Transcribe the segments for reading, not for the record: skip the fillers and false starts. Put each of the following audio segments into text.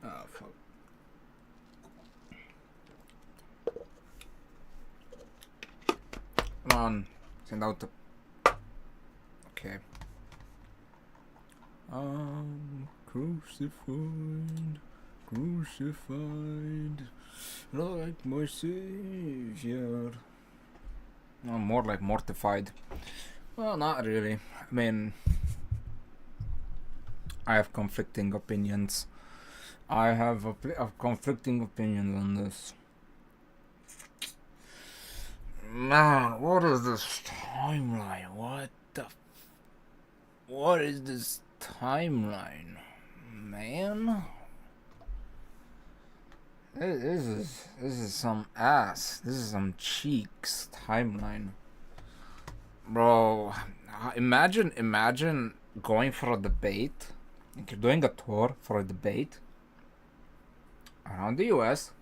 Oh, fuck. Come on. Send out the... Okay. Crucified, crucified, like my savior. No, more like mortified. Well, not really. I mean, I have conflicting opinions. I have conflicting opinions on this. Man, what is this timeline? What is this timeline? Man? This is some ass. This is some cheeks timeline. Bro, imagine going for a debate. Like you're doing a tour for a debate around the US,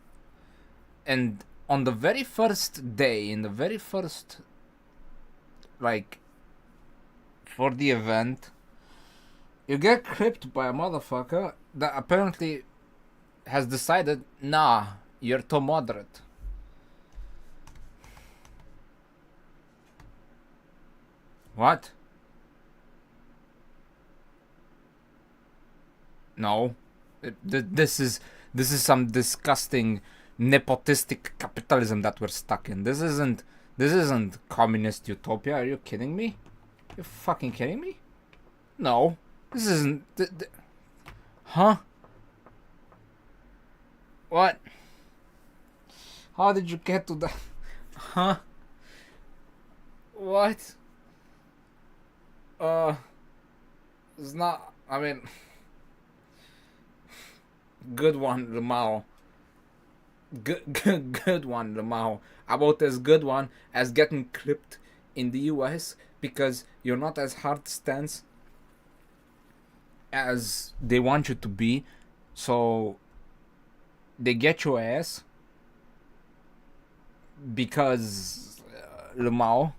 and on the very first day, in the very first, like, for the event, you get clipped by a motherfucker that apparently has decided, nah, you're too moderate. What? No. This is some disgusting nepotistic capitalism that we're stuck in. This isn't communist utopia. Are you kidding me? You fucking kidding me? No. This isn't... Huh? What? How did you get to that? Huh? What? It's not... I mean... Good one, Lamau. Good one, Lamau. About as good one as getting clipped in the US because you're not as hard stance as they want you to be, so they get your ass because Lamau,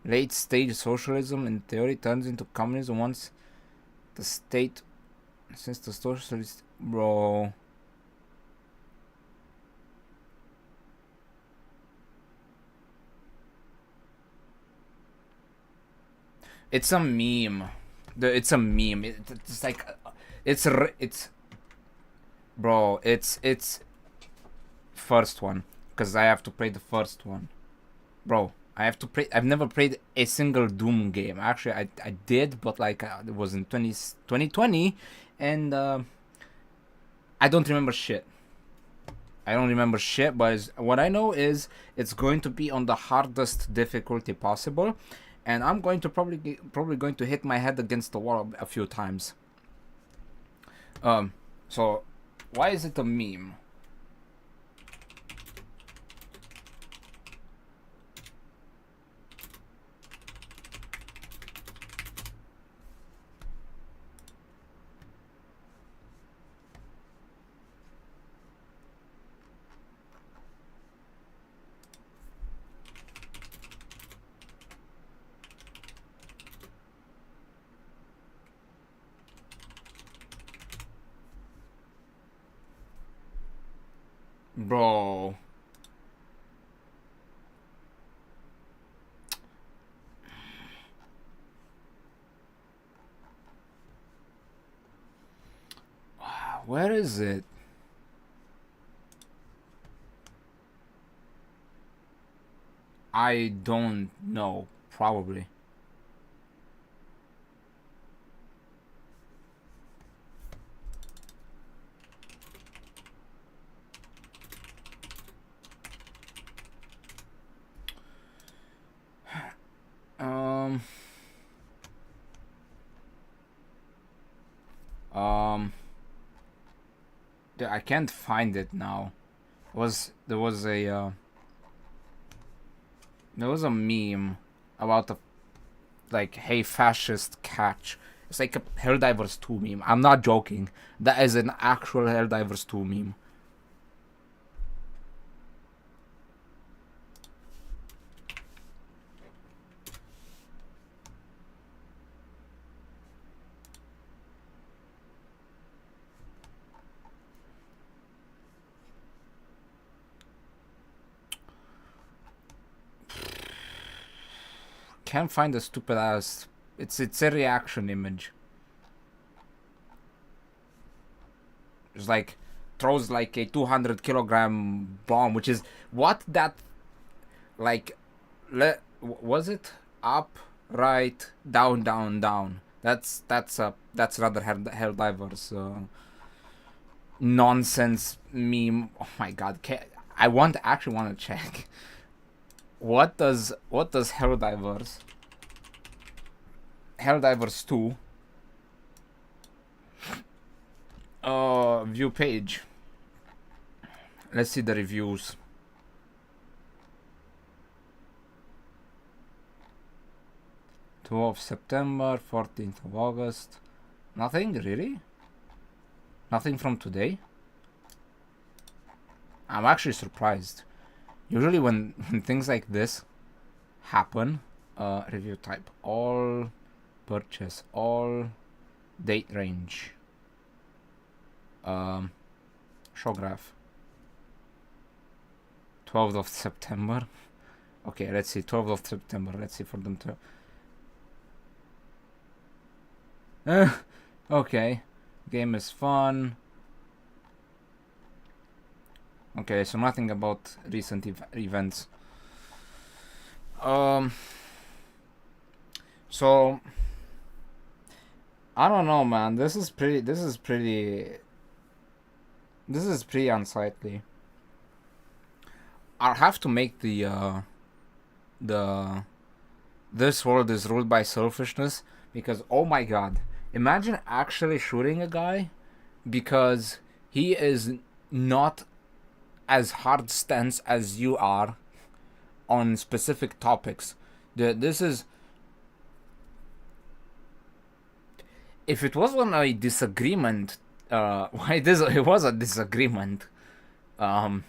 late stage socialism in theory turns into communism once the state, since the socialist, bro. It's a meme. It's a meme. It's like, bro. It's first one because I have to play the first one, bro. I have to play. I've never played a single Doom game. Actually, I did, but like it was in 2020, and I don't remember shit. I don't remember shit, but what I know is it's going to be on the hardest difficulty possible, and I'm going to probably going to hit my head against the wall a few times. So why is it a meme? Bro. Where is it? I don't know. Probably. I can't find it now. There was a meme about a, like, hey fascist catch. It's like a Helldivers 2 meme. I'm not joking. That is an actual Helldivers 2 meme. can't find the stupid ass. It's a reaction image. It's like throws like a 200 kilogram bomb, which is what that like. Was it up, right, down, down, down? That's another Helldivers nonsense meme. Oh my god! I actually want to check. What does Helldivers 2 view page? Let's see the reviews. September, 14th of August. Nothing, really? Nothing from today? I'm actually surprised. Usually when things like this happen, review type all, purchase all, date range, show graph, 12th of September. Okay, let's see, 12th of September. Let's see for them to. Okay, game is fun. Okay, so nothing about recent events. So I don't know, man. This is pretty unsightly. I'll have to make the this world is ruled by selfishness, because oh my god, imagine actually shooting a guy because he is not as hard stance as you are on specific topics. This is, if it wasn't a disagreement, it was a disagreement. But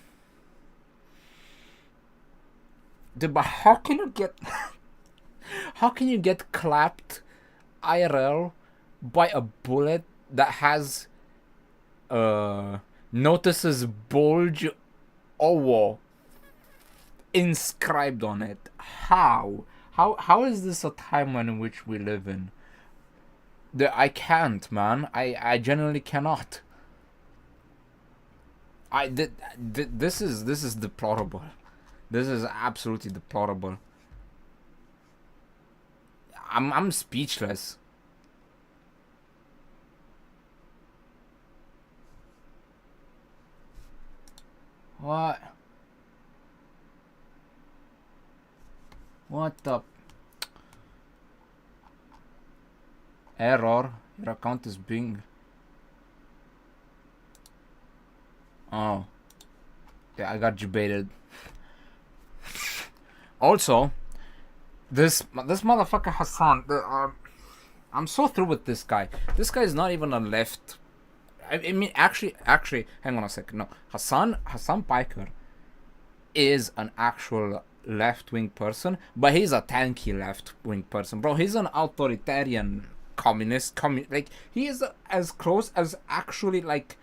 how can you get clapped IRL by a bullet that has notices bulge OWO inscribed on it? How is this a timeline in which we live in? I can't, man. I genuinely cannot. This is deplorable. This is absolutely deplorable. I'm speechless. What the error? Your account is being. Oh, yeah, I got debated. Also, this motherfucker Hassan. I'm so through with this guy. This guy is not even a left. I mean, actually, hang on a second. No, Hassan Piker is an actual left-wing person, but he's a tanky left-wing person, bro. He's an authoritarian communist. Like, he is as close as actually, like,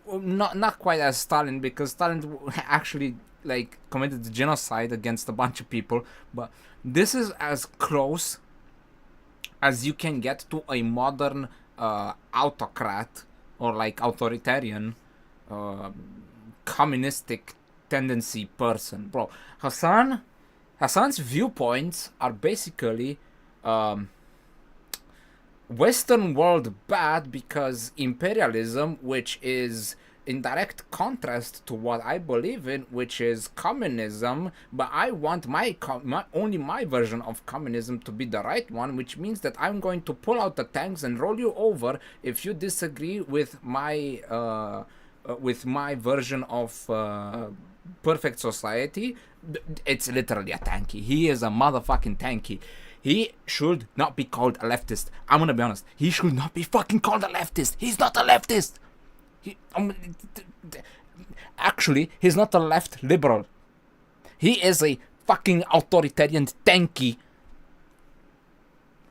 not quite as Stalin, because Stalin actually like committed genocide against a bunch of people, but this is as close as you can get to a modern autocrat or like authoritarian communistic tendency person, bro. Hassan's viewpoints are basically Western world bad because imperialism, which is in direct contrast to what I believe in, which is communism, but I want only my version of communism to be the right one, which means that I'm going to pull out the tanks and roll you over if you disagree with my version of perfect society. It's literally a tanky. He is a motherfucking tanky. He should not be called a leftist. I'm gonna be honest. He should not be fucking called a leftist. He's not a leftist. Actually, he's not a left liberal. He is a fucking authoritarian tanky,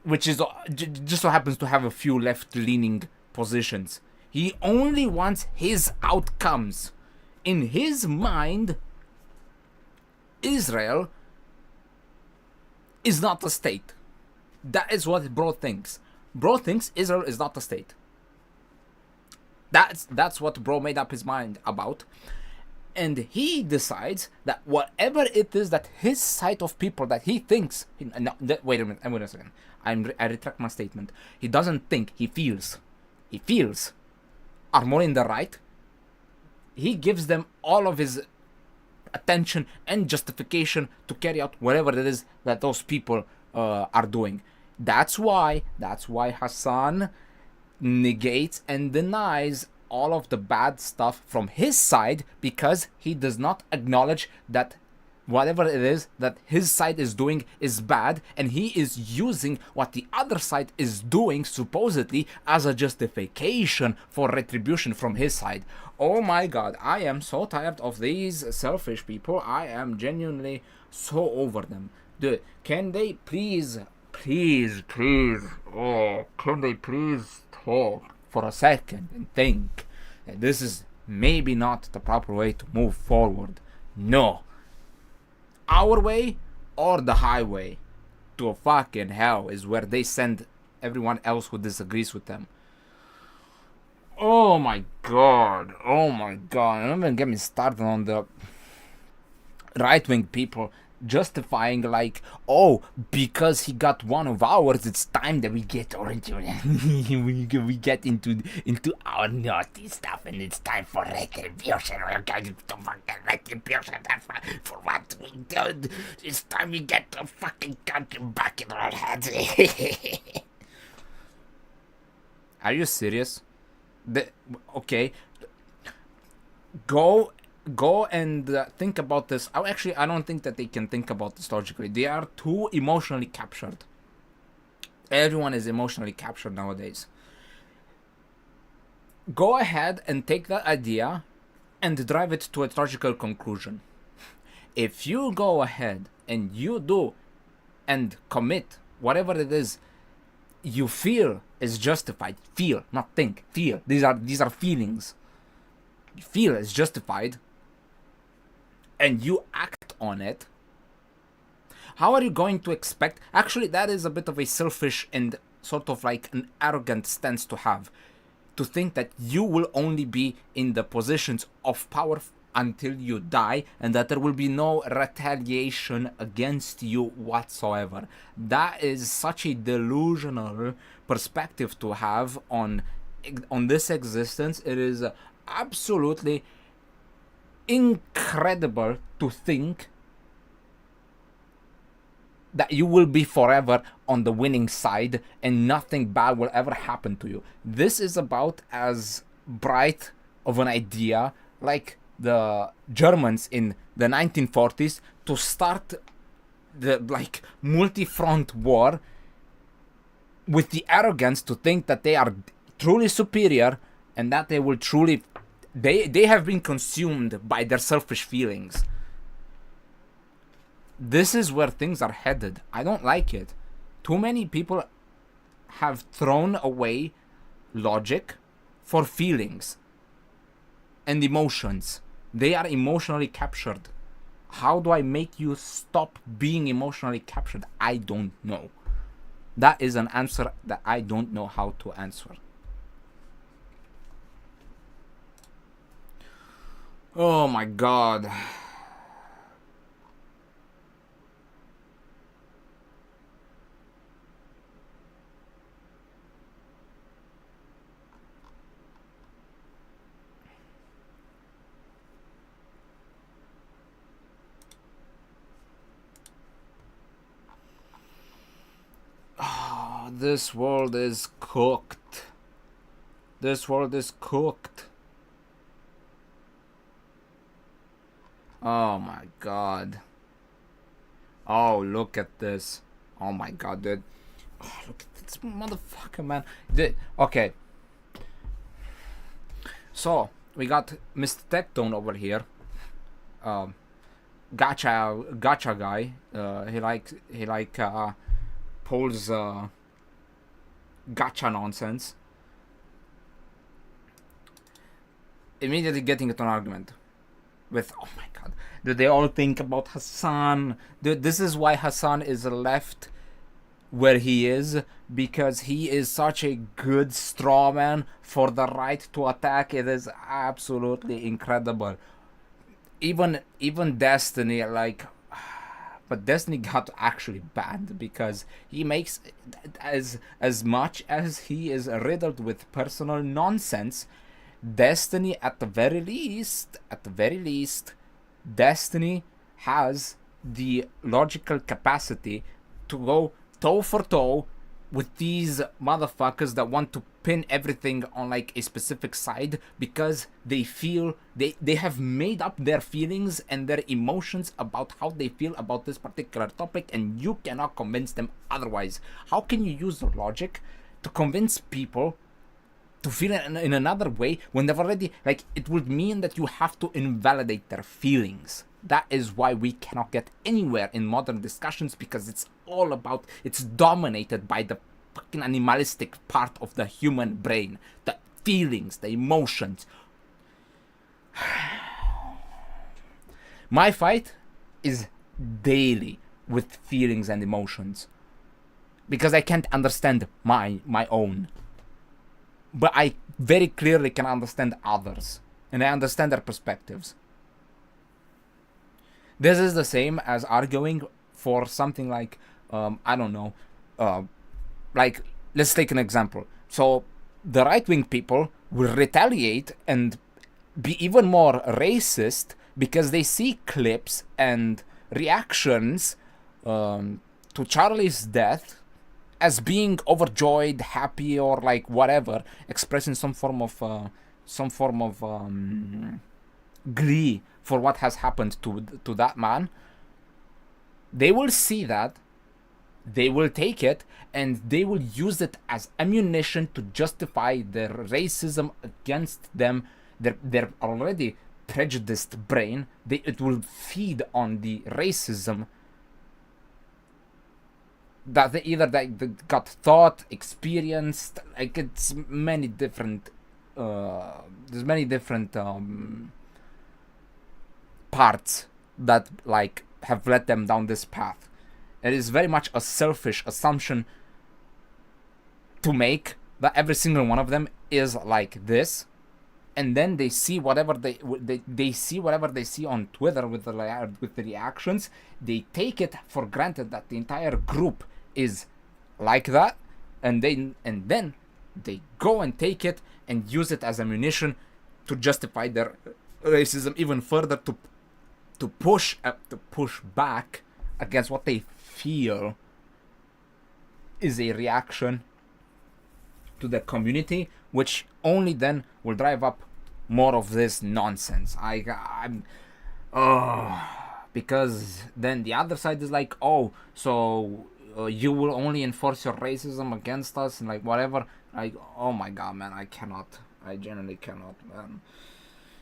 which is just so happens to have a few left-leaning positions. He only wants his outcomes. In his mind, Israel is not a state. That is what bro thinks. Bro thinks Israel is not a state. That's what bro made up his mind about. And he decides that whatever it is that his side of people that he thinks... No, wait a minute, wait a second. I retract my statement. He doesn't think, he feels. He feels are more in the right. He gives them all of his attention and justification to carry out whatever it is that those people are doing. That's why Hassan negates and denies all of the bad stuff from his side, because he does not acknowledge that whatever it is that his side is doing is bad, and he is using what the other side is doing supposedly as a justification for retribution from his side. Oh my god, I am so tired of these selfish people. I am genuinely so over them. Dude, can they please, can they please talk for a second and think that this is maybe not the proper way to move forward? No. Our way or the highway to a fucking hell is where they send everyone else who disagrees with them. Oh my god. Don't even get me started on the right-wing people justifying like, oh, because he got one of ours, it's time that we get orange. we get into our naughty stuff, and it's time for retribution. We're going to fucking retribution for what we did. It's time we get the fucking country back in our hands. Are you serious? Okay, go and think about this. I don't think that they can think about this logically. They are too emotionally captured. Everyone is emotionally captured nowadays. Go ahead and take that idea and drive it to a logical conclusion. If you go ahead and you do and commit whatever it is you feel is justified, feel, not think, feel. These are feelings. You feel is justified, and you act on it, how are you going to expect... Actually, that is a bit of a selfish and sort of like an arrogant stance to have. To think that you will only be in the positions of power until you die, and that there will be no retaliation against you whatsoever. That is such a delusional perspective to have on this existence. It is absolutely incredible to think that you will be forever on the winning side and nothing bad will ever happen to you. This is about as bright of an idea like the Germans in the 1940s to start the like multi-front war with the arrogance to think that they are truly superior and that they will truly... They have been consumed by their selfish feelings. This is where things are headed. I don't like it. Too many people have thrown away logic for feelings and emotions. They are emotionally captured. How do I make you stop being emotionally captured? I don't know. That is an answer that I don't know how to answer. Oh my god. Oh, this world is cooked. This world is cooked. Oh my god. Oh, look at this. Oh my god, dude. Oh, look at this motherfucker, man. Okay. So, we got Mr. Tectone over here. Gacha guy. He pulls gacha nonsense. Immediately getting into an argument. with, oh my god, do they all think about Hassan? Dude, this is why Hassan is left where he is, because he is such a good straw man for the right to attack. It is absolutely incredible. Even Destiny, like, but Destiny got actually banned because he makes, as much as he is riddled with personal nonsense, Destiny at the very least, Destiny has the logical capacity to go toe for toe with these motherfuckers that want to pin everything on like a specific side, because they feel they have made up their feelings and their emotions about how they feel about this particular topic, and you cannot convince them otherwise. How can you use logic to convince people to feel in another way when they've already, like, it would mean that you have to invalidate their feelings. That is why we cannot get anywhere in modern discussions, because it's dominated by the fucking animalistic part of the human brain, the feelings, the emotions. My fight is daily with feelings and emotions, because I can't understand my own, but I very clearly can understand others, and I understand their perspectives. This is the same as arguing for something like, I don't know, like, let's take an example. So the right-wing people will retaliate and be even more racist because they see clips and reactions to Charlie's death as being overjoyed, happy, or like whatever, expressing some form of glee for what has happened to that man. They will see that, they will take it, and they will use it as ammunition to justify their racism against them. Their already prejudiced brain, it will feed on the racism that they got thought, experienced. Like, it's many different there's many different parts that like have led them down this path. It is very much a selfish assumption to make that every single one of them is like this, and then they see whatever they see whatever they see on Twitter with the reactions. They take it for granted that the entire group is like that, and then they go and take it and use it as ammunition to justify their racism even further, to push back against what they feel is a reaction to the community, which only then will drive up more of this nonsense. Because then the other side is like, oh, so you will only enforce your racism against us and like whatever. Like, oh my god, man, I genuinely cannot, man.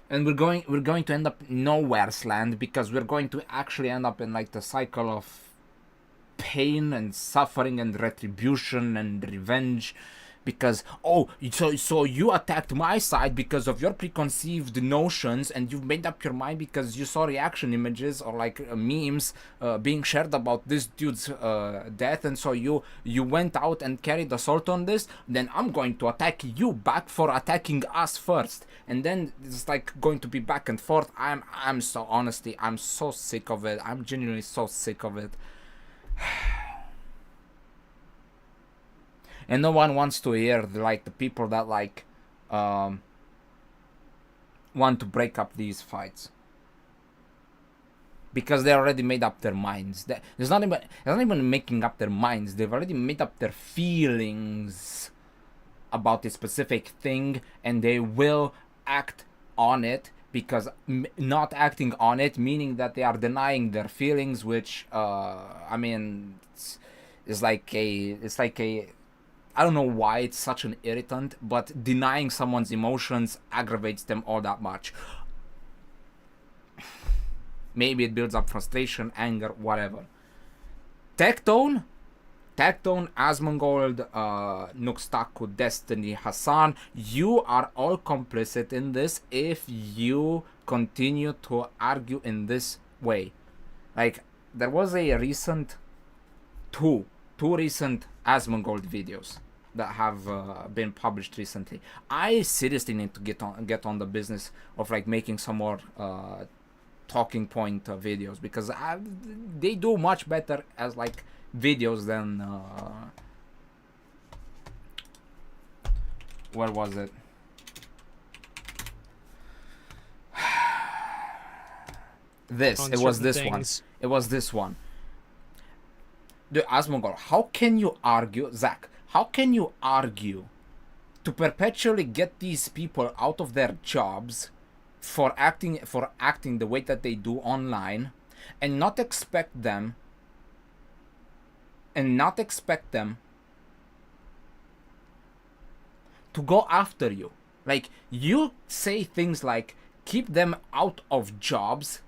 And we're going to end up nowhere's land, because we're going to actually end up in like the cycle of pain and suffering and retribution and revenge, because so you attacked my side because of your preconceived notions, and you've made up your mind because you saw reaction images or like memes being shared about this dude's death, and so you went out and carried assault on this. Then I'm going to attack you back for attacking us first, and then it's like going to be back and forth. I'm so sick of it. I'm genuinely so sick of it. And no one wants to hear like the people that like want to break up these fights, because they already made up their minds. They're not even making up their minds. They've already made up their feelings about a specific thing, and they will act on it, because not acting on it meaning that they are denying their feelings, which I mean, it's like a I don't know why it's such an irritant, but denying someone's emotions aggravates them all that much. Maybe it builds up frustration, anger, whatever. Tectone Tectone, Asmongold, Nuxtaku, Destiny, Hassan, you are all complicit in this if you continue to argue in this way. Like, there was a recent two recent Asmongold videos that have been published recently. I seriously need to get on the business of like making some more talking point videos, because they do much better as like videos than where was it? This. It was this one. It was this one. The Asmongold. How can you argue, Zach? How can you argue to perpetually get these people out of their jobs for acting the way that they do online, and not expect them to go after you? Like, you say things like keep them out of jobs,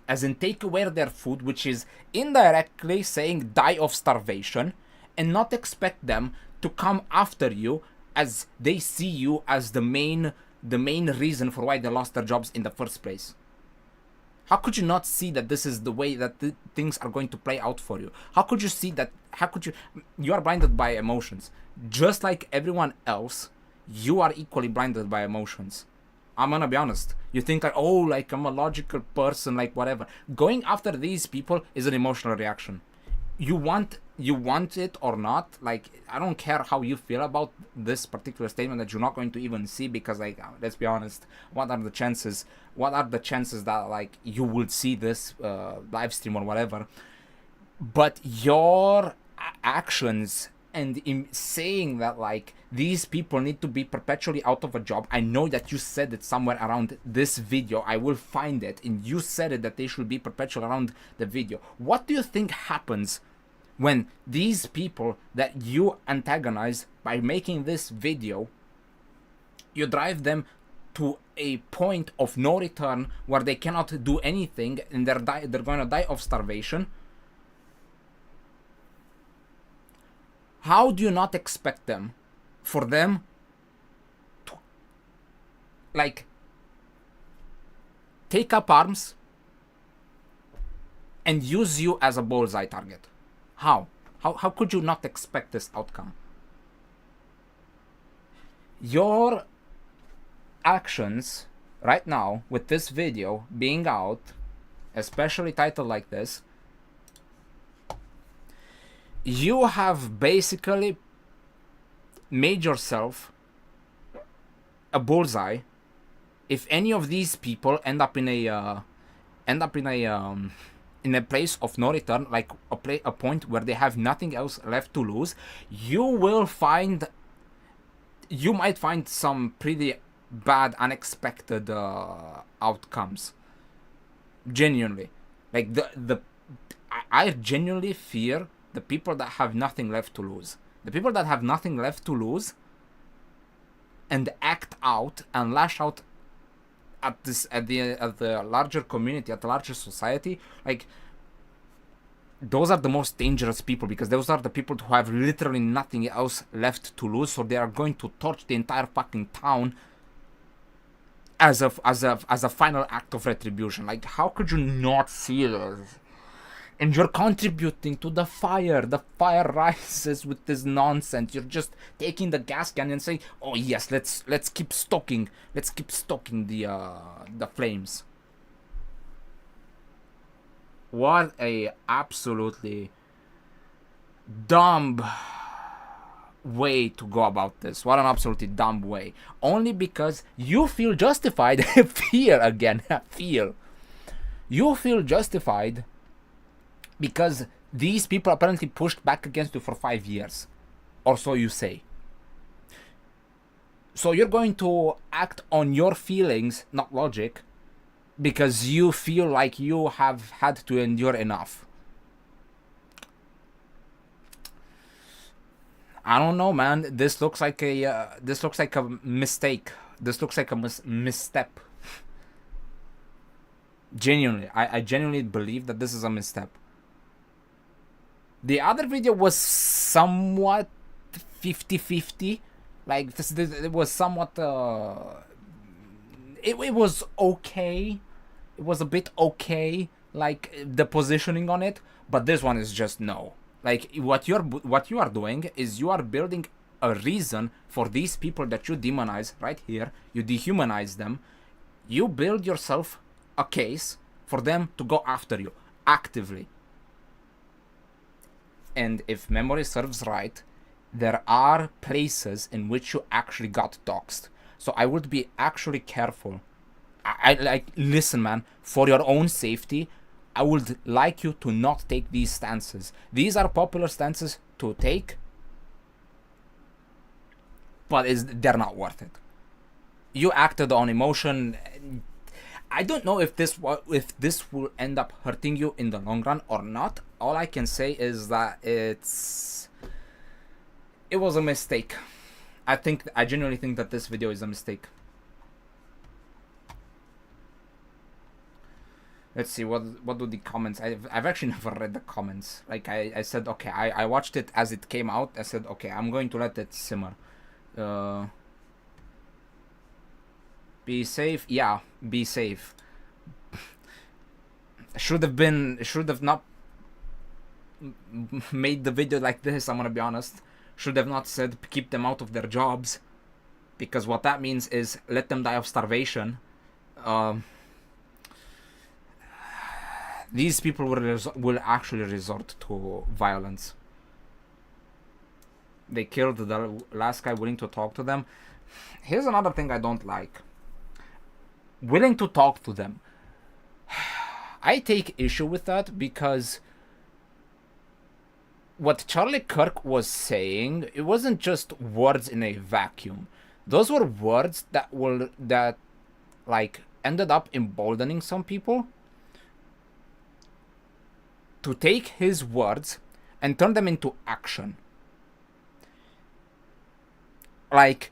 as in take away their food, which is indirectly saying die of starvation, and not expect them to come after you as they see you as the main reason for why they lost their jobs in the first place. How could you not see that this is the way that things are going to play out for you? How could you see that? You are blinded by emotions. Just like everyone else, you are equally blinded by emotions. I'm gonna be honest. You think like, oh, like I'm a logical person, like whatever. Going after these people is an emotional reaction. You want it or not. Like, I don't care how you feel about this particular statement that you're not going to even see, because like, let's be honest, what are the chances that like you will see this live stream or whatever? But your actions and in saying that like these people need to be perpetually out of a job, I know that you said it somewhere around this video. I will find it, and you said it that they should be perpetual around the video. What do you think happens when these people that you antagonize by making this video, you drive them to a point of no return where they cannot do anything and they're going to die of starvation? How do you not expect for them to like take up arms and use you as a bullseye target? How could you not expect this outcome? Your actions right now with this video being out, especially titled like this, you have basically made yourself a bullseye if any of these people end up in a place of no return, like a point where they have nothing else left to lose. You might find some pretty bad, unexpected outcomes. Genuinely, like I genuinely fear the people that have nothing left to lose. The people that have nothing left to lose and act out and lash out at the larger community, at the larger society, like those are the most dangerous people, because those are the people who have literally nothing else left to lose, so they are going to torch the entire fucking town as a final act of retribution. Like, how could you not see this? And you're contributing to the fire. The fire rises with this nonsense. You're just taking the gas can and saying, "Oh yes, let's keep stoking. Let's keep stoking the flames." What a absolutely dumb way to go about this. What an absolutely dumb way. Only because you feel justified. Fear again. Feel. You feel justified because these people apparently pushed back against you for 5 years, or so you say. So you're going to act on your feelings, not logic, because you feel like you have had to endure enough. I don't know, man. This looks like a mistake. This looks like a misstep. Genuinely, I genuinely believe that this is a misstep. The other video was somewhat 50-50. Like this it was somewhat it was okay. It was a bit okay, like the positioning on it, but this one is just no. Like what you are doing is you are building a reason for these people that you demonize right here. You dehumanize them. You build yourself a case for them to go after you actively. And if memory serves right, there are places in which you actually got doxxed. So I would be actually careful. I like, listen, man, for your own safety, I would like you to not take these stances. These are popular stances to take, but they're not worth it. You acted on emotion. I don't know if this will end up hurting you in the long run or not. All I can say is that it was a mistake. I genuinely think that this video is a mistake. Let's see, what do the comments... I've actually never read the comments. Like, I said, okay, I watched it as it came out. I said, okay, I'm going to let it simmer. Be safe? Yeah, be safe. Should have not made the video like this, I'm gonna be honest. Should have not said keep them out of their jobs. Because what that means is let them die of starvation. These people will actually resort to violence. They killed the last guy willing to talk to them. Here's another thing I don't like. Willing to talk to them. I take issue with that because what Charlie Kirk was saying, it wasn't just words in a vacuum. Those were words that like ended up emboldening some people to take his words and turn them into action. Like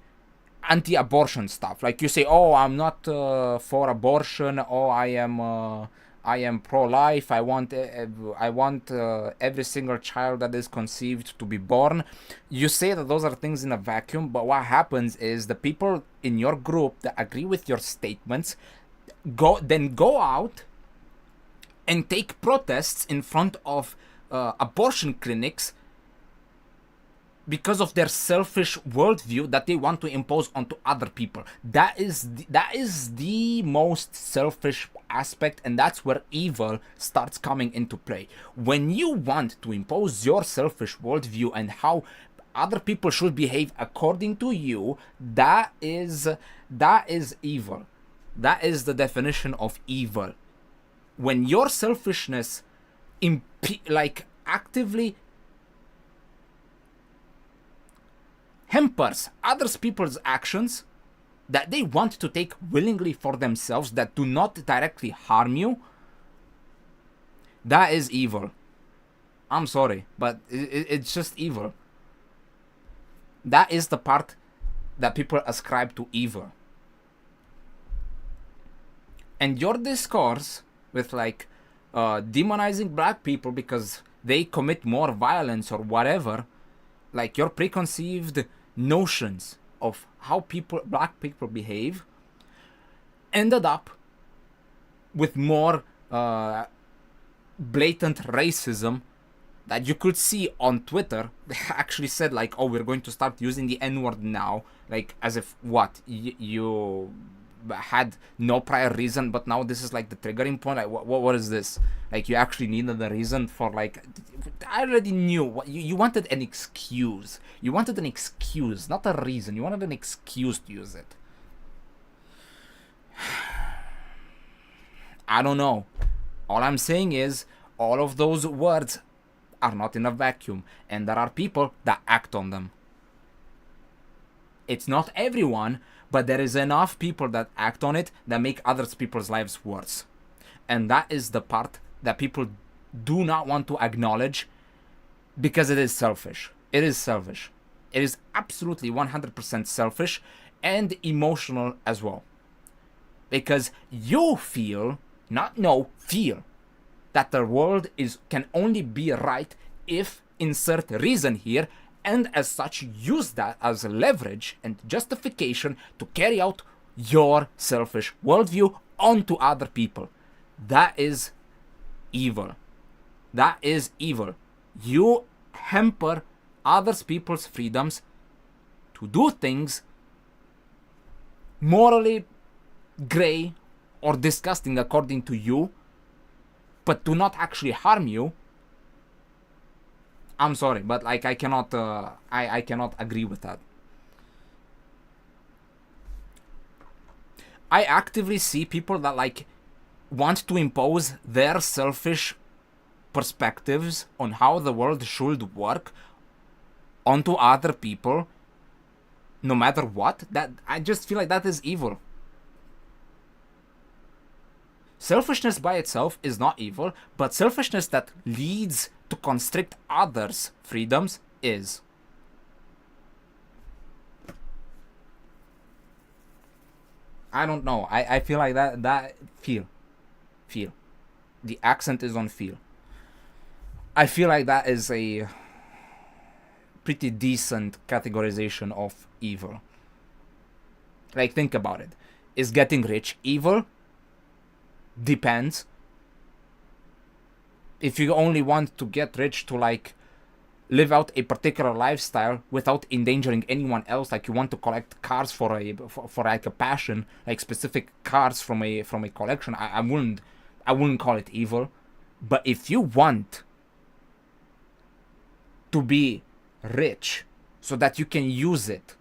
anti-abortion stuff. Like you say, oh, I'm not for abortion. Oh, I am pro-life. I want every single child that is conceived to be born. You say that those are things in a vacuum, but what happens is the people in your group that agree with your statements go out and take protests in front of abortion clinics because of their selfish worldview that they want to impose onto other people. That is the most selfish aspect, and that's where evil starts coming into play. When you want to impose your selfish worldview and how other people should behave according to you, that is evil. That is the definition of evil. When your selfishness actively hampers other people's actions that they want to take willingly for themselves, that do not directly harm you, that is evil. I'm sorry, but it's just evil. That is the part that people ascribe to evil. And your discourse with demonizing black people because they commit more violence or whatever, like your preconceived notions of how black people behave, ended up with more blatant racism that you could see on Twitter. They actually said oh, we're going to start using the N-word now, as if what, you had no prior reason, but now this is the triggering point. What is this? You actually needed a reason for I already knew you wanted an excuse. You wanted an excuse, not a reason. You wanted an excuse to use it. I don't know. All I'm saying is all of those words are not in a vacuum, and there are people that act on them. It's not everyone, but there is enough people that act on it that make other people's lives worse. And that is the part that people do not want to acknowledge because it is selfish. It is selfish. It is absolutely 100% selfish and emotional as well. Because you feel that the world can only be right if insert reason here, and as such use that as leverage and justification to carry out your selfish worldview onto other people. That is evil. That is evil. You hamper others people's freedoms to do things morally gray or disgusting according to you, but do not actually harm you. I'm sorry, but like I cannot agree with that. I actively see people that like want to impose their selfish perspectives on how the world should work onto other people, no matter what. That I just feel like that is evil. Selfishness by itself is not evil, but selfishness that leads to constrict others' freedoms is. I don't know. I feel like that feel. The accent is on feel. I feel like that is a pretty decent categorization of evil. Like, think about it. Is getting rich evil? Depends. If you only want to get rich to like live out a particular lifestyle without endangering anyone else, like you want to collect cars for like a passion, like specific cars from a collection, I wouldn't call it evil. But if you want to be rich so that you can use it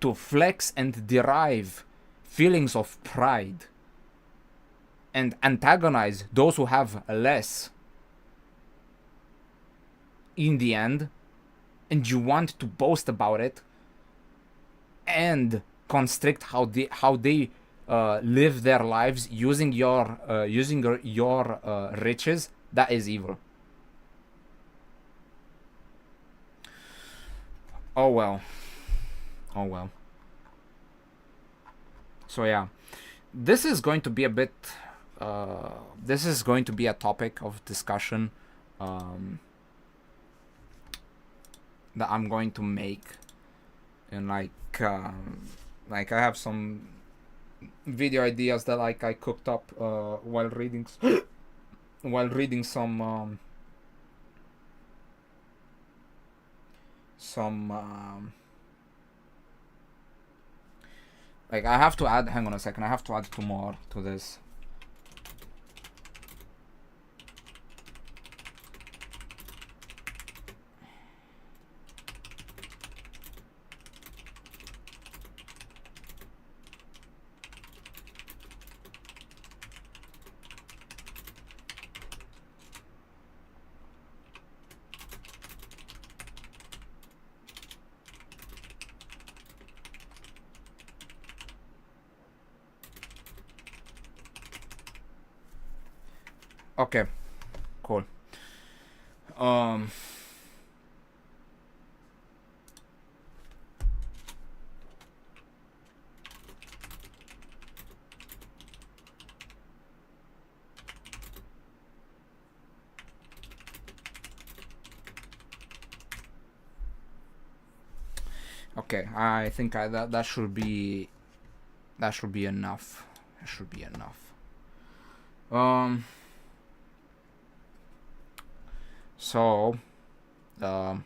to flex and derive feelings of pride and antagonize those who have less in the end, and you want to boast about it and constrict how they live their lives using your riches, that is evil. Oh well. So yeah, this is going to be a bit. This is going to be a topic of discussion that I'm going to make, and like I have some video ideas that like I cooked up while reading some like I have to add. Hang on a second. I have to add 2 more to this. Okay, cool. Okay, I think that should be enough. That should be enough. So, I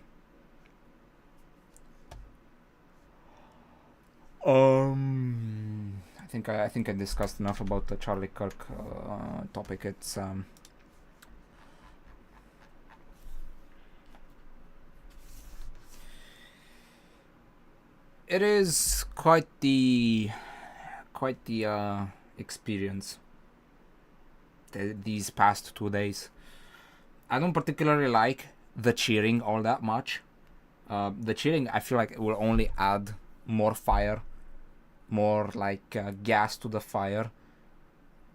think I discussed enough about the Charlie Kirk topic. It's it is quite the experience these past 2 days. I don't particularly like the cheering all that much. The cheering, I feel like it will only add more fire, more like gas to the fire,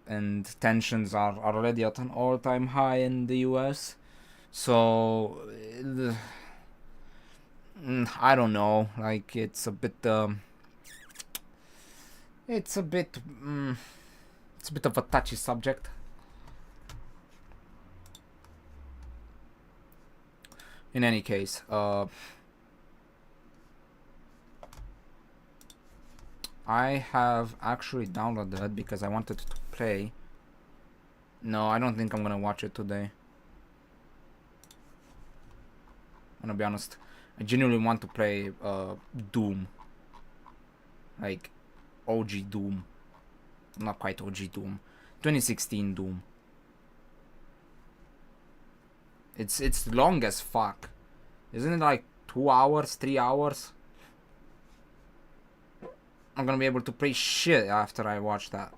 and tensions are already at an all-time high in the US. So I don't know, like it's a bit it's a bit of a touchy subject. In any case, I have actually downloaded it because I wanted to play. No, I don't think I'm gonna watch it today. I'm gonna be honest. I genuinely want to play Doom. Like OG Doom. Not quite OG Doom. 2016 Doom. It's long as fuck. Isn't it like 2 hours, 3 hours? I'm gonna be able to play shit after I watch that.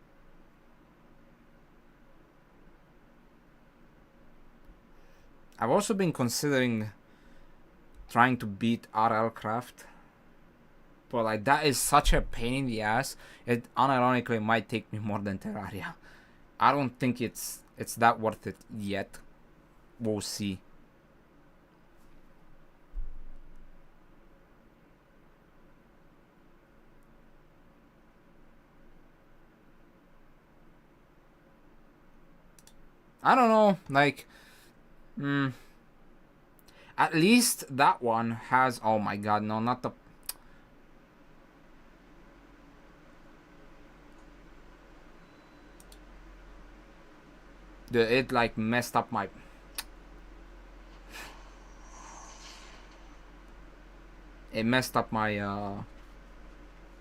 I've also been considering trying to beat RL Craft. But like that is such a pain in the ass. It unironically might take me more than Terraria. I don't think it's that worth it yet. We'll see. I don't know, like, at least that one has. Oh my god, no, not the. It like messed up my. It messed up my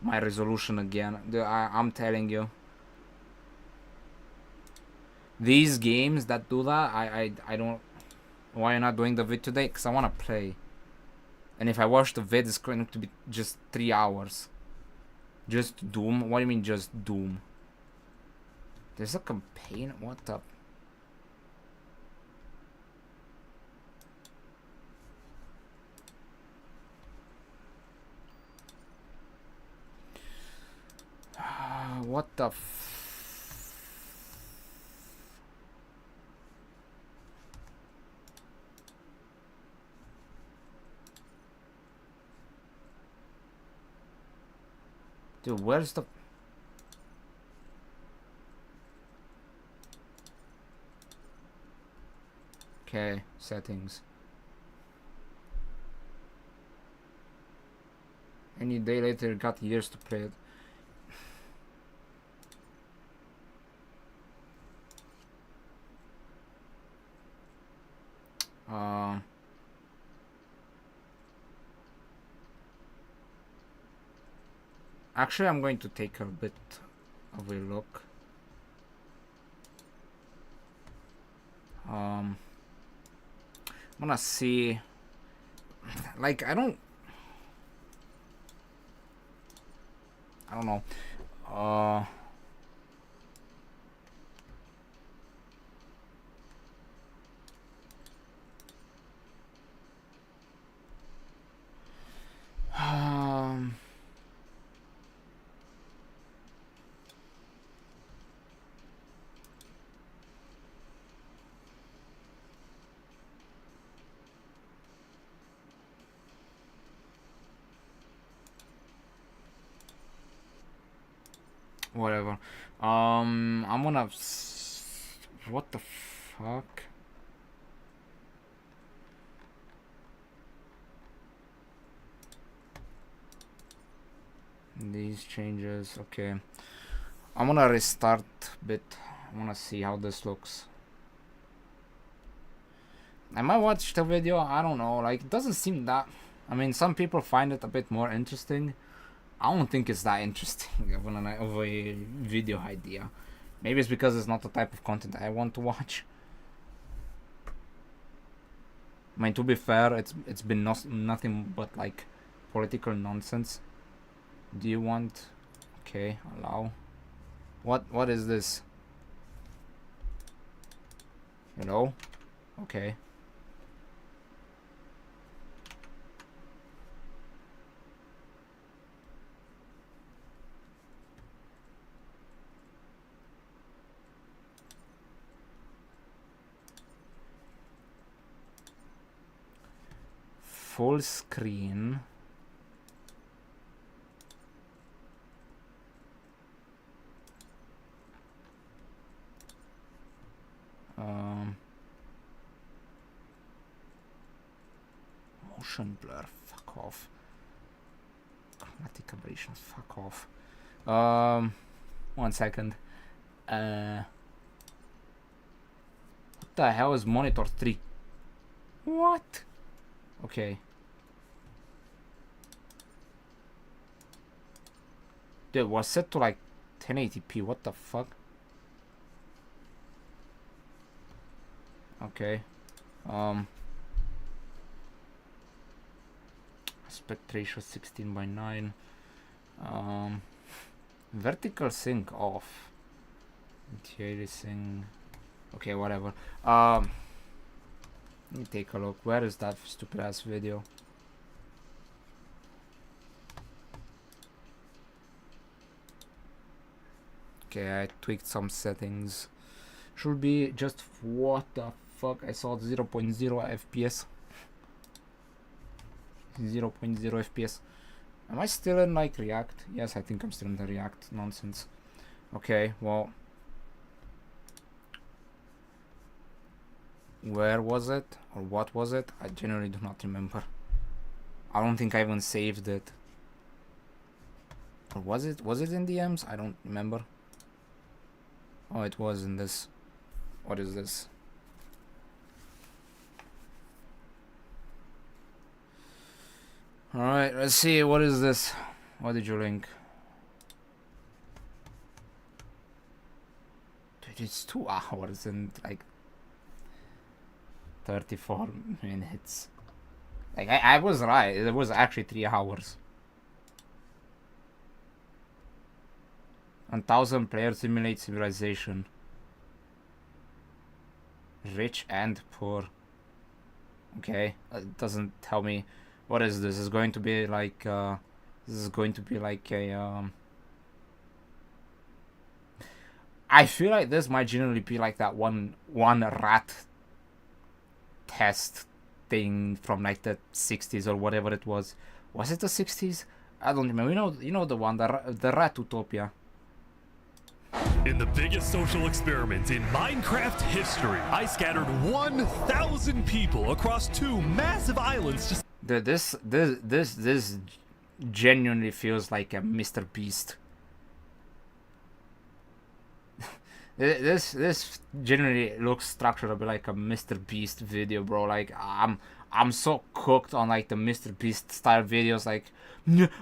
my resolution again. I'm telling you. These games that do that, I don't. Why are you not doing the vid today? Because I want to play. And if I watch the vid, it's going to be just 3 hours. Just Doom? What do you mean just Doom? There's a campaign? What the? What the Dude, where's the... Okay, settings. Any day later, got years to play it. Actually, I'm going to take a bit of a look. I'm gonna see. Like, I don't know. Whatever. I'm gonna. What the fuck? These changes. Okay. I'm gonna restart a bit. I wanna see how this looks. I might watch the video. I don't know. Like, it doesn't seem that. I mean, some people find it a bit more interesting. I don't think it's that interesting of a video idea. Maybe it's because it's not the type of content I want to watch. I mean, to be fair, it's been nothing but like political nonsense. Do you want? Okay, allow. What is this? Hello? Okay. Full screen. motion blur. Fuck off. Chromatic aberrations. Fuck off. 1 second. What the hell is monitor 3? What? Okay. Dude, it was set to like 1080p. What the fuck? Okay. Aspect ratio 16:9. Vertical sync off. Anti-aliasing. Okay, whatever. Let me take a look. Where is that stupid ass video? Okay, I tweaked some settings. Should be just what the fuck? I saw 0.0 FPS. 0.0 FPS. Am I still in like React? Yes, I think I'm still in the React nonsense. Okay, well. Where was it? Or what was it? I genuinely do not remember. I don't think I even saved it. Or was it? Was it in DMs? I don't remember. Oh, it was in this. What is this? Alright, let's see. What is this? What did you link? Dude, it's 2 hours and like 34 minutes. Like, I was right. It was actually 3 hours. 1,000 players simulate civilization. Rich and poor. Okay, it doesn't tell me. What is this? Is going to be like this is going to be like a I feel like this might generally be like that one rat test thing from like the 60s or whatever it was. Was it the 60s? I don't remember. You know the one, the rat utopia. In the biggest social experiment in Minecraft history, I scattered 1,000 people across 2 massive islands to... This genuinely feels like a Mr. Beast. This genuinely looks structured a bit like a Mr. Beast video, bro. Like I'm so cooked on like the Mr. Beast style videos, like,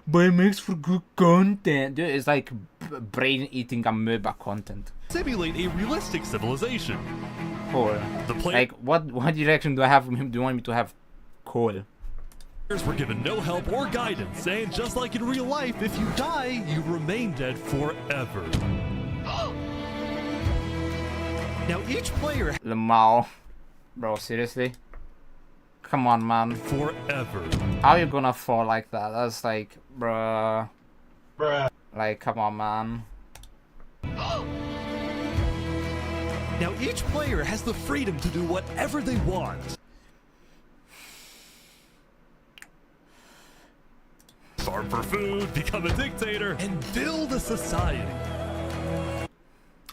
but it makes for good content. Dude, it's like brain eating amoeba content. Simulate a realistic civilization. Cool. Like, what direction do I have from him? Do you want me to have cool? Were given no help or guidance, and just like in real life, if you die, you remain dead forever. Now each player... Lamau. Bro, seriously? Come on, man. Forever. How you gonna fall like that? That's like, bruh. Like, come on, man. Now each player has the freedom to do whatever they want. Farm for food, become a dictator, and build a society.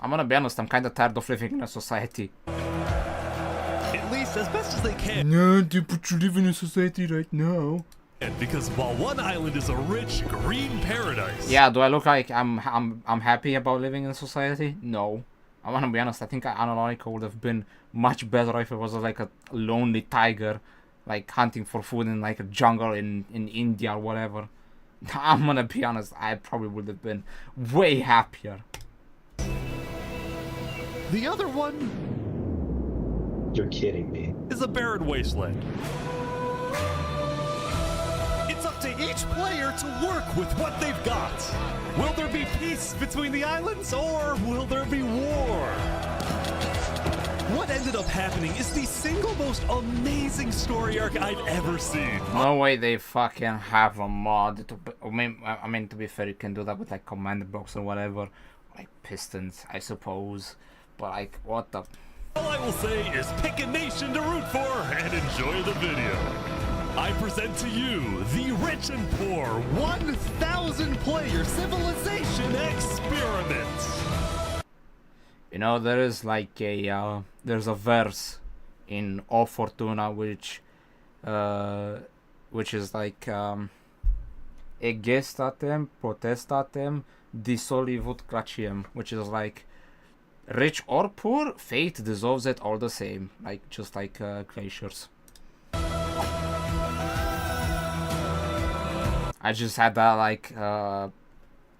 I'm gonna be honest, I'm kinda tired of living in a society. At least as best as they can. No, dude, but you live in a society right now. And because while one island is a rich green paradise. Yeah, do I look like I'm happy about living in society? No. I'm gonna be honest, I think Analytica would have been much better if it was like a lonely tiger, like hunting for food in like a jungle in India or whatever. I'm gonna be honest, I probably would have been way happier. The other one... You're kidding me. ...is a barren wasteland. It's up to each player to work with what they've got. Will there be peace between the islands, or will there be war? What ended up happening is the single most amazing story arc I've ever seen. No way they fucking have a mod to... I mean, to be fair, you can do that with like command blocks or whatever. Like pistons, I suppose. But like, what the... All I will say is pick a nation to root for and enjoy the video. I present to you the Rich and Poor 1,000 player civilization experiment. You know, there is like a there's a verse in O Fortuna which which is like Egestatem, potestatem, dissolvit glacium, which is like rich or poor, fate dissolves it all the same, like just like glaciers. I just had that like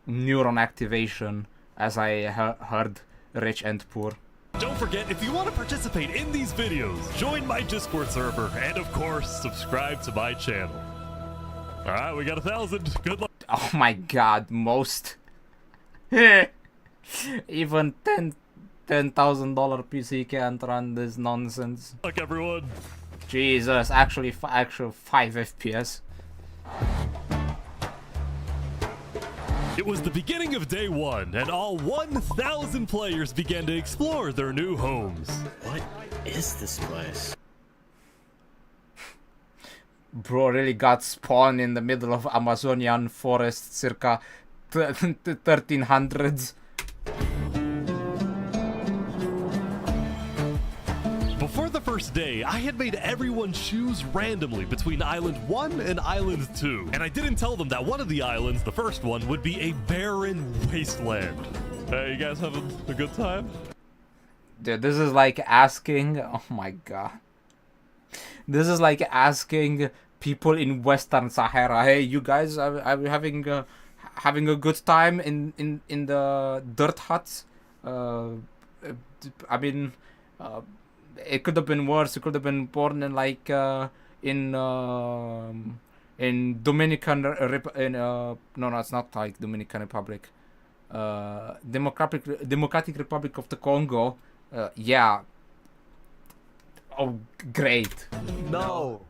neuron activation as I heard rich and poor. Don't forget, if you want to participate in these videos, join my Discord server, and of course, subscribe to my channel. Alright, we got 1,000. Good luck. Oh my god, most. Even $10,000 PC can't run this nonsense. Good luck, everyone. Jesus, actually 5 FPS. It was the beginning of day 1, and all 1,000 players began to explore their new homes. What is this place? Bro really got spawned in the middle of Amazonian forest circa 1300s. Before the first day, I had made everyone choose randomly between Island 1 and Island 2. And I didn't tell them that one of the islands, the first one, would be a barren wasteland. Hey, you guys having a good time? Dude, this is like asking... Oh my god. This is like asking people in Western Sahara, hey, you guys are having a good time in the dirt huts? I mean... it could have been worse. It could have been born in like in Dominican no, it's not like Dominican Republic. Democratic Republic of the Congo. Yeah. Oh, great. No.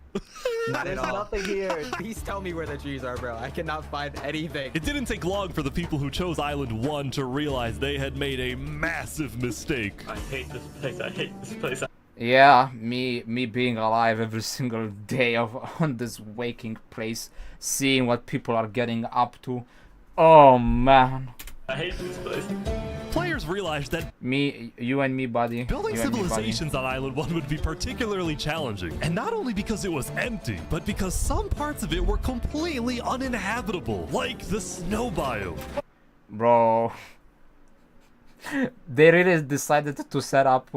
There's nothing here. Please tell me where the trees are, bro. I cannot find anything. It didn't take long for the people who chose Island 1 to realize they had made a massive mistake. I hate this place. I hate this place. Yeah, me being alive every single day on this waking place, seeing what people are getting up to. Oh man. I hate this place. Players realized that you and me, buddy. building You and me, buddy. civilizations on Island 1 would be particularly challenging. And not only because it was empty, but because some parts of it were completely uninhabitable, like the snow biome. Bro. They really decided to set up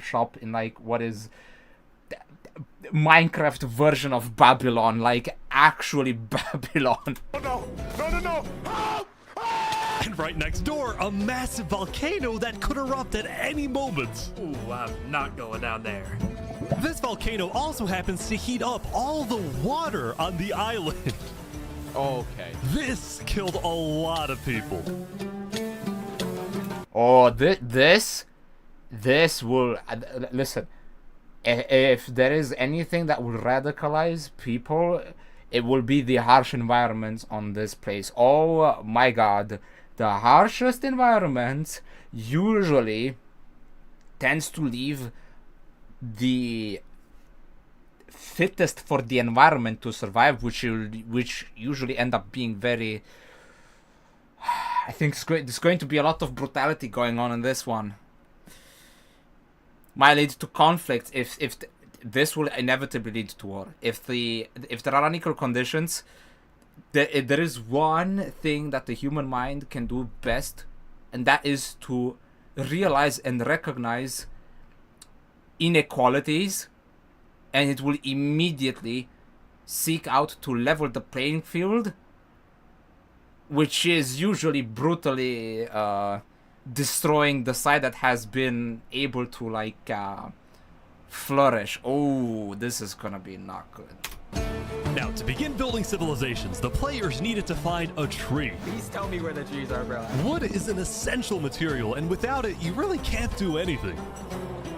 shop in like what is Minecraft version of Babylon, like actually Babylon. No! And right next door, a massive volcano that could erupt at any moment. Ooh, I'm not going down there. This volcano also happens to heat up all the water on the island. Okay. This killed a lot of people. Oh, this will listen. If there is anything that will radicalize people, it will be the harsh environments on this place. Oh my god, the harshest environment usually tends to leave the fittest for the environment to survive, which usually end up being very... I think there's going to be a lot of brutality going on in this one. Might lead to conflict if this will inevitably lead to war. If there are unequal conditions, there is one thing that the human mind can do best, and that is to realize and recognize inequalities, and it will immediately seek out to level the playing field, which is usually brutally destroying the side that has been able to like flourish. Oh, this is gonna be not good. Now, to begin building civilizations, the players needed to find a tree. Please tell me where the trees are, bro. Wood is an essential material, and without it, you really can't do anything.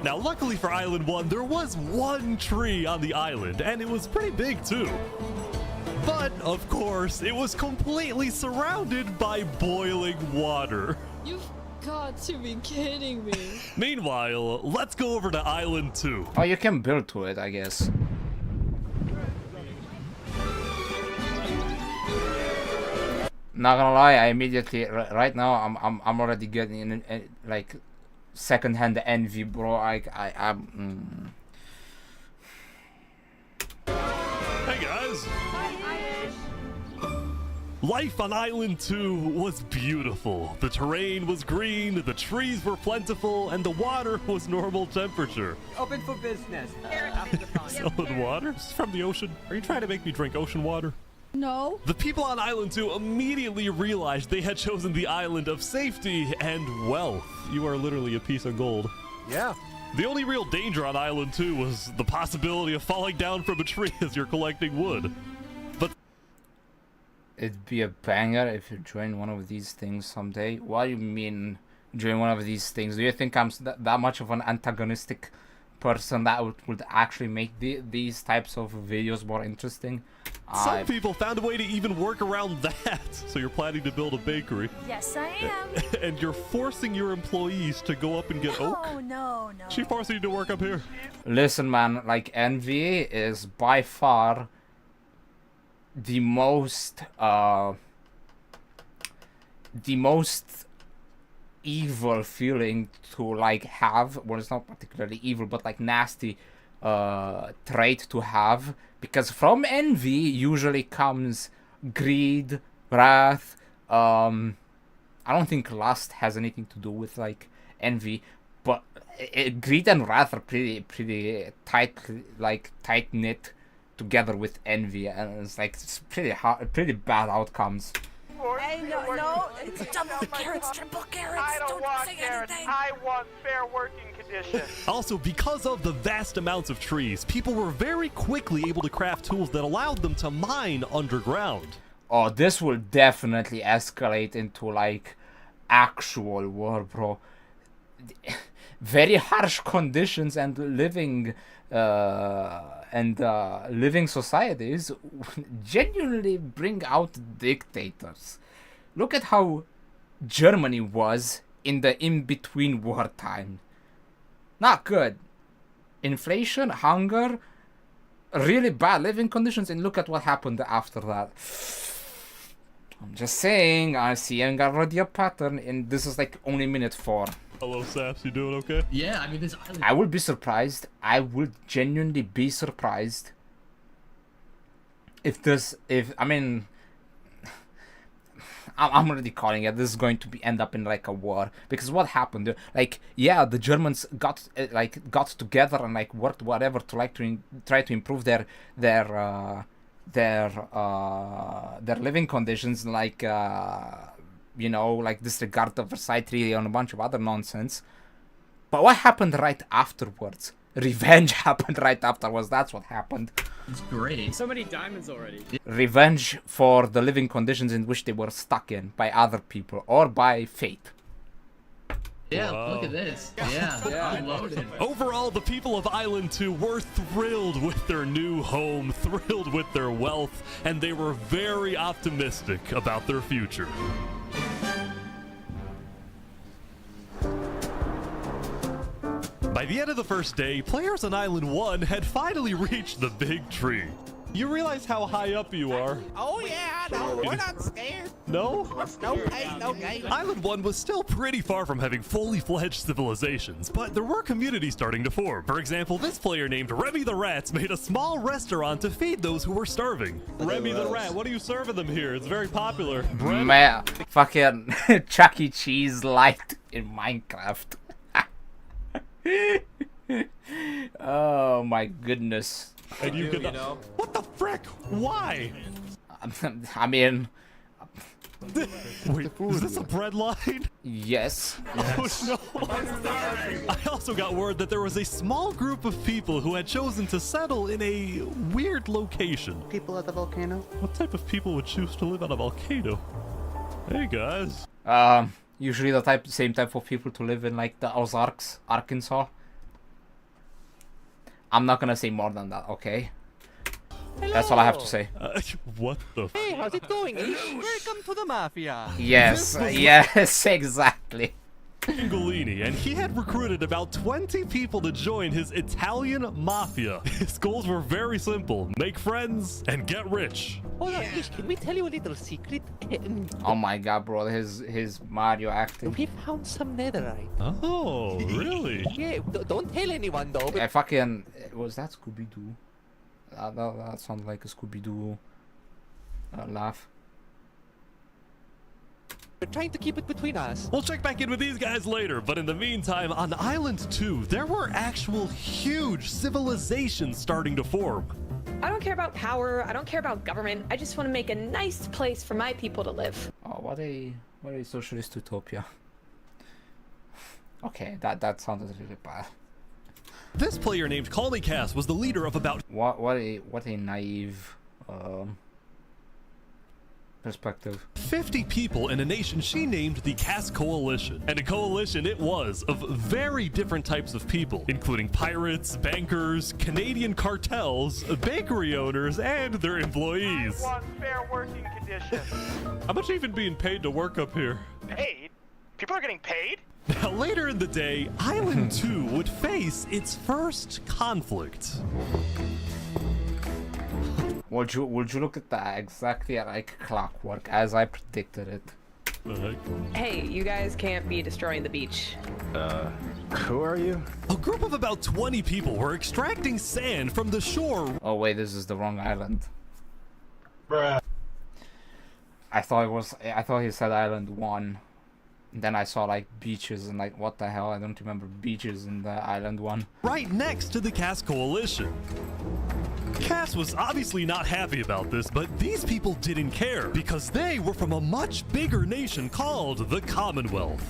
Now, luckily for Island 1, there was one tree on the island, and it was pretty big too. But, of course, it was completely surrounded by boiling water. You've got to be kidding me. Meanwhile, let's go over to Island 2. Oh, you can build to it, I guess. Not gonna lie, I immediately right now I'm already getting in like second-hand envy, bro. I'm Hey guys! Life on Island 2 was beautiful. The terrain was green, the trees were plentiful, and the water was normal temperature. Open for business. Selling water? Is this from the ocean? Are you trying to make me drink ocean water? No. The people on Island 2 immediately realized they had chosen the island of safety and wealth. You are literally a piece of gold. Yeah. The only real danger on Island 2 was the possibility of falling down from a tree as you're collecting wood. But It'd be a banger if you join one of these things someday. What do you mean join one of these things? Do you think I'm that much of an antagonistic person that would actually make these types of videos more interesting? some people found a way to even work around that. So you're planning to build a bakery. Yes, I am. And you're forcing your employees to go up and get oak? Oh, no. She forcing you to work up here? Listen, man, like, Envy is by far the most evil feeling to, like, have. Well, it's not particularly evil, but, like, nasty trait to have. Because from envy usually comes greed, wrath. I don't think lust has anything to do with, like, envy. But greed and wrath are pretty tight knit together with envy, and it's pretty bad outcomes. Hey, no, it's double carrots, triple carrots. I don't want say carrots. anything. I want fair working conditions. Also, because of the vast amounts of trees, people were very quickly able to craft tools that allowed them to mine underground. Oh, this will definitely escalate into, like, actual war, bro. Very harsh conditions and living societies genuinely bring out dictators. Look at how Germany was in the in-between wartime. Not good. Inflation, hunger, really bad living conditions, and look at what happened after that. I'm just saying, I see already a pattern, and this is like only minute 4. Hello, Saps, you doing okay? Yeah, I mean, this island. I would be surprised. I would genuinely be surprised I'm already calling it. This is going to end up in like a war, because what happened? Like, yeah, the Germans got together and like worked whatever to try to improve their living conditions, like like disregard the Versailles Treaty and a bunch of other nonsense. But what happened right afterwards? Revenge happened right afterwards. That's what happened. It's great. So many diamonds already. Revenge for the living conditions in which they were stuck in by other people or by fate. Yeah, Wow. look at this. Yeah, unloaded. Overall, the people of Island 2 were thrilled with their new home, thrilled with their wealth, and they were very optimistic about their future. By the end of the first day, players on Island 1 had finally reached the big tree. You realize how high up you are? Oh yeah, no, we're not scared. No? No pain, no gain. Island 1 was still pretty far from having fully fledged civilizations, but there were communities starting to form. For example, this player named Remy the Rats made a small restaurant to feed those who were starving. Remy the Rat, what are you serving them here? It's very popular. Bread? Man, fucking Chuck E. Cheese light in Minecraft. Oh my goodness. And you can... What the frick? Why? I mean, Wait, is this a bread line? yes. Oh no! I also got word that there was a small group of people who had chosen to settle in a weird location. People at the volcano. What type of people would choose to live on a volcano? Hey guys. Usually the same type of people to live in like the Ozarks, Arkansas. I'm not gonna say more than that, okay? That's all I have to say. What the? Hey, how's it going? Welcome to the mafia. Yes, yes, exactly. Golini, and he had recruited about 20 people to join his Italian mafia. His goals were very simple: make friends and get rich. Hold on, can we tell you a little secret? Oh my god, bro, his Mario acting. We found some netherite. Oh, really? Yeah, don't tell anyone though. I fucking... Was that Scooby-Doo? That sounds like a Scooby-Doo laugh. We're trying to keep it between us. We'll check back in with these guys later, but in the meantime, on Island 2, there were actual huge civilizations starting to form. I don't care about power. I don't care about government. I just want to make a nice place for my people to live. Oh, what a socialist utopia. Okay, that sounded really bad. This player named Call Me Cass was the leader of about What a naive perspective. 50 people in a nation she named the Cass Coalition. And a coalition it was of very different types of people, including pirates, bankers, Canadian cartels, bakery owners, and their employees. Want fair working conditions. How much even being paid to work up here? Paid? People are getting paid? Now, later in the day, Island 2 would face its first conflict. Would you look at that exactly like clockwork as I predicted it? Hey, you guys can't be destroying the beach. Who are you? A group of about 20 people were extracting sand from the shore. Oh wait, this is the wrong island. Bruh. I thought he said Island 1. Then I saw like beaches and like what the hell? I don't remember beaches in the Island 1. Right next to the Cass Coalition. Cass was obviously not happy about this, but these people didn't care because they were from a much bigger nation called the Commonwealth.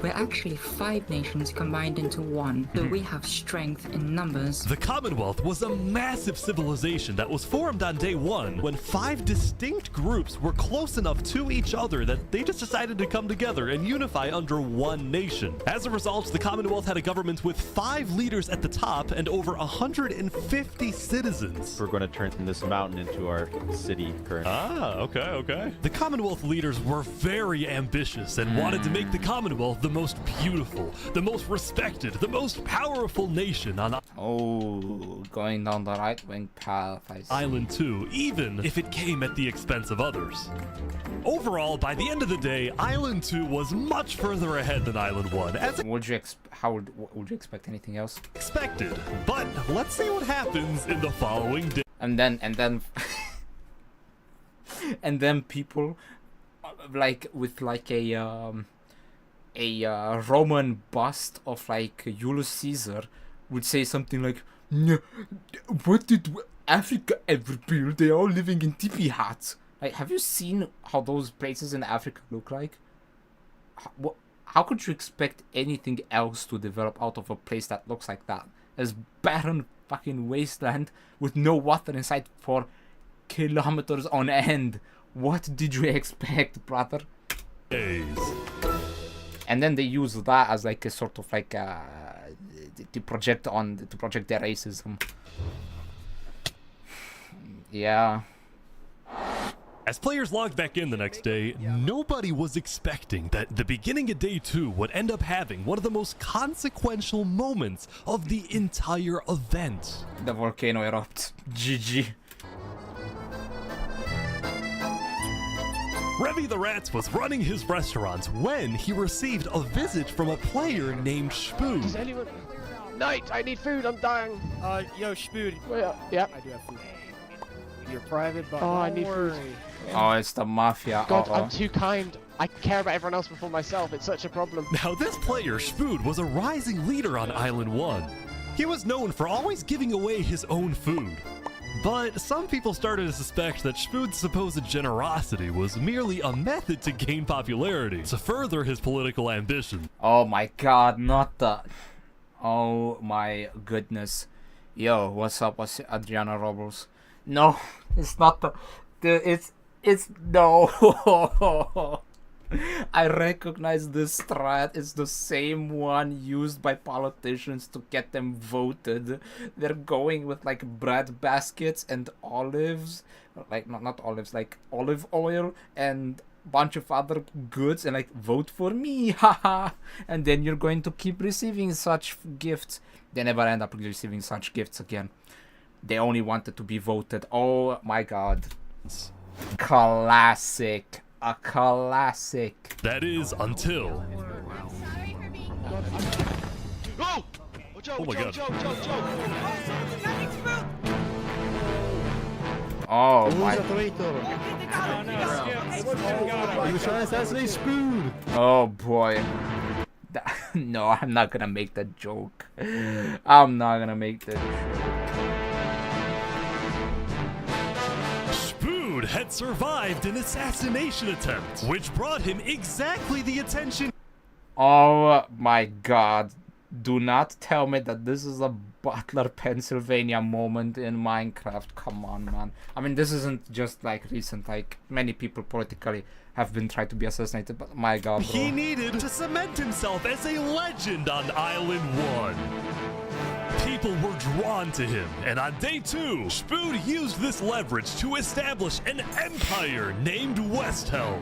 We're actually 5 nations combined into one, so we have strength in numbers. The Commonwealth was a massive civilization that was formed on day 1 when 5 distinct groups were close enough to each other that they just decided to come together and unify under one nation. As a result, the Commonwealth had a government with 5 leaders at the top and over 150 citizens. We're going to turn this mountain into our city currently. Ah, okay. The Commonwealth leaders were very ambitious and wanted to make the Commonwealth the most beautiful, the most respected, the most powerful nation on Going down the right wing path. Island 2, even if it came at the expense of others. Overall, by the end of the day, Island 2 was much further ahead than Island 1, as would you expect anything else? expected. But let's see what happens in the following day. And then and then people like with like a Roman bust of like Julius Caesar would say something like, what did Africa ever build? They're all living in tipi huts. Like, have you seen how those places in Africa look like? How could you expect anything else to develop out of a place that looks like that? As barren fucking wasteland with no water inside for kilometers on end. What did you expect, brother? And then they use that as like a sort of like to project their racism. Yeah. As players logged back in the next day, nobody was expecting that the beginning of day 2 would end up having one of the most consequential moments of the entire event. The volcano erupts. GG. Revy the Rats was running his restaurant when he received a visit from a player named Spood. Does anyone... Knight, I need food, I'm dying. Yo, Spood. Well, yeah. I do have food. You're private, but I need worry. food. Oh, it's the mafia. God, I'm too kind. I care about everyone else before myself. It's such a problem. Now, this player, Spood, was a rising leader on Island 1. He was known for always giving away his own food. But some people started to suspect that Spood's supposed generosity was merely a method to gain popularity, to further his political ambition. Oh my god, not the... Oh my goodness. Yo, what's up? What's Adriana Robles? No, it's not the... It's no. I recognize this strat. It's the same one used by politicians to get them voted. They're going with like bread baskets and olives, like not olives, like olive oil and bunch of other goods, and like vote for me, haha. And then you're going to keep receiving such gifts. They never end up receiving such gifts again. They only wanted to be voted. Oh my god. Classic. A classic. That is until... Oh! Oh my god. Oh my. He was trying to assassinate Spoon. Oh boy. No, I'm not gonna make that joke. I'm not gonna make that joke. Spoon had survived an assassination attempt, which brought him exactly the attention. Oh my god. Do not tell me that this is a Butler, Pennsylvania moment in Minecraft. Come on, man. I mean, this isn't just like recent. Like, many people politically have been trying to be assassinated, but my god, bro. He needed to cement himself as a legend on Island 1. People were drawn to him, and on day 2, Spoon used this leverage to establish an empire named Westhelm.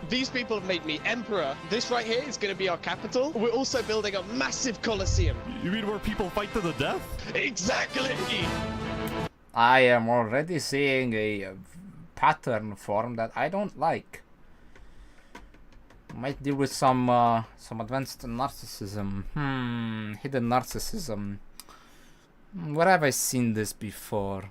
These people have made me emperor. This right here is going to be our capital. We're also building a massive coliseum. You mean where people fight to the death? Exactly. I am already seeing a pattern form that I don't like. Might deal with some advanced narcissism. Hidden narcissism. Where have I seen this before?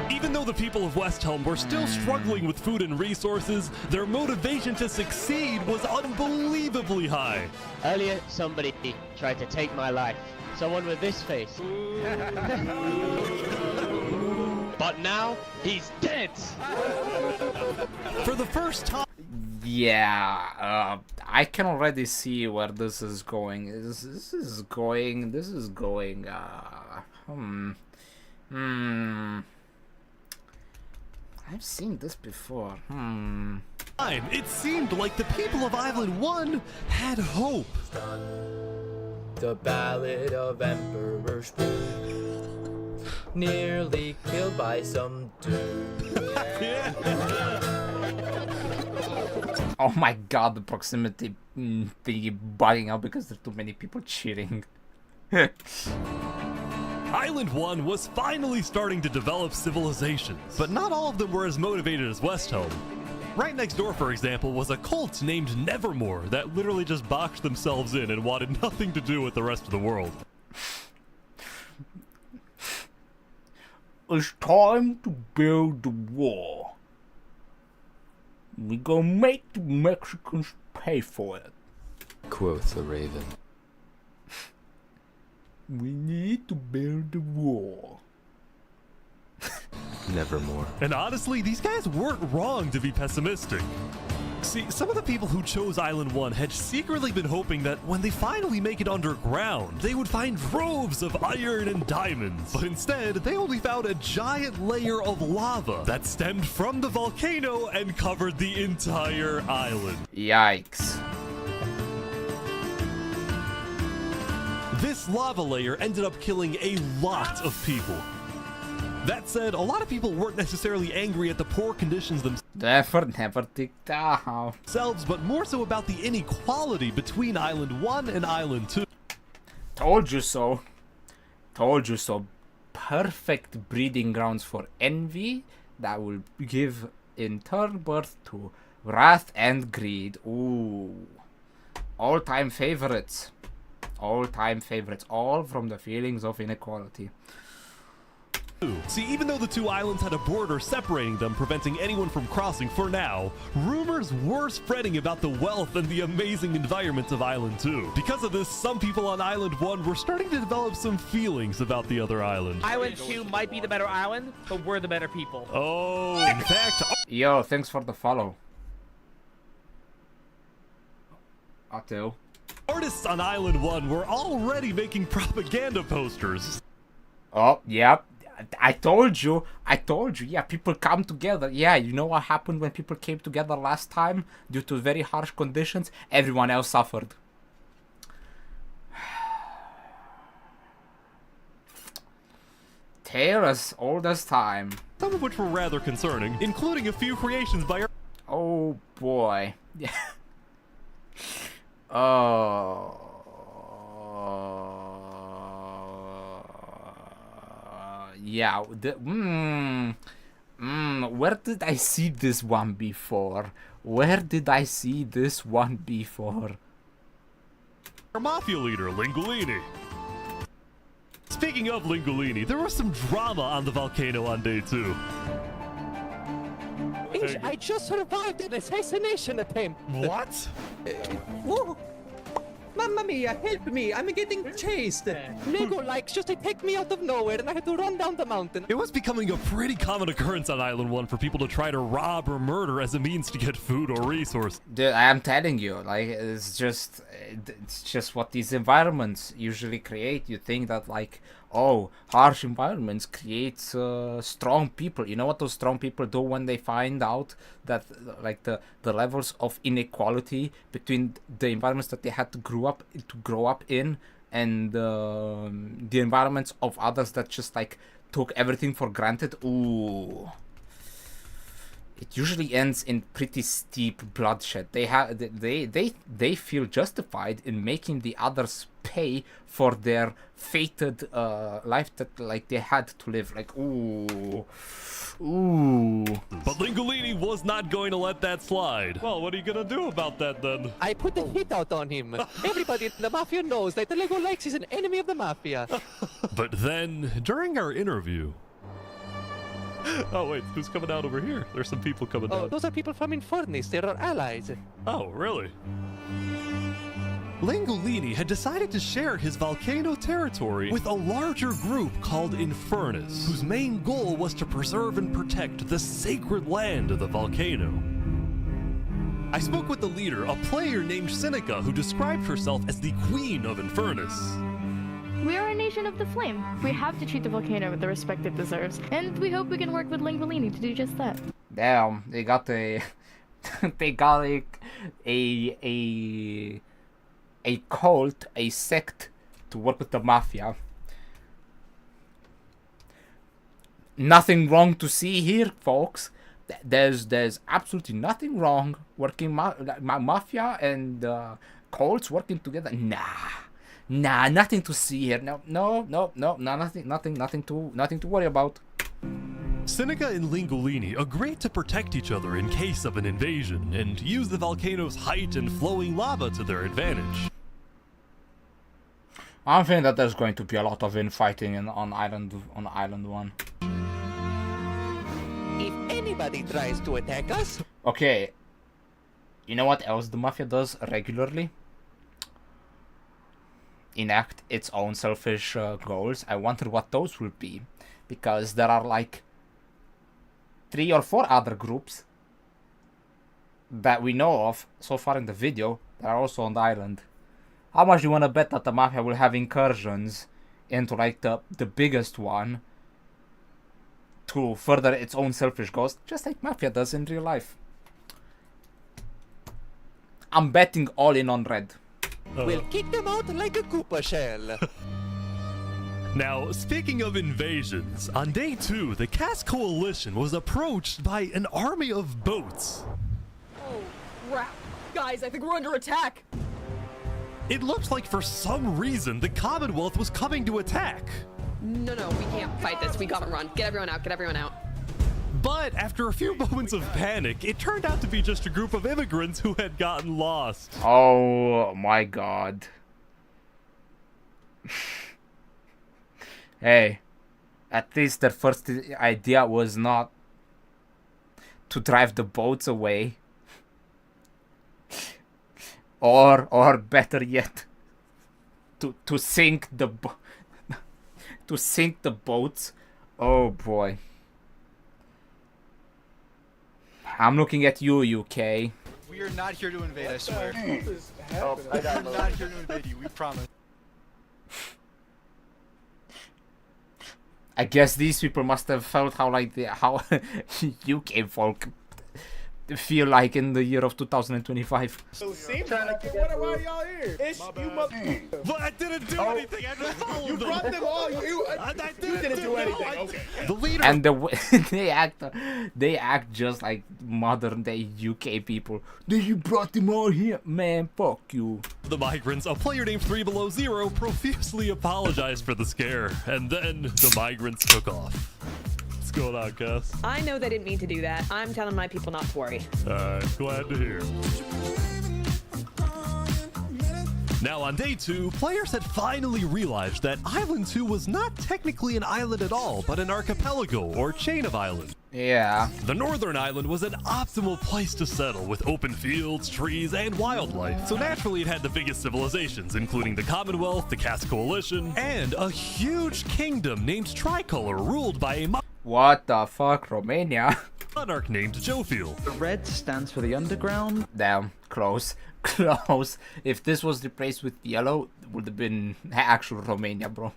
Even though the people of Westhelm were still struggling with food and resources, their motivation to succeed was unbelievably high. Earlier, somebody tried to take my life. Someone with this face. But now, he's dead. For the first time. Yeah, I can already see where this is going. This is going. I've seen this before. It seemed like the people of Island 1 had hope. The Ballad of Emperor Spoon. Nearly killed by some dude. Oh my god, the proximity thingy bugging out because there's too many people cheating. Island 1 was finally starting to develop civilizations, but not all of them were as motivated as Westhelm. Right next door, for example, was a cult named Nevermore that literally just boxed themselves in and wanted nothing to do with the rest of the world. It's time to build the wall. We gonna make the Mexicans pay for it. Quoth the Raven. We need to build the wall. Nevermore. And honestly, these guys weren't wrong to be pessimistic. See, some of the people who chose Island 1 had secretly been hoping that when they finally make it underground, they would find troves of iron and diamonds. But instead, they only found a giant layer of lava that stemmed from the volcano and covered the entire island. Yikes. This lava layer ended up killing a lot of people. That said, a lot of people weren't necessarily angry at the poor conditions Never take down. themselves, but more so about the inequality between Island 1 and Island 2. Told you so. Told you so. Perfect breeding grounds for envy that will give in turn birth to wrath and greed. Ooh. All-time favorites. All-time favorites. All from the feelings of inequality. See, even though the two islands had a border separating them, preventing anyone from crossing for now, rumors were spreading about the wealth and the amazing environment of Island 2. Because of this, some people on Island 1 were starting to develop some feelings about the other island. Island 2 might be the better island, but we're the better people. Oh, in fact... Yo, thanks for the follow. Otto. Artists on Island 1 were already making propaganda posters. Oh, yep. I told you, yeah, people come together. Yeah, you know what happened when people came together last time? Due to very harsh conditions, everyone else suffered. Tale as old as time. Some of which were rather concerning, including a few creations by our... Oh boy. Yeah. Oh. Yeah. Where did I see this one before? Where did I see this one before? Our mafia leader, Lingolini. Speaking of Lingolini, there was some drama on the volcano on day 2. I just survived an assassination attempt. What? Whoa. Mamma mia, help me! I'm getting chased! Lego likes just attacked me out of nowhere and I had to run down the mountain. It was becoming a pretty common occurrence on Island 1 for people to try to rob or murder as a means to get food or resource. Dude, I am telling you, like, it's just what these environments usually create. You think that, like, oh, harsh environments create strong people. You know what those strong people do when they find out that, like, the levels of inequality between the environments that they had to grow up in and the environments of others that just, like, took everything for granted? Ooh. It usually ends in pretty steep bloodshed. They feel justified in making the others pay for their fated life that, like, they had to live. Like, ooh. But Lingolini was not going to let that slide. Well, what are you gonna do about that then? I put the hit out on him. Everybody in the mafia knows that the Lego likes is an enemy of the mafia. But then, during our interview... Oh wait, who's coming out over here? There's some people coming Oh, down. those are people from Infernus. They're our allies. Oh, really? Lingolini had decided to share his volcano territory with a larger group called Infernus, whose main goal was to preserve and protect the sacred land of the volcano. I spoke with the leader, a player named Seneca, who described herself as the Queen of Infernus. We are a nation of the flame. We have to treat the volcano with the respect it deserves, and we hope we can work with Lingolini to do just that. Damn, they got a a cult, a sect to work with the mafia. Nothing wrong to see here, folks. There's absolutely nothing wrong working mafia and cults working together. Nah, nothing to see here. No, nothing to worry about. Seneca and Lingolini agreed to protect each other in case of an invasion and use the volcano's height and flowing lava to their advantage. I'm thinking that there's going to be a lot of infighting on Island 1. If anybody tries to attack us... Okay, you know what else the mafia does regularly? Enact its own selfish goals. I wonder what those will be, because there are like 3 or 4 other groups that we know of so far in the video that are also on the island. How much do you want to bet that the mafia will have incursions into like the biggest one to further its own selfish goals, just like mafia does in real life? I'm betting all in on red. We'll kick them out like a Koopa shell. Now, speaking of invasions, on day 2, the Cass Coalition was approached by an army of boats. Oh, crap. Guys, I think we're under attack. It looked like for some reason the Commonwealth was coming to attack. No, we can't fight this. We gotta run. Get everyone out. But after a few moments of panic, it turned out to be just a group of immigrants who had gotten lost. Oh my god. Hey, at least their first idea was not to drive the boats away. Or better yet, to sink the boats. Oh boy. I'm looking at you, UK. We are not here to invade, I swear. We are not here to invade you, we promise. I guess these people must have felt how UK folk feel like in the year of 2025. So seems like why are y'all here? It's you mother. But I didn't do anything. I just followed You them. brought them all. You didn't do anything. Okay. The leader. And they act just like modern day UK people. You brought them all here, man. Fuck you. The migrants, a player named 3Below0, profusely apologized for the scare, and then the migrants took off. What's going on, Cass? I know they didn't mean to do that. I'm telling my people not to worry. Glad to hear. Now, on day 2, players had finally realized that Island 2 was not technically an island at all, but an archipelago or chain of islands. Yeah. The northern island was an optimal place to settle with open fields, trees, and wildlife. So naturally it had the biggest civilizations, including the Commonwealth, the Caste Coalition, and a huge kingdom named Tricolor ruled by a What the fuck, Romania? monarch named Jofil. The red stands for the underground. Damn, close. Close. If this was replaced with yellow, it would have been actual Romania, bro.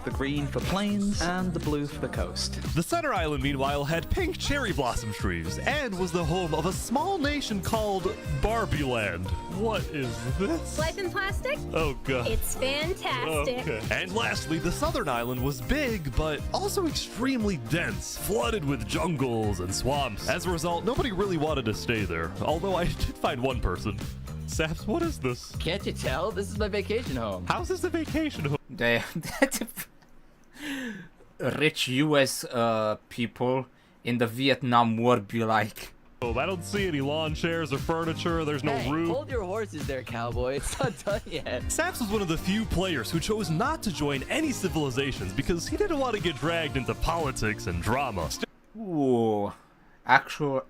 The green for plains, and the blue for the coast. The center island, meanwhile, had pink cherry blossom trees and was the home of a small nation called Barbie Land. What is this? Life in plastic? Oh god. It's fantastic. Okay. And lastly, the southern island was big, but also extremely dense, flooded with jungles and swamps. As a result, nobody really wanted to stay there, although I did find one person. Saps, what is this? Can't you tell? This is my vacation home. How's this a vacation home? They rich US people in the Vietnam War be like. Oh, I don't see any lawn chairs or furniture. There's no roof. Hold your horses there, cowboy. It's not done yet. Saps was one of the few players who chose not to join any civilizations because he didn't want to get dragged into politics and drama. Ooh, actual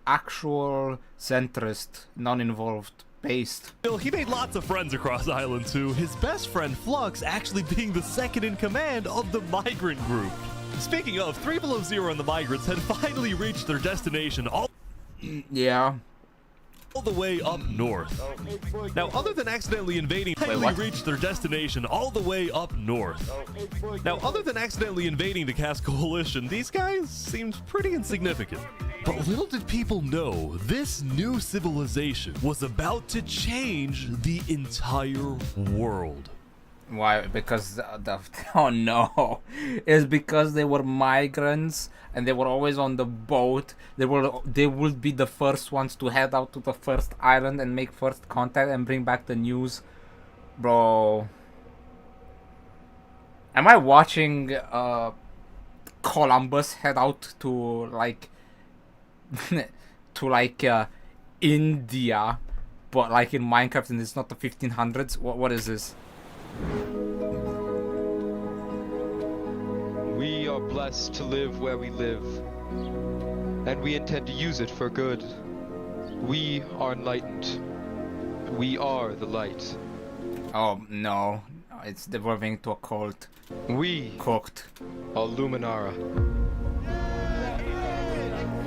centrist, non-involved. Based. Still, he made lots of friends across Island 2, his best friend Flux actually being the second in command of the migrant group. Speaking of, 3 Below Zero and the migrants had finally reached their destination all the way up north. Now, other than accidentally invading, reached their destination all the way up north. Now, other than accidentally invading the Caste Coalition, these guys seemed pretty insignificant. But little did people know, this new civilization was about to change the entire world. Why? Because oh no, it's because they were migrants and they were always on the boat. They would be the first ones to head out to the first island and make first contact and bring back the news, bro. Am I watching Columbus head out to like India, but like in Minecraft and it's not the 1500s? What is this? We are blessed to live where we live, and we intend to use it for good. We are enlightened. We are the light. Oh no, it's devolving to a cult. We cooked. Are Luminara.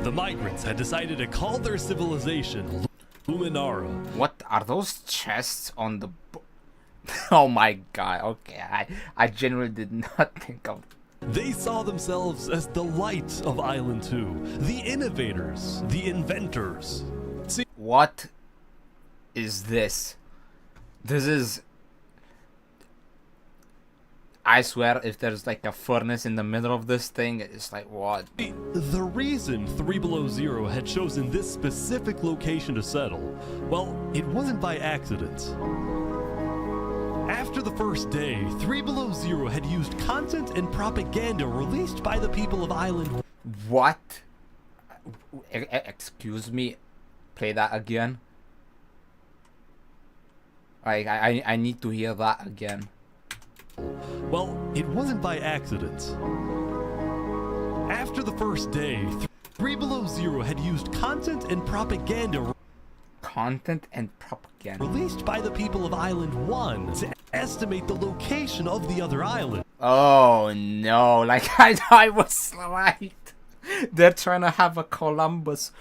The migrants had decided to call their civilization Luminara. What are those chests on the oh my god, okay, I genuinely did not think of. They saw themselves as the light of Island 2, the innovators, the inventors. See, what is this? This is, I swear, if there's like a furnace in the middle of this thing, it's like, what? The reason 3 Below Zero had chosen this specific location to settle, well, it wasn't by accident. After the first day, 3 Below Zero had used content and propaganda released by the people of Island. What? Excuse me? Play that again? I need to hear that again. Well, it wasn't by accident. After the first day, 3 Below Zero had used content and propaganda released by the people of Island 1 to estimate the location of the other island. Oh no, like I was right. They're trying to have a Columbus.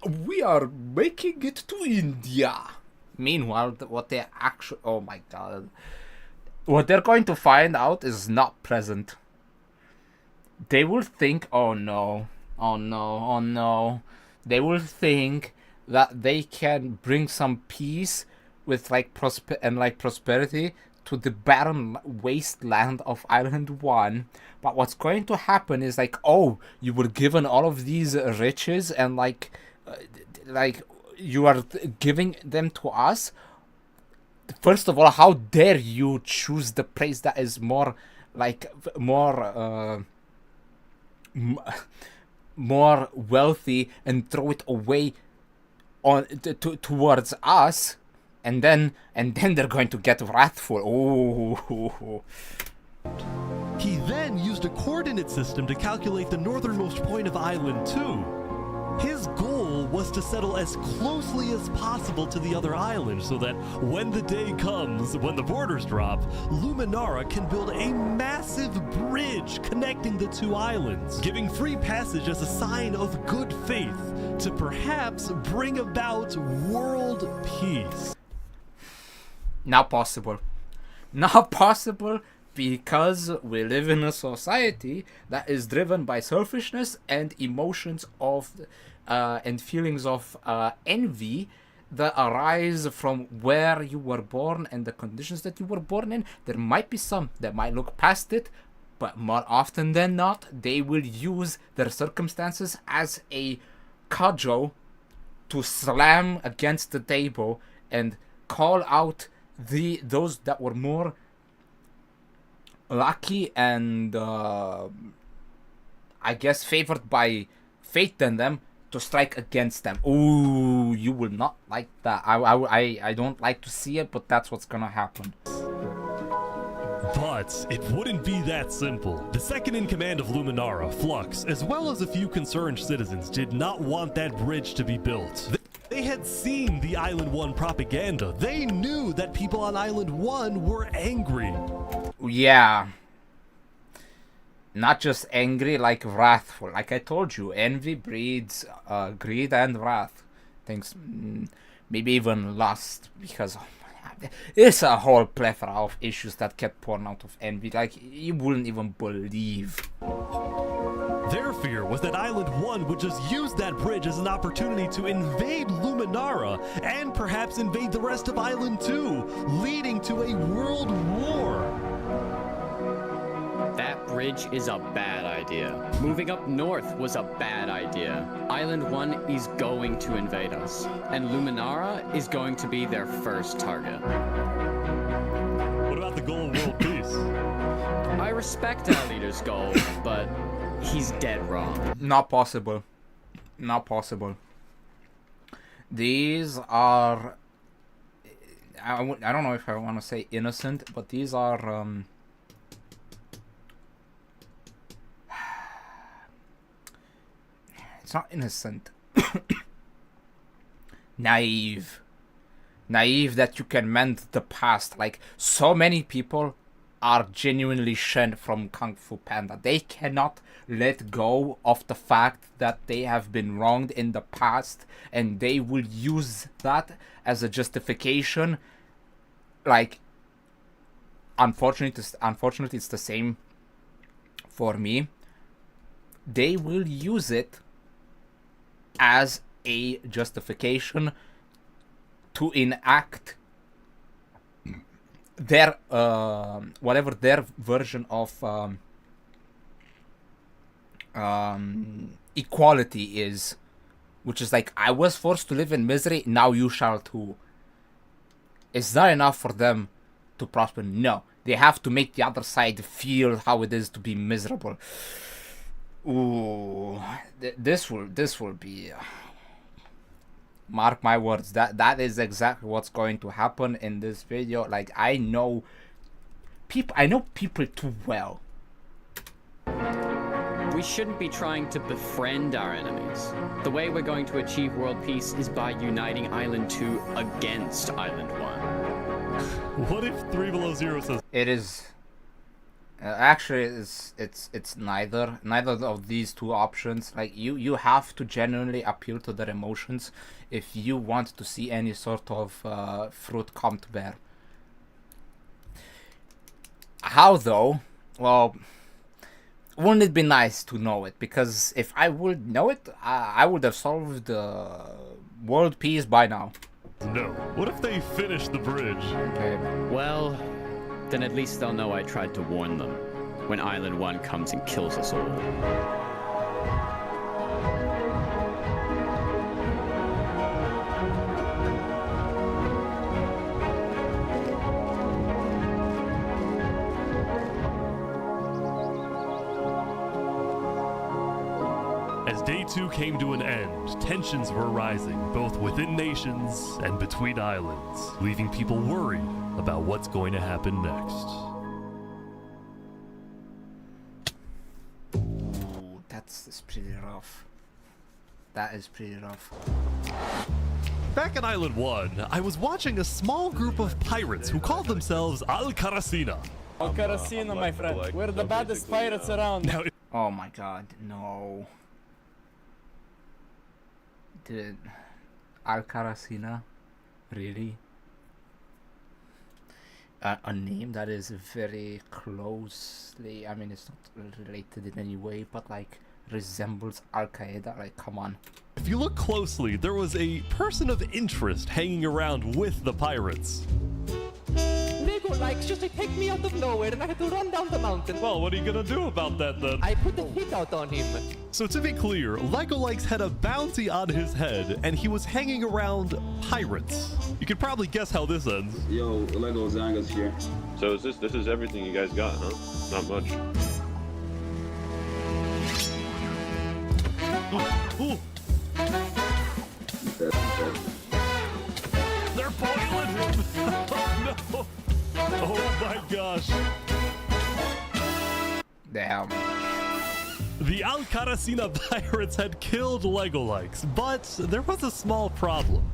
We are making it to India. Meanwhile, what they actually, oh my god. What they're going to find out is not pleasant. They will think, oh no, oh no, oh no. They will think that they can bring some peace with like prosperity to the barren wasteland of Island 1. But what's going to happen is like, oh, you were given all of these riches and like you are giving them to us. First of all, how dare you choose the place that is more more wealthy and throw it away on towards us, and then they're going to get wrathful. Oh. He then used a coordinate system to calculate the northernmost point of Island 2. His goal was to settle as closely as possible to the other islands so that when the day comes, when the borders drop, Luminara can build a massive bridge connecting the two islands, giving free passage as a sign of good faith to perhaps bring about world peace. Not possible. Not possible, because we live in a society that is driven by selfishness and emotions of and feelings of envy that arise from where you were born and the conditions that you were born in. There might be some that might look past it, but more often than not, they will use their circumstances as a cudgel to slam against the table and call out those that were more lucky and I guess favored by fate than them, to strike against them. Ooh, you will not like that. I don't like to see it, but that's what's gonna happen. But it wouldn't be that simple. The second in command of Luminara, Flux, as well as a few concerned citizens, did not want that bridge to be built. They had seen the Island 1 propaganda. They knew that people on Island 1 were angry. Yeah. Not just angry, like wrathful. Like I told you, envy breeds greed and wrath. Things, maybe even lust, because it's a whole plethora of issues that get born out of envy. Like, you wouldn't even believe. Their fear was that Island 1 would just use that bridge as an opportunity to invade Luminara and perhaps invade the rest of Island 2, leading to a world war. That bridge is a bad idea. Moving up north was a bad idea. Island 1 is going to invade us, and Luminara is going to be their first target. What about the goal of world peace? I respect our leader's goal, but he's dead wrong. Not possible. Not possible. These are... I don't know if I want to say innocent, but these are... It's not innocent. Naive. Naive that you can mend the past. Like, so many people are genuinely Shen from Kung Fu Panda. They cannot let go of the fact that they have been wronged in the past, and they will use that as a justification. Like, unfortunately it's the same for me. They will use it as a justification to enact their whatever their version of equality is, which is like, I was forced to live in misery, now you shall too. It's not enough for them to prosper. No, they have to make the other side feel how it is to be miserable. Ooh, this will be. Mark my words. That is exactly what's going to happen in this video. Like, I know people too well. We shouldn't be trying to befriend our enemies. The way we're going to achieve world peace is by uniting Island 2 against Island 1. What if 3 Below Zero says it is? Actually, it's neither of these two options. Like, you have to genuinely appeal to their emotions if you want to see any sort of fruit come to bear. How though? Well, wouldn't it be nice to know it? Because if I would know it, I would have solved world peace by now. No. What if they finish the bridge? Okay. Well, then at least they'll know I tried to warn them when Island 1 comes and kills us all. As day 2 came to an end, tensions were rising, both within nations and between islands, leaving people worried about what's going to happen next. Ooh, that's pretty rough. That is pretty rough. Back on Island 1, I was watching a small group of pirates who called themselves Al Karasina. Al Karasina, my friend. We're the baddest pirates around. Now, oh my god, no. Dude, Al Karasina? Really? A name that is very closely, I mean, it's not related in any way, but like resembles Al Qaeda. Like, come on. if you look closely, there was a person of interest hanging around with the pirates. Lego likes just to take me out of nowhere and I had to run down the mountain. Well, what are you gonna do about that then? I put the hit out on him. So to be clear, Lego Likes had a bounty on his head, and he was hanging around pirates. You could probably guess how this ends. Yo, Lego Zanga's here. So is this is everything you guys got, huh? Not much. Ooh. They're boiling him! Oh no! Oh my gosh! Damn. The Al Karasina pirates had killed Lego Likes, but there was a small problem.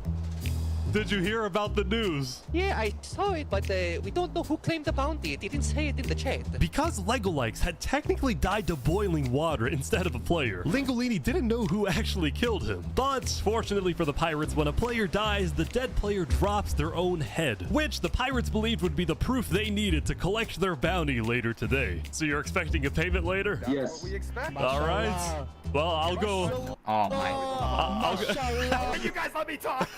Did you hear about the news? Yeah, I saw it, but we don't know who claimed the bounty. It didn't say it in the chat. Because Lego Likes had technically died to boiling water instead of a player, Lingolini didn't know who actually killed him. But fortunately for the pirates, when a player dies, the dead player drops their own head, which the pirates believed would be the proof they needed to collect their bounty later today. So you're expecting a payment later? Yes. All right. Well, I'll go. Oh my. I'll go. You guys let me talk.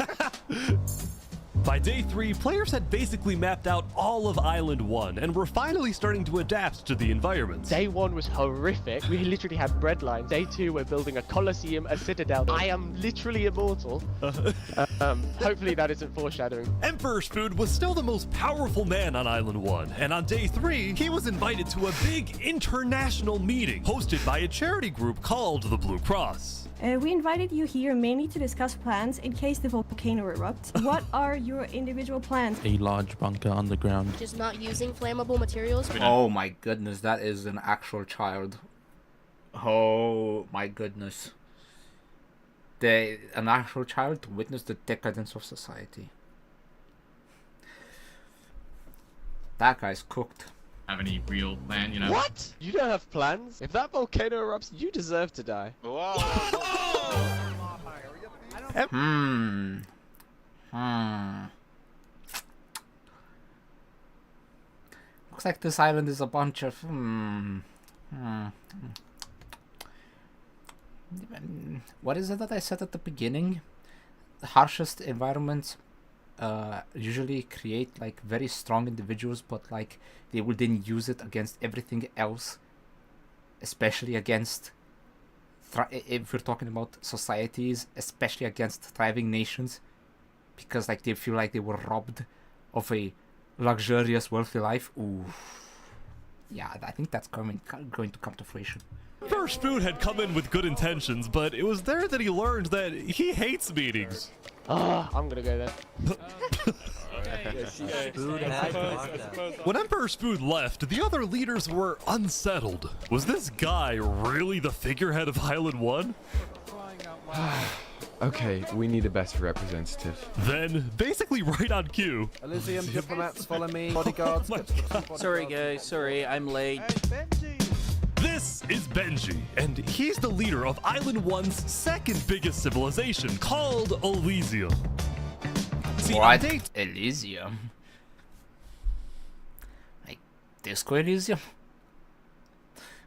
By day 3, players had basically mapped out all of Island 1 and were finally starting to adapt to the environment. Day 1 was horrific. We literally had bread lines. Day 2, we're building a coliseum, a citadel. I am literally immortal. Hopefully that isn't foreshadowing. Emperor's Food was still the most powerful man on Island 1, and on day 3, he was invited to a big international meeting hosted by a charity group called the Blue Cross. We invited you here mainly to discuss plans in case the volcano erupts. What are your individual plans? A large bunker underground. Just not using flammable materials? Oh my goodness, that is an actual child. Oh my goodness. An actual child to witness the decadence of society. That guy's cooked. Have any real plan, you know? What? You don't have plans? If that volcano erupts, you deserve to die. Looks like this island is a bunch of What is it that I said at the beginning? The harshest environments usually create like very strong individuals, but like they will then use it against everything else, especially against if we're talking about societies, especially against thriving nations, because like they feel like they were robbed of a luxurious, wealthy life. Ooh, yeah, I think that's going to come to fruition. First Food had come in with good intentions, but it was there that he learned that he hates meetings. I'm gonna go there. When Emperor's Food left, the other leaders were unsettled. Was this guy really the figurehead of Island 1? Okay, we need a better representative. Then, basically right on cue. Elysium diplomats, follow me. Bodyguards. Sorry guys, sorry, I'm late. This is Benji, and he's the leader of Island 1's second biggest civilization, called Elysium. See, what? Elysium? Like Disco Elysium?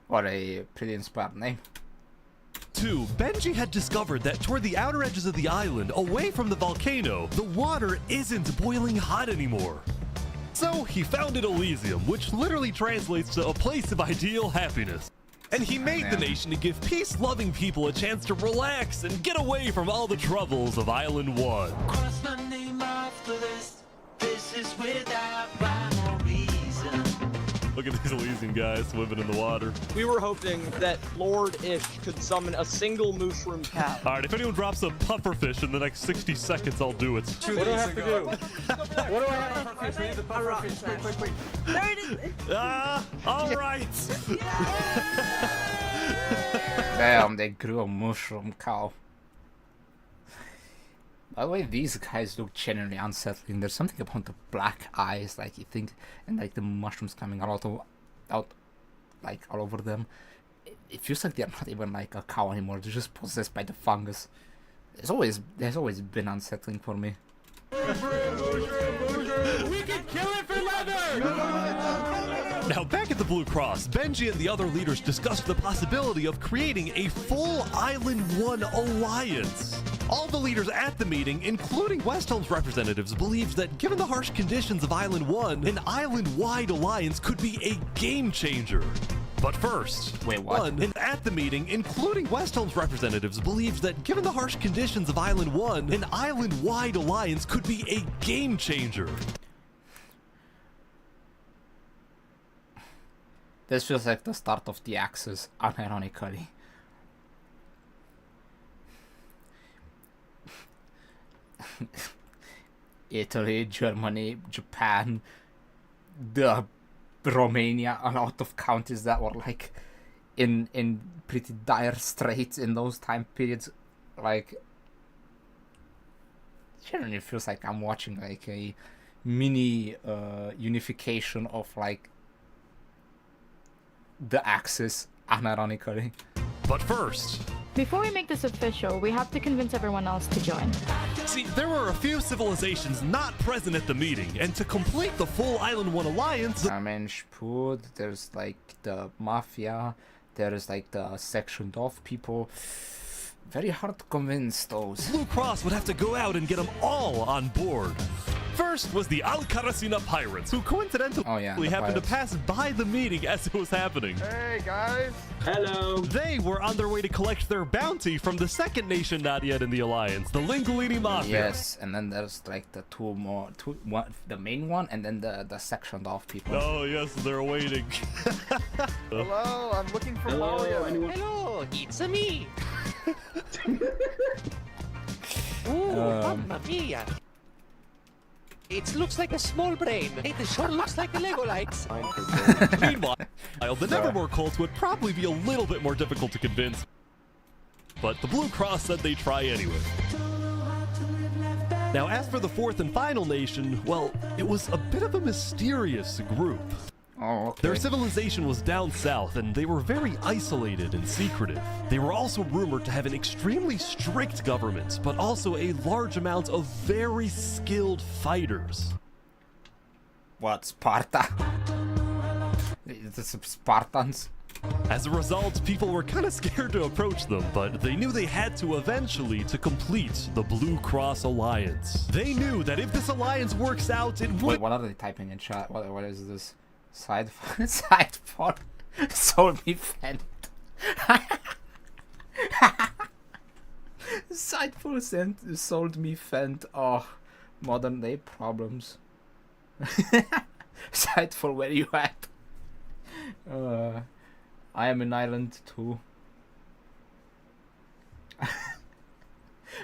What a pretty inspired name. 2, Benji had discovered that toward the outer edges of the island, away from the volcano, the water isn't boiling hot anymore. So he founded Elysium, which literally translates to a place of ideal happiness. And he made the nation to give peace-loving people a chance to relax and get away from all the troubles of Island 1. Cross my name off the list. This is without rhyme or reason. Look at these Elysian guys swimming in the water. We were hoping that Lord Ish could summon a single mushroom cow. Alright, if anyone drops a pufferfish in the next 60 seconds, I'll do it. What do I have to do? What do I have to do? The pufferfish. Quick. There it is. Alright! Damn, they grew a mushroom cow. By the way, these guys look genuinely unsettling. There's something about the black eyes, like you think, and like the mushrooms coming out like all over them. It feels like they're not even like a cow anymore. They're just possessed by the fungus. There's always been unsettling for me. We can kill it for leather! Now, back at the Blue Cross, Benji and the other leaders discussed the possibility of creating a full Island 1 alliance. All the leaders at the meeting, including Westhelm's representatives, believed that given the harsh conditions of Island 1, an island-wide alliance could be a game changer. But first, wait, what? And at the meeting, including Westhelm's representatives, believed that given the harsh conditions of Island 1, an island-wide alliance could be a game changer. This feels like the start of the Axis, unironically. Italy, Germany, Japan, Romania, a lot of countries that were like in pretty dire straits in those time periods. Like, generally feels like I'm watching like a mini unification of like the Axis, unironically. But first, Before we make this official, we have to convince everyone else to join. see, there were a few civilizations not present at the meeting, and to complete the full Island 1 alliance... Spud, there's like the Mafia, there's like the sectioned off people. Very hard to convince those. Blue Cross would have to go out and get them all on board. First was the Al-Karasina pirates, who coincidentally happened to pass by the meeting as it was happening. Hey, guys. Hello. They were on their way to collect their bounty from the second nation not yet in the alliance, the Lingolini Mafia. Yes, and then there's like the one, the main one, and then the sectioned off people. Oh yes, they're waiting. Hello, I'm looking for Hello, Mario. anyone? Hello, it's me. Ooh, mamma mia. It looks like a small brain. It sure looks like a Lego lights. Meanwhile, the Nevermore cult would probably be a little bit more difficult to convince. But the Blue Cross said they'd try anyway. Now, as for the fourth and final nation, well, it was a bit of a mysterious group. Oh, okay. Their civilization was down south, and they were very isolated and secretive. They were also rumored to have an extremely strict government, but also a large amount of very skilled fighters. What, Sparta? The Spartans? As a result, people were kind of scared to approach them, but they knew they had to eventually to complete the Blue Cross Alliance. They knew that if this alliance works out, it would... Wait, what are they typing in chat? What is this? Side for sold me Fent. Side for sold me Fent. Oh, modern day problems. Side for where you at? I am in Island 2.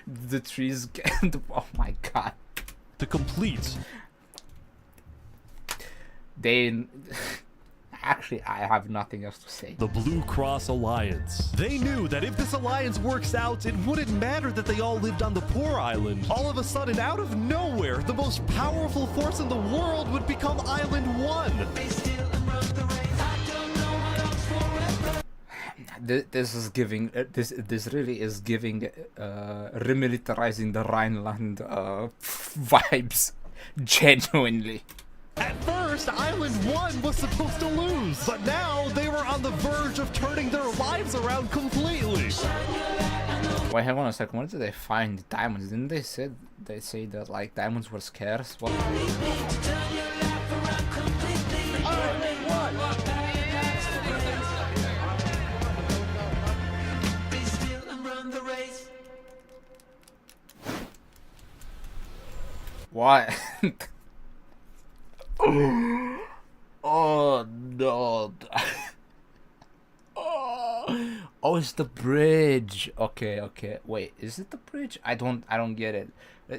The trees get. Oh my god. To complete. Actually, I have nothing else to say. The Blue Cross Alliance. They knew that if this alliance works out, it wouldn't matter that they all lived on the poor island. All of a sudden, out of nowhere, the most powerful force in the world would become Island 1. This is giving. This really is giving remilitarizing the Rhineland vibes. Genuinely. At first, Island 1 was supposed to lose, but now they were on the verge of turning their lives around completely. Wait, hang on a second. Where did they find diamonds? Didn't they say that like diamonds were scarce? What? What? Oh no. Oh, it's the bridge. Okay, okay. Wait, is it the bridge? I don't get it.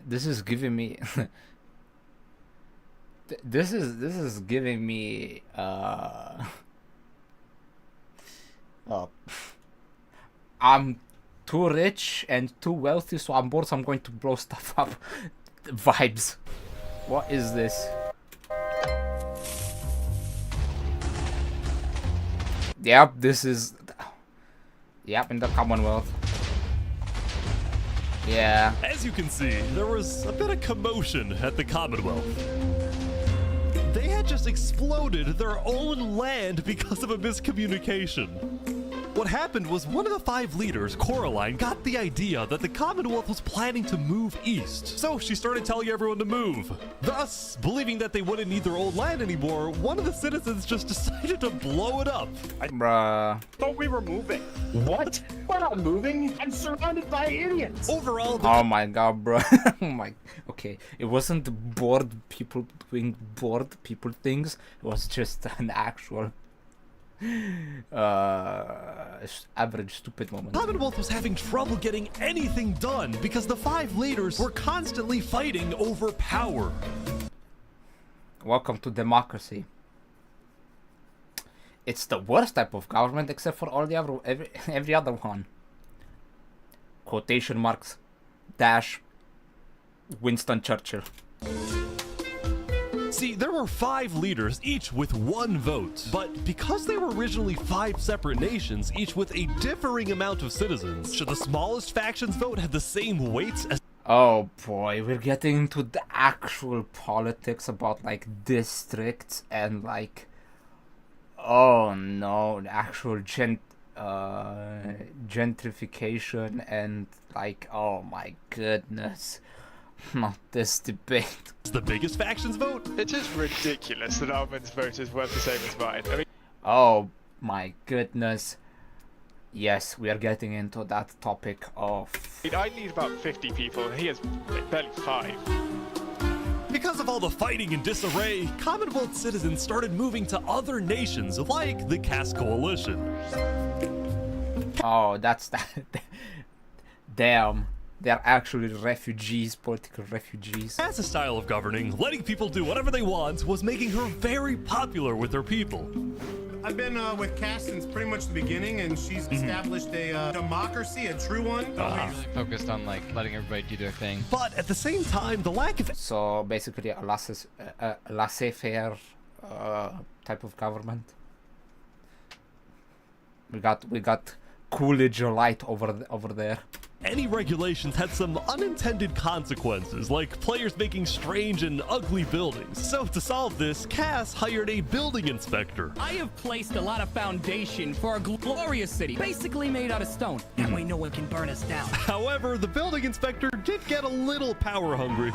This is giving me this is giving me I'm too rich and too wealthy, so I'm bored, so I'm going to blow stuff up. Vibes. What is this? Yep, this is... Yep, in the Commonwealth. Yeah. As you can see, there was a bit of commotion at the Commonwealth. They had just exploded their own land because of a miscommunication. What happened was one of the 5 leaders, Coraline, got the idea that the Commonwealth was planning to move east. So she started telling everyone to move. Thus, believing that they wouldn't need their old land anymore, one of the citizens just decided to blow it up. Bruh. Thought we were moving. What? We're not moving. I'm surrounded by idiots. Overall, oh my god, bro. Oh my. Okay, it wasn't bored people doing bored people things. It was just an actual average stupid moment. Commonwealth was having trouble getting anything done because the 5 leaders were constantly fighting over power. Welcome to democracy. It's the worst type of government except for all the other every other one. Quotation marks dash Winston Churchill. See, there were 5 leaders, each with 1 vote. But because they were originally 5 separate nations, each with a differing amount of citizens, should the smallest faction's vote have the same weights as... Oh boy, we're getting into the actual politics about like districts and like... Oh no, the actual gentrification and like, oh my goodness. Not this debate. The biggest faction's vote? It's just ridiculous that Armin's vote is worth the same as mine. I mean, oh my goodness. Yes, we are getting into that topic of... I need about 50 people, and he has barely 5. Because of all the fighting and disarray, Commonwealth citizens started moving to other nations like the Caste Coalition. Oh, that's that. Damn. They're actually refugees, political refugees. As a style of governing, letting people do whatever they want was making her very popular with her people. I've been with Cass since pretty much the beginning, and she's established a democracy, a true one. Really focused on like letting everybody do their thing. But at the same time, the lack of... So basically a laissez-faire type of government. We got Coolidge Light over there. Any regulations had some unintended consequences, like players making strange and ugly buildings. So to solve this, Cass hired a building inspector. I have placed a lot of foundation for a glorious city, basically made out of stone. That way no one can burn us down. However, the building inspector did get a little power hungry.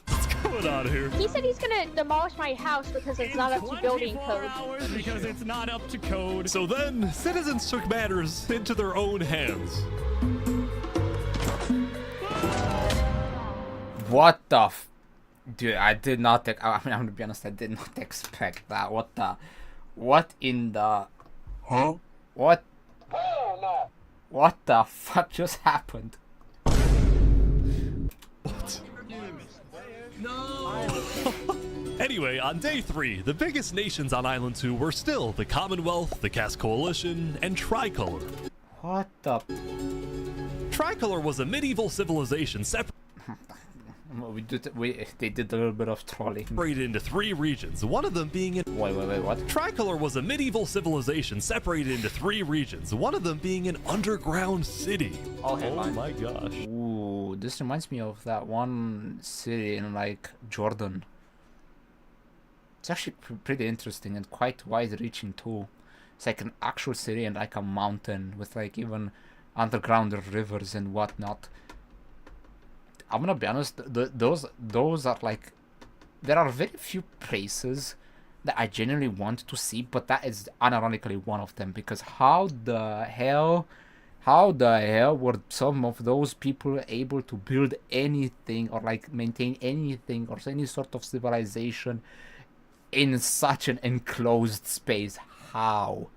What's going on here? He said he's gonna demolish my house because it's not up to building code. Because it's not up to code. So then, citizens took matters into their own hands. What the dude, I did not I mean, I'm gonna be honest, I did not expect that. What in the... Huh? What? What the fuck just happened? What? No! Anyway, on day 3, the biggest nations on Island 2 were still the Commonwealth, the Caste Coalition, and Tricolor. What the... Tricolor was a medieval civilization separate... They did a little bit of trolling. Separated into 3 regions, one of them being in... Wait, what? Tricolor was a medieval civilization separated into 3 regions, one of them being an underground city. Oh my gosh. Ooh, this reminds me of that one city in like Jordan. It's actually pretty interesting and quite wide-reaching too. It's like an actual city and like a mountain with like even underground rivers and whatnot. I'm gonna be honest, those are like, there are very few places that I genuinely want to see, but that is unironically one of them, because how the hell were some of those people able to build anything or like maintain anything or any sort of civilization in such an enclosed space. How?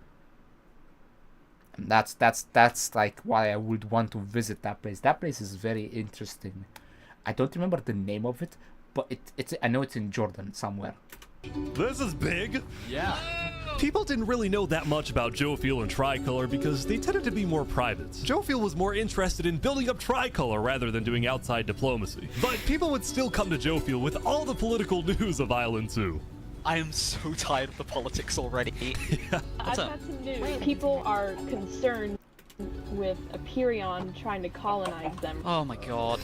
And that's like why I would want to visit that place. That place is very interesting. I don't remember the name of it, but I know it's in Jordan somewhere. This is big. Yeah. People didn't really know that much about Jofiel and Tricolor because they tended to be more private. Jofiel was more interested in building up Tricolor rather than doing outside diplomacy. But people would still come to Jofiel with all the political news of Island 2. I am so tired of the politics already. What's up? People are concerned with Aperion trying to colonize them. Oh my god.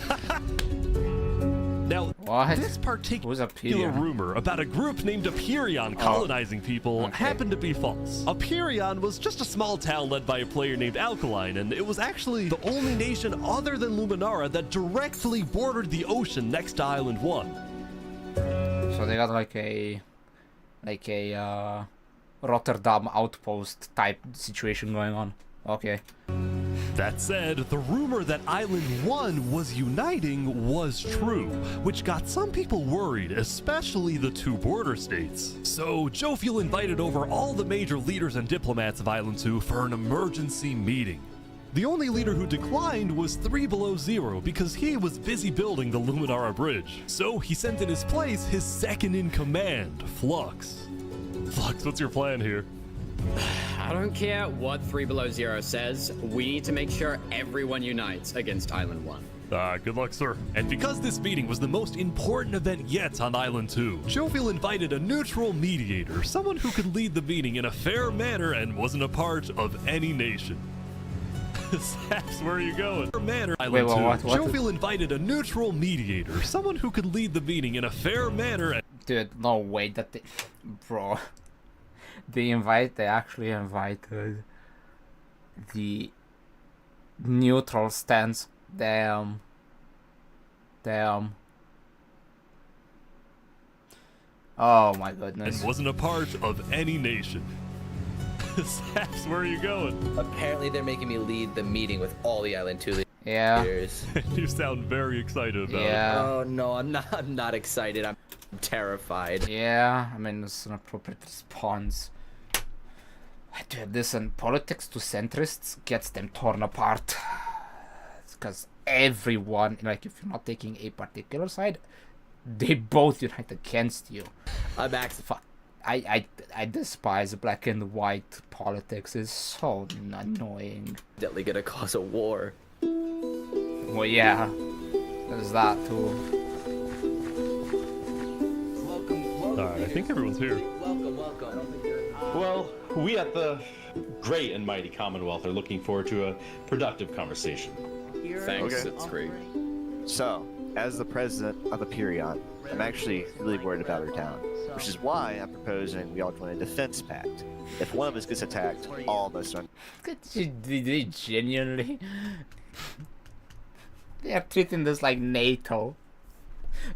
Now, what? This particular rumor about a group named Aperion colonizing people happened to be false. Aperion was just a small town led by a player named Alkaline, and it was actually the only nation other than Luminara that directly bordered the ocean next to Island 1. So they got like a Rotterdam outpost type situation going on. Okay. That said, the rumor that Island 1 was uniting was true, which got some people worried, especially the two border states. So Jofiel invited over all the major leaders and diplomats of Island 2 for an emergency meeting. The only leader who declined was 3 Below Zero because he was busy building the Luminara Bridge. So he sent in his place his second in command, Flux. Flux, what's your plan here? I don't care what 3 Below Zero says, we need to make sure everyone unites against Island 1. Good luck, sir. And because this meeting was the most important event yet on Island 2, Jofiel invited a neutral mediator, someone who could lead the meeting in a fair manner and wasn't a part of any nation. Saps, where are you going? Wait, what? Jofiel invited a neutral mediator, someone who could lead the meeting in a fair manner and... Dude, no way that they... Bro... They actually invited the neutral stance. Damn. Oh my goodness. And wasn't a part of any nation. Saps, where are you going? Apparently they're making me lead the meeting with all the Island 2 leaders. Yeah. You sound very excited about it. Oh no, I'm not excited. I'm terrified. Yeah, I mean, it's an appropriate response. Dude, listen, politics to centrists gets them torn apart. Because everyone, like, if you're not taking a particular side, they both unite against you. I despise black and white politics. It's so annoying. Definitely gonna cause a war. Well, yeah, there's that too. Alright, I think everyone's here. Welcome. Well, we at the great and mighty Commonwealth are looking forward to a productive conversation. Thanks, it's great. So, as the president of Aperion, I'm actually really worried about our town, which is why I'm proposing we all join a defense pact. If one of us gets attacked, all of us are... They genuinely... They are treating this like NATO.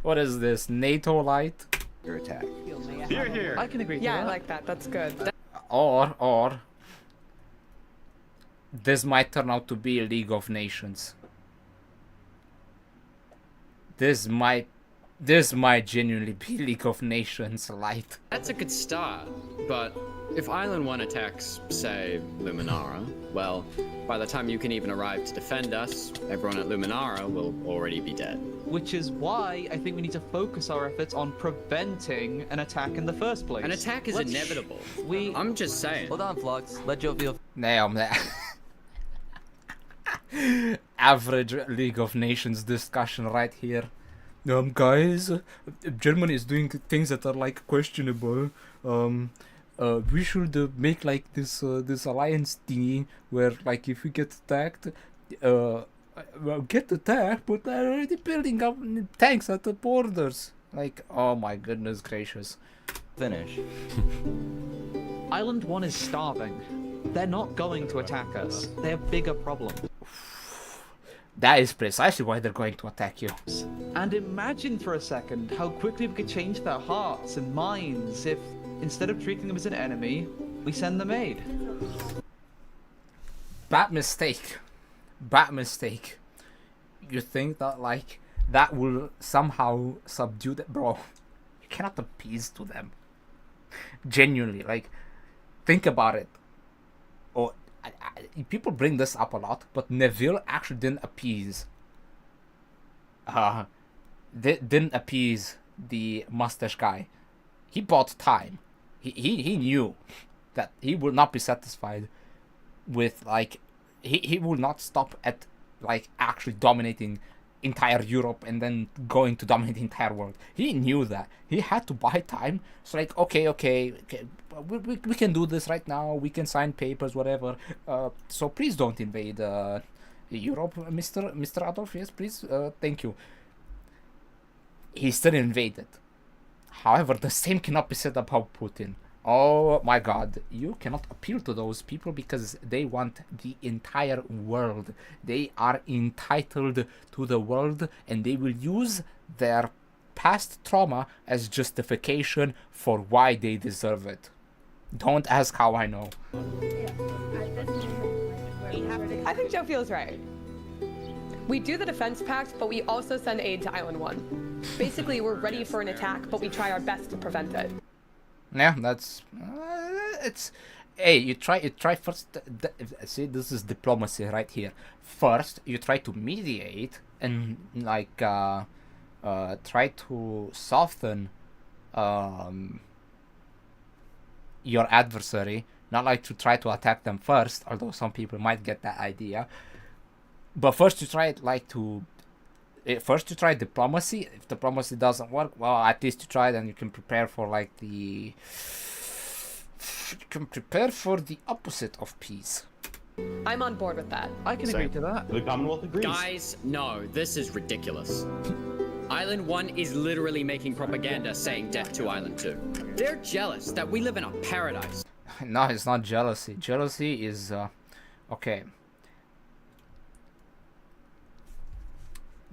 What is this? NATO light? Your attack. Here. I can agree. Yeah, I like that. That's good. Or this might turn out to be a League of Nations. This might genuinely be League of Nations light. That's a good start, but if Island 1 attacks, say, Luminara, well, by the time you can even arrive to defend us, everyone at Luminara will already be dead. Which is why I think we need to focus our efforts on preventing an attack in the first place. An attack is inevitable. I'm just saying. Hold on, Flux. Let Jofiel... Damn, that... Average League of Nations discussion right here. Guys, Germany is doing things that are like questionable. We should make like this alliance thingy where like if we get attacked, get attacked, but they're already building up tanks at the borders. Like, oh my goodness gracious. Finish. Island 1 is starving. They're not going to attack us. They have bigger problems. That is precisely why they're going to attack you. And imagine for a second how quickly we could change their hearts and minds if, instead of treating them as an enemy, we send them aid. Bad mistake. You think that like that will somehow subdue them? Bro, you cannot appease to them. Genuinely, like, think about it. Or people bring this up a lot, but Neville actually didn't appease. Didn't appease the mustache guy. He bought time. He knew that he will not be satisfied with, like, he will not stop at, like, actually dominating entire Europe and then going to dominate the entire world. He knew that. He had to buy time. So, like, okay, we can do this right now. We can sign papers, whatever. So please don't invade Europe, Mr. Adolf. Yes, please. Thank you. He still invaded. However, the same cannot be said about Putin. Oh my God, you cannot appeal to those people because they want the entire world. They are entitled to the world, and they will use their past trauma as justification for why they deserve it. Don't ask how I know. I think Joe feels right. We do the defense pact, but we also send aid to Island 1. Basically, we're ready for an attack, but we try our best to prevent it. Yeah, that's it's. Hey, you try first. See, this is diplomacy right here. First, you try to mediate and like try to soften your adversary. Not like to try to attack them first, although some people might get that idea. But first, you try First you try diplomacy. If diplomacy doesn't work, well, at least you try, then you can prepare for like the opposite of peace. I'm on board with that. I can agree to that. The Commonwealth agrees. Guys, no, this is ridiculous. Island 1 is literally making propaganda saying death to Island 2. They're jealous that we live in a paradise. No, it's not jealousy. Jealousy is okay.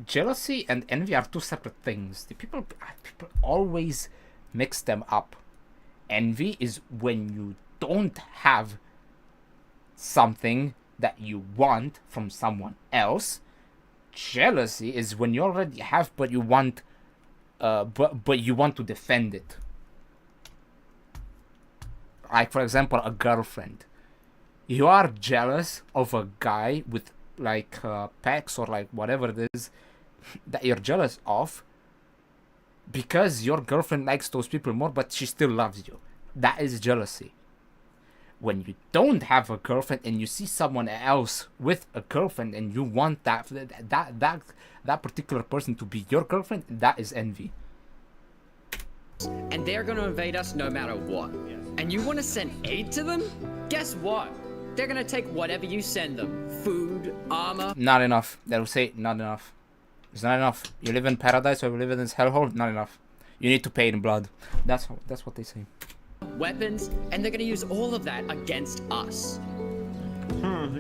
Jealousy and envy are two separate things. The people always mix them up. Envy is when you don't have something that you want from someone else. Jealousy is when you already have, but you want, but you want to defend it. Like, for example, a girlfriend. You are jealous of a guy with like pecs or like whatever it is that you're jealous of because your girlfriend likes those people more, but she still loves you. That is jealousy. When you don't have a girlfriend and you see someone else with a girlfriend and you want that particular person to be your girlfriend, that is envy. And they're gonna invade us no matter what. And you wanna send aid to them? Guess what? They're gonna take whatever you send them. Food, armor. Not enough. They'll say not enough. It's not enough. You live in paradise or you live in this hellhole? Not enough. You need to pay in blood. That's what they say. Weapons, and they're gonna use all of that against us.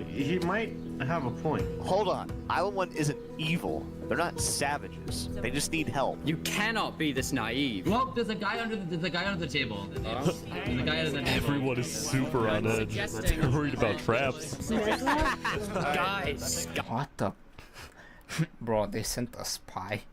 He might have a point. Hold on. Island 1 isn't evil. They're not savages. They just need help. You cannot be this naive. Well, there's a guy under the table. There's a guy under the table. Everyone is super on edge. They're worried about traps. Guys. What the? Bro, they sent a spy.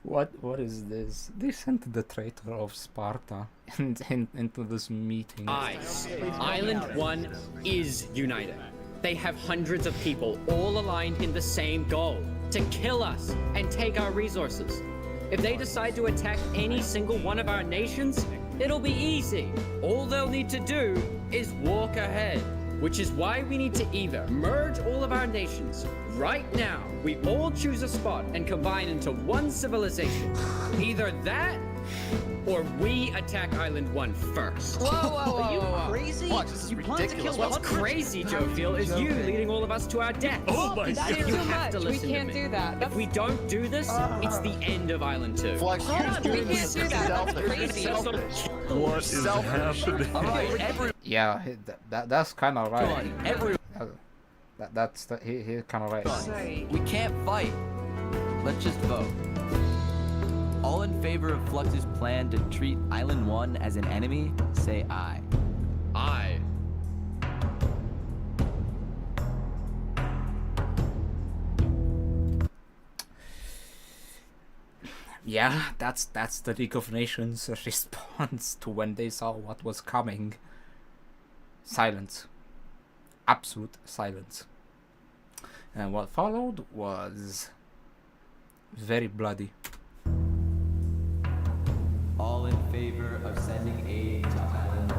What is this? They sent the traitor of Sparta into this meeting. Island 1 is united. They have hundreds of people all aligned in the same goal, to kill us and take our resources. If they decide to attack any single one of our nations, it'll be easy. All they'll need to do is walk ahead, which is why we need to either merge all of our nations. Right now, we all choose a spot and combine into one civilization. Either that, or we attack Island 1 first. Whoa, are you crazy? Watch, this is ridiculous. What's crazy, Joe Feel, is you leading all of us to our death. Oh my God. You have to listen We can't to me. do that. If we don't do this, it's the end of Island 2. Flex, We can't do that. That's crazy. What is happening? Yeah, that's kind of right. He's kind of right. We can't fight. Let's just vote. All in favor of Flux's plan to treat Island 1 as an enemy, say aye. Aye. Yeah, that's the League of Nations response to when they saw what was coming. Silence. Absolute silence. And what followed was very bloody. All in favor of sending aid to Island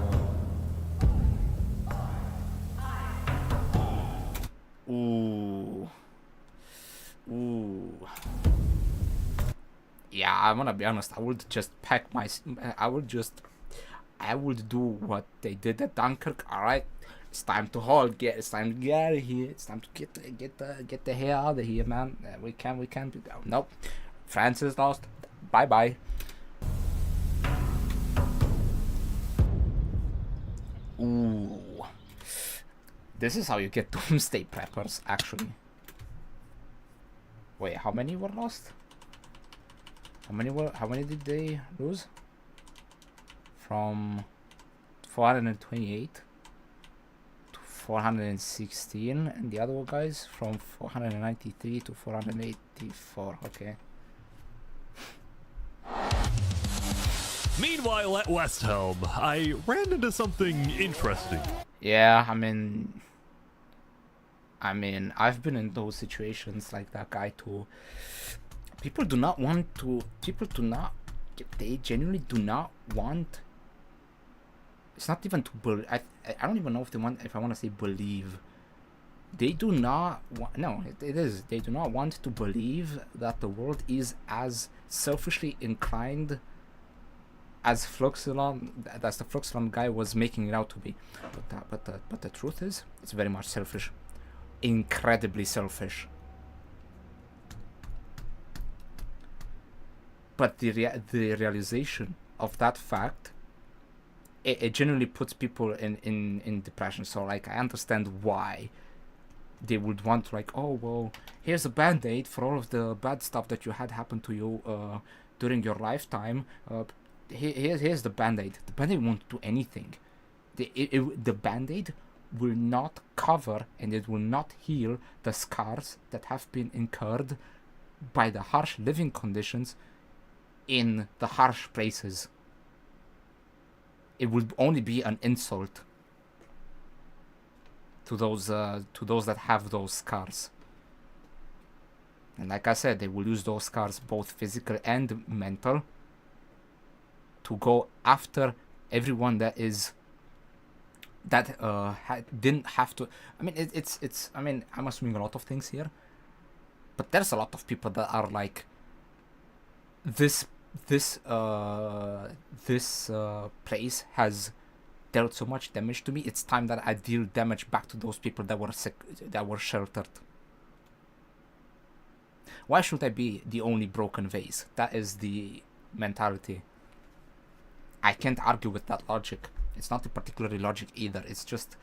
1. Ooh. Yeah, I'm gonna be honest. I would just pack my. I would do what they did at Dunkirk. All right, it's time to hold. It's time to get out of here. It's time to get the hell out of here, man. We can't. Nope. France is lost. Bye bye. Ooh. This is how you get doomsday preppers, actually. Wait, how many were lost? How many did they lose? From 428 to 416, and the other guys from 493 to 484. Okay. Meanwhile, at West Helm, I ran into something interesting. Yeah, I mean, I've been in those situations like that guy too. People do not want to. They genuinely do not want. It's not even to believe. I don't even know if they want. If I want to say believe. They do not want. No, it is. They do not want to believe that the world is as selfishly inclined as Fluxilon, as the Fluxilon guy was making it out to be. But the truth is, it's very much selfish, incredibly selfish. But the realization of that fact, it generally puts people in depression. So like, I understand why they would want to, like, oh well, here's a band-aid for all of the bad stuff that you had happen to you during your lifetime. Here's the band-aid. The band-aid won't do anything. The band-aid will not cover and it will not heal the scars that have been incurred by the harsh living conditions in the harsh places. It would only be an insult to those that have those scars. And like I said, they will use those scars, both physical and mental, to go after everyone that didn't have to. I mean, it's. I mean, I'm assuming a lot of things here, but there's a lot of people that are like, this place has dealt so much damage to me. It's time that I deal damage back to those people that were sick, that were sheltered. Why should I be the only broken vase? That is the mentality. I can't argue with that logic. It's not a particularly logic either. It's just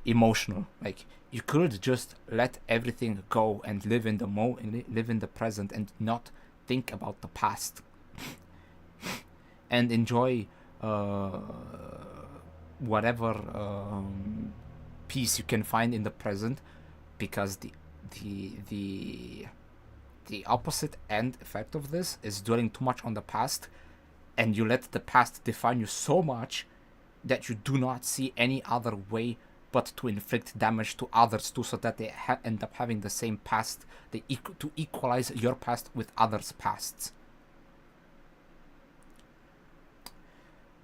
emotional. Like, you could just let everything go and live in the present and not think about the past. And enjoy whatever peace you can find in the present, because the opposite end effect of this is dwelling too much on the past, and you let the past define you so much that you do not see any other way but to inflict damage to others too, so that they end up having the same past. To equalize your past with others' pasts.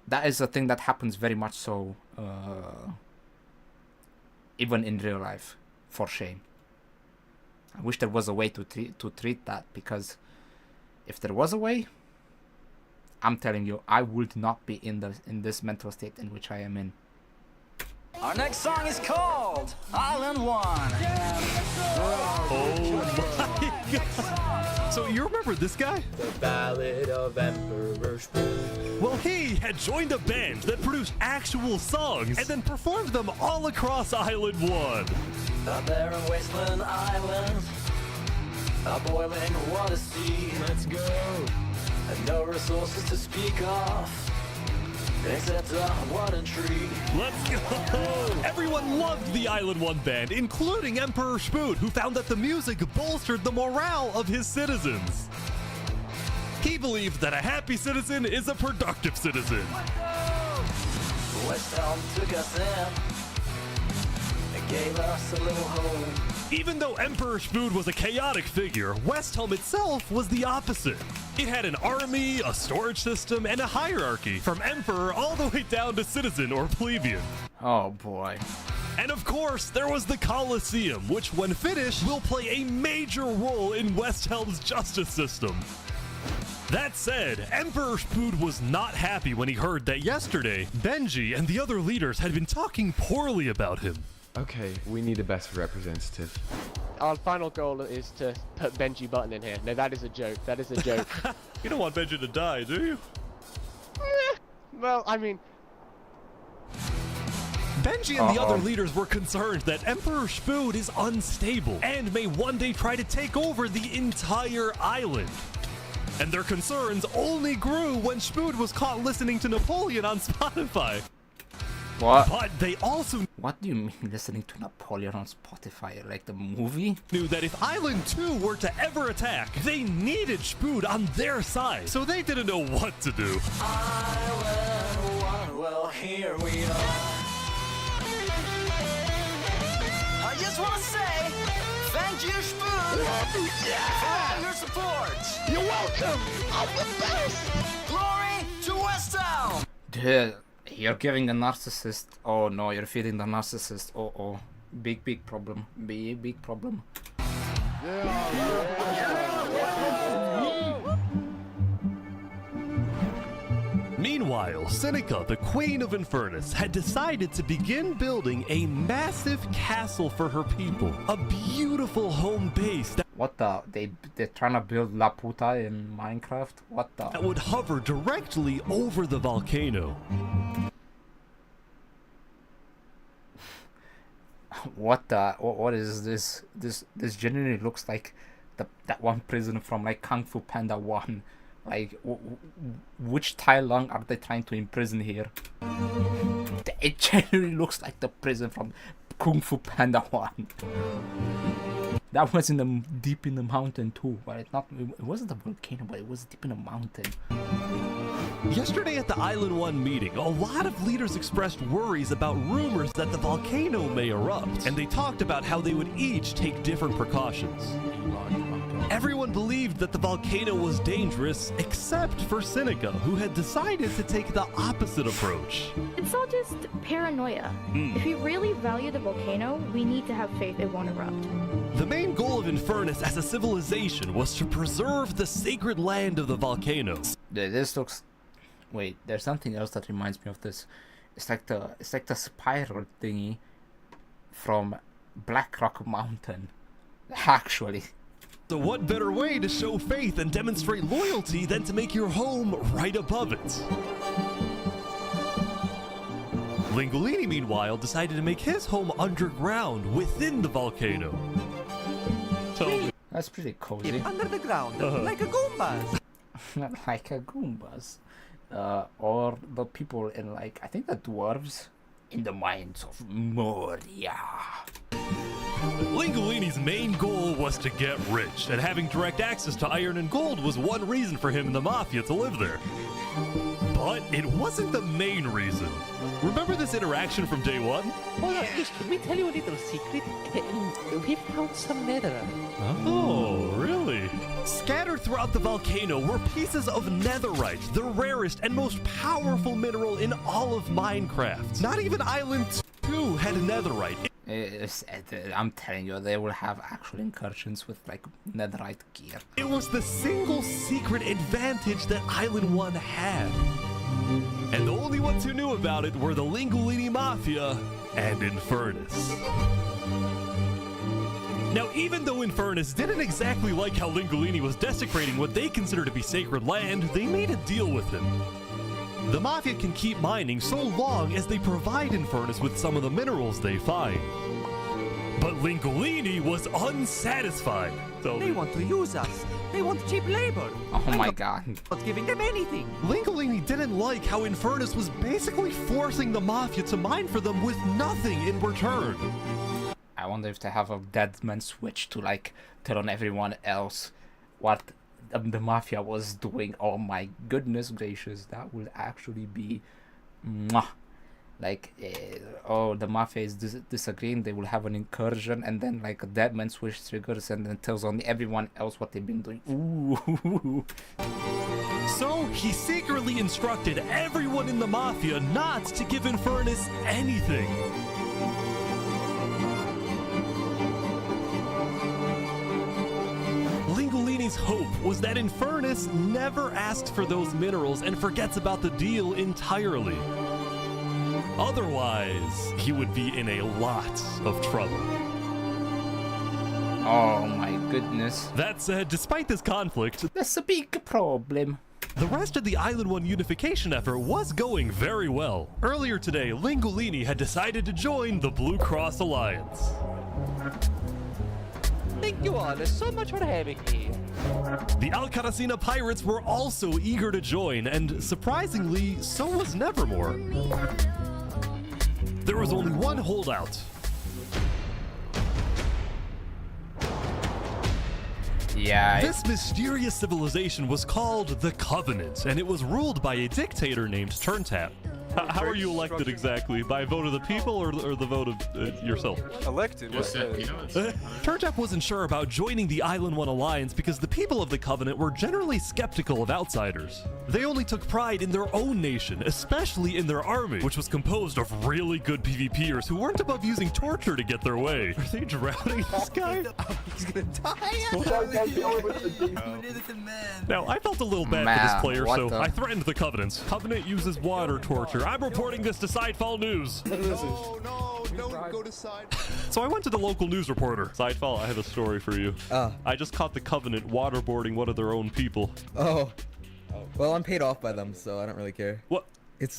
That is a thing that happens very much so, even in real life, for shame. I wish there was a way to treat that, because if there was a way, I'm telling you, I would not be in this mental state in which I am in. Our next song is called Island 1. Oh my god. So you remember this guy? The Ballad of Emperor Spoon. Well, he had joined a band that produced actual songs and then performed them all across Island 1. A barren wasteland island, a boiling water sea. Let's go. And no resources to speak of, except a wooden tree. Let's go! Everyone loved the Island 1 band, including Emperor Spoon, who found that the music bolstered the morale of his citizens. He believed that a happy citizen is a productive citizen. West Helm took us in and gave us a little home. Even though Emperor Spood was a chaotic figure, West Helm itself was the opposite. It had an army, a storage system, and a hierarchy, from Emperor all the way down to citizen or plebeian. Oh boy. And of course, there was the Colosseum, which when finished will play a major role in West Helm's justice system. That said, Emperor Spood was not happy when he heard that yesterday, Benji and the other leaders had been talking poorly about him. Okay, we need a best representative. Our final goal is to put Benji Button in here. No, that is a joke. That is a joke. You don't want Benji to die, do you? Well, I mean... Benji and the other leaders were concerned that Emperor Spood is unstable and may one day try to take over the entire island. And their concerns only grew when Spood was caught listening to Napoleon on Spotify. What? But they also... What do you mean listening to Napoleon on Spotify? Like the movie? Knew that if Island 2 were to ever attack, they needed Spood on their side, so they didn't know what to do. Island 1, well, here we are. I just want to say, thank you, Spood, for all your support. You're welcome. I'm the best. Glory to West Helm. Dude, you're giving the narcissist. Oh no, you're feeding the narcissist. Oh oh. Big problem. Big problem. Meanwhile, Seneca, the Queen of Infernus, had decided to begin building a massive castle for her people. A beautiful home base that What the? They're trying to build La Puta in Minecraft? What the? that would hover directly over the volcano. What the? What is this? This genuinely looks like that one prison from like Kung Fu Panda 1. Like, which Tai Lung are they trying to imprison here? It genuinely looks like the prison from Kung Fu Panda 1. That was deep in the mountain too, but it wasn't a volcano, but it was deep in the mountain. Yesterday at the Island 1 meeting, a lot of leaders expressed worries about rumors that the volcano may erupt, and they talked about how they would each take different precautions. Everyone believed that the volcano was dangerous, except for Seneca, who had decided to take the opposite approach. It's all just paranoia. If we really value the volcano, we need to have faith it won't erupt. The main goal of Infernus as a civilization was to preserve the sacred land of the volcano. This looks... Wait, there's something else that reminds me of this. It's like the spiral thingy from Black Rock Mountain. Actually. So what better way to show faith and demonstrate loyalty than to make your home right above it? Lingolini, meanwhile, decided to make his home underground within the volcano. That's pretty cozy. Under the ground, like a Goombas. Like a Goombas. Or the people in, like, I think the dwarves in the mines of Moria. Lingolini's main goal was to get rich, and having direct access to iron and gold was one reason for him and the Mafia to live there. But it wasn't the main reason. Remember this interaction from day one? Oh, yes, can we tell you a little secret? We found some netherite. Oh, really? Scattered throughout the volcano were pieces of netherite, the rarest and most powerful mineral in all of Minecraft. Not even Island 2 had netherite. I'm telling you, they will have actual incursions with like netherite gear. It was the single secret advantage that Island 1 had. And the only ones who knew about it were the Lingolini Mafia and Infernus. Now, even though Infernus didn't exactly like how Lingolini was desecrating what they consider to be sacred land, they made a deal with him. The Mafia can keep mining so long as they provide Infernus with some of the minerals they find. But Lingolini was unsatisfied. They want to use us. They want cheap labor. Oh my god. Not giving them anything. Lingolini didn't like how Infernus was basically forcing the Mafia to mine for them with nothing in return. I wonder if they have a dead man switch to like tell on everyone else what the mafia was doing. Oh my goodness gracious, that will actually be, mwah. Like, oh, the mafia is disagreeing. They will have an incursion, and then like a dead man switch triggers, and then tells on everyone else what they've been doing. Ooh. So he secretly instructed everyone in the mafia not to give Infernus anything. Lingolini's hope was that Infernus never asks for those minerals and forgets about the deal entirely. Otherwise, he would be in a lot of trouble. Oh my goodness. That said, despite this conflict, that's a big problem. The rest of the Island 1 unification effort was going very well. Earlier today, Lingolini had decided to join the Blue Cross Alliance. Thank you all so much for having me. The Alcaracina pirates were also eager to join, and surprisingly, so was Nevermore. There was only one holdout. Yeah. This mysterious civilization was called the Covenant, and it was ruled by a dictator named Turntap. How are you elected exactly? By a vote of the people or the vote of yourself? Elected? Turntap wasn't sure about joining the Island 1 Alliance because the people of the Covenant were generally skeptical of outsiders. They only took pride in their own nation, especially in their army, which was composed of really good PvPers who weren't above using torture to get their way. Are they drowning this guy? He's gonna die. Now, I felt a little bad for this player, so I threatened the Covenant. Covenant uses water torture. I'm reporting this to Sidefall News. No, don't go to Sidefall. So I went to the local news reporter. Sidefall, I have a story for you. I just caught the Covenant waterboarding one of their own people. Oh. Well, I'm paid off by them, so I don't really care. What?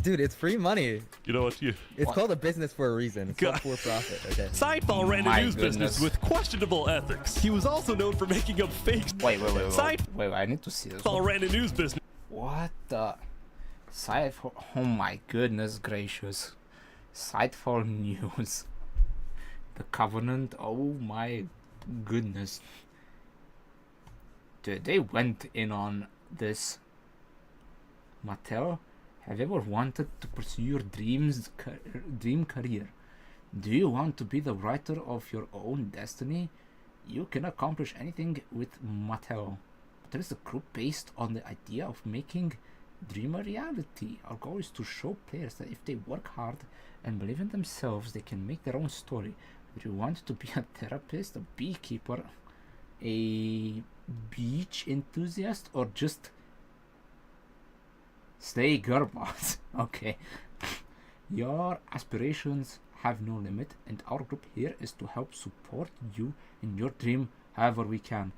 Dude, it's free money. You know what? It's called a business for a reason. It's not for profit, okay? Sidefall ran a news business with questionable ethics. He was also known for making up fake... Wait, I need to see this. Sidefall ran a news business. What the... Sidefall... Oh my goodness gracious. Sidefall News. The Covenant, oh my goodness. Dude, they went in on this. Mattel, have you ever wanted to pursue your dream career? Do you want to be the writer of your own destiny? You can accomplish anything with Mattel. There is a group based on the idea of making dream a reality. Our goal is to show players that if they work hard and believe in themselves, they can make their own story. Do you want to be a therapist, a beekeeper, a beach enthusiast, or just stay girl boss? Okay. Your aspirations have no limit, and our group here is to help support you in your dream however we can.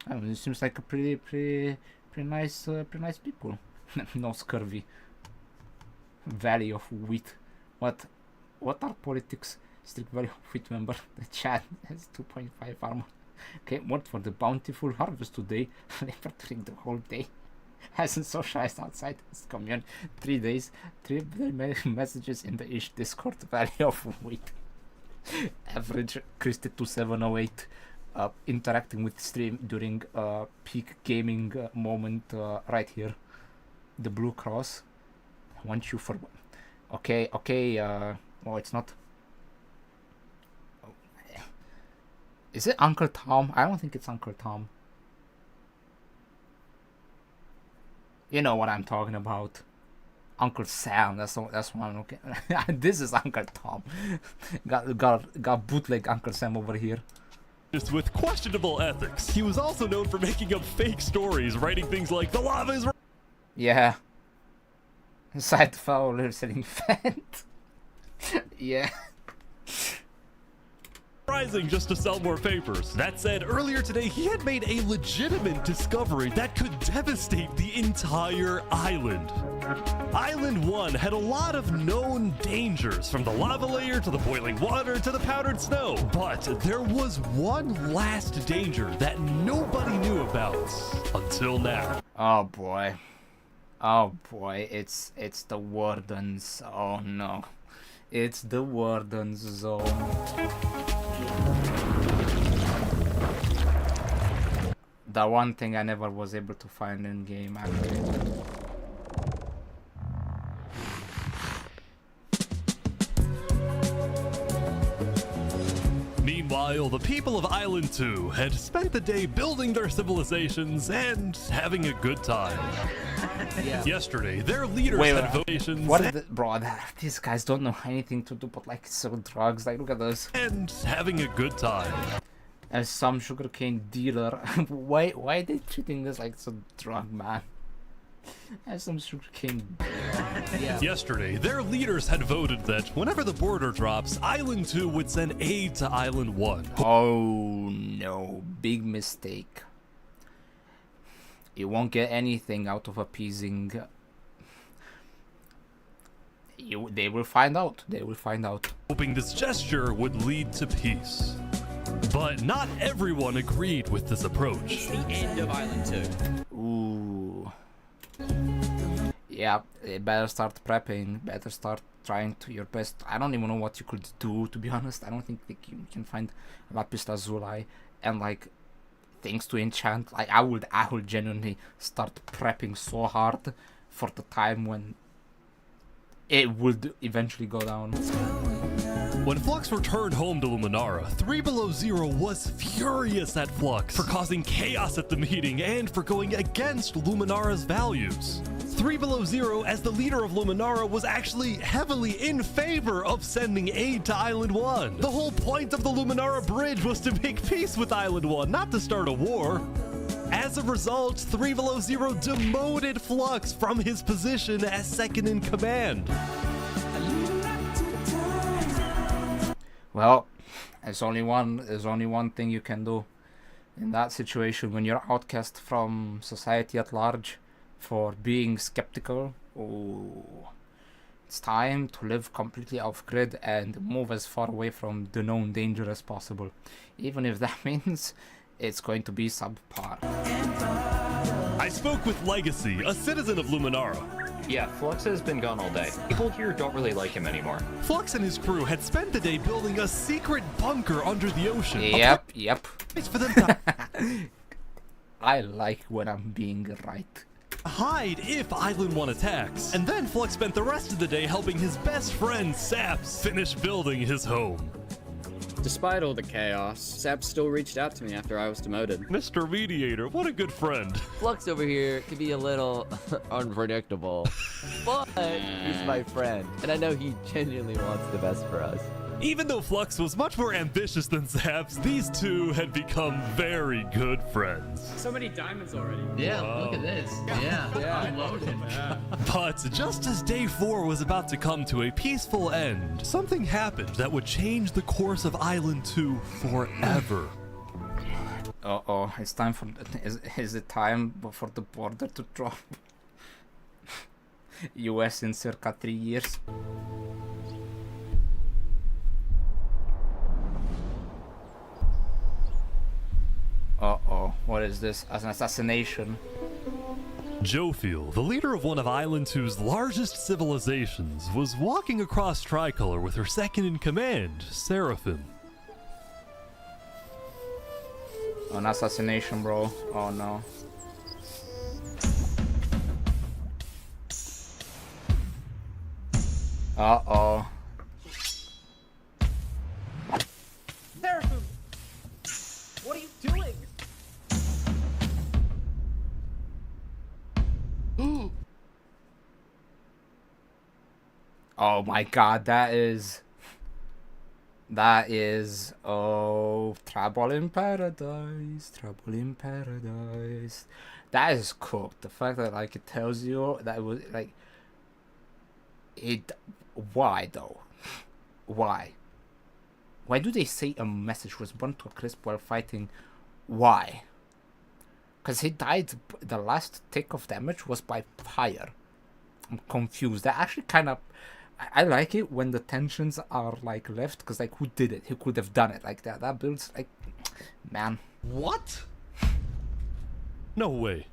I mean, it seems like a pretty nice people. No scurvy. Valley of Wheat. What are politics? Strict Valley of Wheat member. The chat has 2.5 armor. Okay, what for the bountiful harvest today? Labor during the whole day. Hasn't socialized outside his commune. 3 days. 3 messages in the ish Discord. Valley of Wheat. Average Christy 2708. Interacting with stream during peak gaming moment right here. The Blue Cross. I want you for... Okay, oh, it's not... Is it Uncle Tom? I don't think it's Uncle Tom. You know what I'm talking about. Uncle Sam, that's one. Okay. This is Uncle Tom. got bootleg Uncle Sam over here. Just with questionable ethics. He was also known for making up fake stories, writing things like "the lava is." Yeah. Sidefall selling Fent. Yeah. Rising just to sell more papers. That said, earlier today he had made a legitimate discovery that could devastate the entire island. Island 1 had a lot of known dangers, from the lava layer to the boiling water to the powdered snow. But there was one last danger that nobody knew about until now. Oh boy. Oh boy, it's the Wardens. Oh no. It's the Warden zone. The one thing I never was able to find in game, actually. Meanwhile, the people of Island 2 had spent the day building their civilizations and having a good time. Yesterday, their leaders had votations. What is it, bro? These guys don't know anything to do but like sell drugs. Like, look at this. And having a good time. As some sugarcane dealer. why are they treating this like some drug, man? As some sugarcane dealer. Yesterday, their leaders had voted that whenever the border drops, Island 2 would send aid to Island 1. Oh no, big mistake. You won't get anything out of appeasing. They will find out. They will find out. Hoping this gesture would lead to peace. But not everyone agreed with this approach. The end of Island 2. Ooh. Yeah, better start prepping. Better start trying to your best. I don't even know what you could do, to be honest. I don't think you can find Lapis Lazuli and like things to enchant. Like I would genuinely start prepping so hard for the time when it would eventually go down. When Flux returned home to Luminara, 3 Below Zero was furious at Flux for causing chaos at the meeting and for going against Luminara's values. 3 Below Zero, as the leader of Luminara, was actually heavily in favor of sending aid to Island 1. The whole point of the Luminara Bridge was to make peace with Island 1, not to start a war. As a result, 3 Below Zero demoted Flux from his position as second in command. Well, there's only one thing you can do in that situation when you're outcast from society at large for being skeptical. Ooh. It's time to live completely off grid and move as far away from the known danger as possible, even if that means it's going to be subpar. I spoke with Legacy, a citizen of Luminara. Yeah, Flux has been gone all day. People here don't really like him anymore. Flux and his crew had spent the day building a secret bunker under the ocean. Yep. It's for them to I like when I'm being right. hide if Island 1 attacks. And then Flux spent the rest of the day helping his best friend, Saps, finish building his home. Despite all the chaos, Saps still reached out to me after I was demoted. Mr. Mediator, what a good friend. Flux over here can be a little unpredictable, but he's my friend, and I know he genuinely wants the best for us. Even though Flux was much more ambitious than Saps, these two had become very good friends. So many diamonds already. Yeah, Wow. look at this. Yeah. Unloaded. But just as day 4 was about to come to a peaceful end, something happened that would change the course of Island 2 forever. Uh-oh, it's time for... Is it time for the border to drop? US in circa 3 years. Uh-oh, what is this? As an assassination. Jofiel, the leader of one of Island 2's largest civilizations, was walking across Tricolor with her second-in-command, Seraphim. An assassination, bro. Oh no. Uh-oh. Seraphim! What are you doing? Oh my god, that is... Oh, Trouble in Paradise, Trouble in Paradise. That is cool. The fact that, like, it tells you that it was, like... Why, though? Why? Why do they say a message was burnt to a crisp while fighting? Why? Because he died, the last tick of damage was by fire. I'm confused. That actually kind of... I like it when the tensions are, like, left, because, like, who did it? Who could have done it like that? That builds, like... Man. What? No way.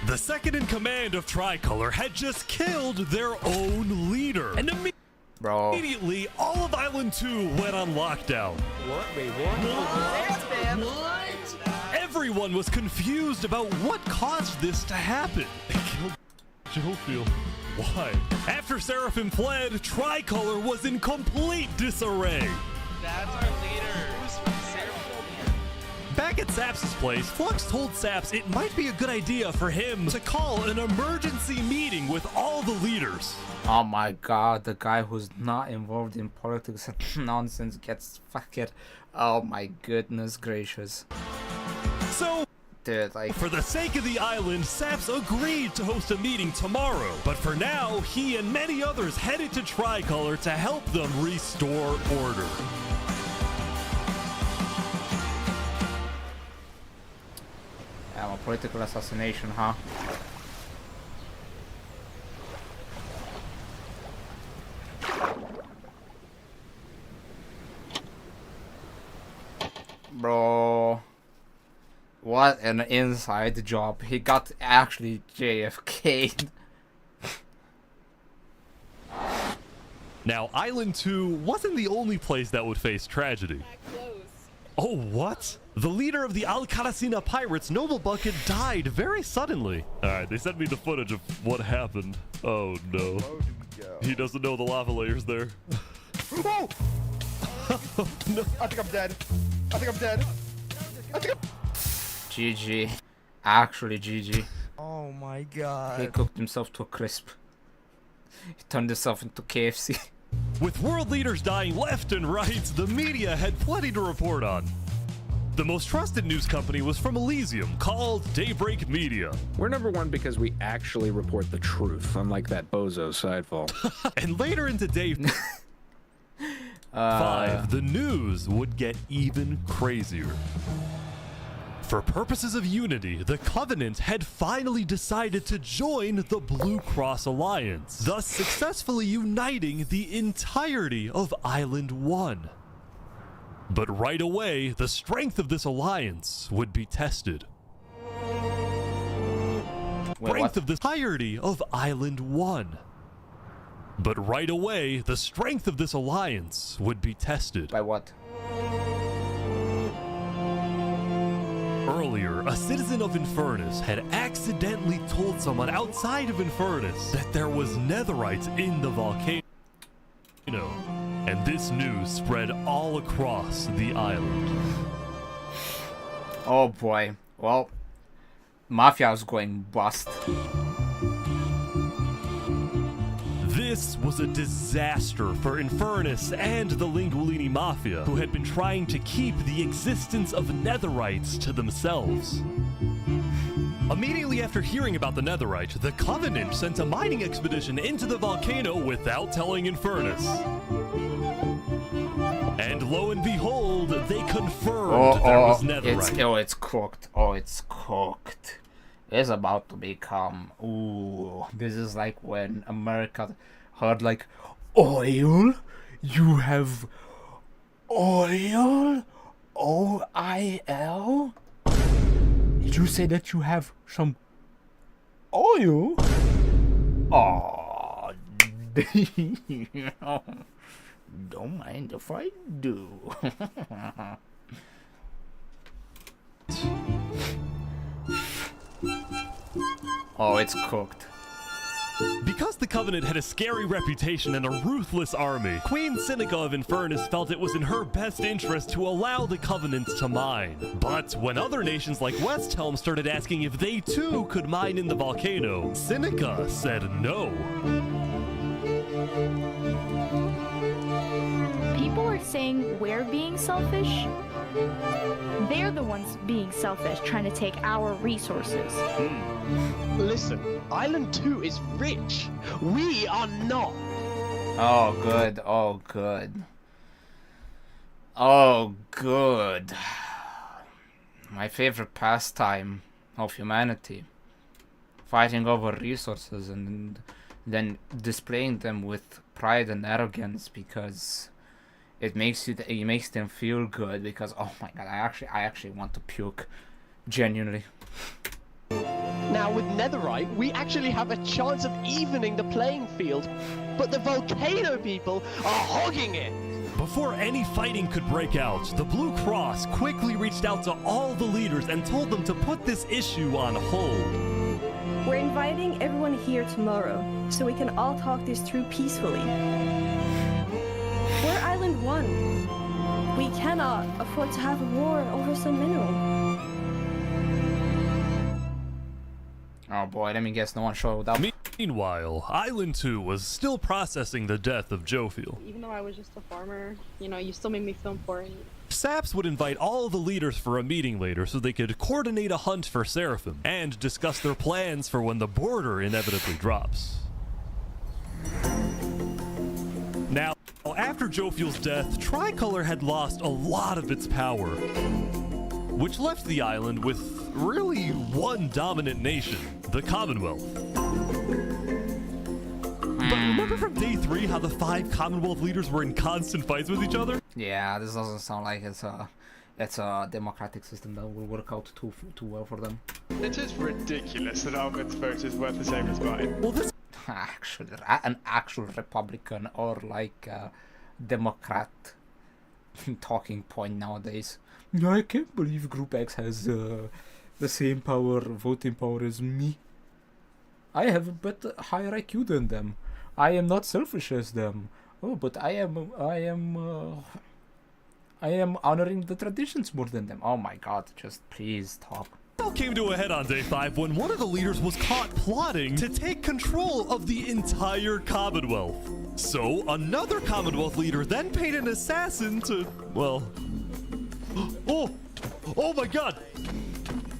The second-in-command of Tricolor had just killed their own leader. And Bro. Immediately, all of Island 2 went on lockdown. What? Wait, what? Everyone was confused about what caused this to happen. They killed Jofiel. Why? After Seraphim fled, Tricolor was in complete disarray. That's our leader. Back at Saps' place, Flux told Saps it might be a good idea for him to call an emergency meeting with all the leaders. Oh my god, the guy who's not involved in politics and nonsense gets fucking... Oh my goodness gracious. So, dude, like... for the sake of the island, Saps agreed to host a meeting tomorrow. But for now, he and many others headed to Tricolor to help them restore order. Yeah, a political assassination, huh? Bro, what an inside job. He got actually JFK'd. Now, Island 2 wasn't the only place that would face tragedy. Oh, what? The leader of the Al-Karasina Pirates, Noble Bucket, died very suddenly. Alright, they sent me the footage of what happened. Oh no. He doesn't know the lava layer's there. Oh! No. I think I'm dead. I think I'm dead. I think I'm... GG. Actually GG. Oh my god. He cooked himself to a crisp. He turned himself into KFC. With world leaders dying left and right, the media had plenty to report on. The most trusted news company was from Elysium, called Daybreak Media. We're number one because we actually report the truth, unlike that bozo Sidefall. And later into day 5, the news would get even crazier. For purposes of unity, the Covenant had finally decided to join the Blue Cross Alliance, thus successfully uniting the entirety of Island 1. But right away, the strength of this alliance would be tested. Strength of the entirety of Island 1. But right away, the strength of this alliance would be tested. By what? Earlier, a citizen of Infernus had accidentally told someone outside of Infernus that there was netherite in the volcano. And this news spread all across the island. Oh boy. Well, Mafia was going bust. This was a disaster for Infernus and the Linguolini Mafia, who had been trying to keep the existence of netherites to themselves. Immediately after hearing about the netherite, the Covenant sent a mining expedition into the volcano without telling Infernus. And lo and behold, they confirmed there was netherite. It's cooked. Oh, it's cooked. It's about to become... Ooh. This is like when America heard like, oil? You have oil? O-I-L? Did you say that you have some oil? Oh, don't mind if I do. Oh, it's cooked. Because the Covenant had a scary reputation and a ruthless army, Queen Seneca of Infernus felt it was in her best interest to allow the Covenant to mine. But when other nations like Westhelm started asking if they too could mine in the volcano, Seneca said no. People are saying we're being selfish. They're the ones being selfish, trying to take our resources. Listen, Island 2 is rich. We are not. Oh, good. Oh, good. Oh, good. My favorite pastime of humanity. Fighting over resources and then displaying them with pride and arrogance because it makes them feel good. Because oh my god, I actually want to puke, genuinely. Now, now with netherite, we actually have a chance of evening the playing field. But the volcano people are hogging it. Before any fighting could break out, the Blue Cross quickly reached out to all the leaders and told them to put this issue on hold. We're inviting everyone here tomorrow, so we can all talk this through peacefully. We're Island 1. We cannot afford to have a war over some mineral. Oh boy, let me guess, no one showed up. Meanwhile, Island 2 was still processing the death of Jophiel. Even though I was just a farmer, you know, you still made me feel important. Saps would invite all the leaders for a meeting later so they could coordinate a hunt for Seraphim and discuss their plans for when the border inevitably drops. Now, after Jophiel's death, Tricolor had lost a lot of its power, which left the island with really one dominant nation, the Commonwealth. But remember from day 3 how the 5 Commonwealth leaders were in constant fights with each other? Yeah, this doesn't sound like it's a democratic system that will work out too well for them. It is ridiculous that Almond's vote is worth the same as mine. Well, this actually an actual Republican or like Democrat talking point nowadays. No, I can't believe Group X has the same voting power as me. I have a better, higher IQ than them. I am not selfish as them. Oh, but I am honoring the traditions more than them. Oh my God! Just please talk. It all came to a head on day 5 when one of the leaders was caught plotting to take control of the entire Commonwealth. So another Commonwealth leader then paid an assassin to, well, oh my God!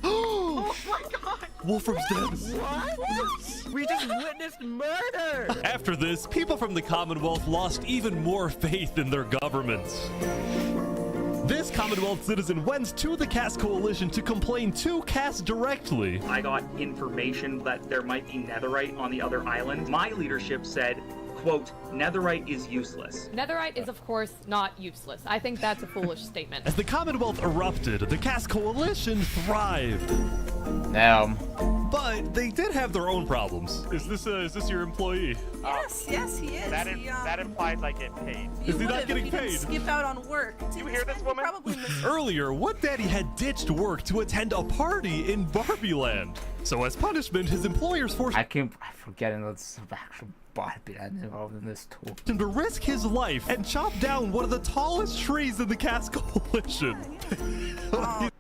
Oh my God! Wolfram's dead. What? We just witnessed murder! After this, people from the Commonwealth lost even more faith in their governments. This Commonwealth citizen went to the Cass Coalition to complain to Cass directly. I got information that there might be netherite on the other island. My leadership said, quote, netherite is useless. Netherite is, of course, not useless. I think that's a foolish statement. As the Commonwealth erupted, the Cass Coalition thrived. Damn. But they did have their own problems. Is this your employee? Yes, he is. That implies I get paid. Is he not getting paid? Skip out on work. You hear this woman? Earlier, What Daddy had ditched work to attend a party in Barbie Land. So as punishment, his employers forced I'm forgetting that's actual Barbie Land involved in this too. him to risk his life and chop down one of the tallest trees in the Cass Coalition.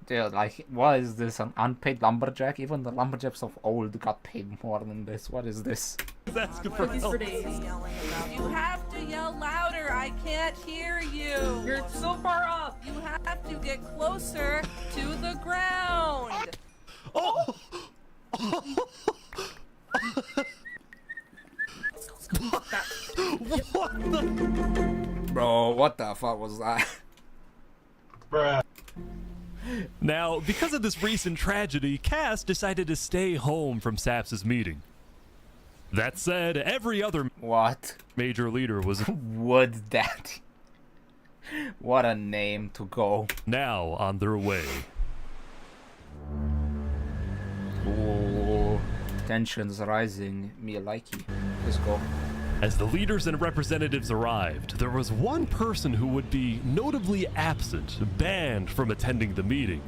Dude, like, what is this? An unpaid lumberjack? Even the lumberjacks of old got paid more than this. What is this? That's good for help. You have to yell louder. I can't hear you. You're so far up. You have to get closer to the ground. Oh! What the? Bro, what the fuck was that? Bruh. Now, because of this recent tragedy, Cass decided to stay home from Saps' meeting. That said, every other major leader was Would that? What a name to go. Now on their way. Ooh, tensions rising. Me likey. Let's go. As the leaders and representatives arrived, there was one person who would be notably absent, banned from attending the meeting.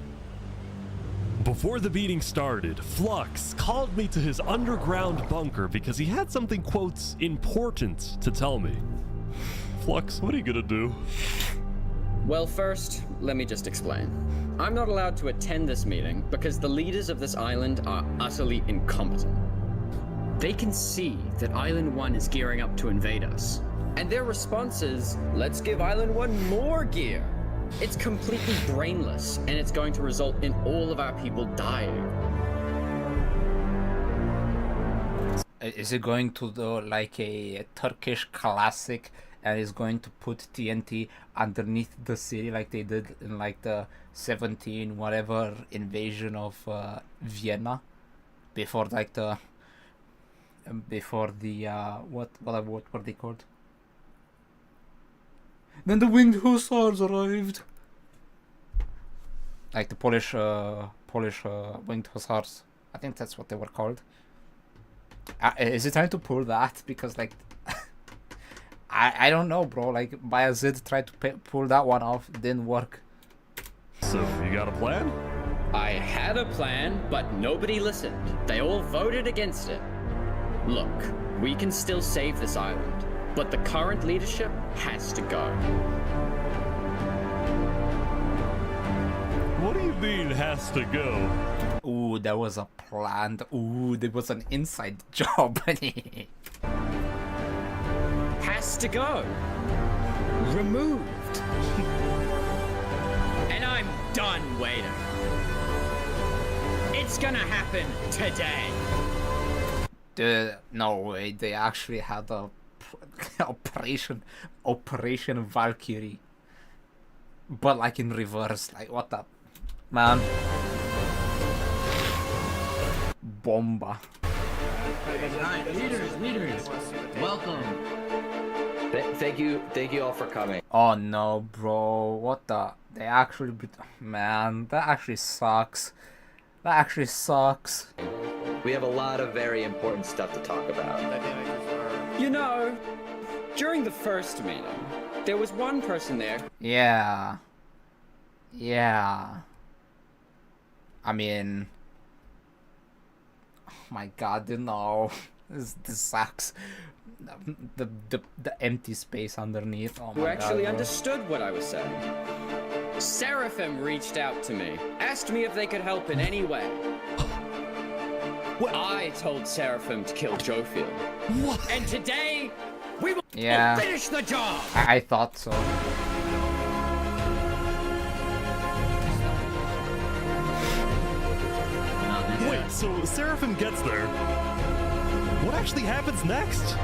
Before the meeting started, Flux called me to his underground bunker because he had something, quotes, important to tell me. Flux, what are you gonna do? Well, first, let me just explain. I'm not allowed to attend this meeting because the leaders of this island are utterly incompetent. They can see that Island 1 is gearing up to invade us. And their response is, let's give Island 1 more gear. It's completely brainless, and it's going to result in all of our people dying. Is it going to do like a Turkish classic and is going to put TNT underneath the city like they did in like the 17 whatever invasion of Vienna before like the what were they called? Then the winged hussars arrived. Like the Polish winged hussars I think that's what they were called. Is it time to pull that? Because like, I don't know, bro. Like Bayazid tried to pull that one off, it didn't work. So you got a plan? I had a plan, but nobody listened. They all voted against it. Look, we can still save this island, but the current leadership has to go. What do you mean has to go? Ooh, there was a plan. Ooh, there was an inside job. Has to go. Removed. And I'm done waiting. It's gonna happen today. No way, they actually had a Operation Valkyrie. But like in reverse, like what the... Man. Bomba. Alright, leaders, welcome. Thank you all for coming. Oh no, bro, what the... They actually... Man, that actually sucks. That actually sucks. We have a lot of very important stuff to talk about. You know, during the first meeting, there was one person there. Yeah. I mean... Oh my god, no. This sucks. The empty space underneath. Oh my Who actually god, bro. understood what I was saying. Seraphim reached out to me, asked me if they could help in any way. I told Seraphim to kill Jofiel. What? And today, we will Yeah. finish the job! I thought so. Wait, so Seraphim gets there. What actually happens next?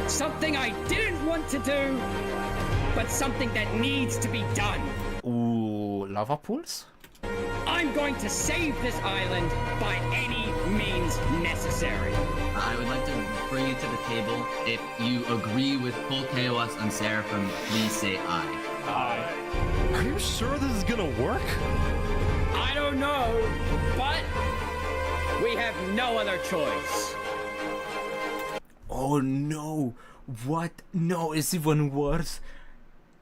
Something I didn't want to do, but something that needs to be done. Ooh, lava pools? I'm going to save this island by any means necessary. I would like to bring you to the table. If you agree with full KOS on Seraphim, please say aye. Aye. Are you sure this is gonna work? I don't know, but we have no other choice. Oh no! What? No, it's even worse.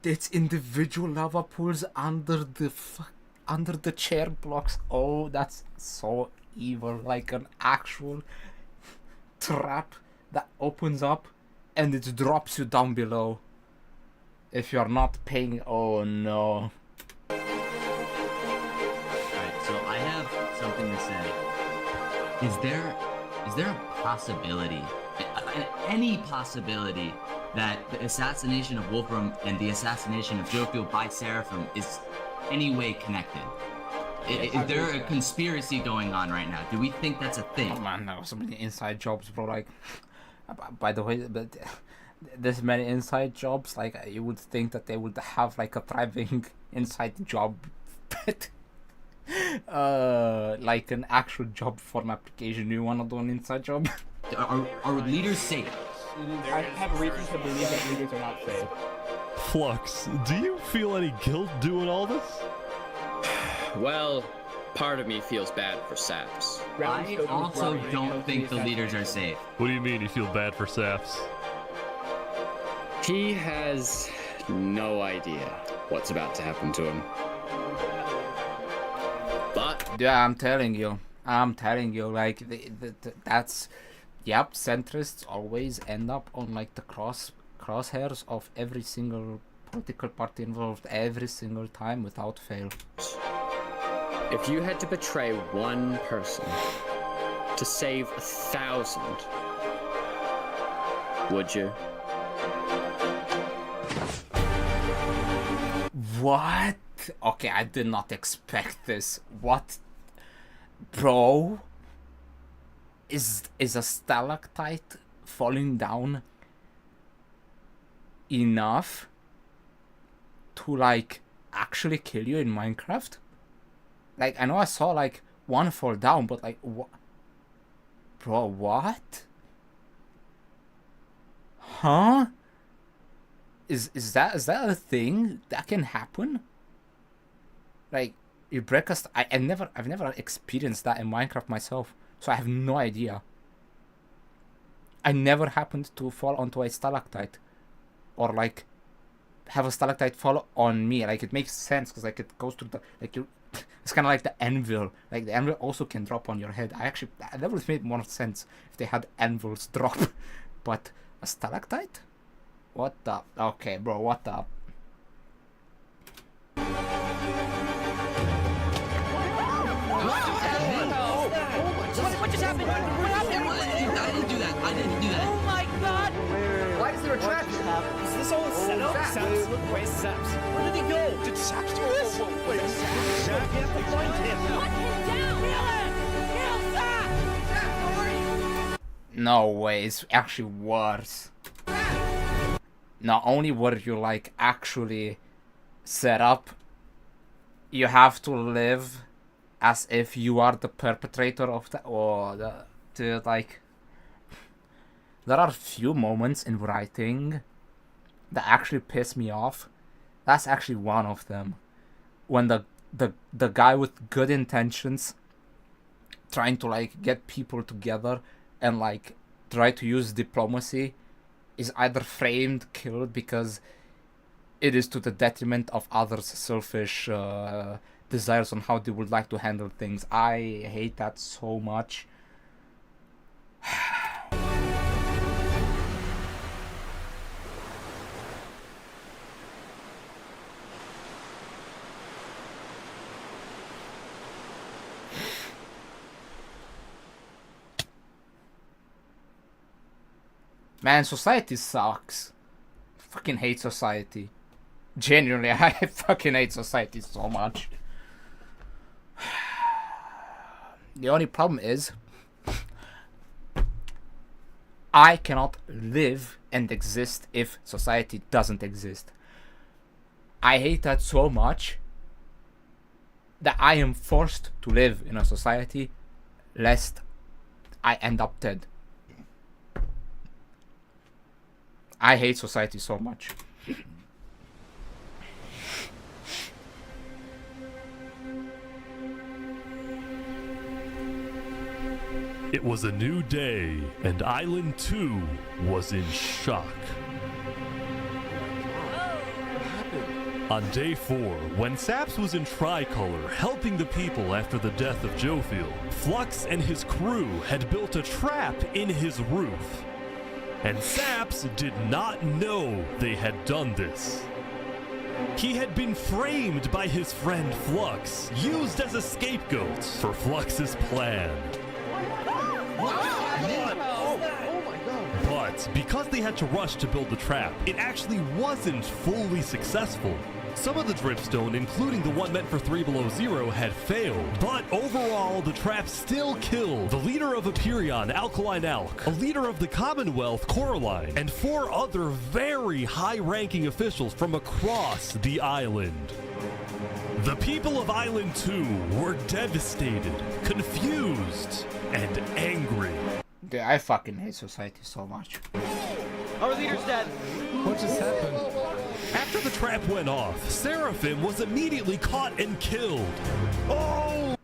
It's individual lava pools under the chair blocks. Oh, that's so evil. Like an actual trap that opens up and it drops you down below. If you're not paying, oh no. Alright, so I have something to say. Is there a possibility, any possibility, that the assassination of Wolfram and the assassination of Jofiel by Seraphim is any way connected? Is there a conspiracy going on right now? Do we think that's a thing? Oh man, there are so many inside jobs, bro. Like, by the way, but there's many inside jobs. Like, you would think that they would have like a thriving inside job, but like an actual job for an application. You wanna do an inside job? Are leaders safe? I have reason to believe that leaders are not safe. Flux, do you feel any guilt doing all this? Well, part of me feels bad for Saps. I also don't think the leaders are safe. What do you mean you feel bad for Saps? He has no idea what's about to happen to him. But yeah, I'm telling you, like that's, yep, centrists always end up on like the crosshairs of every single political party involved every single time without fail. if you had to betray one person to save 1,000, would you? What? Okay, I did not expect this. What? Bro? Is a stalactite falling down enough to like actually kill you in Minecraft? Like, I know I saw like one fall down, but like what? Bro, what? Huh? Is that a thing that can happen? Like, you break I've never experienced that in Minecraft myself. So I have no idea. I never happened to fall onto a stalactite. Or like have a stalactite fall on me. Like it makes sense because like it goes to the like you it's kinda like the anvil. Like the anvil also can drop on your head. That would have made more sense if they had anvils drop. But a stalactite? What the okay bro, what the What just happened? What happened? I didn't do that. I didn't do that. Oh my god! Why is there a trap? Is this all a setup? Saps. Where's Saps? Where did he go? Did Saps do this? Wait, Saps? You have to find him. Put him down! Kill him! Kill Saps! No way, it's actually worse. Not only were you like actually set up, you have to live as if you are the perpetrator of the dude, like there are few moments in writing that actually piss me off. That's actually one of them. When the guy with good intentions trying to like get people together and like try to use diplomacy is either framed, killed because it is to the detriment of others' selfish desires on how they would like to handle things. I hate that so much. Man, society sucks. Fucking hate society. Genuinely, I fucking hate society so much. The only problem is I cannot live and exist if society doesn't exist. I hate that so much that I am forced to live in a society lest I end up dead. I hate society so much. It was a new day, and Island 2 was in shock. On day 4, when Saps was in Tricolor helping the people after the death of Jofiel, Flux and his crew had built a trap in his roof. And Saps did not know they had done this. He had been framed by his friend Flux, used as a scapegoat for Flux's plan. But because they had to rush to build the trap, it actually wasn't fully successful. Some of the dripstone, including the one meant for 3 Below Zero, had failed. But overall, the trap still killed the leader of Aperion, Alkaline Alk, a leader of the Commonwealth, Coraline, and 4 other very high-ranking officials from across the island. The people of Island 2 were devastated, confused, and angry. Dude, I fucking hate society so much. Our leader's dead. What just happened? After the trap went off, Seraphim was immediately caught and killed. Oh!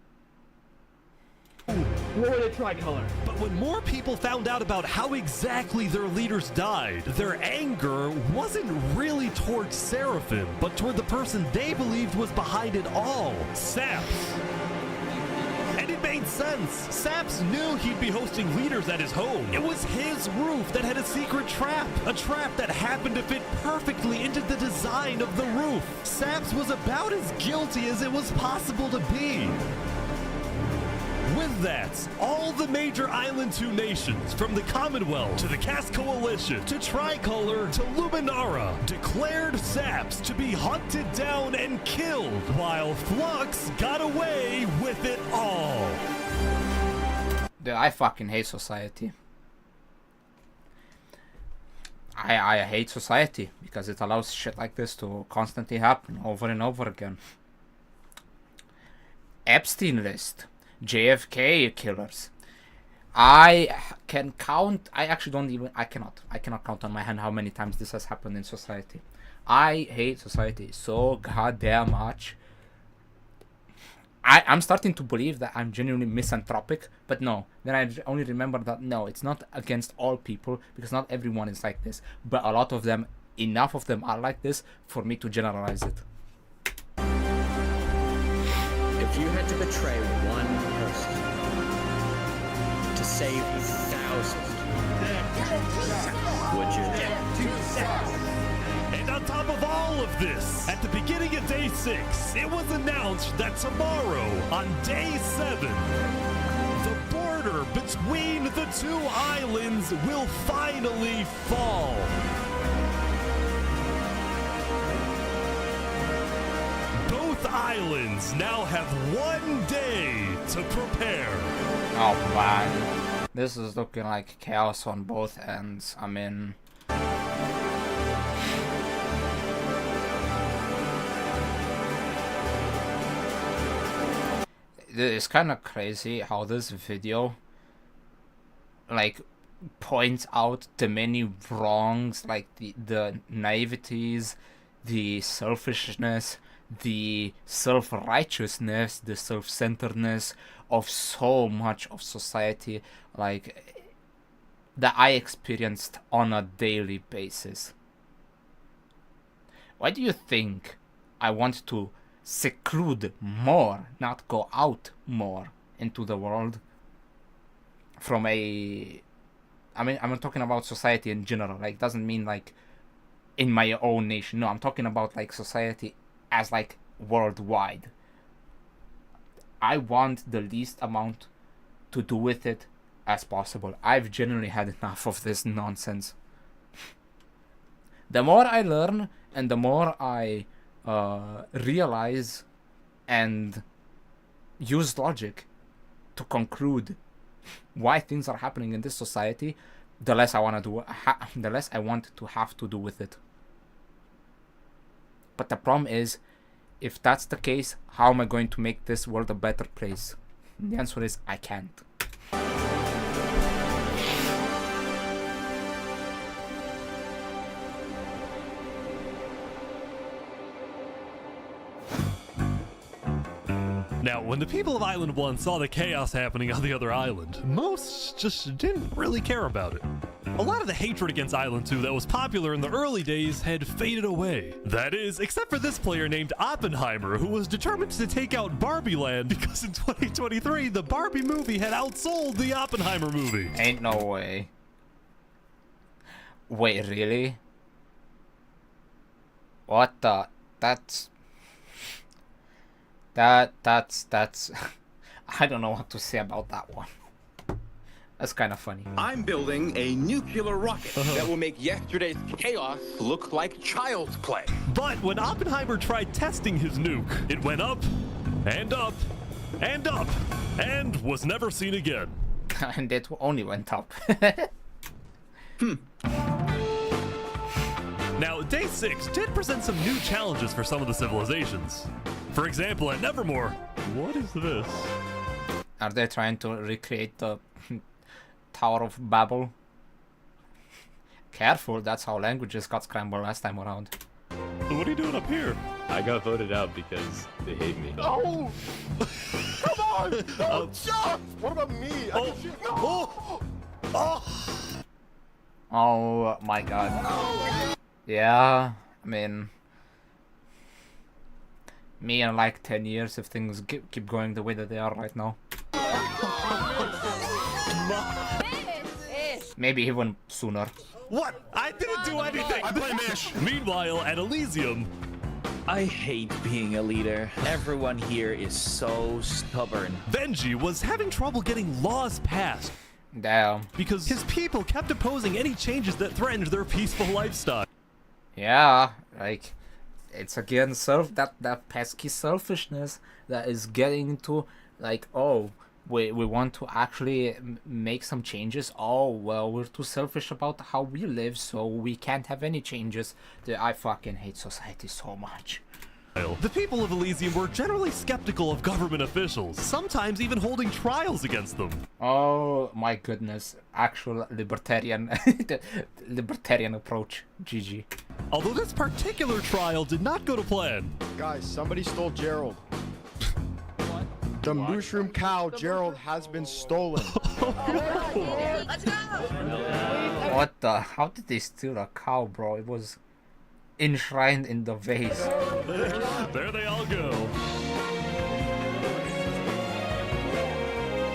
What would a Tricolor? But when more people found out about how exactly their leaders died, their anger wasn't really towards Seraphim, but toward the person they believed was behind it all, Saps. And it made sense. Saps knew he'd be hosting leaders at his home. It was his roof that had a secret trap. A trap that happened to fit perfectly into the design of the roof. Saps was about as guilty as it was possible to be. With that, all the major Island 2 nations, from the Commonwealth to the Cast Coalition to Tricolor to Luminara, declared Saps to be hunted down and killed, while Flux got away with it all. Dude, I fucking hate society. I hate society because it allows shit like this to constantly happen over and over again. Epstein list. JFK killers. I can count. I actually don't even. I cannot count on my hand how many times this has happened in society. I hate society so goddamn much. I'm starting to believe that I'm genuinely misanthropic, but no. Then I only remember that no, it's not against all people, because not everyone is like this. But a lot of them, enough of them are like this for me to generalize it. If you had to betray one person to save thousands, would you? And on top of all of this, at the beginning of day 6, it was announced that tomorrow, on day 7, the border between the two islands will finally fall. Both islands now have 1 day to prepare. Oh man, this is looking like chaos on both ends. I mean, it's kind of crazy how this video like points out the many wrongs, like the naiveties, the selfishness, the self-righteousness, the self-centeredness of so much of society, like that I experienced on a daily basis. Why do you think I want to seclude more, not go out more into the world? From a, I mean, I'm talking about society in general. Like, doesn't mean like in my own nation. No, I'm talking about like society as like worldwide. I want the least amount to do with it as possible. I've generally had enough of this nonsense. The more I learn and the more I realize and use logic to conclude why things are happening in this society, the less I want to do, the less I want to have to do with it. But the problem is, if that's the case, how am I going to make this world a better place? The answer is I can't. Now, when the people of Island 1 saw the chaos happening on the other island, most just didn't really care about it. A lot of the hatred against Island 2 that was popular in the early days had faded away. That is, except for this player named Oppenheimer, who was determined to take out Barbie Land because in 2023, the Barbie movie had outsold the Oppenheimer movie. Ain't no way. Wait, really? What the? That's I don't know what to say about that one. That's kind of funny. I'm building a nuclear rocket that will make yesterday's chaos look like child's play. But when Oppenheimer tried testing his nuke, it went up, and up, and up, and was never seen again. And it only went up. Now, Day 6 did present some new challenges for some of the civilizations. For example, at Nevermore, what is this? Are they trying to recreate the Tower of Babel? Careful, that's how languages got scrambled last time around. So what are you doing up here? I got voted out because they hate me. No! Come on! No, jump! What about me? I can shoot. No! Oh my god. Yeah, I mean, me in like 10 years if things keep going the way that they are right now. Maybe even sooner. What? I didn't do anything! I play Mish! Meanwhile, at Elysium... I hate being a leader. Everyone here is so stubborn. Benji was having trouble getting laws passed. Damn. Because his people kept opposing any changes that threatened their peaceful lifestyle. Yeah, like, it's again that pesky selfishness that is getting into, like, oh, we want to actually make some changes. Oh, well, we're too selfish about how we live, so we can't have any changes. I fucking hate society so much. The people of Elysium were generally skeptical of government officials, sometimes even holding trials against them. Oh my goodness, actual libertarian libertarian approach. GG. Although this particular trial did not go to plan. Guys, somebody stole Gerald. The mushroom cow, Gerald, has been stolen. What the? How did they steal a cow, bro? It was enshrined in the vase. There they all go.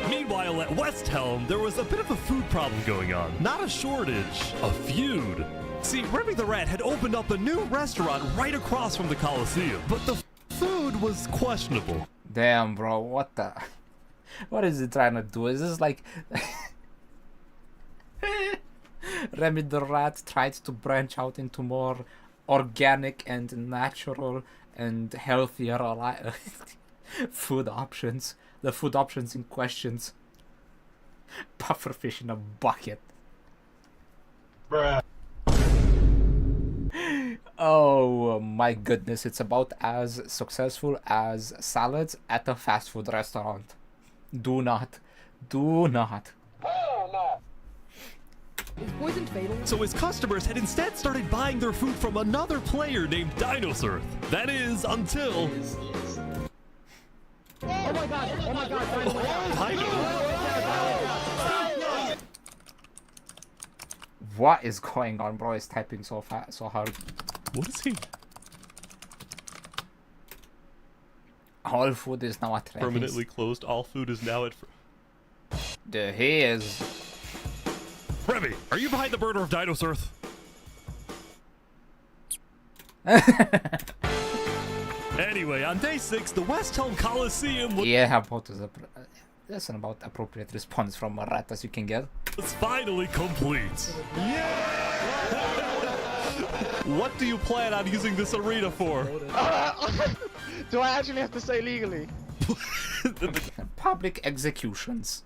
Meanwhile, at West Helm, there was a bit of a food problem going on. Not a shortage, a feud. See, Remy the Rat had opened up a new restaurant right across from the Coliseum, but the food was questionable. Damn, bro, what the? What is he trying to do? Is this like... Remy the Rat tried to branch out into more organic and natural and healthier food options. The food options in questions. Pufferfish in a bucket. Bruh. Oh my goodness, it's about as successful as salads at a fast food restaurant. Do not. Is poison fatal? So his customers had instead started buying their food from another player named Dinosaur. That is, until... Oh my god, What is going on, bro? He's typing so fast, so hard. What is he? All food is now at Remy's. Permanently closed. All food is now at... There he is. Remy, are you behind the murder of Dinosaur? Anyway, on day 6, the West Helm Coliseum was... Yeah, that's about appropriate response from a rat as you can get. ...was finally complete. What do you plan on using this arena for? Do I actually have to say legally? Public executions.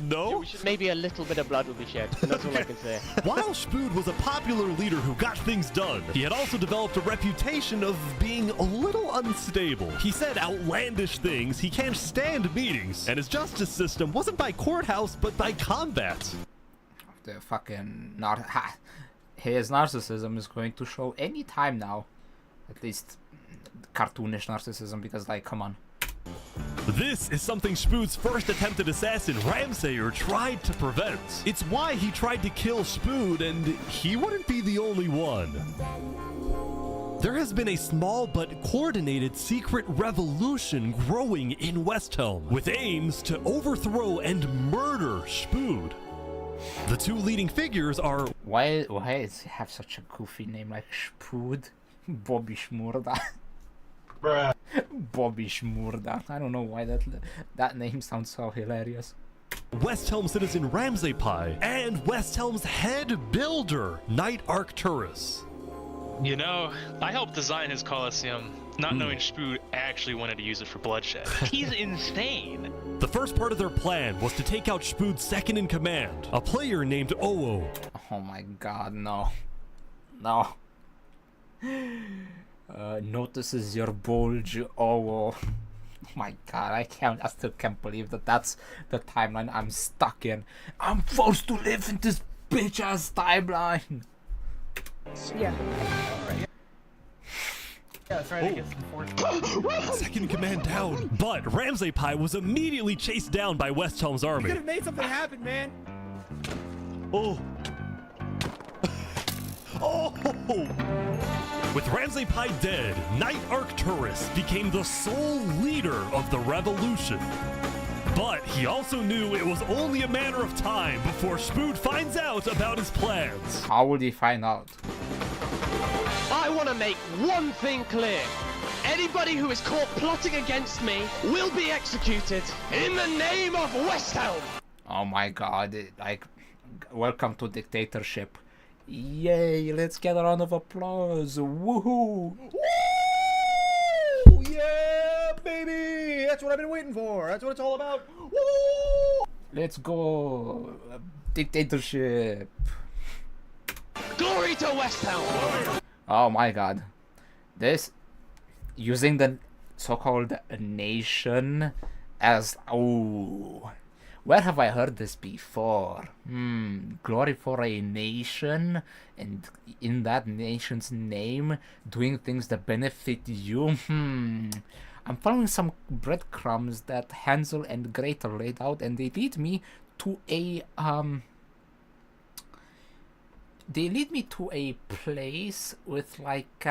No? Maybe a little bit of blood will be shed, and that's all I can say. While Spood was a popular leader who got things done, he had also developed a reputation of being a little unstable. He said outlandish things, he can't stand meetings, and his justice system wasn't by courthouse, but by combat. The fucking... His narcissism is going to show any time now. At least cartoonish narcissism, because, like, come on. This is something Spood's first attempted assassin, Ramsayer, tried to prevent. It's why he tried to kill Spood, and he wouldn't be the only one. There has been a small but coordinated secret revolution growing in West Helm, with aims to overthrow and murder Spood. The two leading figures are... Why does he have such a goofy name like Spood? Bobby Shmurda. Bruh. Bobby Shmurda. I don't know why that name sounds so hilarious. West Helm citizen Ramsay Pi, and West Helm's head builder, Knight Arcturus. You know, I helped design his Coliseum, not knowing Spood actually wanted to use it for bloodshed. He's insane. The first part of their plan was to take out Spood's second in command, a player named Oo. Oh my god, no. No. Notices your bulge, Oo. Oh my god, I still can't believe that that's the timeline I'm stuck in. I'm forced to live in this bitch-ass timeline. Yeah. Yeah, that's right. I guess the fourth. Second in command down, but Ramsay Pi was immediately chased down by West Helm's army. You could have made something happen, man. Oh. Oh. With Ramsay Pi dead, Knight Arcturus became the sole leader of the revolution. But he also knew it was only a matter of time before Spood finds out about his plans. How would he find out? I want to make one thing clear. Anybody who is caught plotting against me will be executed in the name of West Helm. Oh my god, like, welcome to dictatorship. Yay, let's get a round of applause. Woohoo! Woo! Yeah, baby! That's what I've been waiting for. That's what it's all about. Woo! Let's go. Dictatorship. Glory to West Helm! Oh my god. This, using the so-called nation as... Oh... Where have I heard this before? Glory for a nation, and in that nation's name, doing things that benefit you? I'm following some breadcrumbs that Hansel and Gretel laid out, and they lead me to a place with like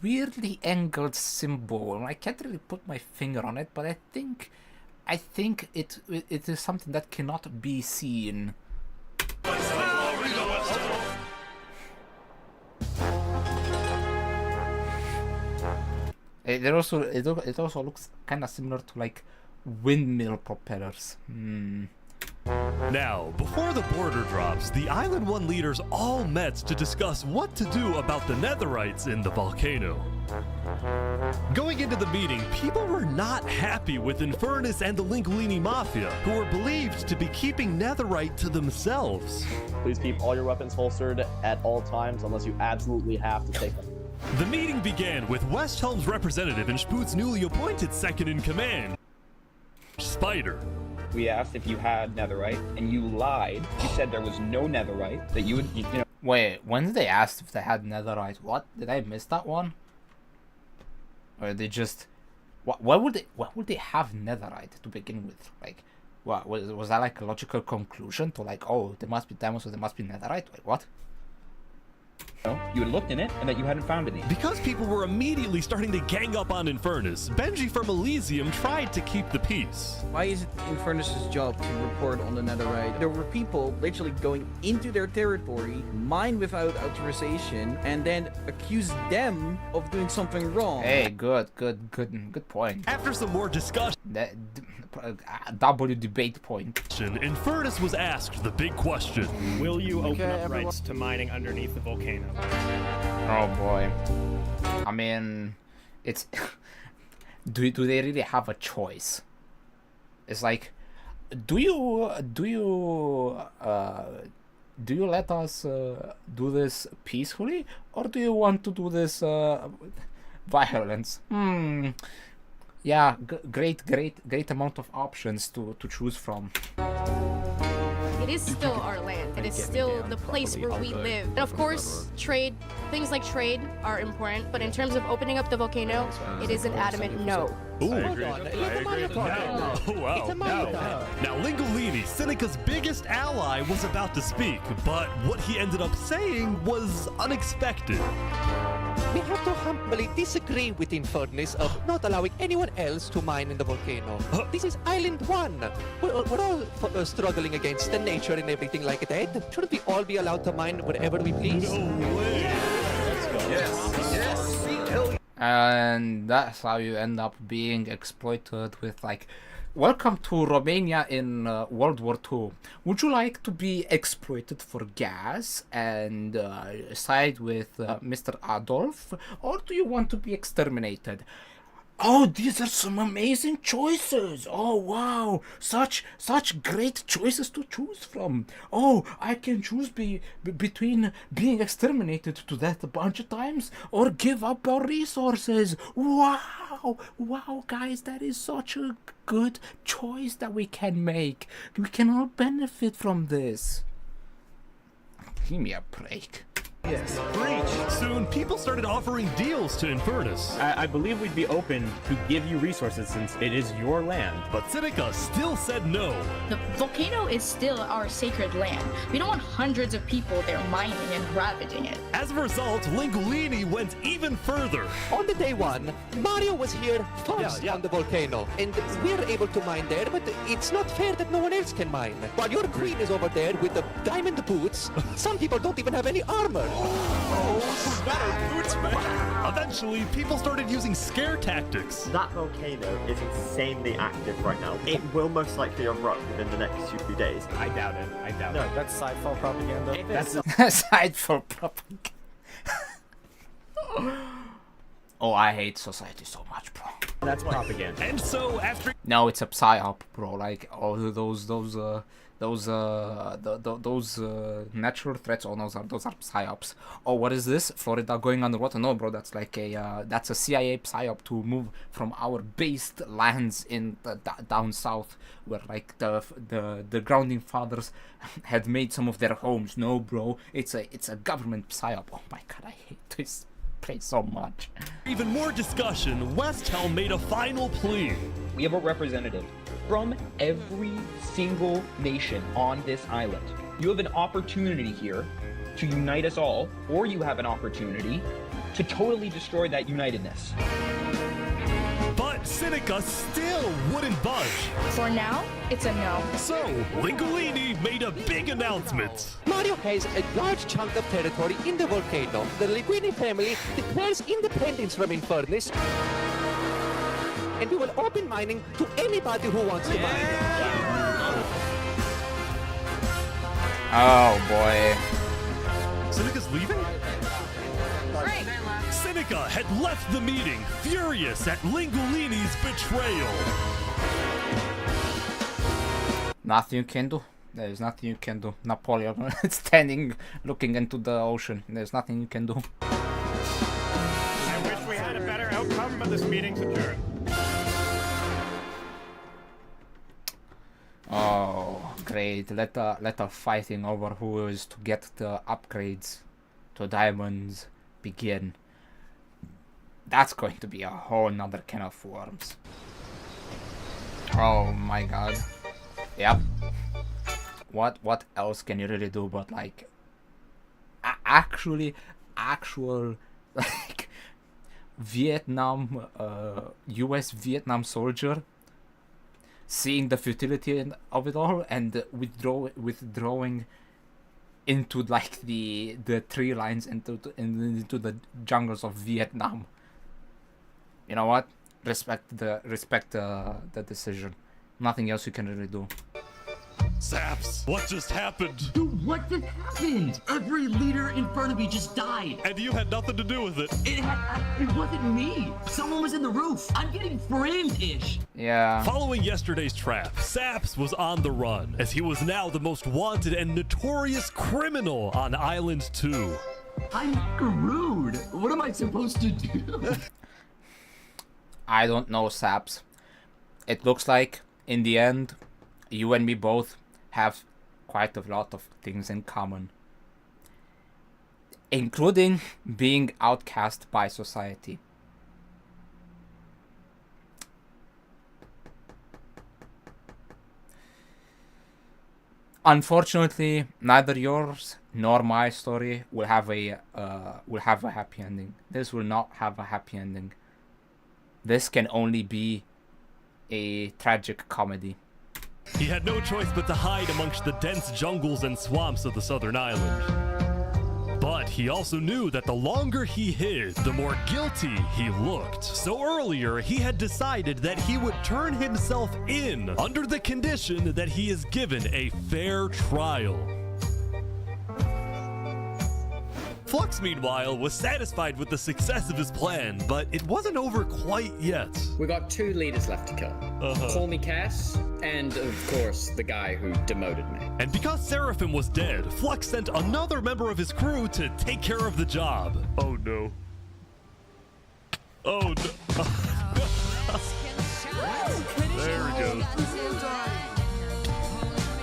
weirdly angled symbol. I can't really put my finger on it, but I think it is something that cannot be seen. It also looks kind of similar to like windmill propellers. Now, before the border drops, the Island 1 leaders all met to discuss what to do about the Netherites in the volcano. Going into the meeting, people were not happy with Infernus and the Linguini Mafia, who were believed to be keeping Netherite to themselves. Please keep all your weapons holstered at all times unless you absolutely have to take them. The meeting began with Westhelm's representative and Spoot's newly appointed second-in-command, Spider. We asked if you had netherite, and you lied. You said there was no netherite, that you would, you know... Wait, when did they ask if they had netherite? What? Did I miss that one? Or they just... Why would they have netherite to begin with? Like, what, was that like a logical conclusion to like, oh, there must be diamonds, so there must be netherite? Wait, what? No, you had looked in it, and that you hadn't found any. Because people were immediately starting to gang up on Infernus, Benji from Elysium tried to keep the peace. Why is it Infernus' job to report on the netherite? There were people literally going into their territory, mine without authorization, and then accuse them of doing something wrong. Hey, good point. After some more discussion, W debate point. Infernus was asked the big question. Will you open up rights to mining underneath the volcano? Oh boy. I mean, it's... do they really have a choice? It's like, do you let us do this peacefully, or do you want to do this violence? Yeah, great amount of options to choose from. It is still our land. It is still the place where we live. And of course, things like trade are important, but in terms of opening up the volcano, it is an adamant no. Ooh. Wow. Now, Lingolini, Seneca's biggest ally, was about to speak, but what he ended up saying was unexpected. We have to humbly disagree with Infernus of not allowing anyone else to mine in the volcano. This is Island 1. We're all struggling against the nature and everything like that. Shouldn't we all be allowed to mine wherever we please? No way. Let's go. Yes. And that's how you end up being exploited with like, welcome to Romania in World War II. Would you like to be exploited for gas and side with Mr. Adolf, or do you want to be exterminated? Oh, these are some amazing choices. Oh, wow. Such great choices to choose from. Oh, I can choose between being exterminated to death a bunch of times or give up our resources. Wow. Wow, guys, that is such a good choice that we can make. We can all benefit from this. Give me a break. Yes, preach! Soon, people started offering deals to Infernus. I believe we'd be open to give you resources since it is your land. But Seneca still said no. The volcano is still our sacred land. We don't want hundreds of people there mining and ravaging it. As a result, Lingolini went even further. On the day one, Mario was here first on the volcano, and we're able to mine there, but it's not fair that no one else can mine. While your queen is over there with the diamond boots, some people don't even have any armor. Oh, better boots, man. Eventually, people started using scare tactics. That volcano is insanely active right now. It will most likely erupt within the next 2 days. I doubt it. No, that's Sidefall propaganda. That's Sidefall propaganda. Oh, I hate society so much, bro. That's propaganda. And so after... No, it's a psyop, bro. Like all those natural threats. Oh, those are psyops. Oh, what is this? Florida going underwater? No, bro, that's like that's a CIA psyop to move from our based lands in down south, where like the grounding fathers had made some of their homes. No, bro, it's a government psyop. Oh my god, I hate this. played so much. Even more discussion, Westhelm made a final plea. We have a representative from every single nation on this island. You have an opportunity here to unite us all, or you have an opportunity to totally destroy that unitedness. But Seneca still wouldn't budge. For now, it's a no. So, Lingolini made a big announcement. Mario has a large chunk of territory in the volcano. The Linguini family declares independence from Infernus. And we will open mining to anybody who wants to mine. Oh boy. Seneca's leaving? Seneca had left the meeting, furious at Lingolini's betrayal. Nothing you can do. There's nothing you can do. Napoleon standing, looking into the ocean. There's nothing you can do. I wish we had a better outcome, but this meeting's adjourned. Oh, great. Let the fighting over who is to get the upgrades to diamonds begin. That's going to be a whole nother can of worms. Oh my god. Yep. What else can you really do but like actual like Vietnam US Vietnam soldier seeing the futility of it all and withdrawing into like the tree lines into the jungles of Vietnam. You know what? Respect the decision. Nothing else you can really do. Saps, what just happened? Dude, what just happened? Every leader in front of me just died. And you had nothing to do with it. It wasn't me. Someone was in the roof. I'm getting framed-ish. Yeah. Following yesterday's trap, Saps was on the run, as he was now the most wanted and notorious criminal on Island 2. I'm screwed. What am I supposed to do? I don't know, Saps. It looks like, in the end, you and me both have quite a lot of things in common. Including being outcast by society. Unfortunately, neither yours nor my story will have a happy ending. This will not have a happy ending. This can only be a tragic comedy. He had no choice but to hide amongst the dense jungles and swamps of the southern island. But he also knew that the longer he hid, the more guilty he looked. So earlier, he had decided that he would turn himself in under the condition that he is given a fair trial. Flux, meanwhile, was satisfied with the success of his plan, but it wasn't over quite yet. We got 2 leaders left to kill. Call Me Cass, and of course, the guy who demoted me. And because Seraphim was dead, Flux sent another member of his crew to take care of the job. Oh no. Oh no. There we go.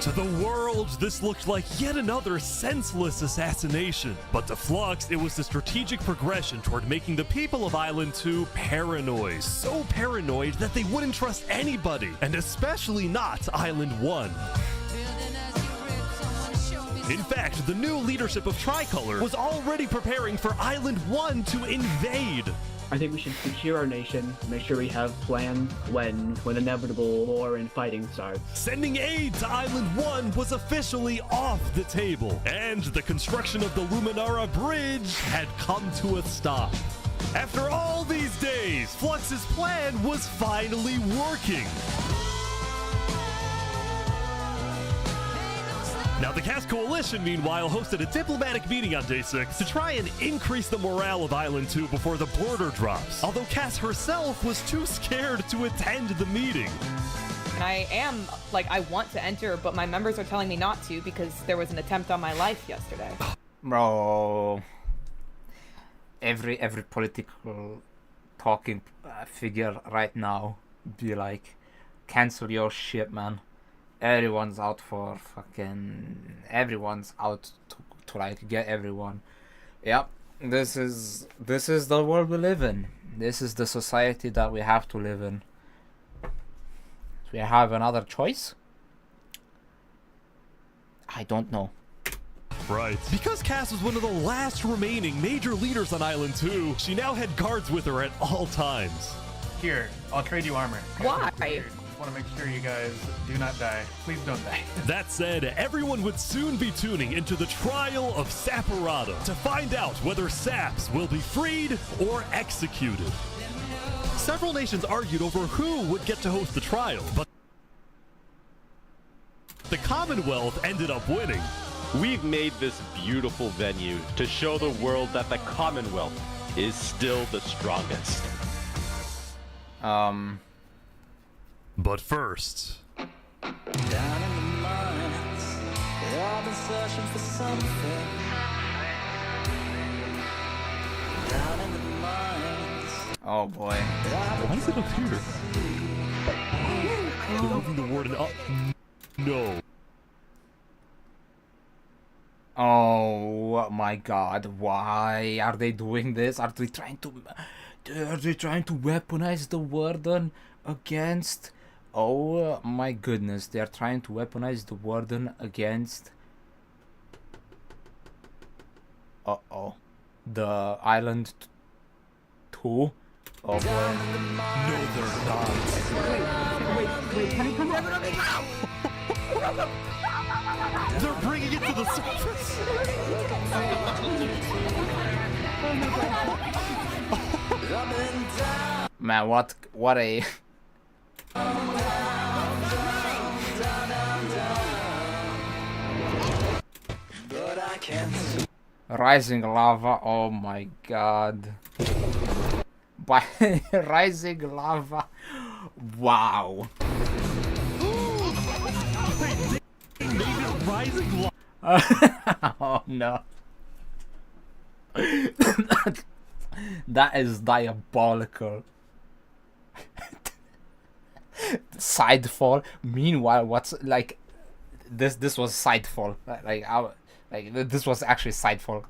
To the world, this looked like yet another senseless assassination. But to Flux, it was the strategic progression toward making the people of Island 2 paranoid. So paranoid that they wouldn't trust anybody, and especially not Island 1. In fact, the new leadership of Tricolor was already preparing for Island 1 to invade. I think we should secure our nation, make sure we have plans when inevitable war and fighting starts. Sending aid to Island 1 was officially off the table, and the construction of the Luminara Bridge had come to a stop. After all these days, Flux's plan was finally working. Now, the Cass Coalition, meanwhile, hosted a diplomatic meeting on Day 6 to try and increase the morale of Island 2 before the border drops, although Cass herself was too scared to attend the meeting. And I want to enter, but my members are telling me not to because there was an attempt on my life yesterday. Bro, every political talking figure right now be like, cancel your shit, man. Everyone's out to like get everyone. Yep, This is the world we live in. This is the society that we have to live in. Do we have another choice? I don't know. Right. Because Cass was one of the last remaining major leaders on Island 2, she now had guards with her at all times. Here, I'll trade you armor. Why? Just want to make sure you guys do not die. Please don't die. That said, everyone would soon be tuning into the trial of Saporada to find out whether Saps will be freed or executed. Several nations argued over who would get to host the trial, but the Commonwealth ended up winning. We've made this beautiful venue to show the world that the Commonwealth is still the strongest. But first, Down in the mines, they've all been searching for something. Down in the mines. Oh boy. Why is it up here? They're moving the warden up. No. Oh my god, why are they doing this? Are they trying to weaponize the warden against... Oh my goodness, they are trying to weaponize the warden against... Uh-oh. The Island 2? Oh boy. No, they're not. Wait, can you come on? They're bringing it to the surface. Man, what a... Rising lava, oh my god. By rising lava, wow. Rising lava. Oh no. That is diabolical. Sidefall. Meanwhile, what's like this was sidefall. This was actually sidefall.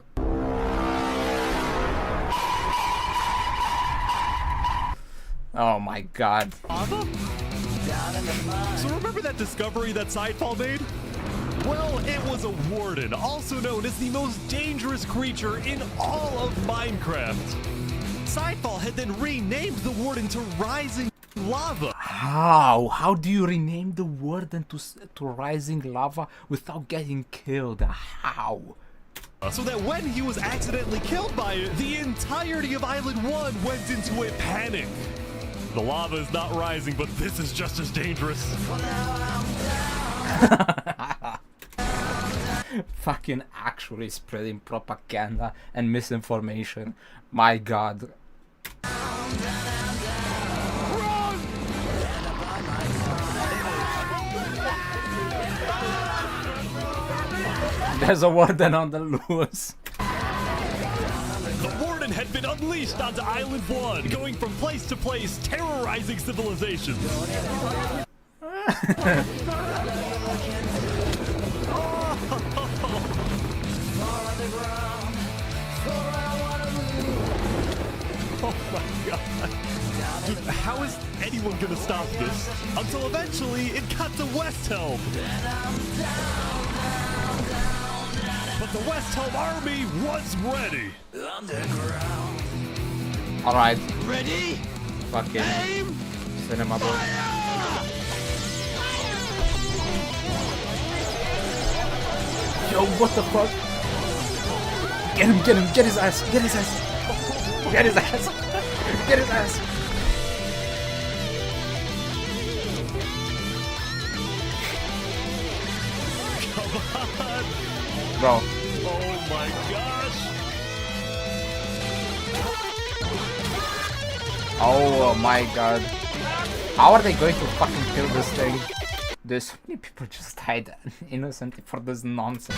Oh my god. So remember that discovery that Sidefall made? Well, it was a warden, also known as the most dangerous creature in all of Minecraft. Sidefall had then renamed the warden to Rising Lava. How? How do you rename the warden to Rising Lava without getting killed? How? So that when he was accidentally killed by it, the entirety of Island 1 went into a panic. The lava is not rising, but this is just as dangerous. Fucking actually spreading propaganda and misinformation. My god. There's a warden on the loose. The warden had been unleashed onto Island 1, going from place to place, terrorizing civilizations. Oh my god. Dude, how is anyone gonna stop this? Until eventually it got to West Helm. But the West Helm army was ready. Alright. Ready? Fucking Aim! cinema bro. Yo, what the fuck? Get him, get his ass, get his ass. Get his ass. Get his ass. Come on. Bro. Oh my gosh. Oh my god. How are they going to fucking kill this thing? There's so many people just died innocently for this nonsense.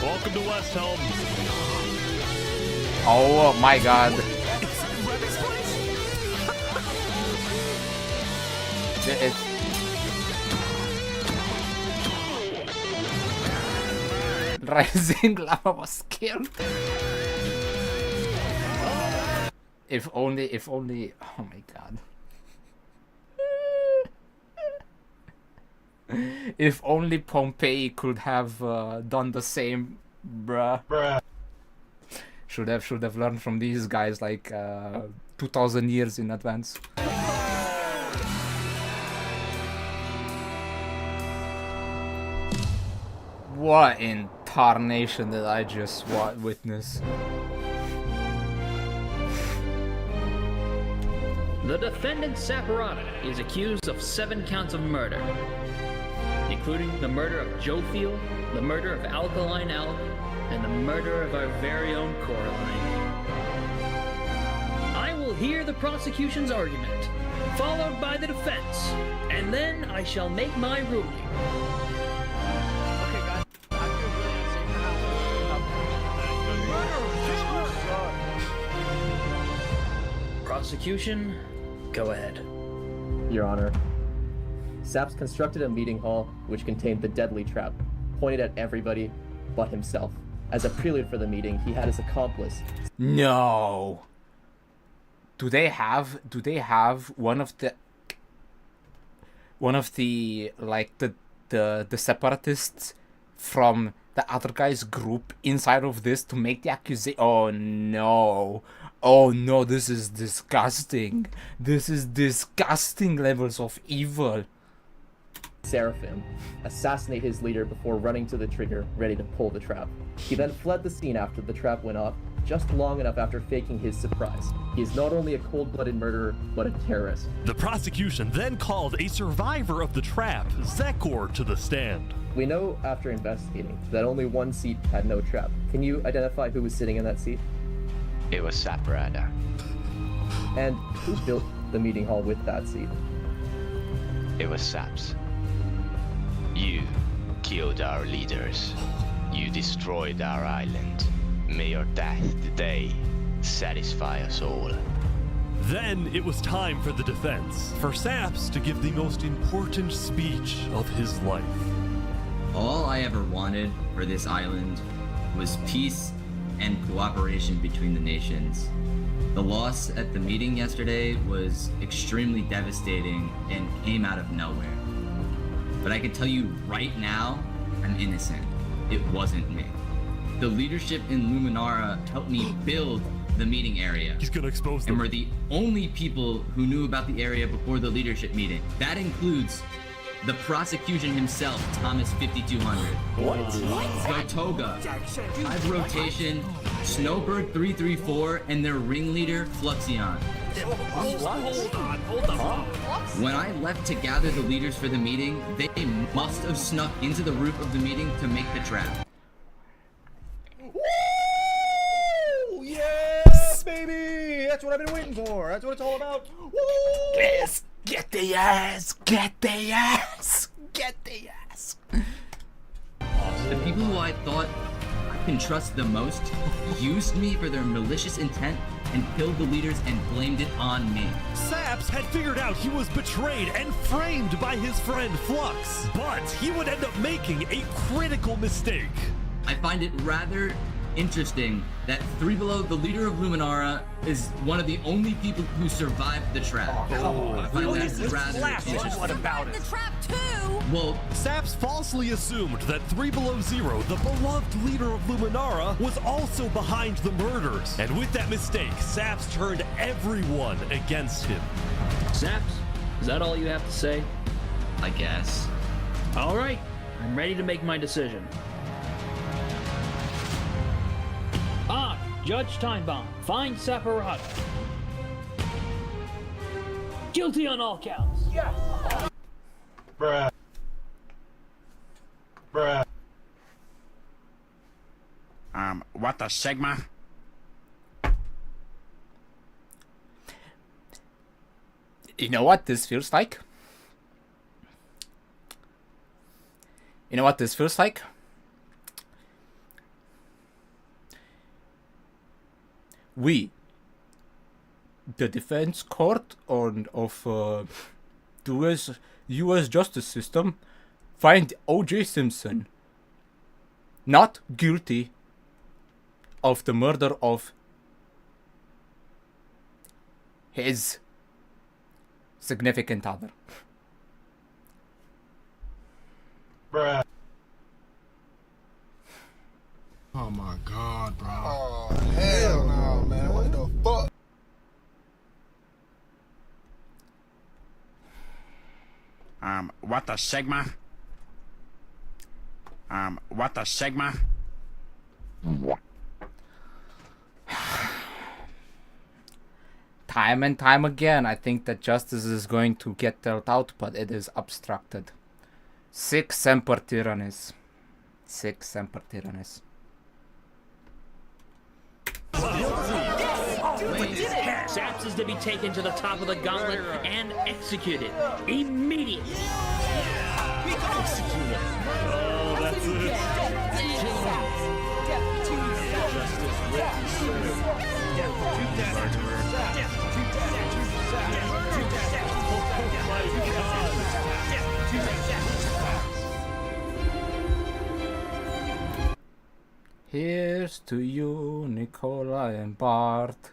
Welcome to West Helm. Oh my god. Rising Lava was killed. If only, oh my god. If only Pompeii could have done the same, bruh. Should have learned from these guys like 2,000 years in advance. What in tarnation did I just witness? The defendant Saporada is accused of 7 counts of murder, including the murder of Joe Field, the murder of Alkaline Alk, and the murder of our very own Coraline. I will hear the prosecution's argument, followed by the defense, and then I shall make my ruling. Prosecution, go ahead. Your Honor, Saps constructed a meeting hall which contained the deadly trap, pointed at everybody but himself. As a prelude for the meeting, he had his accomplice. No. Do they have one of the like the separatists from the other guy's group inside of this to make the accusation? Oh no. Oh no, this is disgusting. This is disgusting levels of evil. Seraphim, assassinate his leader before running to the trigger, ready to pull the trap. He then fled the scene after the trap went off, just long enough after faking his surprise. He is not only a cold-blooded murderer, but a terrorist. The prosecution then called a survivor of the trap, Zekor, to the stand. We know after investigating that only one seat had no trap. Can you identify who was sitting in that seat? It was Saporada. And who built the meeting hall with that seat? It was Saps. You killed our leaders. You destroyed our island. May your death today satisfy us all. Then it was time for the defense, for Saps to give the most important speech of his life. All I ever wanted for this island was peace and cooperation between the nations. The loss at the meeting yesterday was extremely devastating and came out of nowhere. But I can tell you right now, I'm innocent. It wasn't me. The leadership in Luminara helped me build the meeting area. He's gonna expose them. And we're the only people who knew about the area before the leadership meeting. That includes the prosecution himself, Thomas 5200. What? Gotoga, 5 Rotation, Snowbird 334, and their ringleader, Fluxion. Hold on. When I left to gather the leaders for the meeting, they must have snuck into the roof of the meeting to make the trap. Woo! Yes, baby! That's what I've been waiting for. That's what it's all about. Woo! Yes! Get the ass! Get the ass! Get the ass! The people who I thought I can trust the most used me for their malicious intent and killed the leaders and blamed it on me. Saps had figured out he was betrayed and framed by his friend Flux, but he would end up making a critical mistake. I find it rather interesting that Three Below, the leader of Luminara, is one of the only people who survived the trap. I find that rather interesting. What about it? The trap too. Well, Saps falsely assumed that 3 Below Zero, the beloved leader of Luminara, was also behind the murders. And with that mistake, Saps turned everyone against him. Saps, is that all you have to say? I guess. All right, I'm ready to make my decision. Judge Timebomb, find Saporada. Guilty on all counts. Yes! Bruh. What the Sigma? You know what this feels like? You know what this feels like? We, the defense court of U.S. justice system find O.J. Simpson not guilty of the murder of his significant other. Bruh. Oh my god, bro. Oh, hell no, man. What the fuck? What the Sigma? What the Sigma? Time and time again, I think that justice is going to get dealt out, but it is obstructed. Sic semper tyrannis. Sic semper tyrannis. Saps is to be taken to the top of the gauntlet and executed immediately. Executed. Oh, that's it. Here's to you, Nicola and Bart.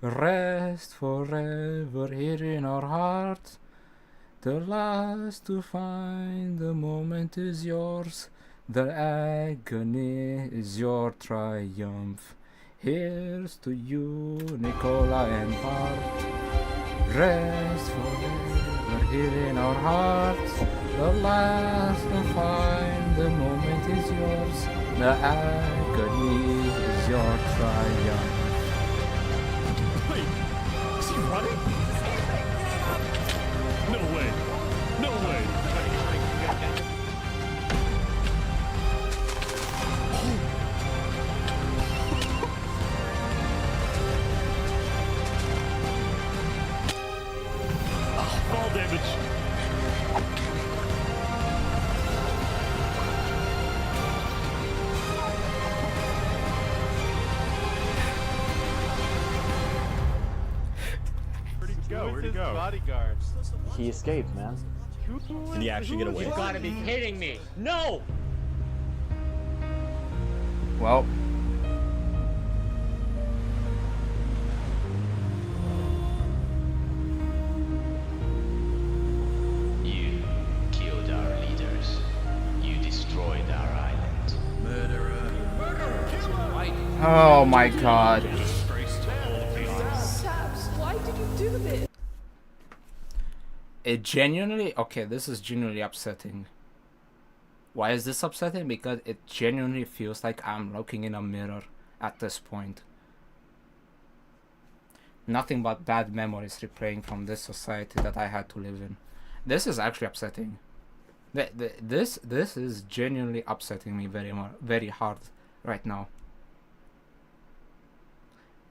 Rest forever here in our hearts. The last to find the moment is yours. The agony is your triumph. Here's to you, Nicola and Bart. Rest forever here in our hearts. The last to find the moment is yours. The agony is your triumph. Wait, is he running? No way. No way. Fall damage. Where'd he go? Bodyguards. He escaped, man. Did he actually get away? You gotta be kidding me! No! Well, You killed our leaders. You destroyed our island. Murderer. oh my god. Saps, why did you do this? It genuinely, okay, this is genuinely upsetting. Why is this upsetting? Because it genuinely feels like I'm looking in a mirror at this point. Nothing but bad memories replaying from this society that I had to live in. This is actually upsetting. This is genuinely upsetting me very hard right now.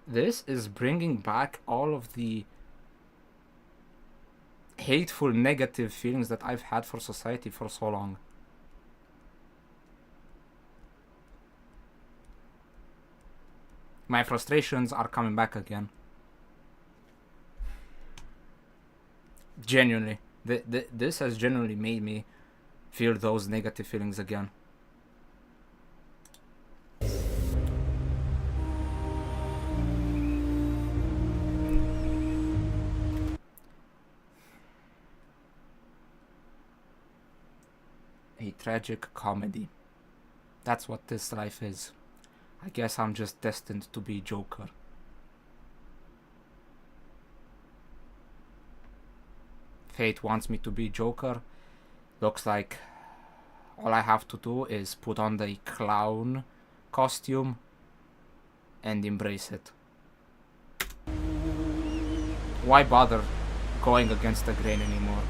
This is bringing back all of the hateful, negative feelings that I've had for society for so long. My frustrations are coming back again. Genuinely. This has genuinely made me feel those negative feelings again. A tragic comedy. That's what this life is. I guess I'm just destined to be Joker. Fate wants me to be Joker. Looks like all I have to do is put on the clown costume and embrace it. Why bother going against the grain anymore?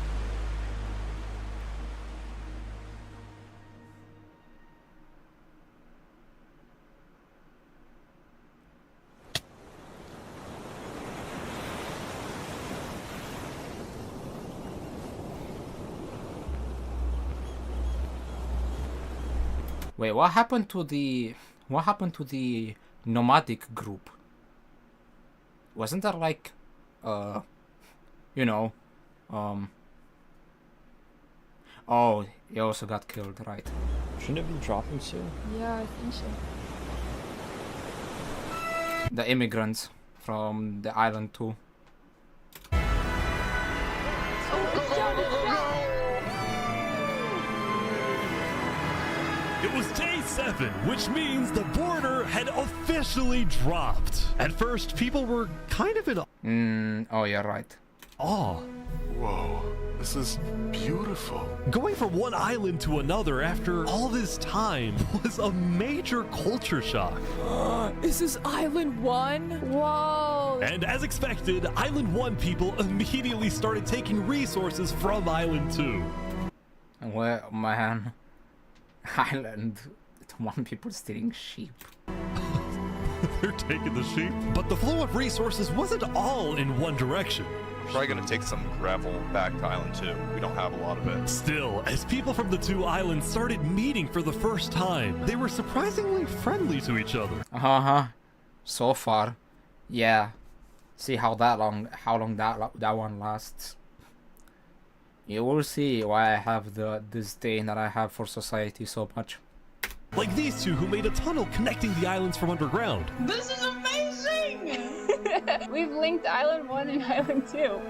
Wait, what happened to the nomadic group? Wasn't there like Oh, he also got killed, right? Shouldn't have been dropping soon. Yeah, I think so. The immigrants from the island too. It was day 7, which means the border had officially dropped. At first, people were kind of in oh, you're right. awe. Whoa, this is beautiful. Going from one island to another after all this time was a major culture shock. Is this Island 1? Whoa. And as expected, Island 1 people immediately started taking resources from Island 2. Well, man, Island 1 people stealing sheep. They're taking the sheep. But the flow of resources wasn't all in one direction. Probably gonna take some gravel back to Island 2. We don't have a lot of it. Still, as people from the 2 islands started meeting for the first time, they were surprisingly friendly to each other. So far, yeah. See how long that one lasts. You will see why I have the disdain that I have for society so much. Like these two who made a tunnel connecting the islands from underground. This is amazing! We've linked Island 1 and Island 2.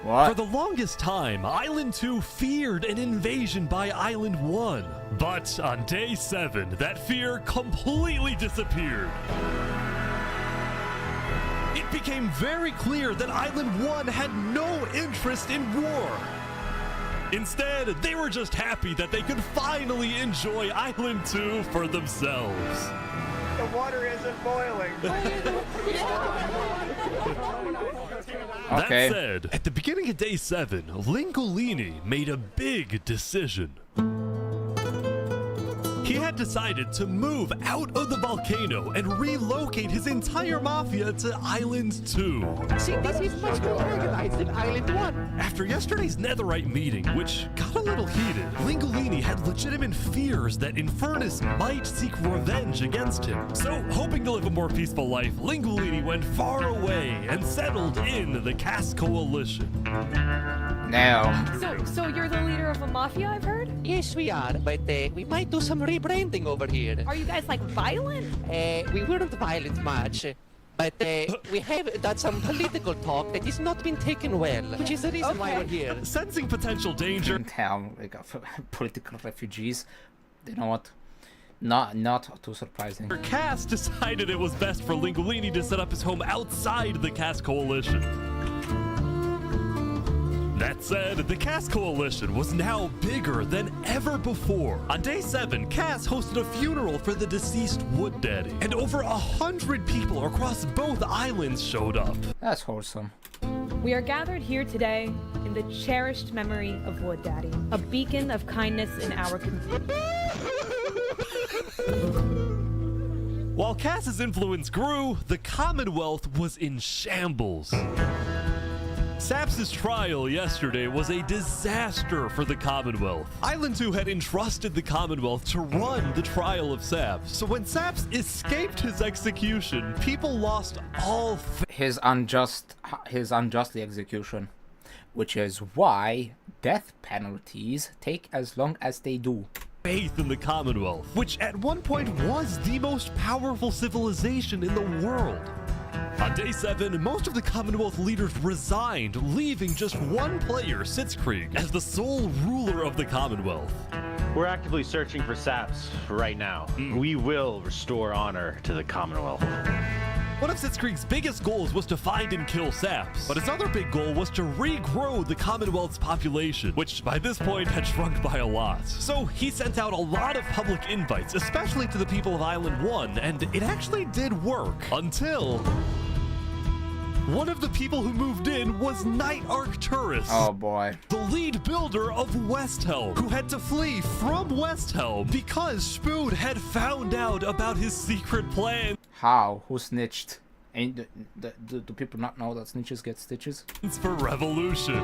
What? For the longest time, Island 2 feared an invasion by Island 1. But on day 7, that fear completely disappeared. It became very clear that Island 1 had no interest in war. Instead, they were just happy that they could finally enjoy Island 2 for themselves. The water isn't boiling. That said, at the beginning of day 7, Lingolini made a big decision. He had decided to move out of the volcano and relocate his entire mafia to Island 2. See, this is much more organized than Island 1. After yesterday's Netherite meeting, which got a little heated, Lingolini had legitimate fears that Infernus might seek revenge against him. So, hoping to live a more peaceful life, Lingolini went far away and settled in the Caste Coalition. Now. So you're the leader of a mafia, I've heard? Yes, we are, but we might do some rebranding over here. Are you guys like violent? We weren't violent much, but we have done some political talk that has not been taken well, which is the reason why we're here. Sensing potential danger. Damn, we got political refugees. You know what? Not too surprising. Cass decided it was best for Lingolini to set up his home outside the Caste Coalition. That said, the Caste Coalition was now bigger than ever before. On day 7, Cass hosted a funeral for the deceased Wood Daddy, and over 100 people across both islands showed up. That's wholesome. We are gathered here today in the cherished memory of Wood Daddy, a beacon of kindness in our community. While Cass's influence grew, the Commonwealth was in shambles. Saps' trial yesterday was a disaster for the Commonwealth. Island 2 had entrusted the Commonwealth to run the trial of Saps. So when Saps escaped his execution, people lost all his unjustly execution, which is why death penalties take as long as they do. Faith in the Commonwealth, which at one point was the most powerful civilization in the world. On day 7, most of the Commonwealth leaders resigned, leaving just one player, Sitzkrieg, as the sole ruler of the Commonwealth. We're actively searching for Saps right now. We will restore honor to the Commonwealth. One of Sitzkrieg's biggest goals was to find and kill Saps, but his other big goal was to regrow the Commonwealth's population, which by this point had shrunk by a lot. So he sent out a lot of public invites, especially to the people of Island 1, and it actually did work, until one of the people who moved in was Night Arcturus. Oh boy. The lead builder of Westhelm, who had to flee from Westhelm because Spood had found out about his secret plan. How? Who snitched? And do people not know that snitches get stitches? It's for revolution.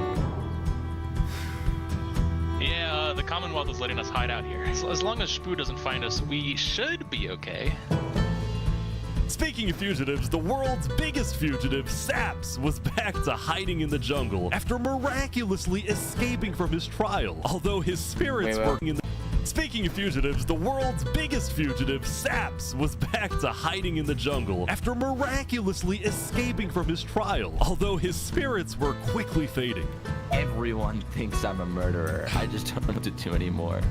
Yeah, the Commonwealth is letting us hide out here. As long as Spood doesn't find us, we should be okay. Speaking of fugitives, the world's biggest fugitive, Saps, was back to hiding in the jungle after miraculously escaping from his trial. Although his spirits working in the... Speaking of fugitives, the world's biggest fugitive, Saps, was back to hiding in the jungle after miraculously escaping from his trial. Although his spirits were quickly fading. Everyone thinks I'm a murderer. I just don't know what to do anymore.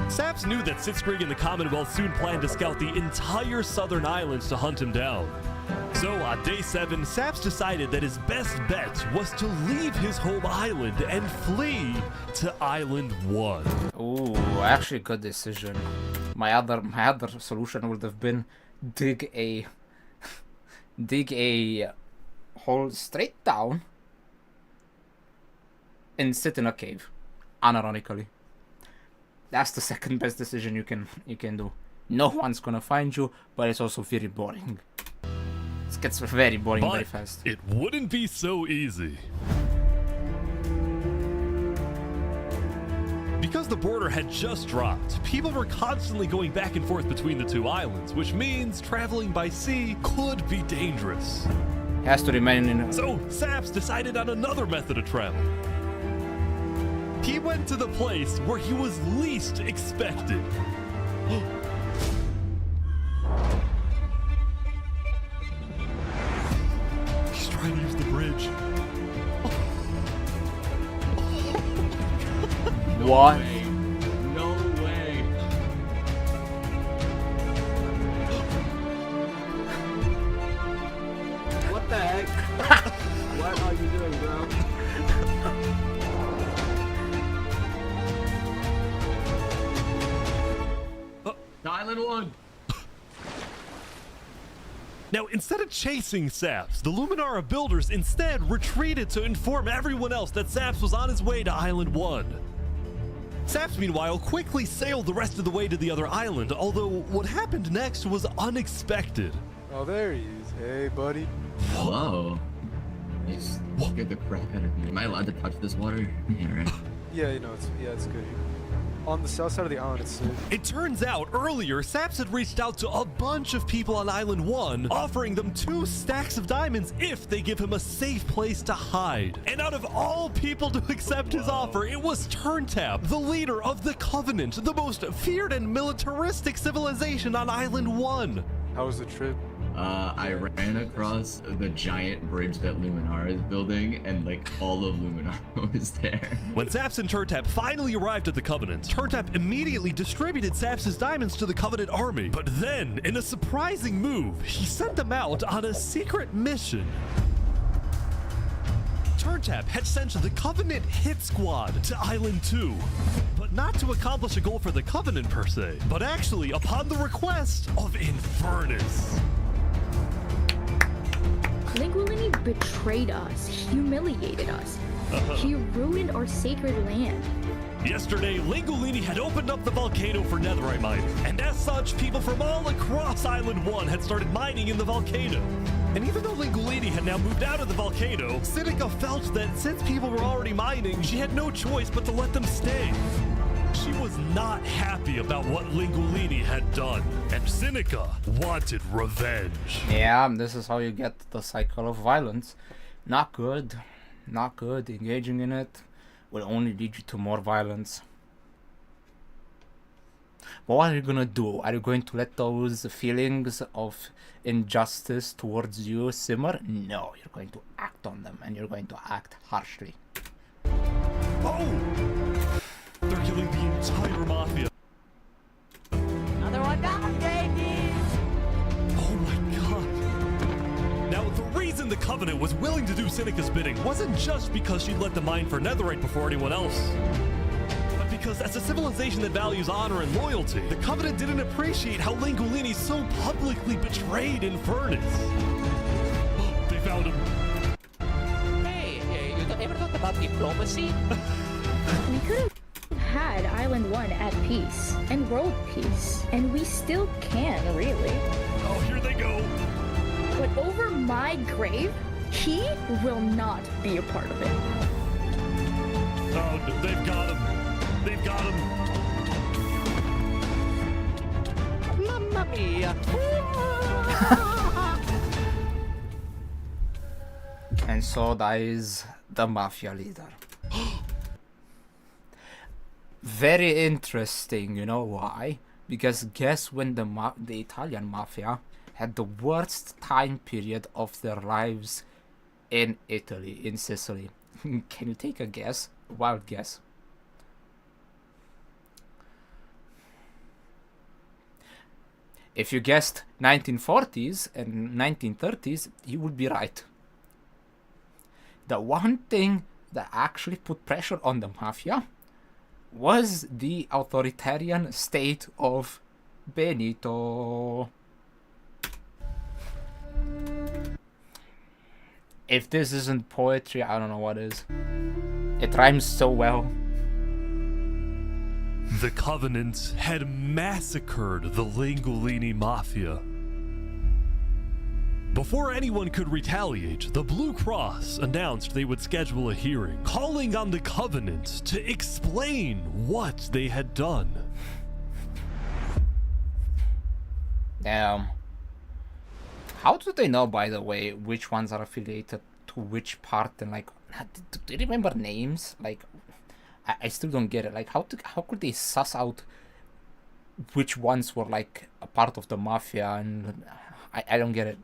Saps knew that Sitzkrieg and the Commonwealth soon planned to scout the entire southern islands to hunt him down. So on day 7, Saps decided that his best bet was to leave his home island and flee to Island 1. Ooh, actually good decision. My other solution would have been dig a hole straight down and sit in a cave. Unironically. That's the second best decision you can do. No one's gonna find you, but it's also very boring. It gets very boring very fast. It wouldn't be so easy. Because the border had just dropped, people were constantly going back and forth between the two islands, which means traveling by sea could be dangerous. Has to remain in. So Saps decided on another method of travel. He went to the place where he was least expected. He's trying to use the bridge. What? No way. What the heck? What are you doing, bro? Island 1. Now, instead of chasing Saps, the Luminara builders instead retreated to inform everyone else that Saps was on his way to Island 1. Saps, meanwhile, quickly sailed the rest of the way to the other island, although what happened next was unexpected. Oh, there he is. Hey, buddy. Whoa. You scared the crap out of me. Am I allowed to touch this water? Yeah, right. Yeah, you know, it's good. On the south side of the island, it's safe. It turns out earlier, Saps had reached out to a bunch of people on Island 1, offering them 2 stacks of diamonds if they give him a safe place to hide. And out of all people to accept his offer, it was Turntap, the leader of the Covenant, the most feared and militaristic civilization on Island 1. How was the trip? I ran across the giant bridge that Luminara is building, and like all of Luminara was there. When Saps and Turntap finally arrived at the Covenant, Turntap immediately distributed Saps' diamonds to the Covenant army. But then, in a surprising move, he sent them out on a secret mission. Turntap had sent the Covenant hit squad to Island 2, but not to accomplish a goal for the Covenant per se, but actually upon the request of Infernus. Lingulini betrayed us, humiliated us. He ruined our sacred land. Yesterday, Lingulini had opened up the volcano for netherite mining, and as such, people from all across Island 1 had started mining in the volcano. And even though Lingulini had now moved out of the volcano, Sinica felt that since people were already mining, she had no choice but to let them stay. She was not happy about what Lingulini had done, and Sinica wanted revenge. Yeah, this is how you get the cycle of violence. Not good. Not good. Engaging in it will only lead you to more violence. But what are you gonna do? Are you going to let those feelings of injustice towards you simmer? No, you're going to act on them, and you're going to act harshly. Oh! They're killing the entire mafia. Another one down, baby! Oh my god. Now, the reason the Covenant was willing to do Sinica's bidding wasn't just because she'd let them mine for netherite before anyone else. But because as a civilization that values honor and loyalty, the Covenant didn't appreciate how Lingulini so publicly betrayed Infernus. They found him. Hey, you don't ever thought about diplomacy? We could have had Island 1 at peace and world peace, and we still can, really. Oh, here they go. But over my grave, he will not be a part of it. Oh, they've got him. They've got him. Mamma mia! And so dies the mafia leader. Very interesting, you know why? Because guess when the Italian mafia had the worst time period of their lives in Italy, in Sicily. Can you take a guess? Wild guess. If you guessed 1940s and 1930s, you would be right. The one thing that actually put pressure on the mafia was the authoritarian state of Benito. If this isn't poetry, I don't know what is. It rhymes so well. The Covenant had massacred the Langolini Mafia. Before anyone could retaliate, the Blue Cross announced they would schedule a hearing, calling on the Covenant to explain what they had done. Damn. How do they know, by the way, which ones are affiliated to which part? And like, do you remember names? Like, I still don't get it. Like, how could they suss out which ones were like a part of the mafia? And I don't get it.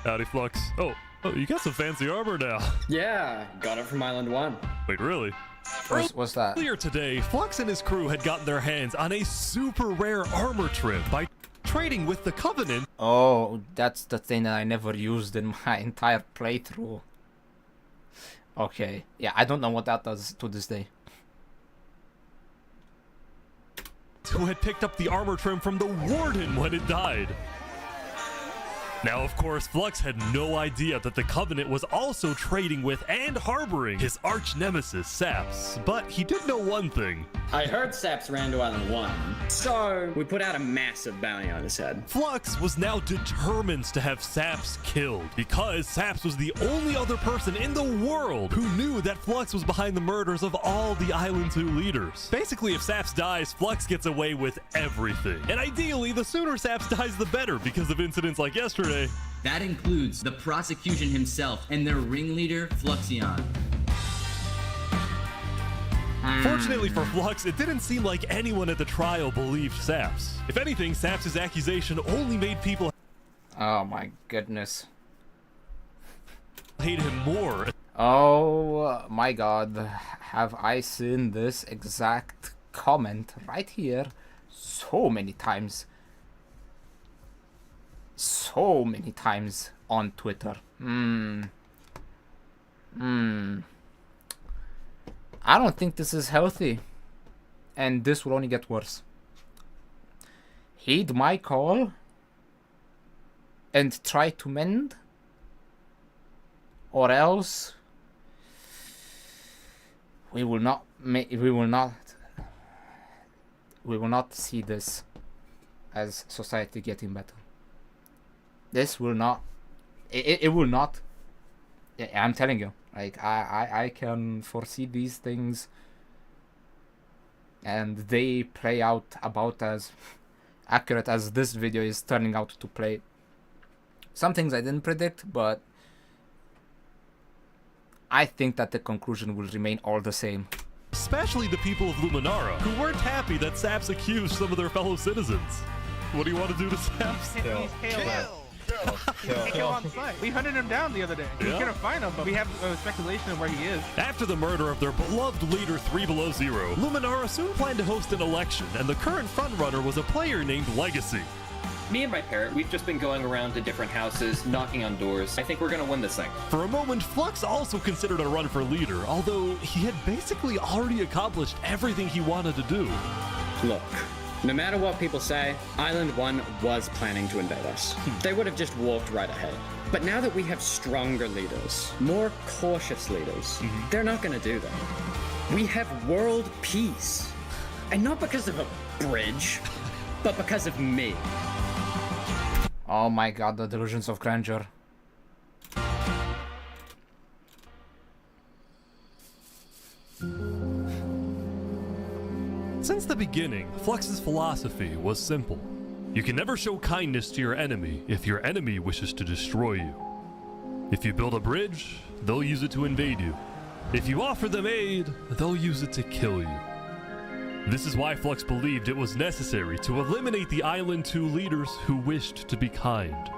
Howdy, Flux. Oh, you got some fancy armor now. Yeah, got it from Island 1. Wait, really? What's that? Earlier today, Flux and his crew had gotten their hands on a super rare armor trim by trading with the Covenant. Oh, that's the thing that I never used in my entire playthrough. Okay, yeah, I don't know what that does to this day. Who had picked up the armor trim from the Warden when it died. Now, of course, Flux had no idea that the Covenant was also trading with and harboring his arch nemesis, Saps. But he did know one thing. I heard Saps ran to Island 1, so we put out a massive bounty on his head. Flux was now determined to have Saps killed, because Saps was the only other person in the world who knew that Flux was behind the murders of all the Island 2 leaders. Basically, if Saps dies, Flux gets away with everything. And ideally, the sooner Saps dies, the better, because of incidents like yesterday. That includes the prosecution himself and their ringleader, Fluxion. Fortunately for Flux, it didn't seem like anyone at the trial believed Saps. If anything, Saps' accusation only made people Oh my goodness. hate him more. Oh my god, have I seen this exact comment right here so many times. So many times on Twitter. I don't think this is healthy. And this will only get worse. Heed my call and try to mend, or else we will not see this as society getting better. This will not, it will not, I'm telling you, like, I can foresee these things, and they play out about as accurate as this video is turning out to play. Some things I didn't predict, but I think that the conclusion will remain all the same. Especially the people of Luminara, who weren't happy that Saps accused some of their fellow citizens. What do you want to do to Saps? Kill on sight. We hunted him down the other day. We couldn't find him, but we have speculation of where he is. After the murder of their beloved leader 3 Below Zero, Luminara soon planned to host an election, and the current frontrunner was a player named Legacy. Me and my parrot, we've just been going around to different houses, knocking on doors. I think we're gonna win this thing. For a moment, Flux also considered a run for leader, although he had basically already accomplished everything he wanted to do. Look, no matter what people say, Island 1 was planning to invade us. They would have just walked right ahead. But now that we have stronger leaders, more cautious leaders, they're not gonna do that. We have world peace. And not because of a bridge, but because of me. Oh my god, the delusions of grandeur. Since the beginning, Flux's philosophy was simple. You can never show kindness to your enemy if your enemy wishes to destroy you. If you build a bridge, they'll use it to invade you. If you offer them aid, they'll use it to kill you. This is why Flux believed it was necessary to eliminate the Island 2 leaders who wished to be kind.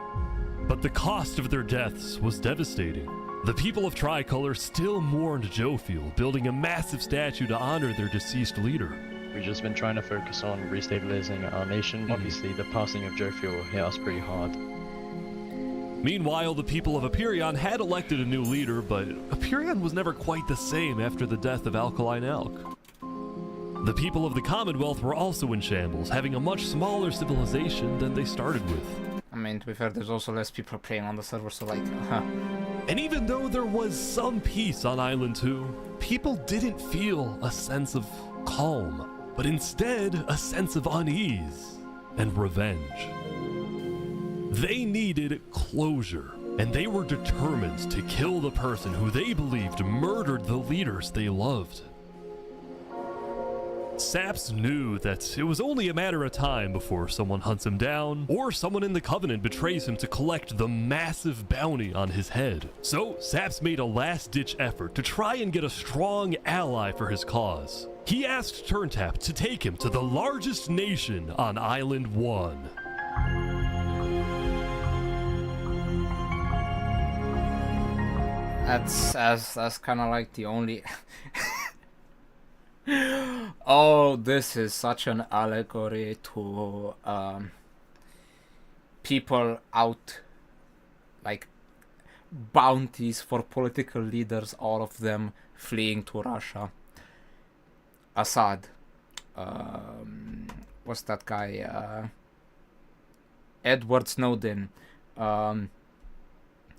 But the cost of their deaths was devastating. The people of Tricolor still mourned Jofiel, building a massive statue to honor their deceased leader. We've just been trying to focus on restabilizing our nation. Obviously, the passing of Jofiel hit us pretty hard. Meanwhile, the people of Aperion had elected a new leader, but Aperion was never quite the same after the death of Alkaline Elk. The people of the Commonwealth were also in shambles, having a much smaller civilization than they started with. I mean, to be fair, there's also less people playing on the server, so like, And even though there was some peace on Island 2, people didn't feel a sense of calm, but instead a sense of unease and revenge. They needed closure, and they were determined to kill the person who they believed murdered the leaders they loved. Saps knew that it was only a matter of time before someone hunts him down, or someone in the Covenant betrays him to collect the massive bounty on his head. So Saps made a last-ditch effort to try and get a strong ally for his cause. He asked Turntap to take him to the largest nation on Island 1. That's kind of like the only... Oh, this is such an allegory to people out, like, bounties for political leaders, all of them fleeing to Russia. Assad. What's that guy? Edward Snowden.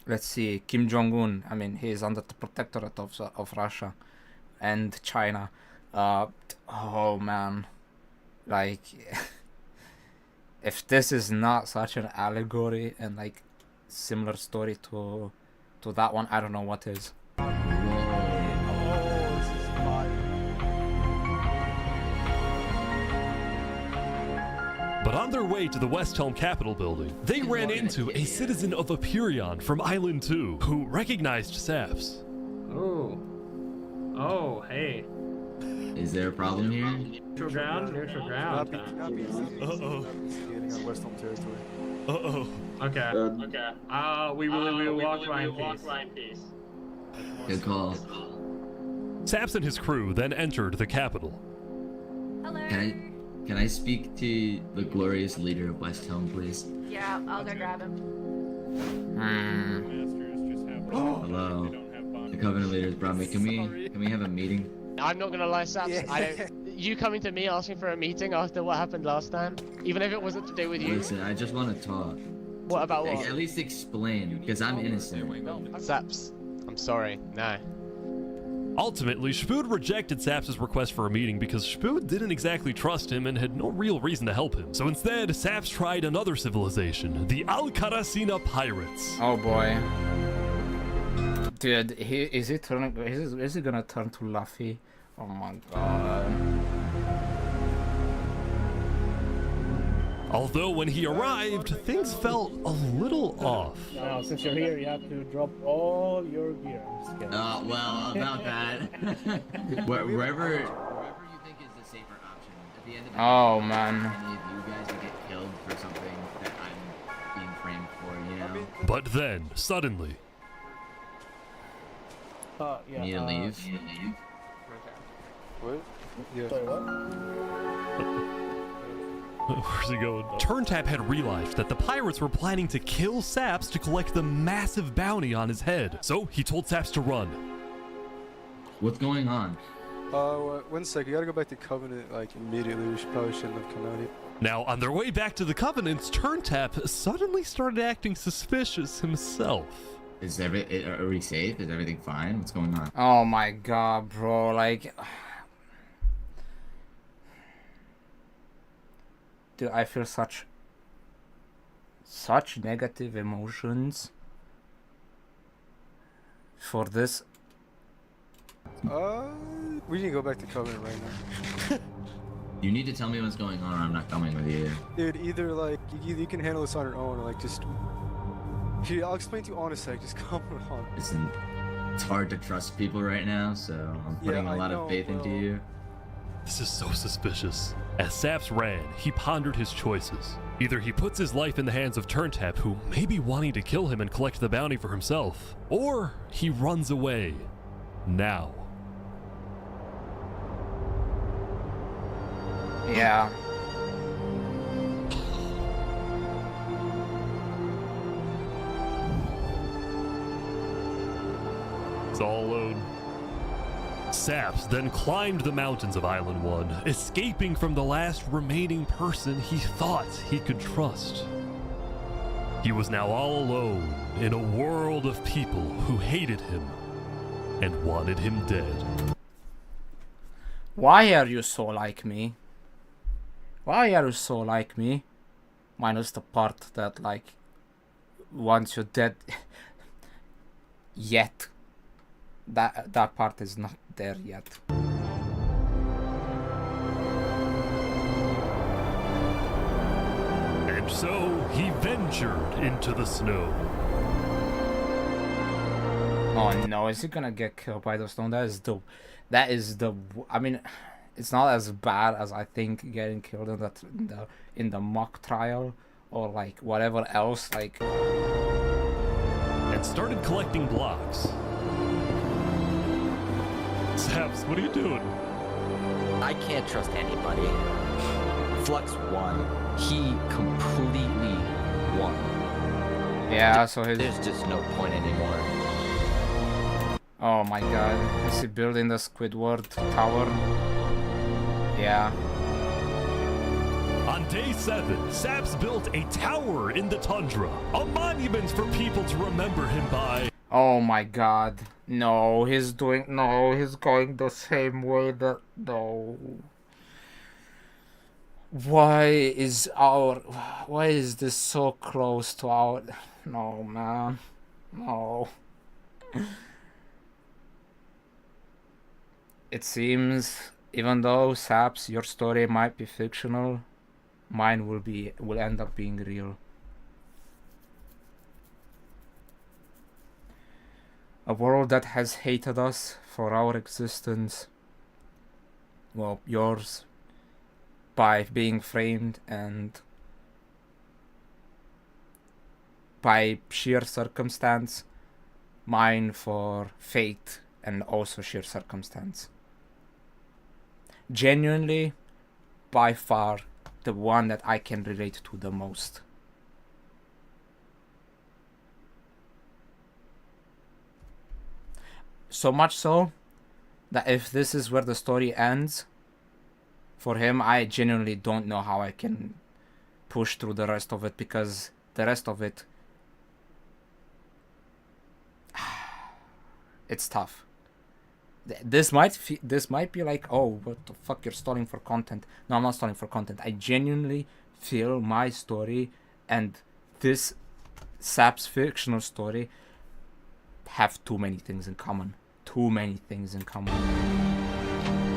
Let's see, Kim Jong-un. I mean, he's under the protectorate of Russia and China. Oh man, like, if this is not such an allegory and like similar story to that one, I don't know what is. But on their way to the Westhelm Capitol building, they ran into a citizen of Aperion from Island 2 who recognized Saps. Oh, hey. Is there a problem here? Neutral ground? Neutral ground. Uh-oh. Skating on Westhelm territory. Uh-oh. Okay. Okay. We will walk by in peace. Good call. Saps and his crew then entered the Capitol. Can I speak to the glorious leader of Westhelm, please? Yeah, I'll go grab him. Hello. The Covenant leaders brought me. Can we have a meeting? I'm not gonna lie, Saps. Yeah. You coming to me asking for a meeting after what happened last time, even if it wasn't to do with you. Listen, I just want to talk. What about what? At least explain, because I'm innocent. Saps, I'm sorry. No. Ultimately, Shpood rejected Saps' request for a meeting because Shpood didn't exactly trust him and had no real reason to help him. So instead, Saps tried another civilization, the Al-Karasina Pirates. Oh boy. Dude, is he gonna turn to Luffy? Oh my god. Although when he arrived, things felt a little off. Now, since you're here, you have to drop all your gear. Well, about that. Wherever you think is the safer option. At the end of the oh day, man. Any of you guys would get killed for something that I'm being framed for, you know? But then, suddenly... Yeah, Need to leave? What? Yeah. Sorry, what? Where's he going? Turntap had realized that the pirates were planning to kill Saps to collect the massive bounty on his head. So he told Saps to run. What's going on? 1 sec. We gotta go back to Covenant like immediately. We probably shouldn't have come out here. Now, on their way back to the Covenants, Turntap suddenly started acting suspicious himself. Are we safe? Is everything fine? What's going on? Oh my god, bro, like... Dude, I feel such negative emotions for this. We need to go back to Covenant right now. You need to tell me what's going on or I'm not coming with you. Dude, either like you can handle this on your own, or like just. Here, I'll explain to you on a sec. Just come on. Listen, it's hard to trust people right now, so I'm putting a lot of faith into you. This is so suspicious. As Saps ran, he pondered his choices. Either he puts his life in the hands of Turntap, who may be wanting to kill him and collect the bounty for himself, or he runs away. Now. Yeah. It's all alone. Saps then climbed the mountains of Island 1, escaping from the last remaining person he thought he could trust. He was now all alone in a world of people who hated him and wanted him dead. Why are you so like me? Why are you so like me? Minus the part that, like, once you're dead, yet. That part is not there yet. And so he ventured into the snow. Oh no, is he gonna get killed by the snow? That is the I mean, it's not as bad as I think getting killed in the mock trial or like whatever else, like. And started collecting blocks. Saps, what are you doing? I can't trust anybody. Flux won. He completely won. Yeah, so there's just no point anymore. Oh my god, is he building the Squidward tower? Yeah. On day 7, Saps built a tower in the tundra, a monument for people to remember him by. Oh my god. No, he's going the same way that, no. Why is this so close to our, no man, no. It seems, even though Saps, your story might be fictional, mine will end up being real. A world that has hated us for our existence, well, yours, by being framed and by sheer circumstance, mine for fate and also sheer circumstance. Genuinely, by far, the one that I can relate to the most. So much so that if this is where the story ends, for him, I genuinely don't know how I can push through the rest of it, because the rest of it, it's tough. This might be like, oh, what the fuck, you're stalling for content. No, I'm not stalling for content. I genuinely feel my story and this Saps fictional story have too many things in common. Too many things in common.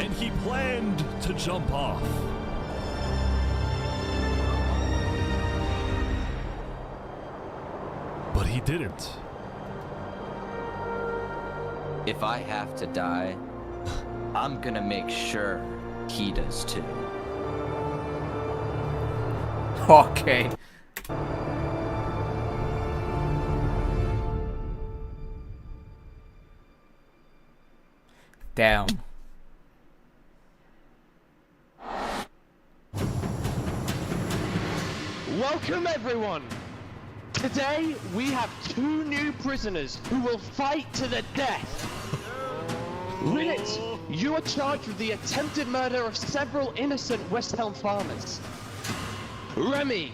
And he planned to jump off. But he didn't. If I have to die, I'm gonna make sure he does too. Okay. Damn. Welcome everyone! Today we have 2 new prisoners who will fight to the death. Linnet, you are charged with the attempted murder of several innocent West Helm farmers. Remy,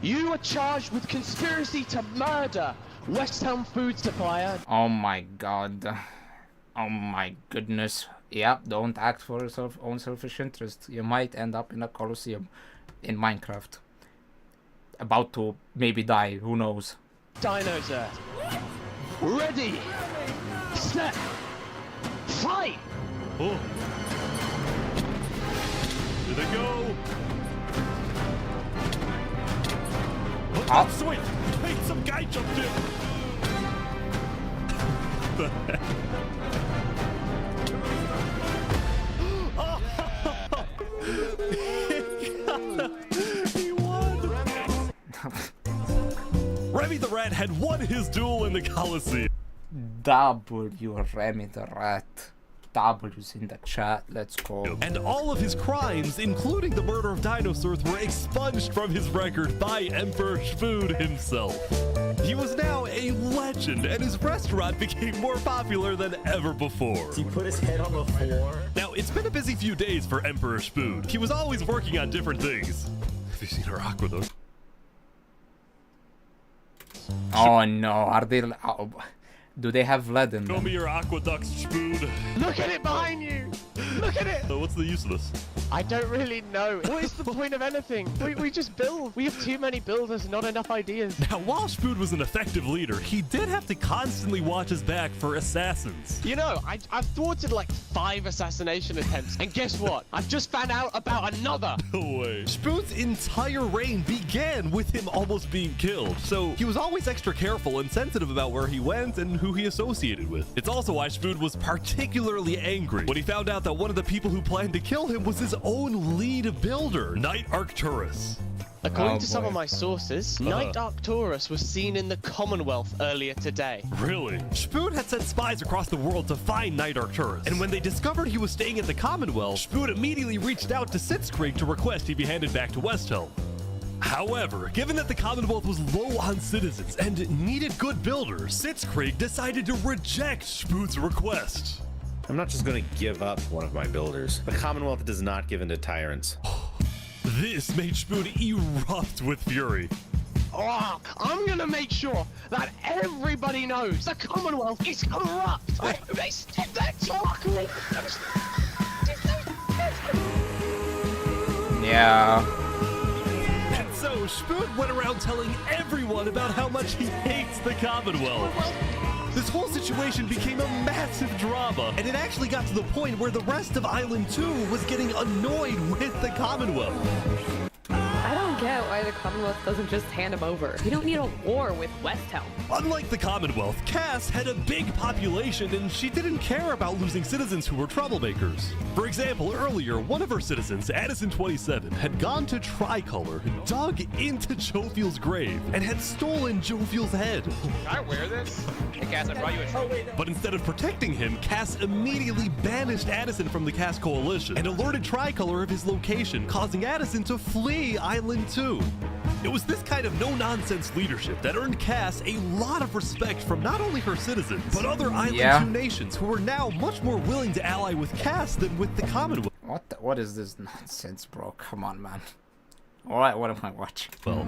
you are charged with conspiracy to murder West Helm food supplier. Oh my god. Oh my goodness. Yeah, don't act for your own selfish interest. You might end up in a Colosseum in Minecraft. About to maybe die, who knows. Dinosaur. Ready, set, fight! Oh. Here they go. Look Oh. that swing. Wait, some guy jumped in. The heck? He won. Remy the Rat had won his duel in the Coliseum. W Remy the Rat. W's in the chat. Let's go. And all of his crimes, including the murder of dinosaurs, were expunged from his record by Emperor Spood himself. He was now a legend, and his restaurant became more popular than ever before. He put his head on the floor. Now, it's been a busy few days for Emperor Spood. He was always working on different things. Have you seen our aqueduct? Oh no, are they... Oh, do they have lead in Show them? me your aqueducts, Spood. Look at it behind you! Look at it! So what's the use of this? I don't really know. What is the point of anything? We just build. We have too many builders, not enough ideas. Now, while Spood was an effective leader, he did have to constantly watch his back for assassins. You know, I've thwarted like 5 assassination attempts, and guess what? I've just found out about another. No way. Spood's entire reign began with him almost being killed, so he was always extra careful and sensitive about where he went and who he associated with. It's also why Spood was particularly angry when he found out that one of the people who planned to kill him was his own lead builder, Knight Arcturus. According to some of my sources, Knight Arcturus was seen in the Commonwealth earlier today. Really? Spood had sent spies across the world to find Knight Arcturus, and when they discovered he was staying at the Commonwealth, Spood immediately reached out to Sitzkrieg to request he be handed back to Westhelm. However, given that the Commonwealth was low on citizens and needed good builders, Sitzkrieg decided to reject Spood's request. I'm not just going to give up one of my builders. The Commonwealth does not give in to tyrants. This made Spood erupt with fury. Oh, I'm gonna make sure that everybody knows the Commonwealth is corrupt. They did that to me. Yeah. And so Spood went around telling everyone about how much he hates the Commonwealth. This whole situation became a massive drama, and it actually got to the point where the rest of Island 2 was getting annoyed with the Commonwealth. I don't get why the Commonwealth doesn't just hand him over. We don't need a war with Westhelm. Unlike the Commonwealth, Cass had a big population and she didn't care about losing citizens who were troublemakers. For example, earlier, one of her citizens, Addison27, had gone to Tricolor, dug into Jovial's grave, and had stolen Jovial's head. Can I wear this? Hey, Cass, I brought you a trophy. But instead of protecting him, Cass immediately banished Addison from the Cass Coalition and alerted Tricolor of his location, causing Addison to flee Island 2. It was this kind of no-nonsense leadership that earned Cass a lot of respect from not only her citizens, but other Island 2 nations who were now much more willing to ally with Cass than with the Commonwealth. What is this nonsense, bro? Come on, man. Alright, what am I watching? Well.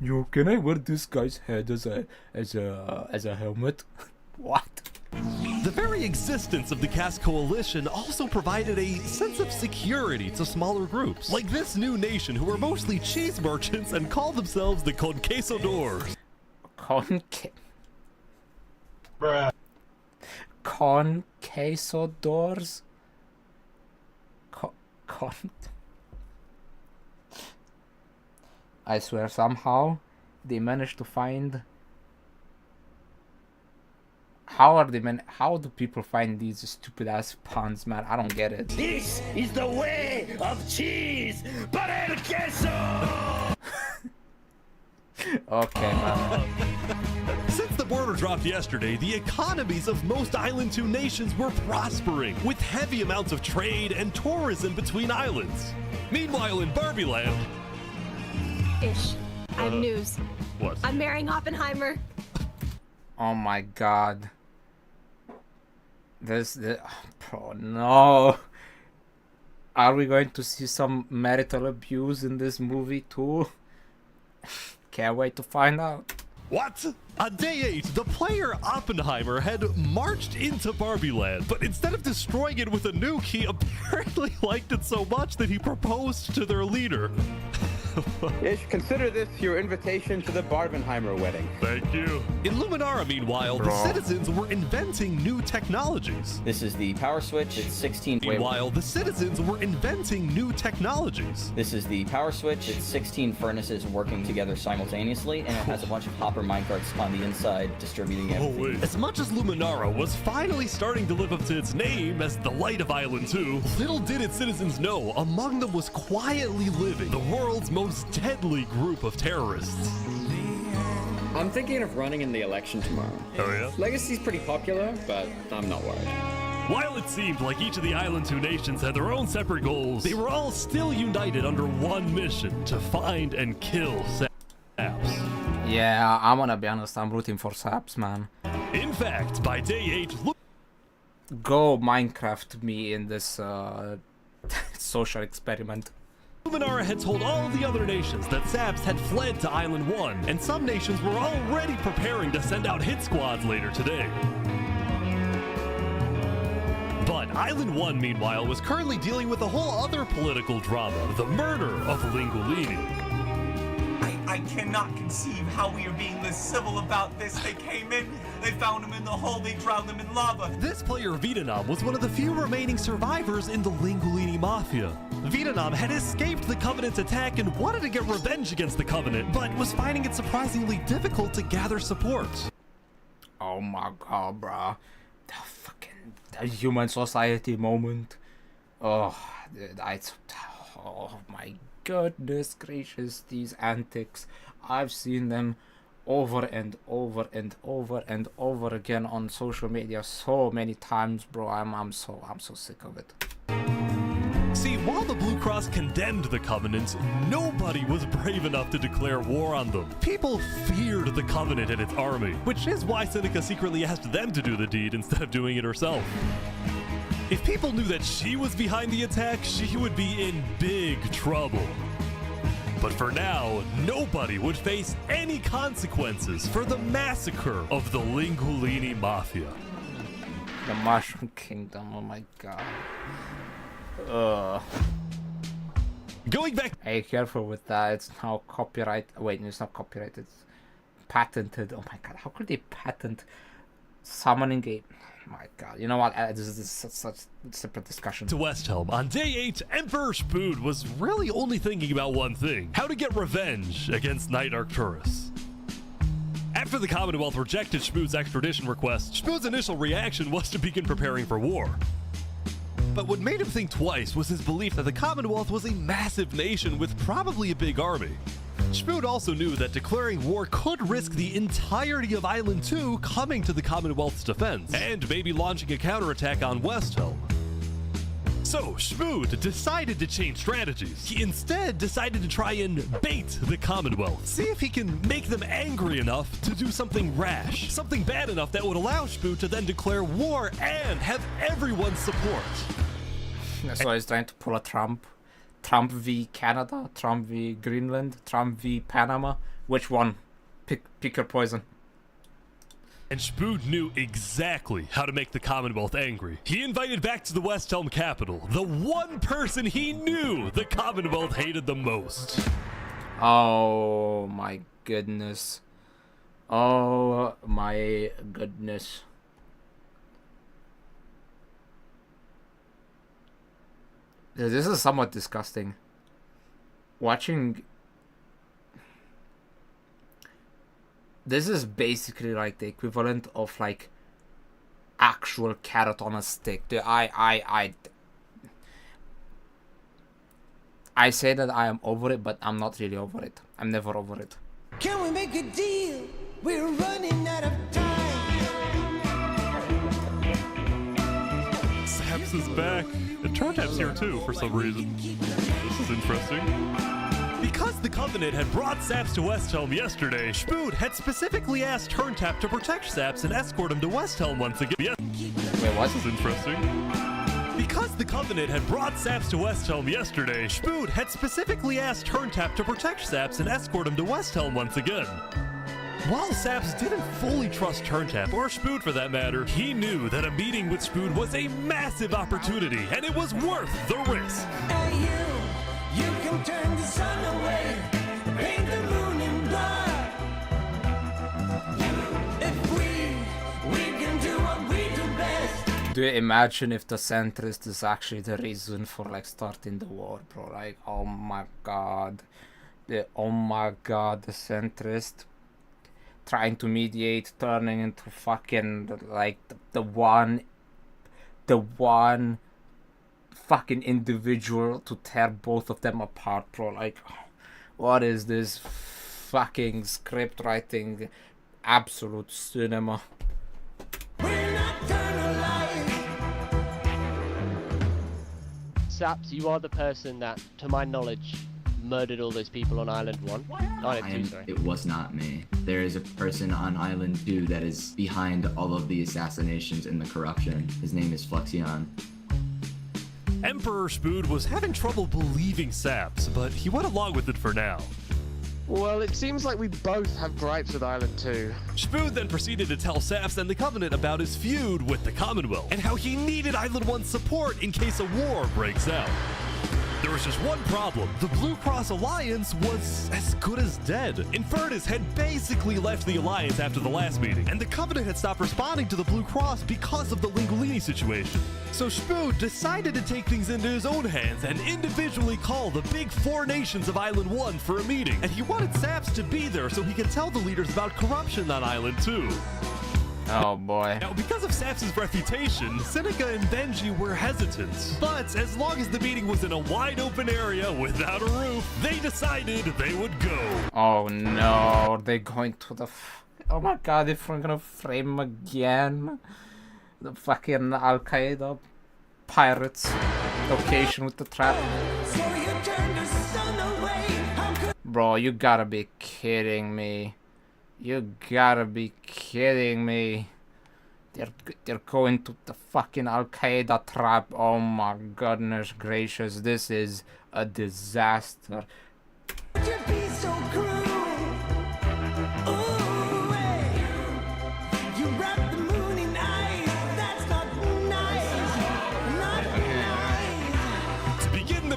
Yo, can I wear this guy's head as a helmet? What? The very existence of the Cass Coalition also provided a sense of security to smaller groups, like this new nation who were mostly cheese merchants and called themselves the Conquistadors. Conquistadors? I swear, somehow they managed to find. How do people find these stupid ass puns, man? I don't get it. This is the way of cheese, para el queso! Okay, man. Since the border dropped yesterday, the economies of most Island 2 nations were prospering, with heavy amounts of trade and tourism between islands. Meanwhile, in Barbie Land... Ish. I have news. What? I'm marrying Oppenheimer. Oh my god. Bro, no. Are we going to see some marital abuse in this movie too? Can't wait to find out. What? On day 8, the player Oppenheimer had marched into Barbie Land, but instead of destroying it with a nuke, he apparently liked it so much that he proposed to their leader. Ish, consider this your invitation to the Barbenheimer wedding. Thank you. In Luminara, meanwhile, the citizens were inventing new technologies. This is the power switch. It's 16. Meanwhile, the citizens were inventing new technologies. This is the power switch. It's 16 furnaces working together simultaneously, and it has a bunch of hopper minecarts on the inside distributing everything. As much as Luminara was finally starting to live up to its name as the Light of Island 2, little did its citizens know among them was quietly living the world's most deadly group of terrorists. I'm thinking of running in the election tomorrow. Oh yeah? Legacy's pretty popular, but I'm not worried. While it seemed like each of the Island 2 nations had their own separate goals, they were all still united under one mission: to find and kill Saps. Yeah, I'm gonna be honest, I'm rooting for Saps, man. In fact, by day 8, go Minecraft me in this social experiment. Luminara had told all of the other nations that Saps had fled to Island 1, and some nations were already preparing to send out hit squads later today. But Island 1, meanwhile, was currently dealing with a whole other political drama, the murder of Lingulini. I cannot conceive how we are being this civil about this. They came in, they found him in the hole, they drowned him in lava. This player, Vietnam, was one of the few remaining survivors in the Lingulini Mafia. Vietnam had escaped the Covenant's attack and wanted to get revenge against the Covenant, but was finding it surprisingly difficult to gather support. Oh my god, bruh. The human society moment. Oh, dude, oh my goodness gracious, these antics. I've seen them over and over and over and over again on social media so many times, bro. I'm so sick of it. See, while the Blue Cross condemned the Covenant, nobody was brave enough to declare war on them. People feared the Covenant and its army, which is why Seneca secretly asked them to do the deed instead of doing it herself. If people knew that she was behind the attack, she would be in big trouble. But for now, nobody would face any consequences for the massacre of the Lingulini Mafia. The Mushroom Kingdom, oh my god. Going back. Hey, careful with that. It's now copyright. Wait, no, it's not copyright. It's patented. Oh my god, how could they patent summoning a? My god, you know what? This is such a separate discussion. To Westhelm, on day 8, Emperor Spood was really only thinking about one thing: how to get revenge against Knight Arcturus. After the Commonwealth rejected Spood's extradition request, Spood's initial reaction was to begin preparing for war. But what made him think twice was his belief that the Commonwealth was a massive nation with probably a big army. Spood also knew that declaring war could risk the entirety of Island 2 coming to the Commonwealth's defense, and maybe launching a counterattack on Westhelm. So, Spood decided to change strategies. He instead decided to try and bait the Commonwealth. See if he can make them angry enough to do something rash. Something bad enough that would allow Spood to then declare war and have everyone's support. So he's trying to pull a Trump. Trump v Canada, Trump v Greenland, Trump v Panama. Which one? Pick your poison. And Spood knew exactly how to make the Commonwealth angry. He invited back to the Westhelm capital the one person he knew the Commonwealth hated the most. Oh my goodness. Oh my goodness. This is somewhat disgusting. Watching... This is basically like the equivalent of like actual carrot on a stick. I say that I am over it, but I'm not really over it. I'm never over it. Can we make a deal? We're running out of time. Saps is back. And Turntap's here too, for some reason. This is interesting. Because the Covenant had brought Saps to Westhelm yesterday, Spood had specifically asked Turntap to protect Saps and escort him to Westhelm once again. Wait, what? This is interesting. Because the Covenant had brought Saps to Westhelm yesterday, Spood had specifically asked Turntap to protect Saps and escort him to Westhelm once again. While Saps didn't fully trust Turntap, or Spood for that matter, he knew that a meeting with Spood was a massive opportunity, and it was worth the risk. Hey, you can can turn the sun away, paint the moon in blood. If we can do what we do best. Do you imagine if the centrist is actually the reason for like starting the war, bro? Like, oh my god, the centrist trying to mediate, turning into fucking like the one fucking individual to tear both of them apart, bro. Like, what is this fucking script writing? Absolute cinema. Saps, you are the person that, to my knowledge, murdered all those people on Island 1. Island 2, sorry. It was not me. There is a person on Island 2 that is behind all of the assassinations and the corruption. His name is Fluxion. Emperor Spood was having trouble believing Saps, but he went along with it for now. Well, it seems like we both have gripes with Island 2. Spood then proceeded to tell Saps and the Covenant about his feud with the Commonwealth, and how he needed Island 1's support in case a war breaks out. There was just one problem. The Blue Cross Alliance was as good as dead. Infernus had basically left the Alliance after the last meeting, and the Covenant had stopped responding to the Blue Cross because of the Lingolini situation. So Spood decided to take things into his own hands and individually call the big four nations of Island 1 for a meeting. And he wanted Saps to be there so he could tell the leaders about corruption on Island 2. Oh boy. Now, because of Saps' reputation, Seneca and Benji were hesitant. But as long as the meeting was in a wide open area without a roof, they decided they would go. Oh no, they're going to the... oh my god, if we're gonna frame again. The fucking Al-Qaeda pirates location with the trap. Bro, you gotta be kidding me. You gotta be kidding me. They're going to the fucking Al-Qaeda trap. Oh my goodness gracious. This is a disaster.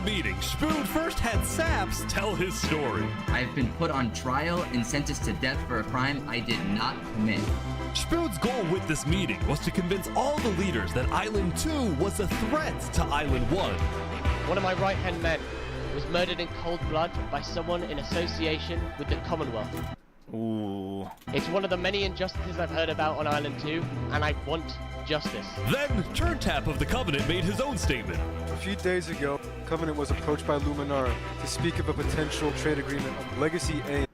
Meeting, Spood first had Saps tell his story. I've been put on trial and sentenced to death for a crime I did not commit. Spood's goal with this meeting was to convince all the leaders that Island 2 was a threat to Island 1. One of my right-hand men was murdered in cold blood by someone in association with the Commonwealth. Ooh. It's one of the many injustices I've heard about on Island 2, and I want justice. Then, Turntap of the Covenant made his own statement. A few days ago, Covenant was approached by Luminara to speak of a potential trade agreement on Legacy A.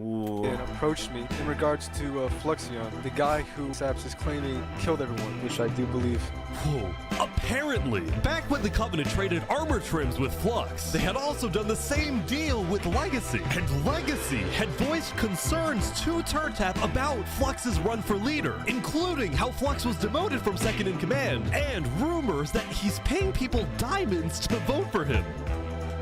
Ooh. And approached me in regards to Fluxion, the guy who Saps is claiming killed everyone, which I do believe. Whoa. Apparently, back when the Covenant traded armor trims with Flux, they had also done the same deal with Legacy. And Legacy had voiced concerns to Turntap about Flux's run for leader, including how Flux was demoted from second in command, and rumors that he's paying people diamonds to vote for him.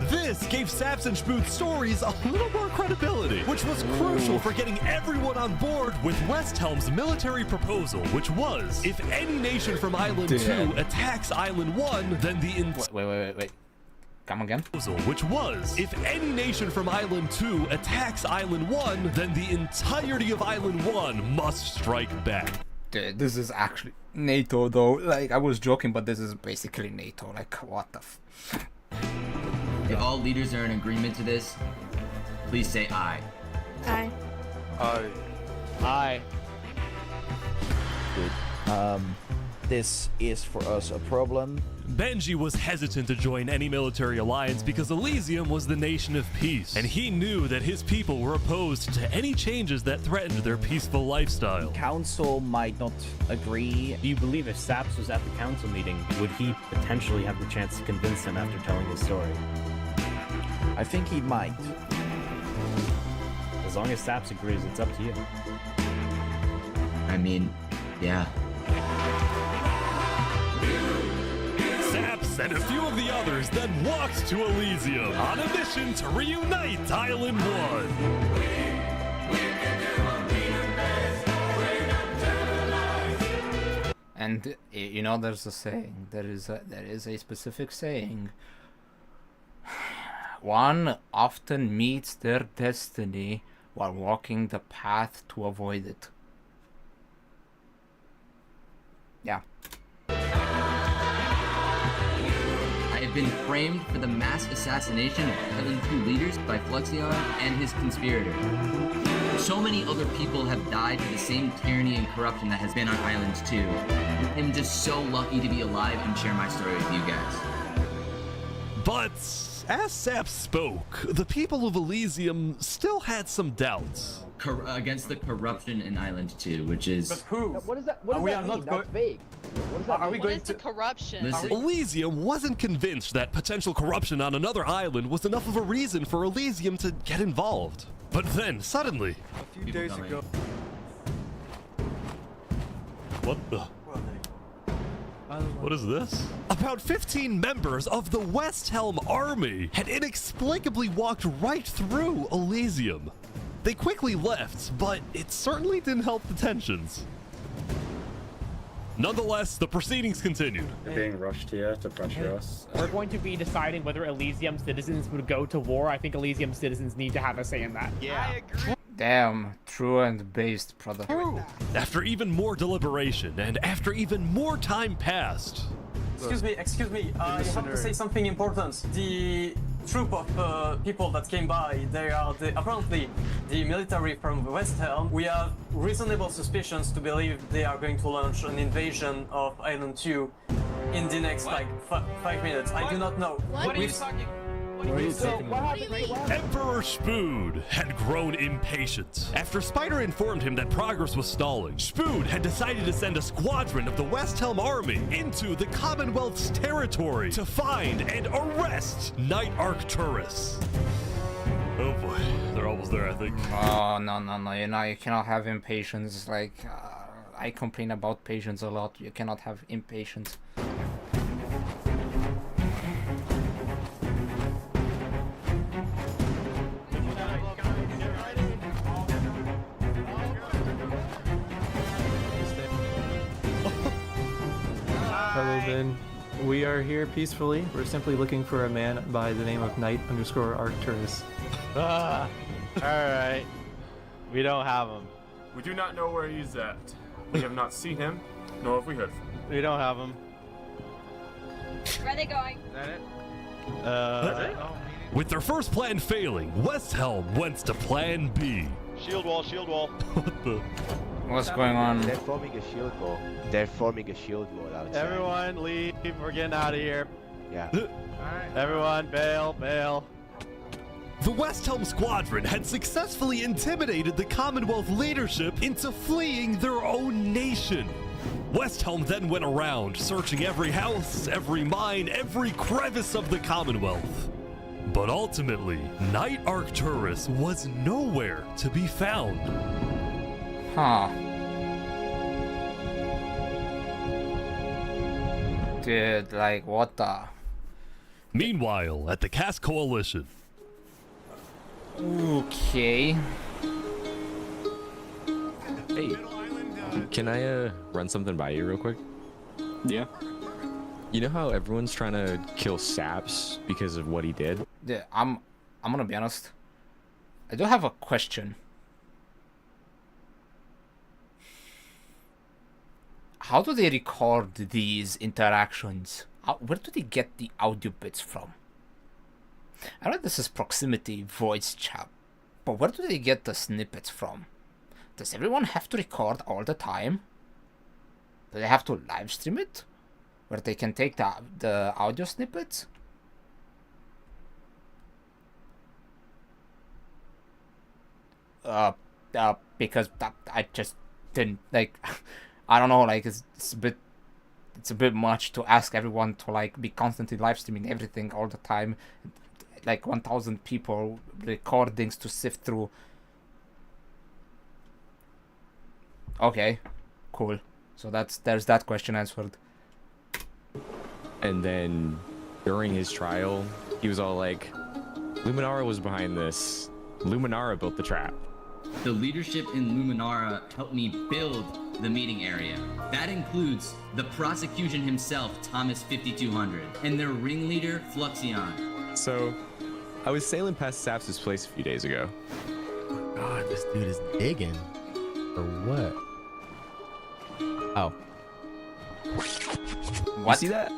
This gave Saps and Spood's stories a little more credibility, which was crucial for getting everyone on board with Westhelm's military proposal, which was, if any nation from Island 2 attacks Island 1, then the Wait. Come again? Which was, if any nation from Island 2 attacks Island 1, then the entirety of Island 1 must strike back. Dude, this is actually NATO though. Like, I was joking, but this is basically NATO. Like, what the f... If all leaders are in agreement to this, please say aye. Aye. Aye. Aye. Good. This is for us a problem. Benji was hesitant to join any military alliance because Elysium was the nation of peace, and he knew that his people were opposed to any changes that threatened their peaceful lifestyle. Council might not agree. Do you believe if Saps was at the council meeting, would he potentially have the chance to convince him after telling his story? I think he might. As long as Saps agrees, it's up to you. I mean, yeah. Saps and a few of the others then walked to Elysium on a mission to reunite Island 1. And you know, there's a saying. There is a specific saying. one often meets their destiny while walking the path to avoid it. Yeah. I have been framed for the mass assassination of Island 2 leaders by Fluxion and his conspirator. So many other people have died to the same tyranny and corruption that has been on Island 2. I'm just so lucky to be alive and share my story with you guys. But as Sap spoke, the people of Elysium still had some doubts. Against the corruption in Island 2, which is... But who? What does that, what does that mean? That's vague. What does that Are we mean? going What is the corruption? Elysium wasn't convinced that potential corruption on another island was enough of a reason for Elysium to get involved. But then, suddenly... A few days ago... What the... What is this? About 15 members of the West Helm army had inexplicably walked right through Elysium. They quickly left, but it certainly didn't help the tensions. Nonetheless, the proceedings continued. They're being rushed here to pressure us. We're going to be deciding whether Elysium citizens would go to war. I think Elysium citizens need to have a say in that. Yeah. I agree. Damn, true and based, brother. After even more deliberation and after even more time passed. Excuse me, you have to say something important. The troop of people that came by, they are apparently the military from West Helm. We have reasonable suspicions to believe they are going to launch an invasion of Island 2 in the next 5 minutes. I do not know. What are you talking? Emperor Spood had grown impatient. After Spider informed him that progress was stalling, Spood had decided to send a squadron of the West Helm army into the Commonwealth's territory to find and arrest Knight Arcturus. Oh boy, they're almost there, I think. Oh, no, you cannot have impatience. Like, I complain about patience a lot. You cannot have impatience. Hello, Ben. We are here peacefully. We're simply looking for a man by the name of Knight_Arcturus. Alright. We don't have him. We do not know where he's at. We have not seen him, nor have we heard from him. We don't have him. Where are they going? With their first plan failing, West Helm went to plan B. Shield wall, shield wall. What the? What's going on? They're forming a shield wall. They're forming a shield wall outside. Everyone leave. We're getting out of here. Yeah. Everyone bail, bail. The West Helm squadron had successfully intimidated the Commonwealth leadership into fleeing their own nation. West Helm then went around, searching every house, every mine, every crevice of the Commonwealth. But ultimately, Knight Arcturus was nowhere to be found. Huh. Dude, like, what the? Meanwhile, at the Cast Coalition. Okay. Hey, can I run something by you real quick? Yeah. You know how everyone's trying to kill Saps because of what he did? Yeah, I'm gonna be honest. I do have a question. How do they record these interactions? Where do they get the audio bits from? I know this is proximity voice chat, but where do they get the snippets from? Does everyone have to record all the time? Do they have to live stream it? Where they can take the audio snippets? Because I just didn't, like, I don't know, like, it's a bit much to ask everyone to, like, be constantly live streaming everything all the time. Like 1,000 people recordings to sift through. Okay, cool. So there's that question answered. And then during his trial, he was all like, Luminara was behind this. Luminara built the trap. The leadership in Luminara helped me build the meeting area. That includes the prosecution himself, Thomas 5200, and their ringleader, Fluxion. So, I was sailing past Saps' place a few days ago. God, this dude is digging. Or what? Oh. What? You see that?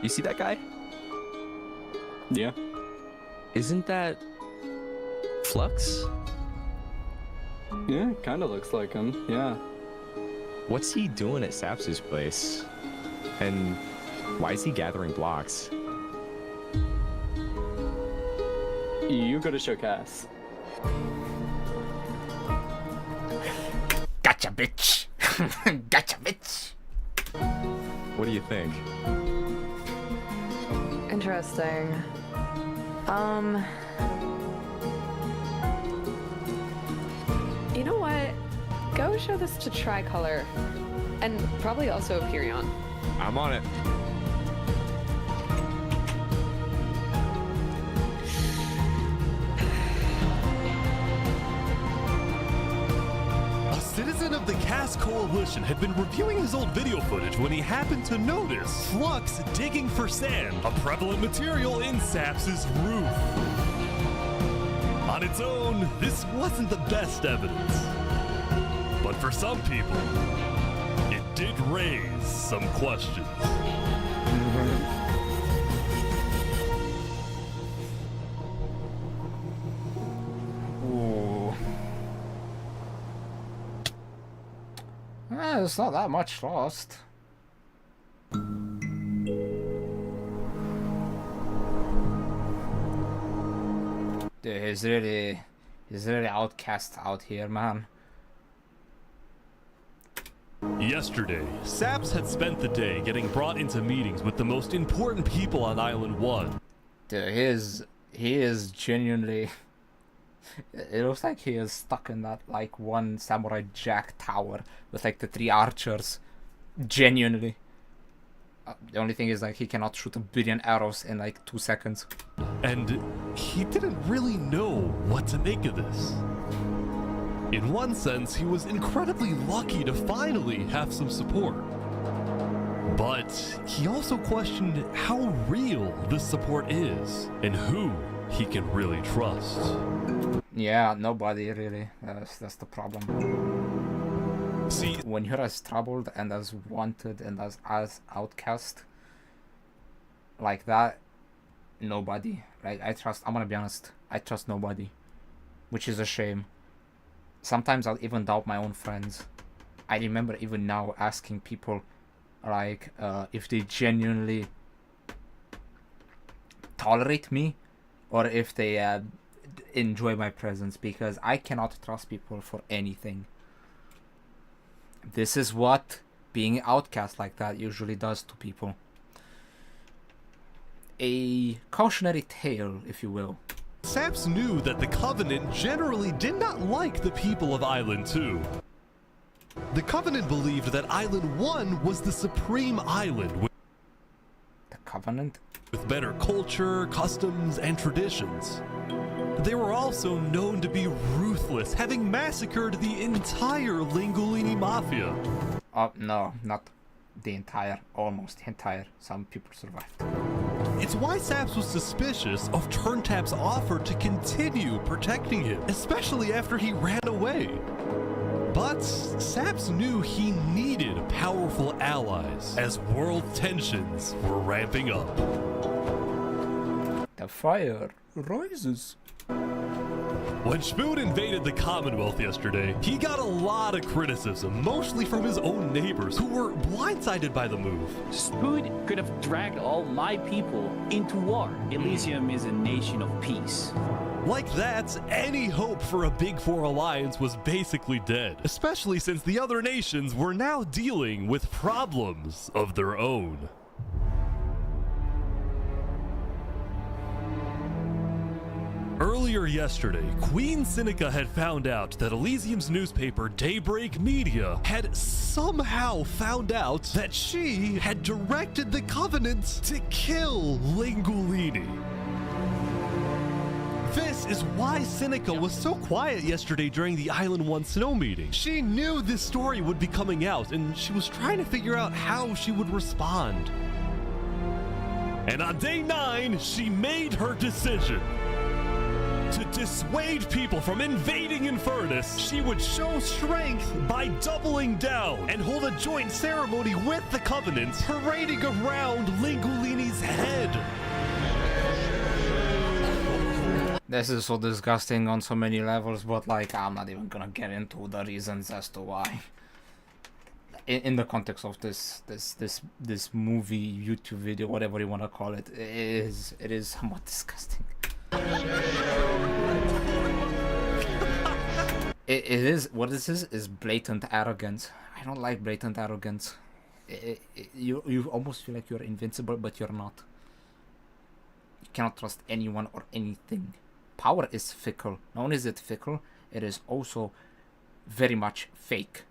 You see that guy? Yeah. Isn't that Flux? Yeah, kind of looks like him. Yeah. What's he doing at Saps' place? And why is he gathering blocks? You go to show Cass. Gotcha, bitch. Gotcha, bitch. What do you think? Interesting. You know what? Go show this to Tricolor. And probably also Hyperion. I'm on it. A citizen of the Cass Coalition had been reviewing his old video footage when he happened to notice Flux digging for sand, a prevalent material in Saps' roof. On its own, this wasn't the best evidence. But for some people, it did raise some questions. Ooh. It's not that much lost. Dude, he's really outcast out here, man. Yesterday, Saps had spent the day getting brought into meetings with the most important people on Island 1. Dude, he is genuinely... It looks like he is stuck in that, like, one Samurai Jack tower with, like, the 3 archers. Genuinely. The only thing is, like, he cannot shoot 1 billion arrows in, like, 2 seconds. And he didn't really know what to make of this. In one sense, he was incredibly lucky to finally have some support. But he also questioned how real this support is and who he can really trust. Yeah, nobody really. That's the problem. See, when you're as troubled and as wanted and as outcast like that, nobody. Like, I'm gonna be honest, I trust nobody. Which is a shame. Sometimes I'll even doubt my own friends. I remember even now asking people, like, if they genuinely tolerate me or if they enjoy my presence, because I cannot trust people for anything. This is what being outcast like that usually does to people. A cautionary tale, if you will. Saps knew that the Covenant generally did not like the people of Island 2. The Covenant believed that Island 1 was the supreme island with the Covenant? With better culture, customs, and traditions. They were also known to be ruthless, having massacred the entire Lingolini Mafia. Oh, no, not the entire, almost entire. Some people survived. It's why Saps was suspicious of Turntap's offer to continue protecting him, especially after he ran away. But Saps knew he needed powerful allies as world tensions were ramping up. The fire rises. When Spood invaded the Commonwealth yesterday, he got a lot of criticism, mostly from his own neighbors, who were blindsided by the move. Spood could have dragged all my people into war. Elysium is a nation of peace. Like that, any hope for a Big Four alliance was basically dead, especially since the other nations were now dealing with problems of their own. Earlier yesterday, Queen Sinica had found out that Elysium's newspaper, Daybreak Media, had somehow found out that she had directed the Covenant to kill Lingolini. This is why Sinica was so quiet yesterday during the Island 1 snow meeting. She knew this story would be coming out, and she was trying to figure out how she would respond. And on day 9, she made her decision. To dissuade people from invading Infernus, she would show strength by doubling down and hold a joint ceremony with the Covenant, parading around Lingulini's head. This is so disgusting on so many levels, but like I'm not even gonna get into the reasons as to why. In the context of this movie, YouTube video, whatever you wanna call it, it is somewhat disgusting. It is what this is blatant arrogance. I don't like blatant arrogance. You almost feel like you're invincible, but you're not. You cannot trust anyone or anything. Power is fickle. Not only is it fickle, it is also very much fake.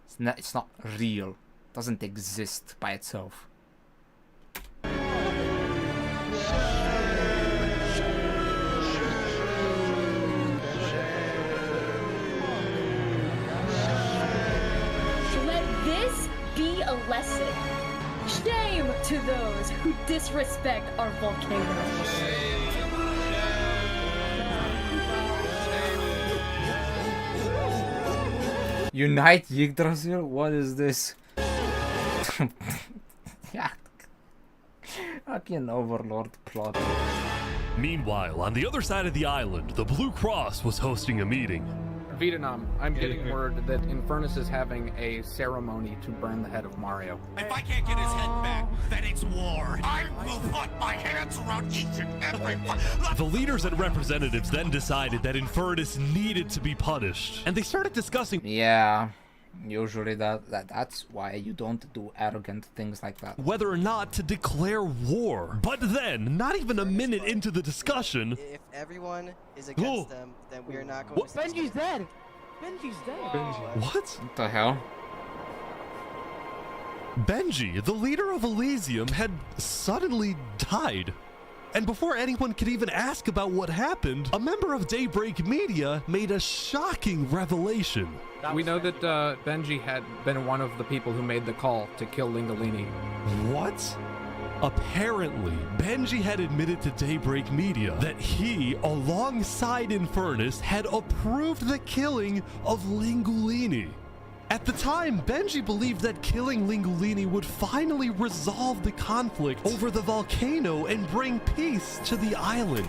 It's not real. It doesn't exist by itself. Let this be a lesson. Shame to those who disrespect our volcano. Unite Yggdrasil? What is this? Yeah. Fucking Overlord plot. Meanwhile, on the other side of the island, the Blue Cross was hosting a meeting. Vietnam, I'm getting word that Infernus is having a ceremony to burn the head of Mario. If I can't get his head back, then it's war. I will put my hands around each and every one. The leaders and representatives then decided that Infernus needed to be punished, and they started discussing. Yeah, usually that's why you don't do arrogant things like that. Whether or not to declare war. But then, not even a minute into the discussion. If everyone is against them, then we are not going to. Benji's dead. Benji's dead. What? What the hell? Benji, the leader of Elysium, had suddenly died. And before anyone could even ask about what happened, a member of Daybreak Media made a shocking revelation. We know that Benji had been one of the people who made the call to kill Lingolini. What? Apparently, Benji had admitted to Daybreak Media that he, alongside Infernus, had approved the killing of Lingulini. At the time, Benji believed that killing Lingulini would finally resolve the conflict over the volcano and bring peace to the island.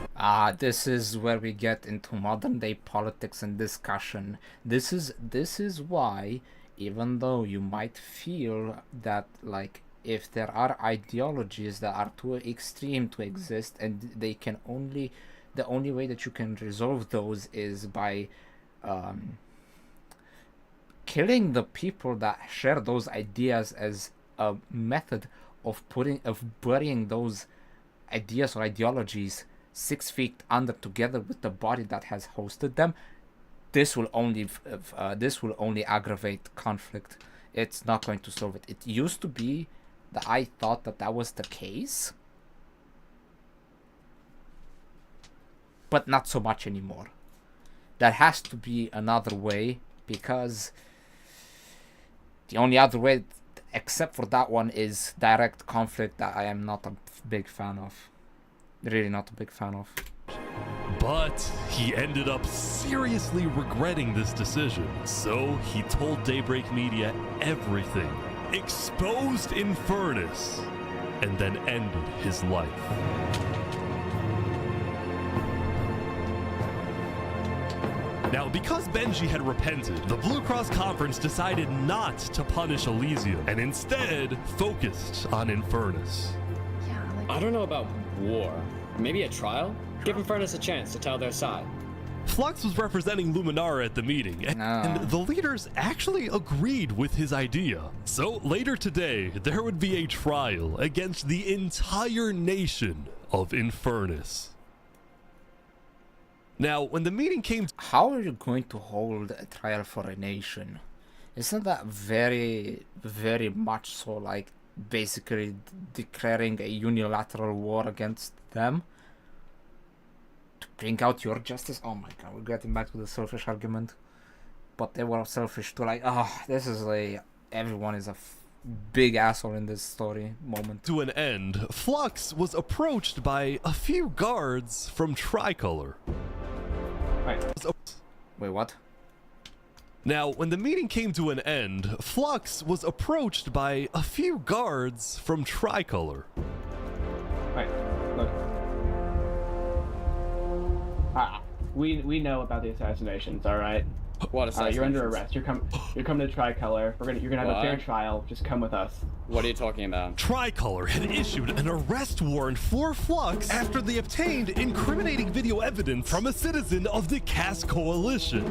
This is where we get into modern day politics and discussion. This is why, even though you might feel that, like, if there are ideologies that are too extreme to exist and they can only, the only way that you can resolve those is by killing the people that share those ideas as a method of burying those ideas or ideologies 6 feet under together with the body that has hosted them. This will only aggravate conflict. It's not going to solve it. It used to be that I thought that was the case, but not so much anymore. There has to be another way, because the only other way, except for that one, is direct conflict that I am not a big fan of. Really not a big fan of. But he ended up seriously regretting this decision. So he told Daybreak Media everything, exposed Infernus, and then ended his life. Now, because Benji had repented, the Blue Cross Conference decided not to punish Elysium, and instead focused on Infernus. I don't know about war. Maybe a trial? Give Infernus a chance to tell their side. Flux was representing Luminara at the meeting, and the leaders actually agreed with his idea. So later today, there would be a trial against the entire nation of Infernus. Now, when the meeting came to— How are you going to hold a trial for a nation? Isn't that very, very much so like basically declaring a unilateral war against them? To bring out your justice? Oh my god, we're getting back to the selfish argument. But they were selfish too, like, this is everyone is a big asshole in this story moment. To an end, Flux was approached by a few guards from Tricolor. Wait, what? Now, when the meeting came to an end, Flux was approached by a few guards from Tricolor. Right, look. We know about the assassinations, all right? What assassinations? You're under arrest. You're coming to Tricolor. You're gonna have a fair trial. Just come with us. What are you talking about? Tricolor had issued an arrest warrant for Flux after they obtained incriminating video evidence from a citizen of the Cass Coalition.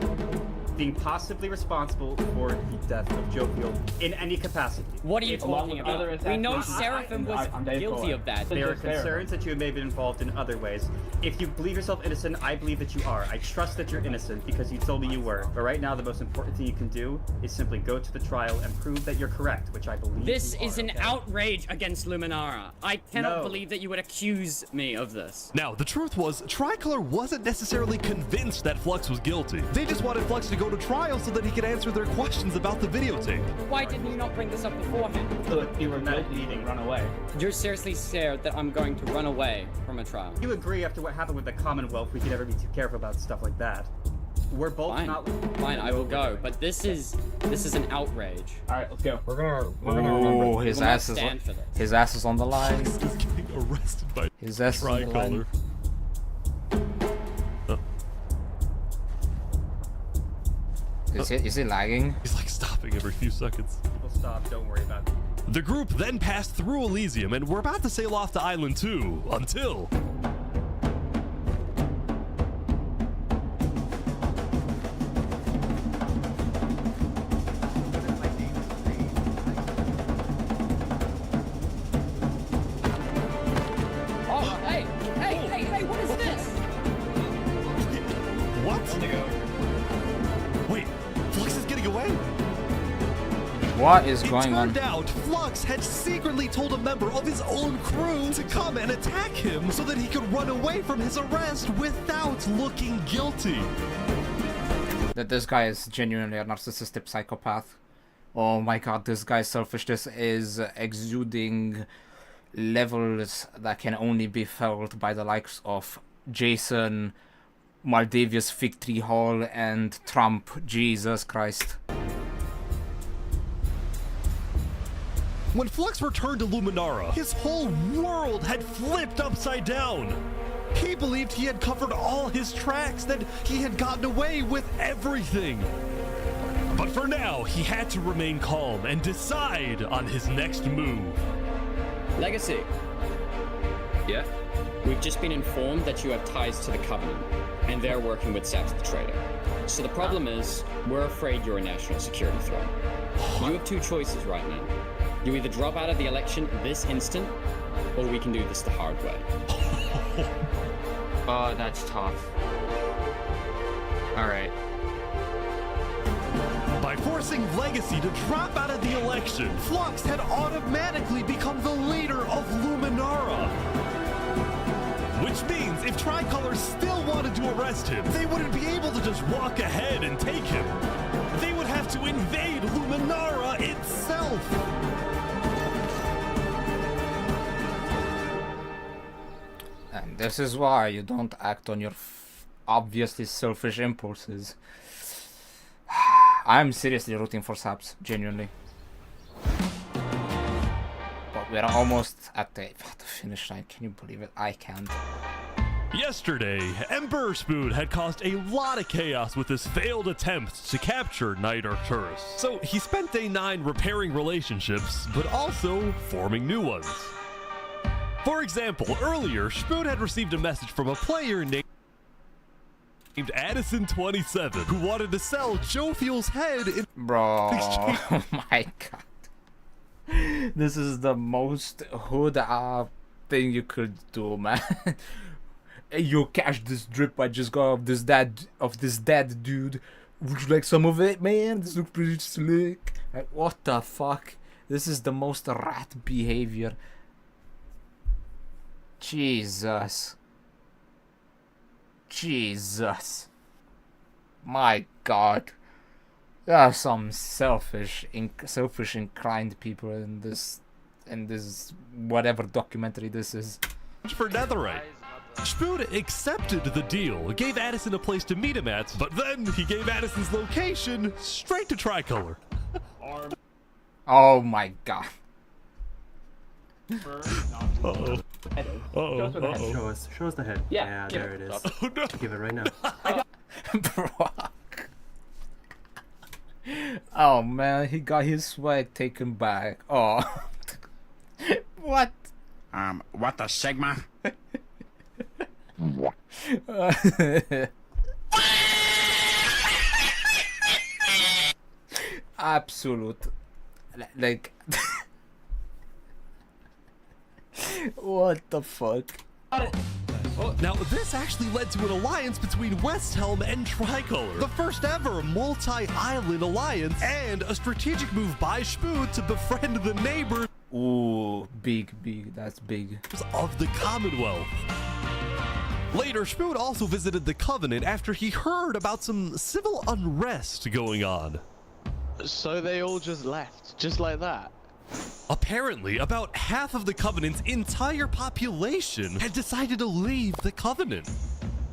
Being possibly responsible for the death of Jovial in any capacity. What are you talking about? We know Seraphim was guilty of that. There are concerns that you may have been involved in other ways. If you believe yourself innocent, I believe that you are. I trust that you're innocent because you told me you were. But right now, the most important thing you can do is simply go to the trial and prove that you're correct, which I believe This you is are, an outrage against Luminara. I cannot believe that you would accuse me of this. Now, the truth was, Tricolor wasn't necessarily convinced that Flux was guilty. They just wanted Flux to go to trial so that he could answer their questions about the videotape. Why didn't you not bring this up beforehand? So if you were guilty, run away. You're seriously scared that I'm going to run away from a trial? You agree after what happened with the Commonwealth, we could never be too careful about stuff like that. We're both Fine, I will go. But this is an outrage. All right, let's go. We're gonna Oh, his We will ass is stand for this. his ass is on the line. Flux is getting arrested by His ass is on the Tricolor. line. Is he lagging? He's like stopping every few seconds. We'll stop, don't worry about it. The group then passed through Elysium and were about to sail off to Island 2 until... Oh, hey, what is this? What? Wait, Flux is getting away? What is going on? It turned out Flux had secretly told a member of his own crew to come and attack him so that he could run away from his arrest without looking guilty. That this guy is genuinely a narcissistic psychopath. Oh my god, this guy's selfishness is exuding levels that can only be felt by the likes of Jason, Maldavius Fig Tree Hall, and Trump. Jesus Christ. When Flux returned to Luminara, his whole world had flipped upside down. He believed he had covered all his tracks, that he had gotten away with everything. But for now, he had to remain calm and decide on his next move. Legacy. Yeah? We've just been informed that you have ties to the Covenant, and they're working with Sax the Traitor. So the problem is, we're afraid you're a national security threat. You have two choices right now. You either drop out of the election this instant, or we can do this the hard way. Oh, that's tough. Alright. By forcing Legacy to drop out of the election, Flux had automatically become the leader of Luminara. Which means if Tricolor still wanted to arrest him, they wouldn't be able to just walk ahead and take him. They would have to invade Luminara itself. And this is why you don't act on your obviously selfish impulses. I'm seriously rooting for Saps, genuinely. But we're almost at the finish line. Can you believe it? I can't. Yesterday, Emperor Spoon had caused a lot of chaos with his failed attempt to capture Knight Arcturus. So he spent day 9 repairing relationships, but also forming new ones. For example, earlier, Spoon had received a message from a player named Addison27 who wanted to sell Jovial's head in Bro, exchange. oh my god. This is the most hood thing you could do, man. Hey, you cash this drip I just got of this dead dude. Would you like some of it, man? This looks pretty slick. Like, what the fuck? This is the most rat behavior. Jesus. Jesus. My god. There are some selfish inclined people in this whatever documentary this is. For Netherite. Spood accepted the deal, gave Addison a place to meet him at, but then he gave Addison's location straight to Tricolor. Oh my god. Uh-oh. Show us the head. Yeah, there it is. Oh no. Give it right now. Brock. Oh man, he got his swag taken back. Oh. What? What the Sigma? Absolute. Like. What the fuck? Now, this actually led to an alliance between West Helm and Tricolor, the first ever multi-island alliance, and a strategic move by Spood to befriend the neighbors Ooh, big, that's big. of the Commonwealth. Later, Spood also visited the Covenant after he heard about some civil unrest going on. So they all just left, just like that. Apparently, about half of the Covenant's entire population had decided to leave the Covenant.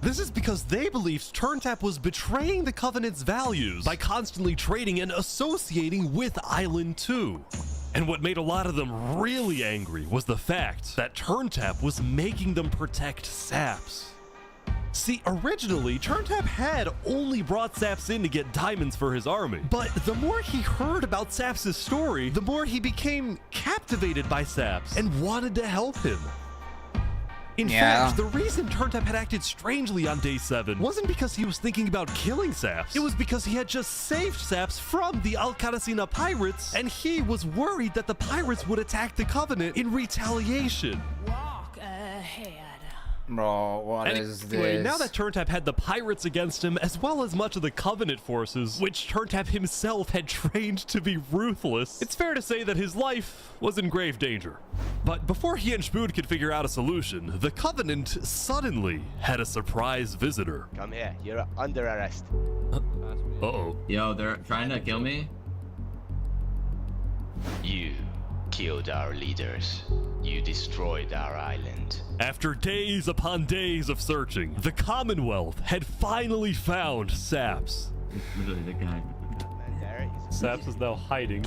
This is because they believed TurnTap was betraying the Covenant's values by constantly trading and associating with Island 2. And what made a lot of them really angry was the fact that TurnTap was making them protect Saps. See, originally, TurnTap had only brought Saps in to get diamonds for his army, but the more he heard about Saps' story, the more he became captivated by Saps and wanted to help him. In fact, the reason TurnTap had acted strangely on day 7 wasn't because he was thinking about killing Saps. It was because he had just saved Saps from the Alcaracina pirates, and he was worried that the pirates would attack the Covenant in retaliation. Walk ahead. Bro, what is Anyway, this? now that TurnTap had the pirates against him, as well as much of the Covenant forces, which TurnTap himself had trained to be ruthless, it's fair to say that his life was in grave danger. But before he and Spood could figure out a solution, the Covenant suddenly had a surprise visitor. Come here, you're under arrest. Uh-oh. Yo, they're trying to kill me? You killed our leaders. You destroyed our island. After days upon days of searching, the Commonwealth had finally found Saps. Literally the guy. Saps is now hiding.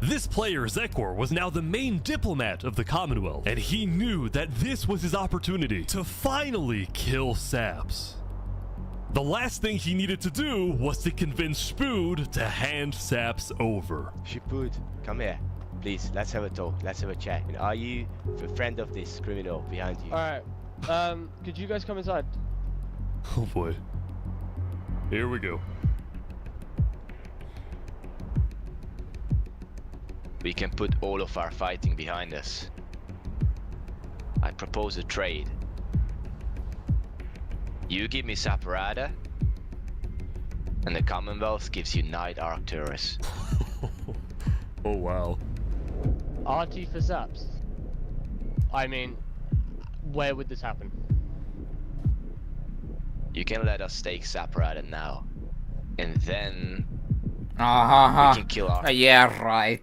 This player, Zekor, was now the main diplomat of the Commonwealth, and he knew that this was his opportunity to finally kill Saps. The last thing he needed to do was to convince Spood to hand Saps over. Spood, come here. Please, let's have a talk. Let's have a chat. And are you a friend of this criminal behind you? Alright, could you guys come inside? Oh boy. Here we go. We can put all of our fighting behind us. I propose a trade. You give me Saparada, and the Commonwealth gives you Knight Arcturus. Oh wow. RT for Saps. I mean, where would this happen? You can let us take Saparada now, and then we can kill our... Yeah, right,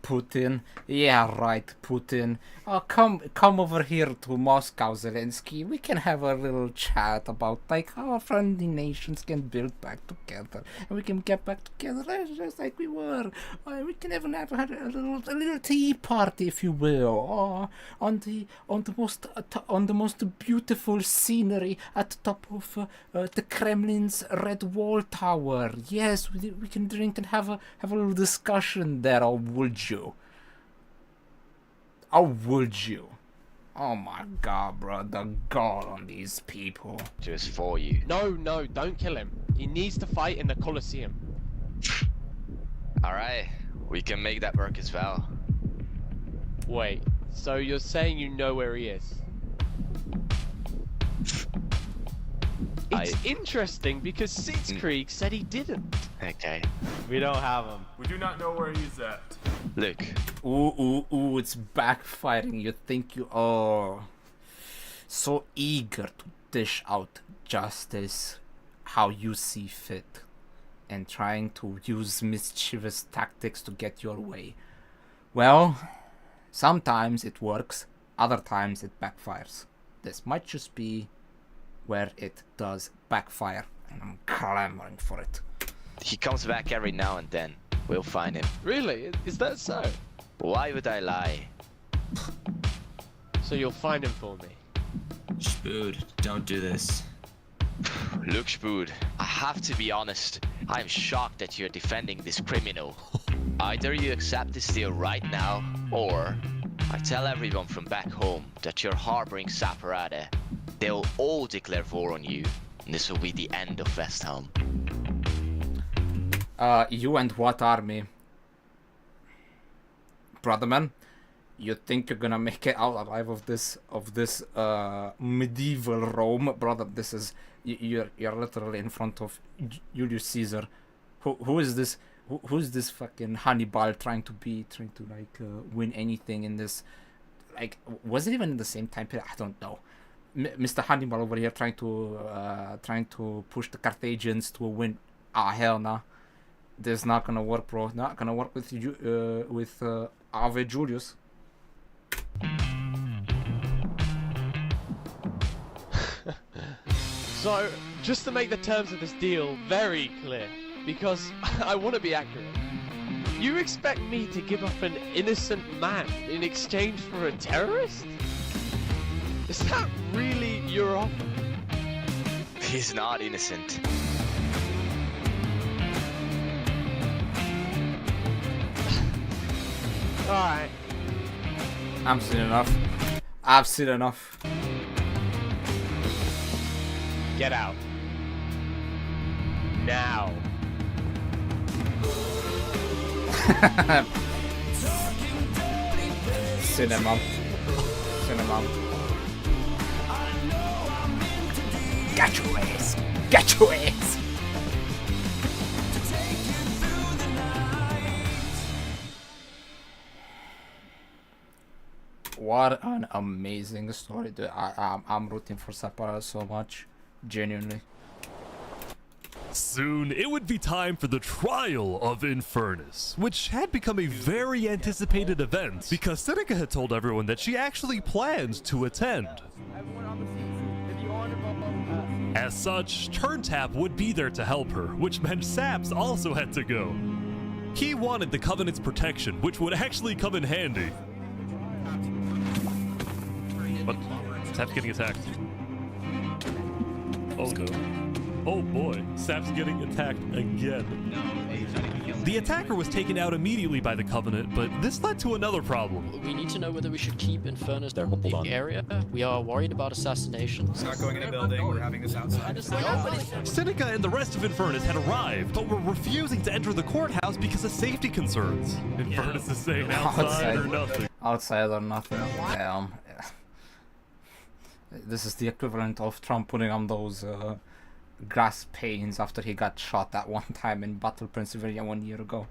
Putin. Yeah, right, Putin. Oh, come over here to Moscow, Zelensky. We can have a little chat about like how our friendly nations can build back together, and we can get back together just like we were. We can even have a little tea party, if you will, on the most beautiful scenery at the top of the Kremlin's Red Wall Tower. Yes, we can drink and have a little discussion there. Or would you? Or would you? Oh my god, bro, the god on these people. Just for you. No, don't kill him. He needs to fight in the Colosseum. Alright, we can make that work as well. Wait, so you're saying you know where he is? It's interesting because Sitzkrieg said he didn't. Okay. We don't have him. We do not know where he's at. Look. Ooh, it's backfiring. You think you are so eager to dish out justice how you see fit and trying to use mischievous tactics to get your way. Well, sometimes it works, other times it backfires. this might just be where it does backfire, and I'm clamoring for it. He comes back every now and then. We'll find him. Really? Is that so? Why would I lie? So you'll find him for me. Spood, don't do this. Look, Spood, I have to be honest. I'm shocked that you're defending this criminal. Either you accept this deal right now, or I tell everyone from back home that you're harboring Saporade. They'll all declare war on you, and this will be the end of Westhelm. You and what army? Brother man, you think you're gonna make it out alive of this medieval Rome? Brother, this is you're literally in front of Julius Caesar. Who is this? Who's this fucking Hannibal trying to win anything in this? Like, was it even in the same time period? I don't know. Mr. Hannibal over here trying to push the Carthaginians to a win. Ah, hell nah. This is not gonna work, bro. Not gonna work with you, with Ave Julius. So, just to make the terms of this deal very clear, because I want to be accurate, you expect me to give up an innocent man in exchange for a terrorist? Is that really your offer? He's not innocent. Alright. I've seen enough. I've seen enough. Get out. Now. Cinema. Get your ass. Get your ass. What an amazing story, dude. I'm rooting for Saporade so much. Genuinely. Soon, it would be time for the trial of Infernus, which had become a very anticipated event because Seneca had told everyone that she actually planned to attend. As such, Turntap would be there to help her, which meant Saps also had to go. He wanted the Covenant's protection, which would actually come in handy. But Sap's getting attacked. Oh no. Oh boy, Sap's getting attacked again. The attacker was taken out immediately by the Covenant, but this led to another problem. We need to know whether we should keep Infernus in the area. We are worried about assassinations. We're not going in a building, we're having this outside. Seneca and the rest of Infernus had arrived, but were refusing to enter the courthouse because of safety concerns. Infernus is saying outside or nothing. Outside or nothing. Damn. This is the equivalent of Trump putting on those grass panes after he got shot that one time in Battle, Pennsylvania 1 year ago.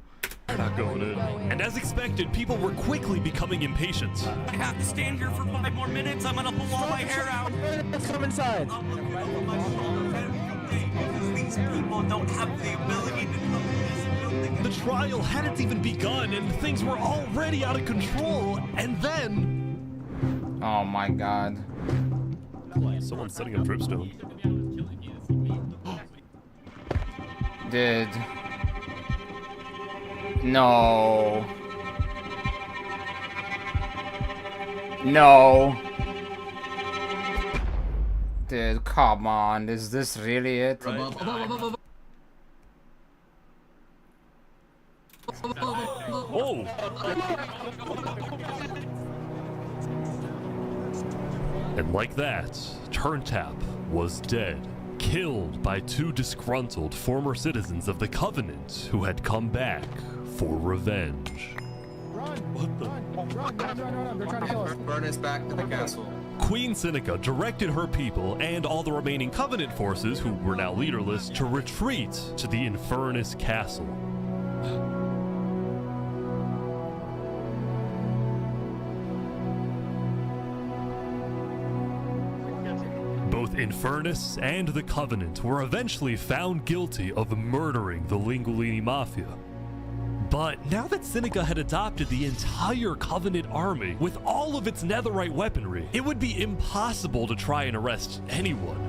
They're not going in. And as expected, people were quickly becoming impatient. I have to stand here for 5 more minutes. I'm gonna pull all my hair out. Let's come inside. These people don't have the ability to come in this building. The trial hadn't even begun, and things were already out of control. And then, oh my god. Someone's setting up dripstone. Dude. No. No. Dude, come on. Is this really it? Oh! And like that, Turntap was dead, killed by 2 disgruntled former citizens of the Covenant who had come back for revenge. Run! They're trying to kill us. Burn us back to the castle. Queen Seneca directed her people and all the remaining Covenant forces, who were now leaderless, to retreat to the Infernus Castle. Both Infernus and the Covenant were eventually found guilty of murdering the Lingolini Mafia. But now that Seneca had adopted the entire Covenant army with all of its netherite weaponry, it would be impossible to try and arrest anyone.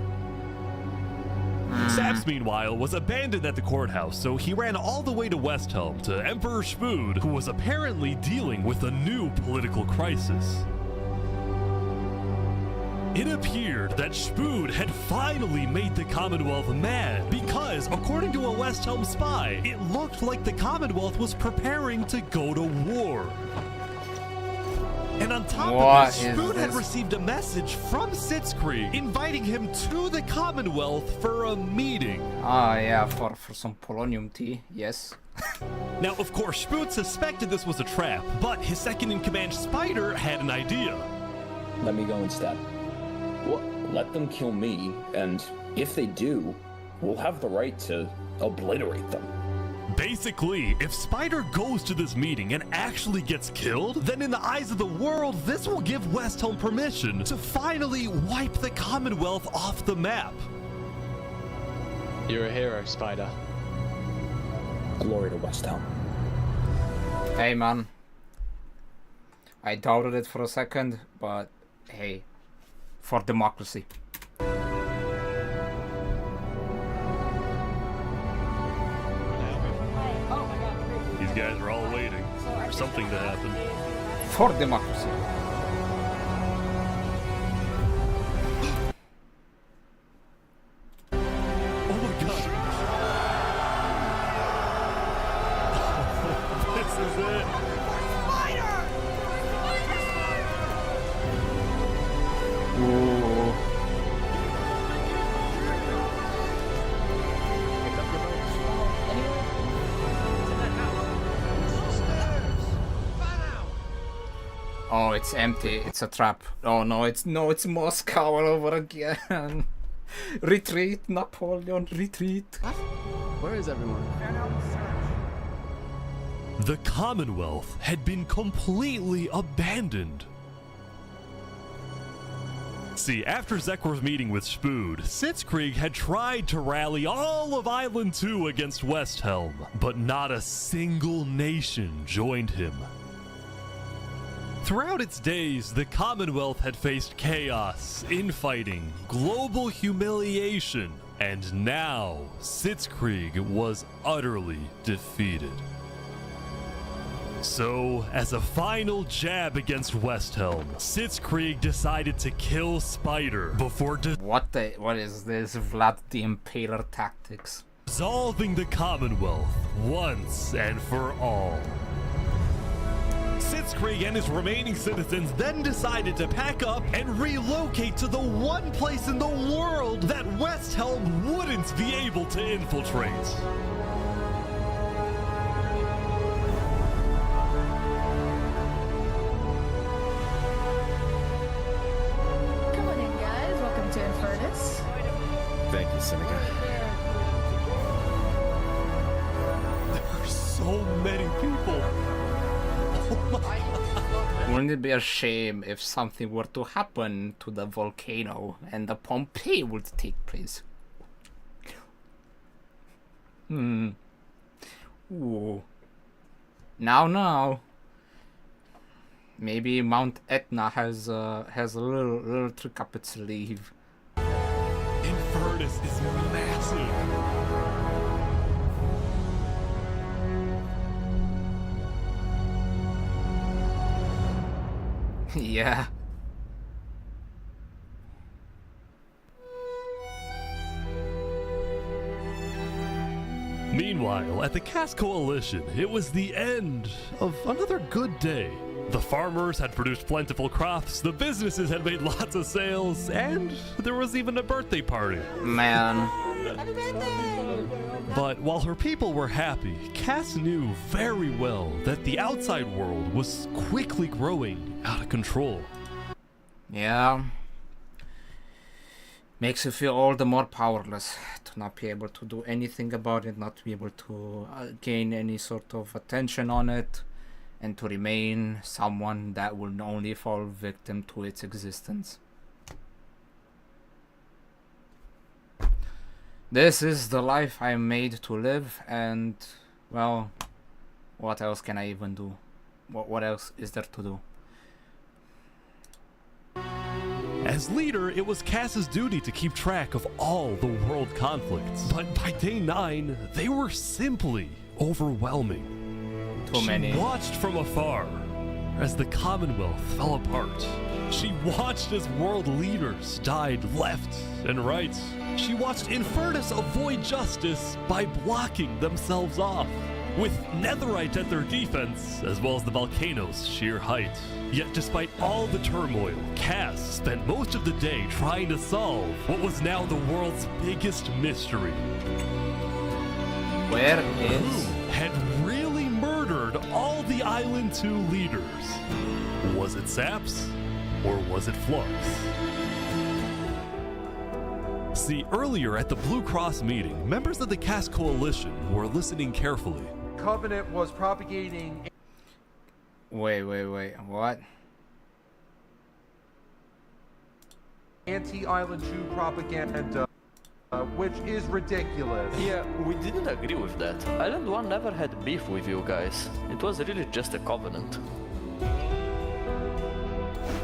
Saps, meanwhile, was abandoned at the courthouse, so he ran all the way to Westhelm to Emperor Spud, who was apparently dealing with a new political crisis. It appeared that Spud had finally made the Commonwealth mad because, according to a Westhelm spy, it looked like the Commonwealth was preparing to go to war. And on top of this, Spud had received a message from Sitzkrieg inviting him to the Commonwealth for a meeting. Ah, yeah, for some polonium tea, yes. Now, of course, Spud suspected this was a trap, but his second-in-command Spider had an idea. Let me go instead. Let them kill me, and if they do, we'll have the right to obliterate them. Basically, if Spider goes to this meeting and actually gets killed, then in the eyes of the world, this will give Westhelm permission to finally wipe the Commonwealth off the map. You're a hero, Spider. Glory to Westhelm. Hey man, I doubted it for a second, but hey, for democracy. These guys are all waiting for something to happen. For democracy. Oh my god. This is it. Ooh. Oh, it's empty. It's a trap. Oh no, it's Moscow all over again. Retreat, Napoleon, retreat. Where is everyone? The Commonwealth had been completely abandoned. See, after Zekor's meeting with Spud, Sitzkrieg had tried to rally all of Island 2 against Westhelm, but not a single nation joined him. Throughout its days, the Commonwealth had faced chaos, infighting, global humiliation, and now Sitzkrieg was utterly defeated. So, as a final jab against Westhelm, Sitzkrieg decided to kill Spider before what is this Vlad the Impaler tactics? Dissolving the Commonwealth once and for all. Sitzkrieg and his remaining citizens then decided to pack up and relocate to the one place in the world that Westhelm wouldn't be able to infiltrate. Come on in, guys. Welcome to Infernus. Thank you, Seneca. There are so many people. Wouldn't it be a shame if something were to happen to the volcano and the Pompeii would take place? Ooh. Now. Maybe Mount Etna has a little trick up its sleeve. Infernus is massive. Yeah. Meanwhile, at the Cass Coalition, it was the end of another good day. The farmers had produced plentiful crops, the businesses had made lots of sales, and there was even a birthday party. Man. But while her people were happy, Cass knew very well that the outside world was quickly growing out of control. Yeah. Makes you feel all the more powerless to not be able to do anything about it, not to be able to gain any sort of attention on it, and to remain someone that will only fall victim to its existence. This is the life I am made to live, and, well, What else can I even do? What else is there to do? As leader, it was Cass's duty to keep track of all the world conflicts. But by day 9, they were simply overwhelming. Too many. She watched from afar as the Commonwealth fell apart. She watched as world leaders died left and right. She watched Infernus avoid justice by blocking themselves off, with Netherite at their defense, as well as the volcano's sheer height. Yet despite all the turmoil, Cass spent most of the day trying to solve what was now the world's biggest mystery. Where is... Who had really murdered all the Island 2 leaders? Was it Saps, or was it Flux? See, earlier at the Blue Cross meeting, members of the Cass Coalition were listening carefully. Covenant was propagating... Wait, what? Anti-Island 2 propaganda, which is ridiculous. Yeah, we didn't agree with that. Island 1 never had beef with you guys. It was really just a covenant.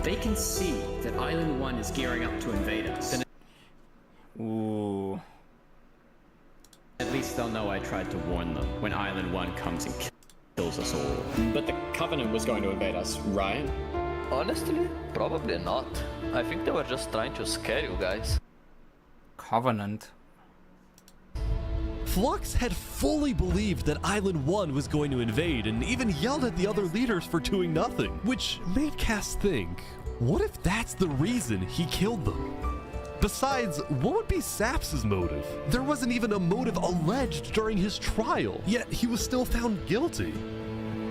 They can see that Island 1 is gearing up to invade us. Ooh. At least they'll know I tried to warn them when Island 1 comes and kills us all. But the Covenant was going to invade us, right? Honestly, probably not. I think they were just trying to scare you guys. Covenant? Flux had fully believed that Island 1 was going to invade and even yelled at the other leaders for doing nothing, which made Cass think, what if that's the reason he killed them? Besides, what would be Saps' motive? There wasn't even a motive alleged during his trial, yet he was still found guilty.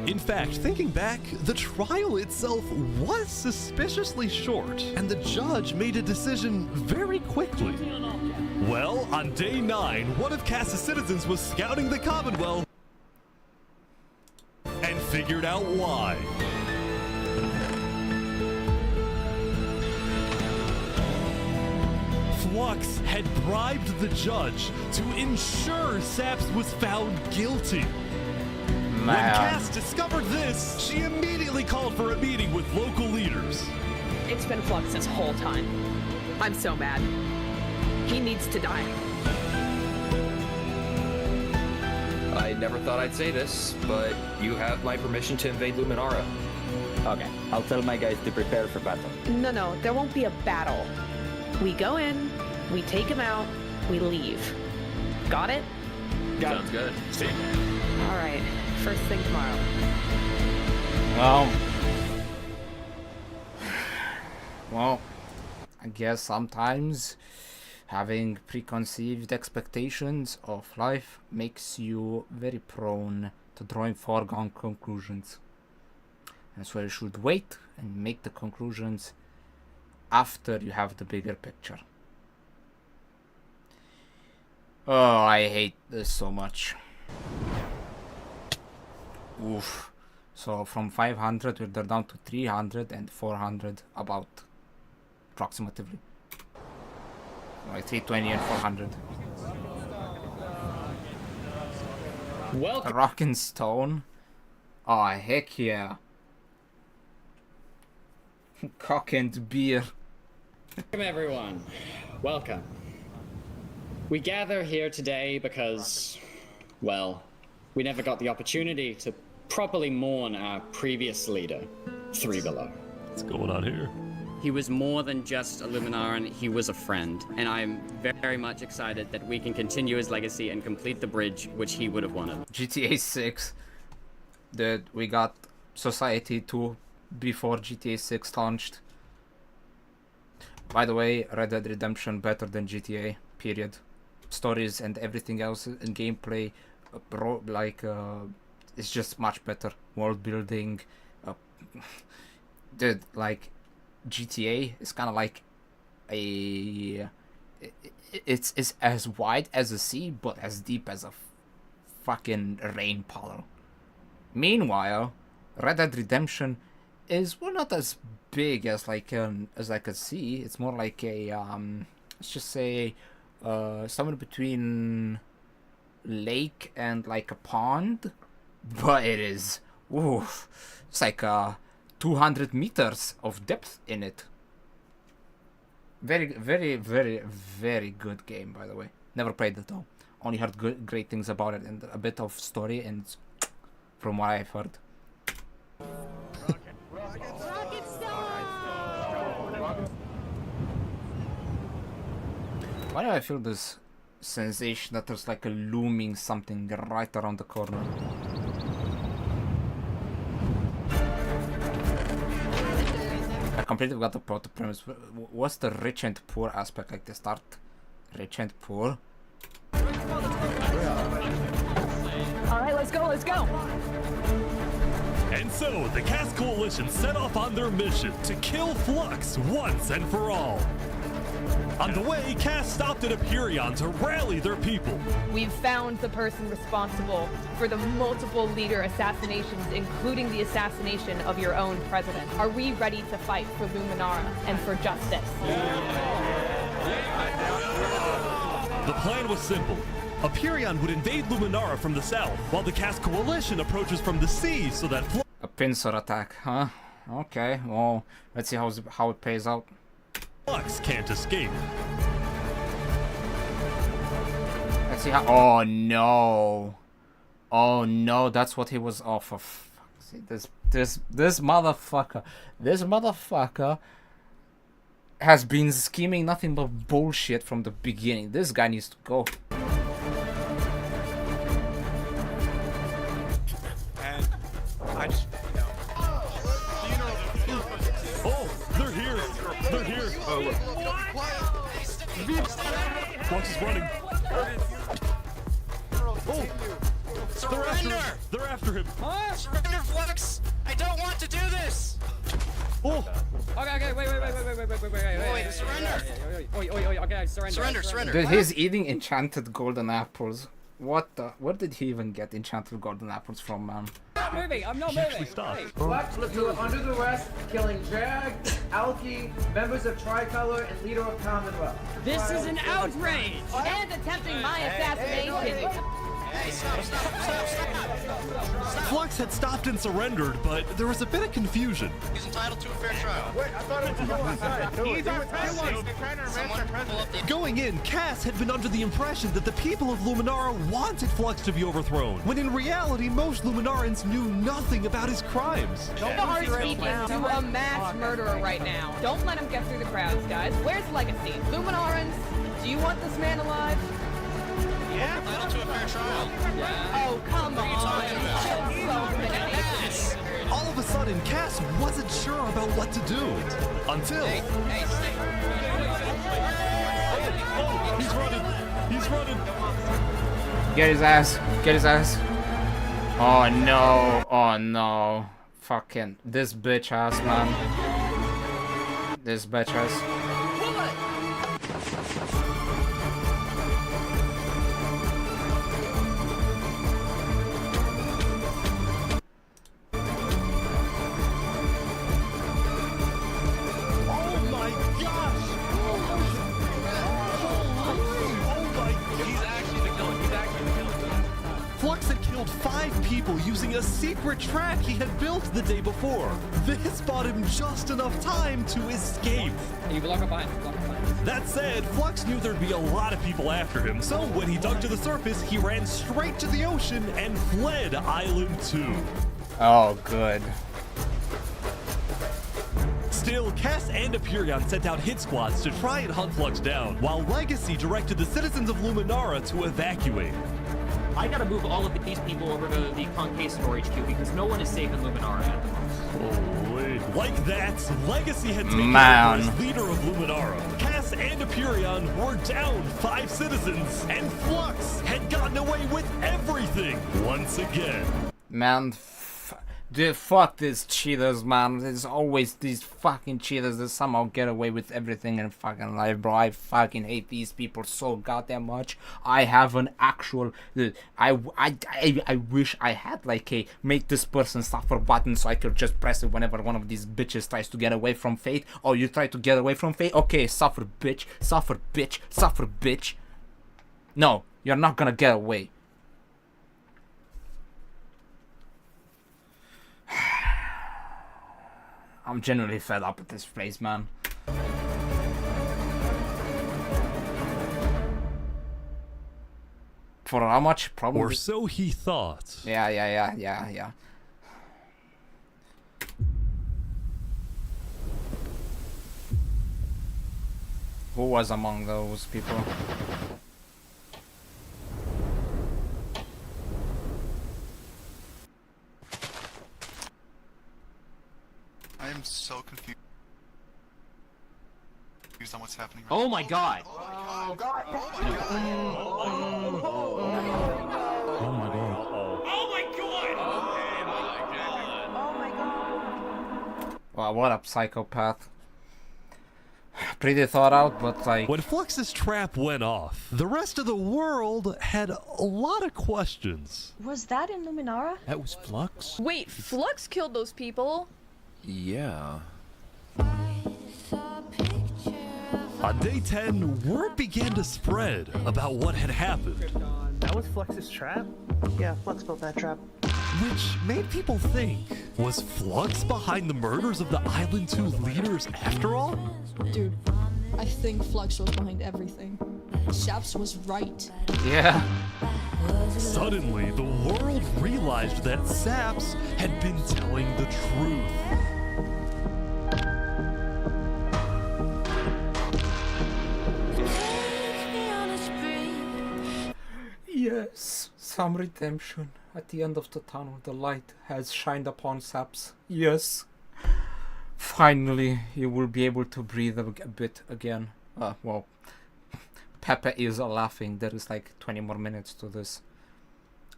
In fact, thinking back, the trial itself was suspiciously short, and the judge made a decision very quickly. Well, on day 9, one of Cass's citizens was scouting the Commonwealth and figured out why. Flux had bribed the judge to ensure Saps was found guilty. When Cass discovered this, she immediately called for a meeting with local leaders. It's been Flux this whole time. I'm so mad. He needs to die. I never thought I'd say this, but you have my permission to invade Luminara. Okay, I'll tell my guys to prepare for battle. No, there won't be a battle. We go in, we take him out, we leave. Got it? Sounds good. See? All right, first thing tomorrow. Well, I guess sometimes having preconceived expectations of life makes you very prone to drawing foregone conclusions. And so you should wait and make the conclusions after you have the bigger picture. Oh, I hate this so much. Oof. So from 500 we're down to 300 and 400 about. Approximately. Like 320 and 400. Welcome. Rock and stone. Oh, heck yeah. Cock and beer. Welcome everyone. Welcome. We gather here today because, well, we never got the opportunity to properly mourn our previous leader, Three Below. What's going on here? He was more than just a Luminaran, he was a friend, and I'm very much excited that we can continue his legacy and complete the bridge which he would have wanted. GTA 6. Dude, we got Society 2 before GTA 6 launched. By the way, Red Dead Redemption better than GTA, period. Stories and everything else in gameplay, it's just much better. World building, dude, like GTA is kind of like it's as wide as a sea, but as deep as a fucking rain puddle. Meanwhile, Red Dead Redemption is not as big as like a sea. It's more like a let's just say somewhere between lake and like a pond, but it is, oof, it's like 200 meters of depth in it. Very, very, very, very good game, by the way. Never played it though. Only heard great things about it and a bit of story, and from what I've heard. Why do I feel this sensation that there's like a looming something right around the corner? I completely got the premise. What's the rich and poor aspect? Like they start rich and poor? Alright, let's go, let's go! And so, the Cass Coalition set off on their mission to kill Flux once and for all. On the way, Cass stopped at Aperion to rally their people. We've found the person responsible for the multiple leader assassinations, including the assassination of your own president. Are we ready to fight for Luminara and for justice? The plan was simple. Aperion would invade Luminara from the south, while the Cass Coalition approaches from the sea so that a pincer attack, huh? Okay, well, let's see how it pays out. Flux can't escape. Let's see how. Oh no! Oh no! That's what he was off of. See this motherfucker. This motherfucker has been scheming nothing but bullshit from the beginning. This guy needs to go. And I just. Oh, they're here. They're here. Flux is running. Oh, surrender! They're after him. Huh? Surrender, Flux! I don't want to do this! Oh! Okay, wait, surrender! Okay, surrender. Dude, he's eating enchanted golden apples. What the? Where did he even get enchanted golden apples from, man? I'm not moving. Flux was under the arrest, killing Jag, Alki, members of Tricolor, and leader of Commonwealth. This is an outrage! And attempting my assassination! Hey, stop. Flux had stopped and surrendered, but there was a bit of confusion. He's entitled to a fair trial. Wait, I thought it was Going in, Cass had been under the impression that the people of Luminara wanted Flux to be overthrown, when in reality, most Luminarans knew nothing about his crimes. You are speaking to a mass murderer right now. Don't let him get through the crowds, guys. Where's Legacy? Luminarans, do you want this man alive? Yeah, entitled to a fair trial. Oh, come on. All of a sudden, Cass wasn't sure about what to do. Until... Oh, he's running. Get his ass. Oh no. Fucking this bitch ass, man. This bitch ass. Flux had killed 5 people using a secret track he had built the day before. This bought him just enough time to escape. You block up behind. That said, Flux knew there'd be a lot of people after him, so when he dug to the surface, he ran straight to the ocean and fled Island 2. Oh, good. Still, Cass and Aperion sent out hit squads to try and hunt Flux down, while Legacy directed the citizens of Luminara to evacuate. I gotta move all of these people over to the Concave storage queue because no one is safe in Luminara at the moment. Holy. Like that, Legacy had taken Man. over as leader of Luminara. Cass and Aperion were down 5 citizens, and Flux had gotten away with everything once again. Man, dude, fuck these cheaters, man. There's always these fucking cheaters that somehow get away with everything in fucking life, bro. I fucking hate these people so goddamn much. I have an actual... I wish I had like a make this person suffer button so I could just press it whenever one of these bitches tries to get away from fate. Oh, you try to get away from fate? Okay, suffer bitch, suffer bitch, suffer bitch. No, you're not gonna get away. I'm genuinely fed up with this place, man. For how much? Probably. Or so he thought. Yeah. Who was among those people? I am so confused on what's happening right Oh now. my god! Oh my god! Wow, what a psychopath. Pretty thought out, but like... When Flux's trap went off, the rest of the world had a lot of questions. Was that in Luminara? That was Flux? Wait, Flux killed those people? Yeah. On day 10, word began to spread about what had happened. That was Flux's trap? Yeah, Flux built that trap. Which made people think, was Flux behind the murders of the Island 2 leaders after all? Dude, I think Flux was behind everything. Saps was right. Yeah. Suddenly, the world realized that Saps had been telling the truth. Yes, some redemption. At the end of the tunnel, the light has shined upon Saps. Yes. Finally, you will be able to breathe a bit again. Well, Pepe is laughing. There is like 20 more minutes to this.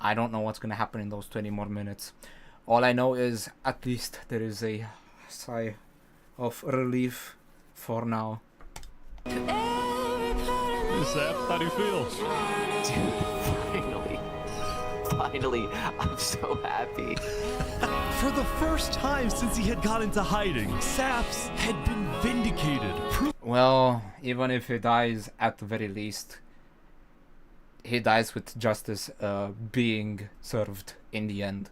I don't know what's gonna happen in those 20 more minutes. All I know is at least there is a sigh of relief for now. Sap, how do you feel? Dude, finally, I'm so happy. For the first time since he had gone into hiding, Saps had been vindicated. Well, even if he dies, at the very least, he dies with justice being served in the end.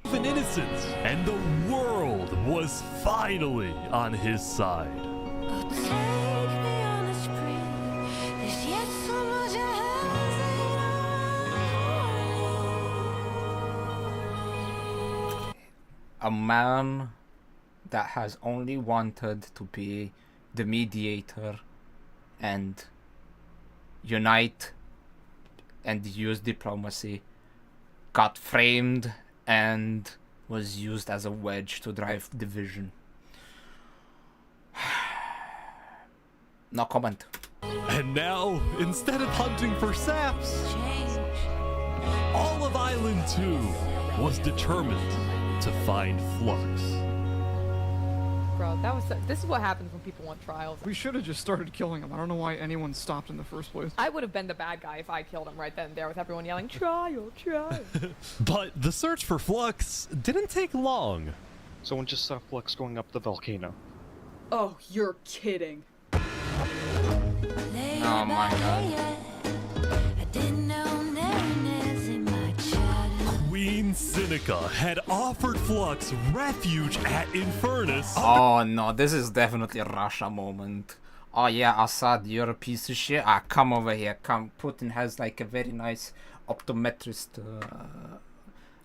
An innocence, and the world was finally on his side. A man that has only wanted to be the mediator and unite and use diplomacy got framed and was used as a wedge to drive division. No comment. And now, instead of hunting for Saps, all of Island 2 was determined to find Flux. Bro, this is what happens when people want trials. We should have just started killing him. I don't know why anyone stopped in the first place. I would have been the bad guy if I killed him right then and there with everyone yelling, trial, trial. But the search for Flux didn't take long. Someone just saw Flux going up the volcano. Oh, you're kidding. Oh my god. Queen Seneca had offered Flux refuge at Infernus. Oh no, this is definitely a Russia moment. Oh yeah, Assad, you're a piece of shit. Ah, come over here, come. Putin has like a very nice optometrist,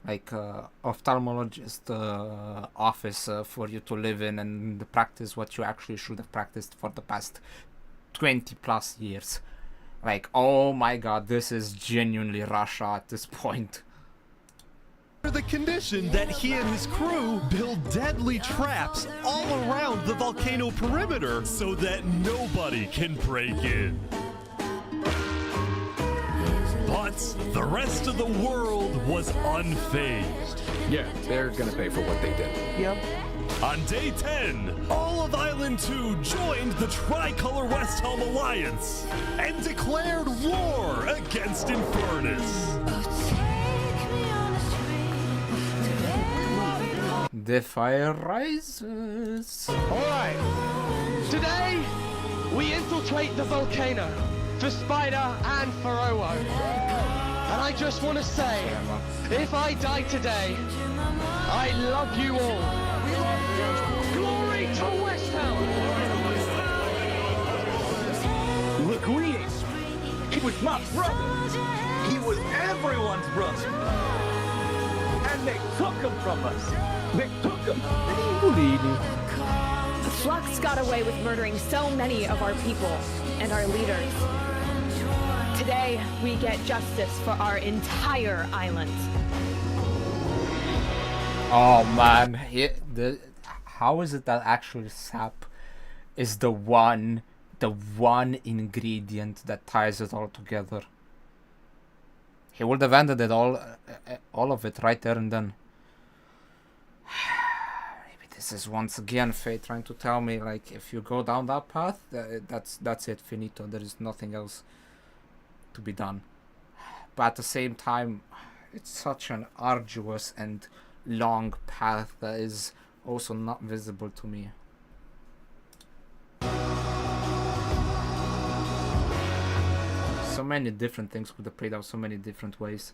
ophthalmologist office for you to live in and practice what you actually should have practiced for the past 20 plus years. Like, oh my god, this is genuinely Russia at this point. The condition that he and his crew build deadly traps all around the volcano perimeter so that nobody can break in. But the rest of the world was unfazed. Yeah, they're gonna pay for what they did. Yep. On day 10, all of Island 2 joined the Tricolor West Helm Alliance and declared war against Infernus. The fire rises. Alright. Today, we infiltrate the volcano for Spider and for Owo. And I just want to say, if I die today, I love you all. Glory to West Ham! Linguini! He was my brother! He was everyone's brother! And they took him from us! They took him! Flux got away with murdering so many of our people and our leaders. Today, we get justice for our entire island. Oh man, how is it that actually sap is the one ingredient that ties it all together? He would have ended it all of it right there and then. Maybe this is once again fate trying to tell me, like, if you go down that path, that's it, finito. There is nothing else to be done. But at the same time, it's such an arduous and long path that is also not visible to me. So many different things could have played out so many different ways,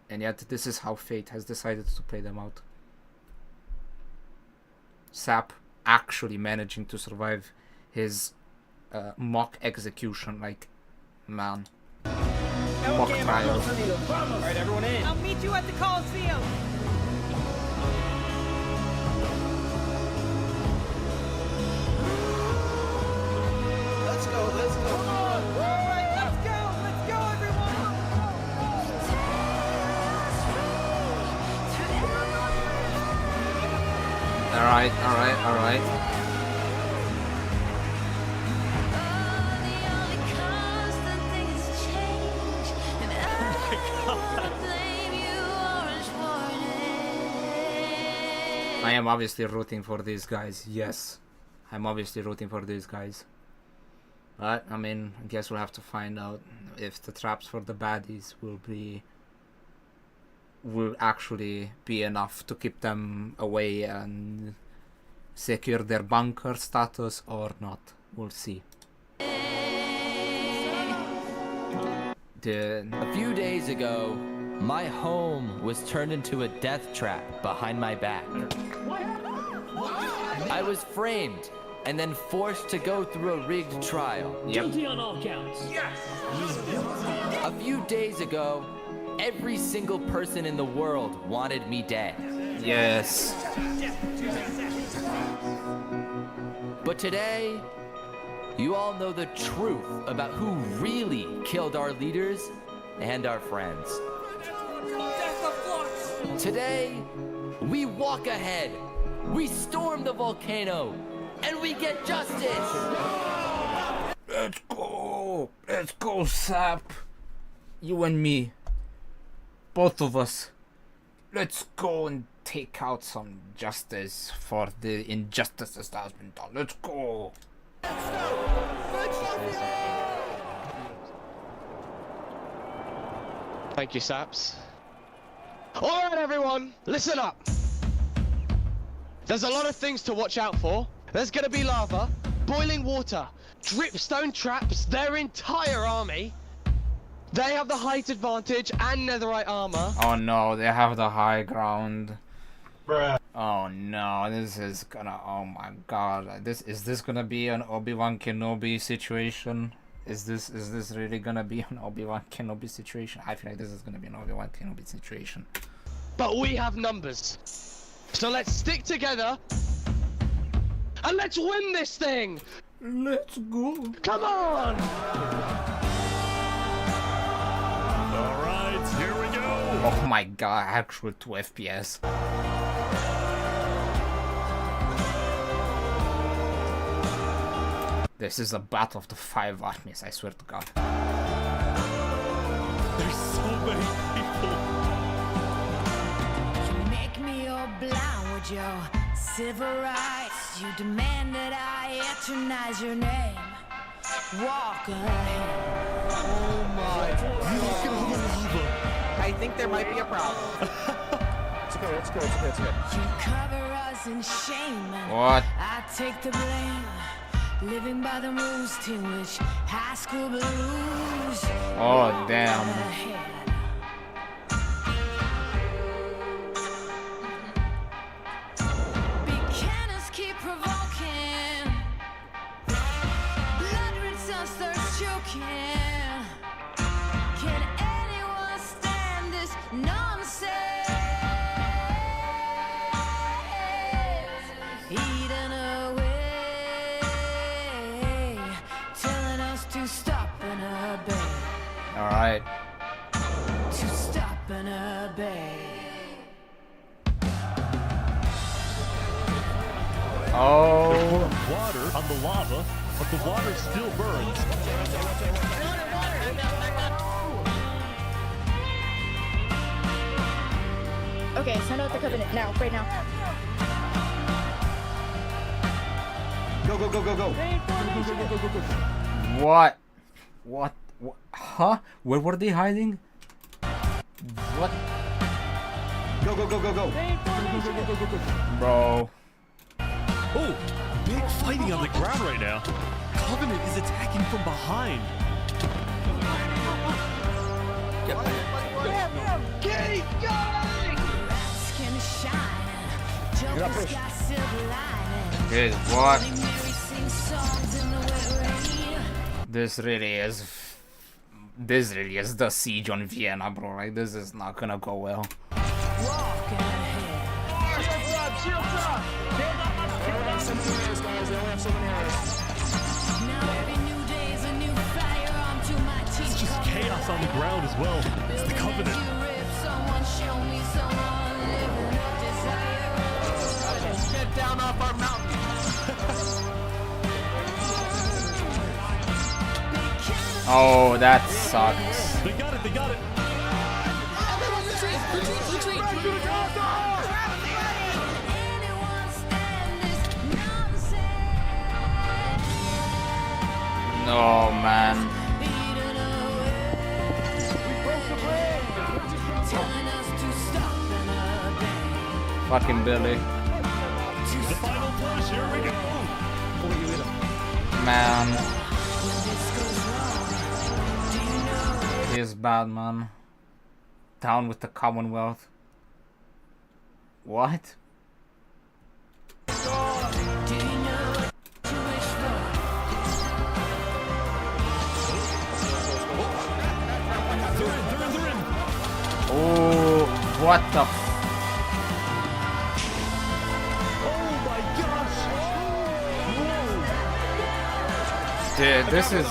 and yet this is how fate has decided to play them out. Sap actually managing to survive his mock execution, like, man. Mock trial. Alright, everyone in. I'll meet you at the Coliseum. Let's go, let's go. Come on. Alright, let's go, everyone. Alright. I am obviously rooting for these guys. Yes, I'm obviously rooting for these guys. But I mean, I guess we'll have to find out if the traps for the baddies will actually be enough to keep them away and secure their bunker status or not. We'll see. A few days ago, my home was turned into a death trap behind my back. I was framed and then forced to go through a rigged trial. Guilty on all counts. Yes! A few days ago, every single person in the world wanted me dead. Yes. But today, you all know the truth about who really killed our leaders and our friends. Today, we walk ahead, we storm the volcano, and we get justice! Let's go, Sap. You and me. Both of us. Let's go and take out some justice for the injustices that has been done. Let's go. Thank you, Saps. Alright everyone, listen up. There's a lot of things to watch out for. There's gonna be lava, boiling water, dripstone traps, their entire army. They have the height advantage and netherite armor. Oh no, they have the high ground. Bruh. Oh no, this is gonna, oh my god. Is this gonna be an Obi-Wan Kenobi situation? Is this really gonna be an Obi-Wan Kenobi situation? I feel like this is gonna be an Obi-Wan Kenobi situation. But we have numbers. So let's stick together and let's win this thing! Let's go! Come on! Alright, here we go! Oh my god, actual 2 FPS. This is a battle of the 5 armies, I swear to god. There's so many people. You make me all blind with your civil rights. You demand that I eternize your name. Walk ahead. Oh my god. I think there might be a problem. It's good. You cover us in shame. And What? I take the blame. Living by the rules to which high school blues. Oh damn. Alright. To stop and obey. Oh. They're pouring water on the lava, but the water still burns. Okay, send out the covenant now, right now. Go, go, go, go, go. What? What? Huh? Where were they hiding? What? Go, go, go, go, go. Bro. Oh, big fighting on the ground right now. Covenant is attacking from behind. Keep going! Skin shine. Joker's got silver lining. Dude, what? Bloody Mary sings songs in the wet rain. This really is the siege on Vienna, bro. Like, this is not gonna go well. Walking ahead. Shields up! Shields up! Now every new day is a new firearm to my teeth. It's just chaos on the ground as well. It's the Covenant. Someone show me someone living a desire. Get down off our mountain! Oh, that sucks. They got it, they got it. Everyone retreat! Retreat! No, man. Fucking Billy. The final push, here we go. Man. He is bad, man. Down with the Commonwealth. What? Oh, what the Dude, this is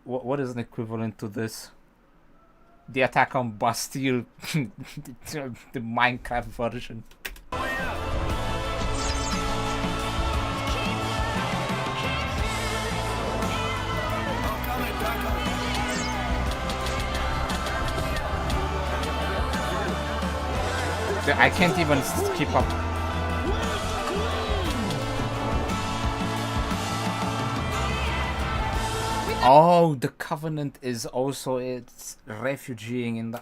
what is an equivalent to this? The attack on Bastille, the Minecraft version. I can't even keep up. Oh, the Covenant is also it's refugeeing in the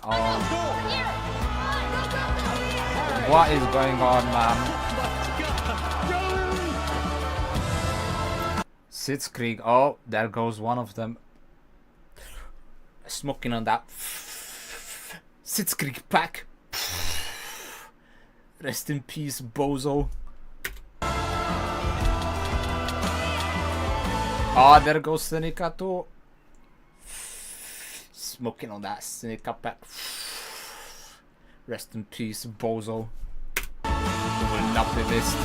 What is going on, man? Sitzkrieg. Oh, there goes one of them. Smoking on that Sitzkrieg pack. Rest in peace, bozo. Oh, there goes Seneca too. Smoking on that Seneca pack. Rest in peace, bozo. Will not be missed.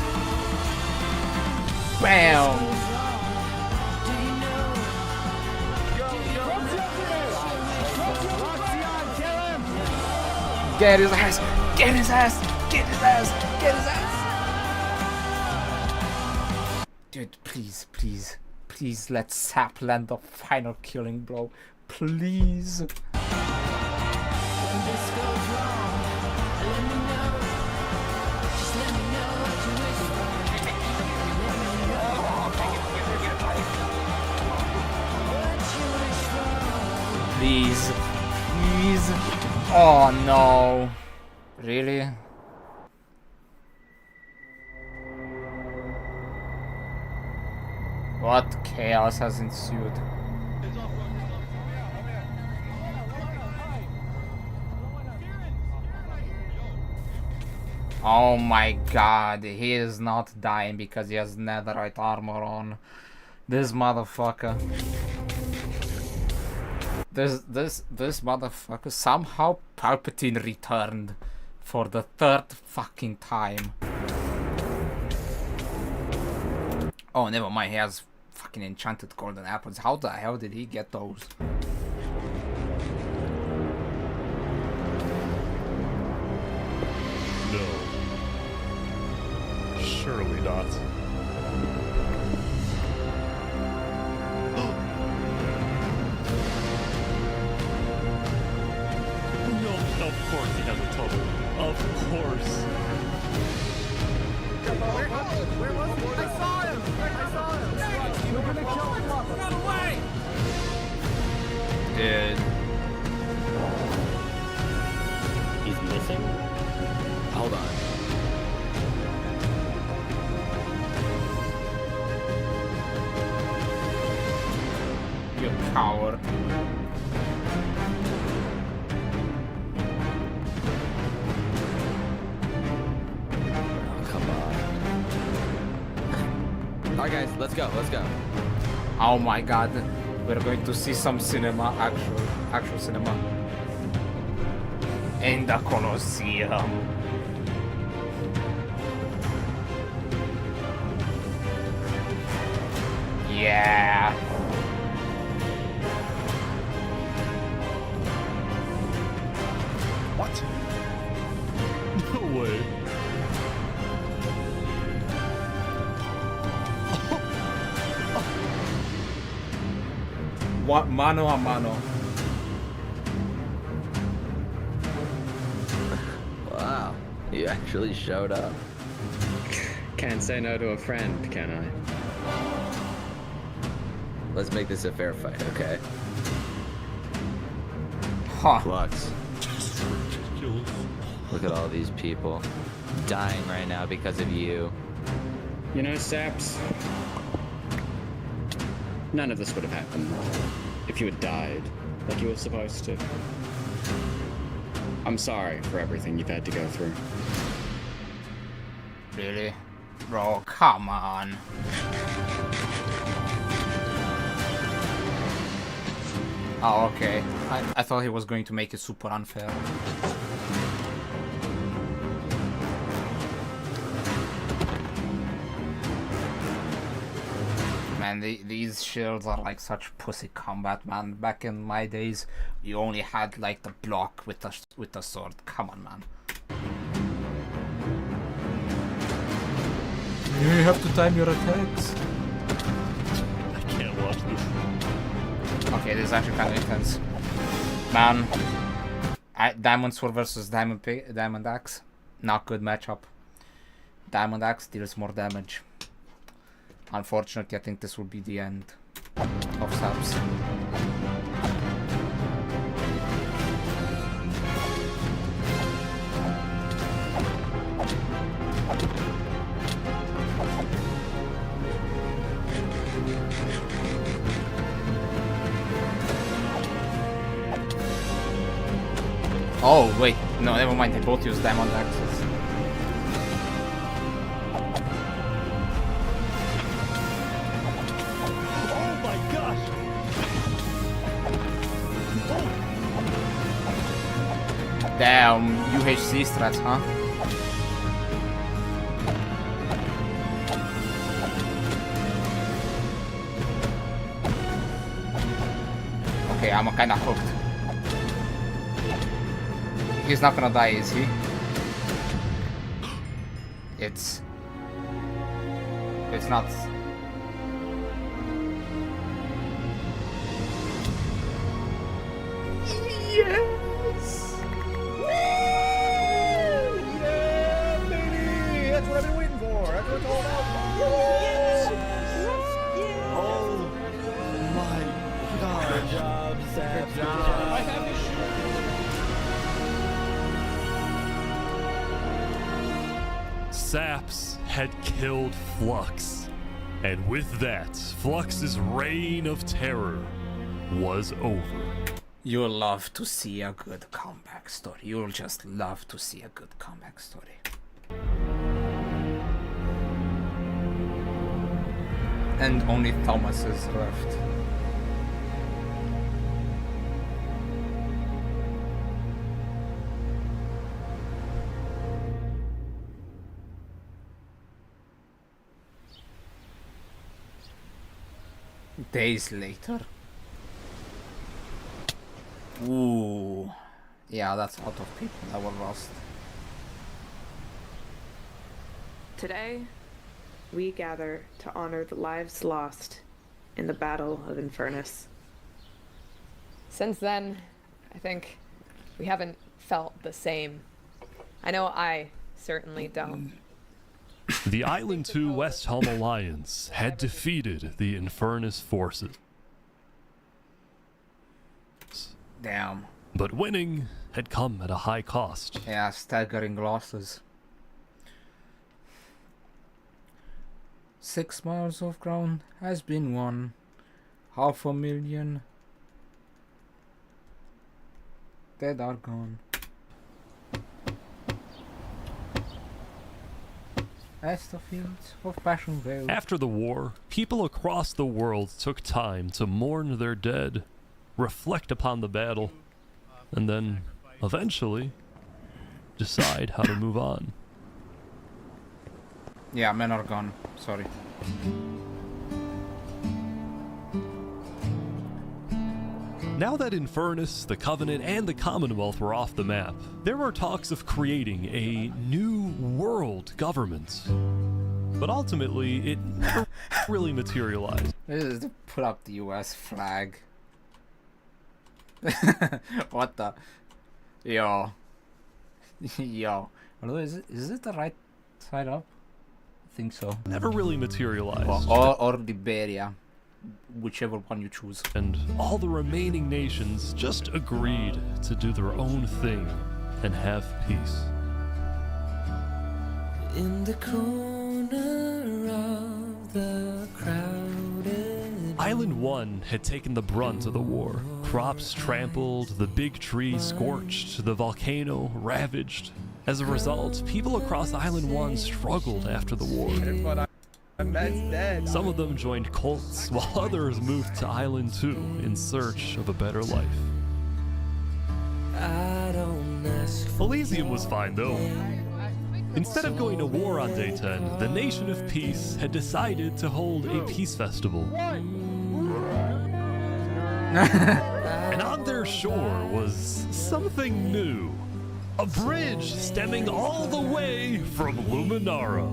Bam! Get his ass! Get his ass! Get his ass! Get his ass! Dude, please, please, please let Sap land the final killing, bro. Please. Please. Please. Oh no. Really? What chaos has ensued? Oh my god, he is not dying because he has netherite armor on. This motherfucker. This motherfucker. Somehow Palpatine returned for the third fucking time. Oh, never mind. He has fucking enchanted golden apples. How the hell did he get those? No. Surely not. No, of course he has a tunnel. Of course. Where was he? I saw him! You're gonna kill him! Run away! Dude. He's missing? Hold on. You coward. Alright guys, let's go. Oh my god. We're going to see some cinema, actual cinema. In the Colosseum. Yeah. What? No way. What mano a mano? Wow, you actually showed up. Can't say no to a friend, can I? Let's make this a fair fight, okay? Huh. Flux. Look at all these people dying right now because of you. You know, Saps, none of this would have happened if you had died like you were supposed to. I'm sorry for everything you've had to go through. Really? Bro, come on. Oh, okay. I thought he was going to make it super unfair. Man, these shields are like such pussy combat, man. Back in my days, you only had like the block with the sword. Come on, man. You have to time your attacks. I can't watch this. Okay, this is actually kind of intense. Man, Diamond Sword versus Diamond Axe. Not good matchup. Diamond Axe deals more damage. Unfortunately, I think this will be the end of Saps. Oh, wait. No, never mind. They both use Diamond Axes. Oh my gosh! Damn, UHC strats, huh? Okay, I'm kinda hooked. He's not gonna die, is he? It's not. Yes! Woo! Yeah, baby! That's what I've been waiting for. That's what it's all about. Yes! Oh my god. Good job, Sam. Good job. I have this Saps had killed Flux, and with that, Flux's reign of terror was over. You'll love to see a good comeback story. You'll just love to see a good comeback story. And only Thomas is left. Days later. Ooh. Yeah, that's a lot of people that were lost. Today, we gather to honor the lives lost in the Battle of Infernus. Since then, I think we haven't felt the same. I know I certainly don't. The Island 2 West Helm Alliance had defeated the Infernus forces. Damn. But winning had come at a high cost. Yeah, staggering losses. 6 miles of ground has been won. 500,000 dead are gone. As the fields of passion veiled. After the war, people across the world took time to mourn their dead, reflect upon the battle, and then, eventually, decide how to move on. Yeah, men are gone. Sorry. Now that Infernus, the Covenant, and the Commonwealth were off the map, there were talks of creating a new world government. But ultimately, it never really materialized. This is to put up the US flag. What the? Yo. Yo. Although, is it the right side up? I think so. Never really materialized. Or Liberia. Whichever one you choose. And all the remaining nations just agreed to do their own thing and have peace. In the corner of the crowded Island 1 had taken the brunt of the war. Crops trampled, the big tree scorched, the volcano ravaged. As a result, people across Island 1 struggled after the war. Dead. Some of them joined cults, while others moved to Island 2 in search of a better life. Elysium was fine though. Instead of going to war on day 10, the Nation of Peace had decided to hold a peace festival. And on their shore was something new. A bridge stemming all the way from Luminara.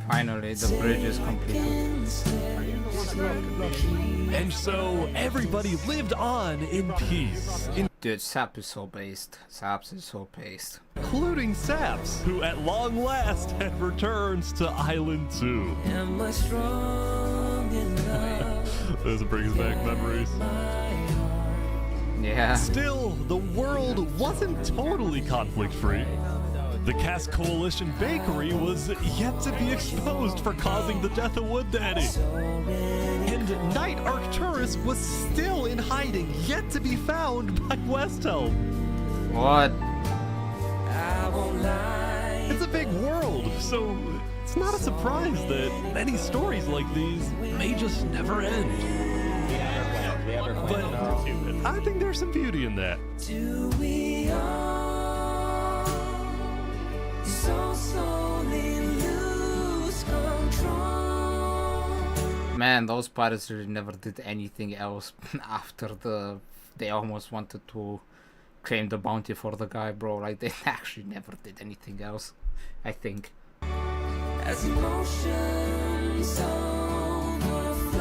Finally, the bridge is completed. And so, everybody lived on in peace. Dude, Sap is so based. Saps is so based. Including Saps, who at long last had returned to Island 2. Am I strong enough? This brings back memories. Yeah. Still, the world wasn't totally conflict-free. The Cass Coalition Bakery was yet to be exposed for causing the death of Wood Daddy. And Knight Arcturus was still in hiding, yet to be found by Westhelm. What? It's a big world, so it's not a surprise that many stories like these may just never end. But I think there's some beauty in that. Do we all so slowly lose control? Man, those pirates really never did anything else after they almost wanted to claim the bounty for the guy, bro. Like, they actually never did anything else, I think. As emotions overflow.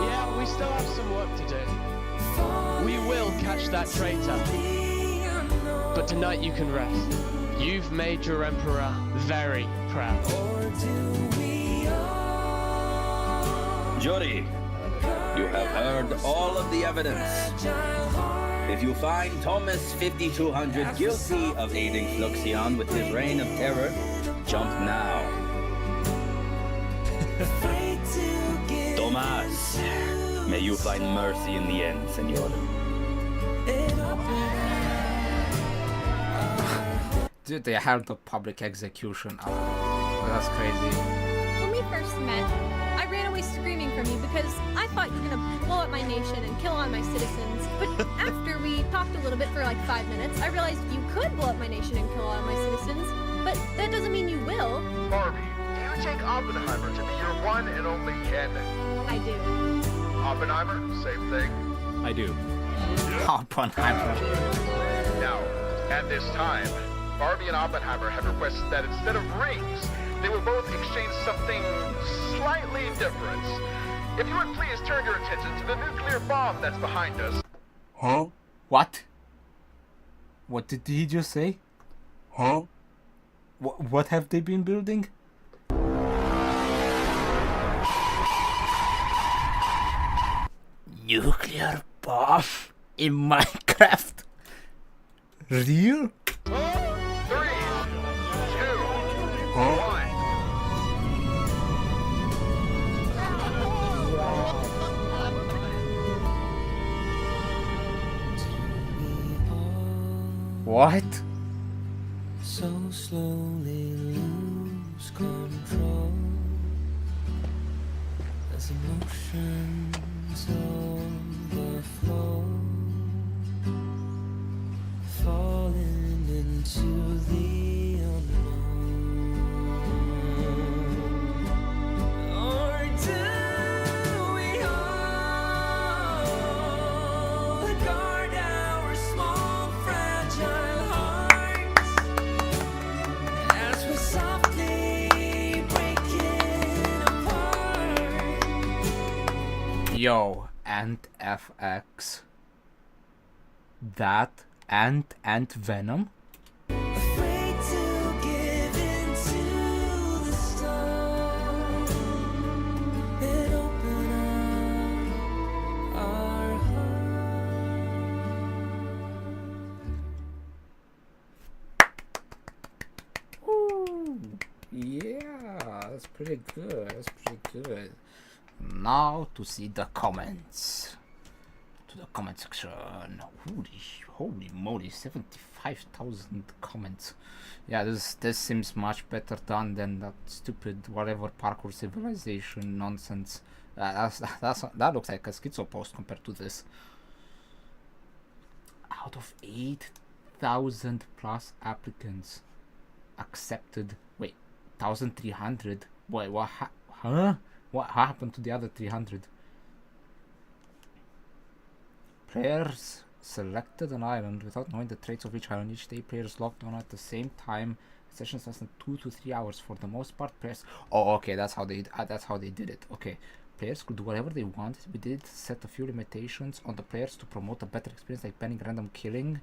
Yeah, we still have some work to do. We will catch that traitor. But tonight you can rest. You've made your emperor very proud. Jury, you have heard all of the evidence. If you find Thomas 5200 guilty of aiding Fluxion with his reign of terror, jump now. Tomas, may you find mercy in the end, senor. Dude, they held a public execution. Oh, that's crazy. When we first met, I ran away screaming from you because I thought you were gonna blow up my nation and kill all my citizens. But after we talked a little bit for like 5 minutes, I realized you could blow up my nation and kill all my citizens. But that doesn't mean you will. Barbie, Oppenheimer to be your one and only candidate? I do. Oppenheimer, same thing. I do. Oppenheimer. Now, at this time, Barbie and Oppenheimer have requested that instead of rings, they will both exchange something slightly different. If you would please turn your attention to the nuclear bomb that's behind us. Huh? What? What did he just say? Huh? What have they been building? Nuclear bomb in Minecraft? Real? 3, 2, 1. What? So slowly lose control as emotions overflow, falling into the unknown. Or do we all guard our small fragile hearts as we softly break it apart? Yo, Ant FX. That Ant and Venom? Afraid to give in to the storm and open up our Ooh, yeah, that's pretty good. That's pretty good. Now to see the comments. To the comment section. Holy moly, 75,000 comments. Yeah, this seems much better done than that stupid whatever parkour civilization nonsense. That looks like a schizo post compared to this. Out of 8,000 plus applicants accepted. Wait, 1,300. Wait, what? Huh? What happened to the other 300? Players selected an island without knowing the traits of each island. Each day, players logged on at the same time. Sessions lasted 2 to 3 hours for the most part. Players. Oh, okay, that's how they did it. Okay, players could do whatever they wanted. We did set a few limitations on the players to promote a better experience, like banning random killing,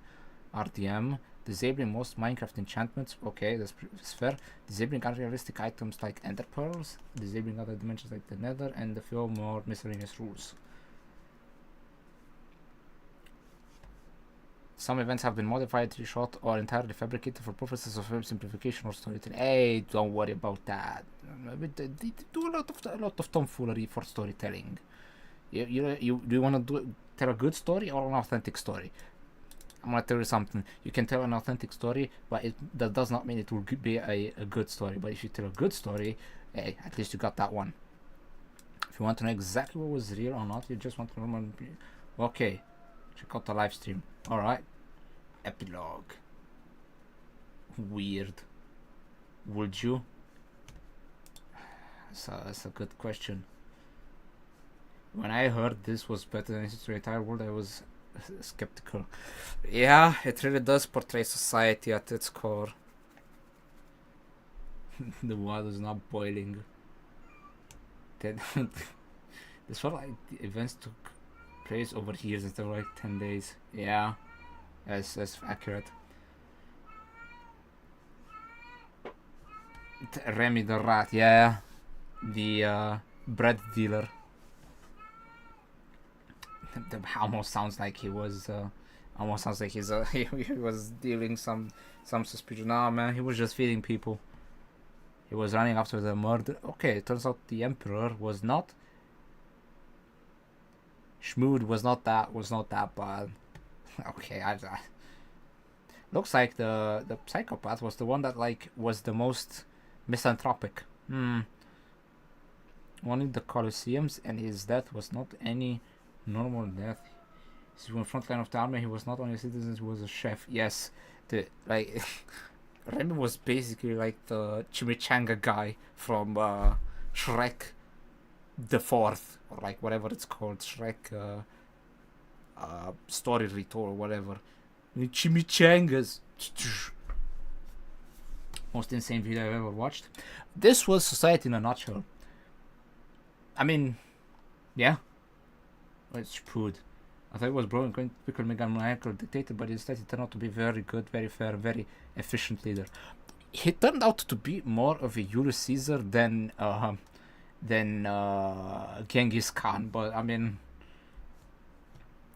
RDM, disabling most Minecraft enchantments. Okay, that's fair. Disabling unrealistic items like ender pearls, disabling other dimensions like the nether, and a few more miscellaneous rules. Some events have been modified, reshot, or entirely fabricated for purposes of simplification or storytelling. Hey, don't worry about that. They do a lot of tomfoolery for storytelling. Do you want to tell a good story or an authentic story? I'm gonna tell you something. You can tell an authentic story, but that does not mean it will be a good story. But if you tell a good story, hey, at least you got that one. If you want to know exactly what was real or not, you just want to remember. Okay, check out the live stream. All right. Epilogue. Weird. Would you? So that's a good question. When I heard this was better than History of the Entire World, I was skeptical. Yeah, it really does portray society at its core. The water is not boiling. This felt like the events took place over years instead of like 10 days. Yeah, that's accurate. Remy the rat, yeah, the bread dealer. That almost sounds like he was. Almost sounds like he was dealing some suspicion. Nah, man, he was just feeding people. He was running after the murder. Okay, it turns out the Emperor was not. Schmood was not that bad. Okay, looks like the psychopath was the one that like was the most misanthropic. Wanted the Colosseums, and his death was not any normal death. He was in front line of the army. He was not only a citizen, he was a chef. Yes, Remy was basically like the chimichanga guy from Shrek the Fourth, or like whatever it's called, Shrek story retold or whatever. Chimichangas. Most insane video I've ever watched. This was society in a nutshell. I mean, yeah. It's food. I thought it was broken, going to become a maniacal dictator, but instead he turned out to be very good, very fair, very efficient leader. He turned out to be more of a Julius Caesar than Genghis Khan, but I mean,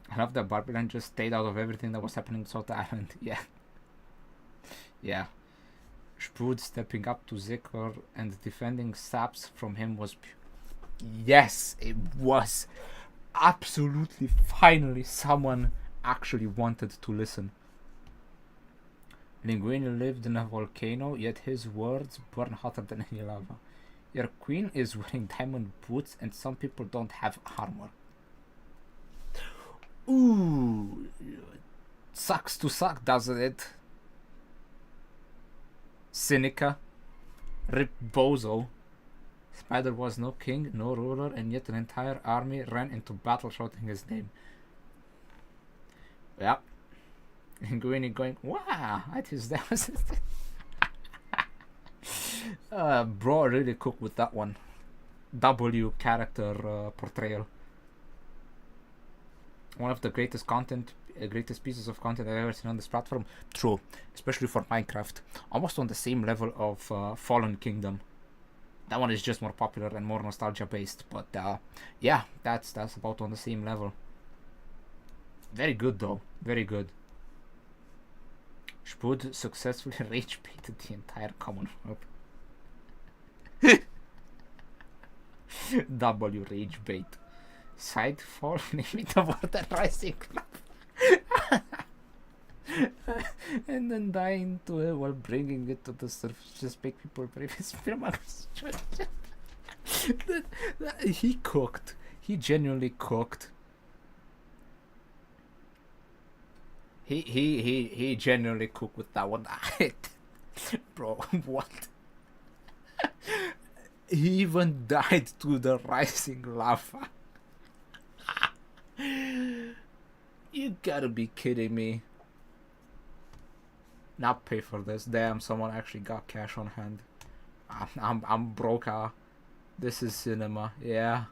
I love that Barbarian just stayed out of everything that was happening in South Island. Yeah. Yeah. Spud stepping up to Zikr and defending Saps from him was... Yes, it was. Absolutely, finally, someone actually wanted to listen. Linguini lived in a volcano, yet his words burn hotter than any lava. Your queen is wearing diamond boots and some people don't have armor. Ooh, sucks to suck, doesn't it? Seneca, Rip Bozo. Spider was no king, no ruler, and yet an entire army ran into battle shouting his name. Yeah. Linguini going, wow, that is that. Bro really cooked with that one. W character portrayal. One of the greatest pieces of content I've ever seen on this platform. True, especially for Minecraft. Almost on the same level of Fallen Kingdom. That one is just more popular and more nostalgia based, but yeah, that's about on the same level. Very good though, very good. Spud successfully rage baited the entire Commonwealth. W rage bait. Sidefall, name it over the rising club. And then dying to it while bringing it to the surface. Just make people previous film. He cooked. He genuinely cooked. He genuinely cooked with that one. Bro, what? He even died to the rising lava. You gotta be kidding me. Not pay for this. Damn, someone actually got cash on hand. I'm broke. This is cinema. Yeah.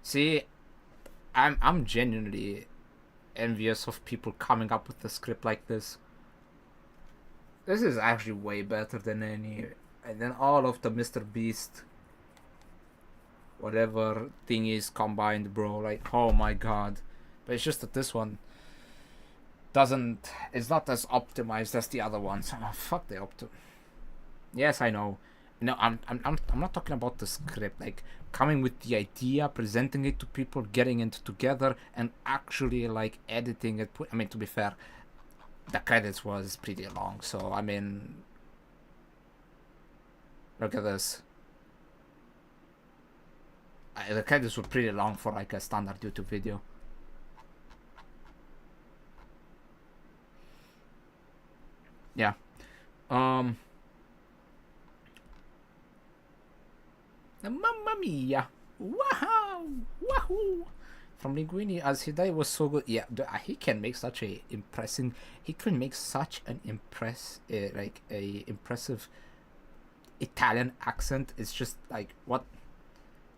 See, I'm genuinely envious of people coming up with a script like this. This is actually way better than any, and then all of the Mr. Beast, whatever thing is combined, bro. Like, oh my god. But it's just that this one it's not as optimized as the other ones. Oh, fuck the Yes, I know. No, I'm not talking about the script. Like, coming with the idea, presenting it to people, getting it together, and actually like editing it. I mean, to be fair, the credits was pretty long. So I mean, look at this. The credits were pretty long for like a standard YouTube video. Yeah. Mamma mia! Wow! Wahoo! From Linguini, as he died was so good. Yeah, he can make such a impressive. He can make such an impressive Italian accent. It's just like, what?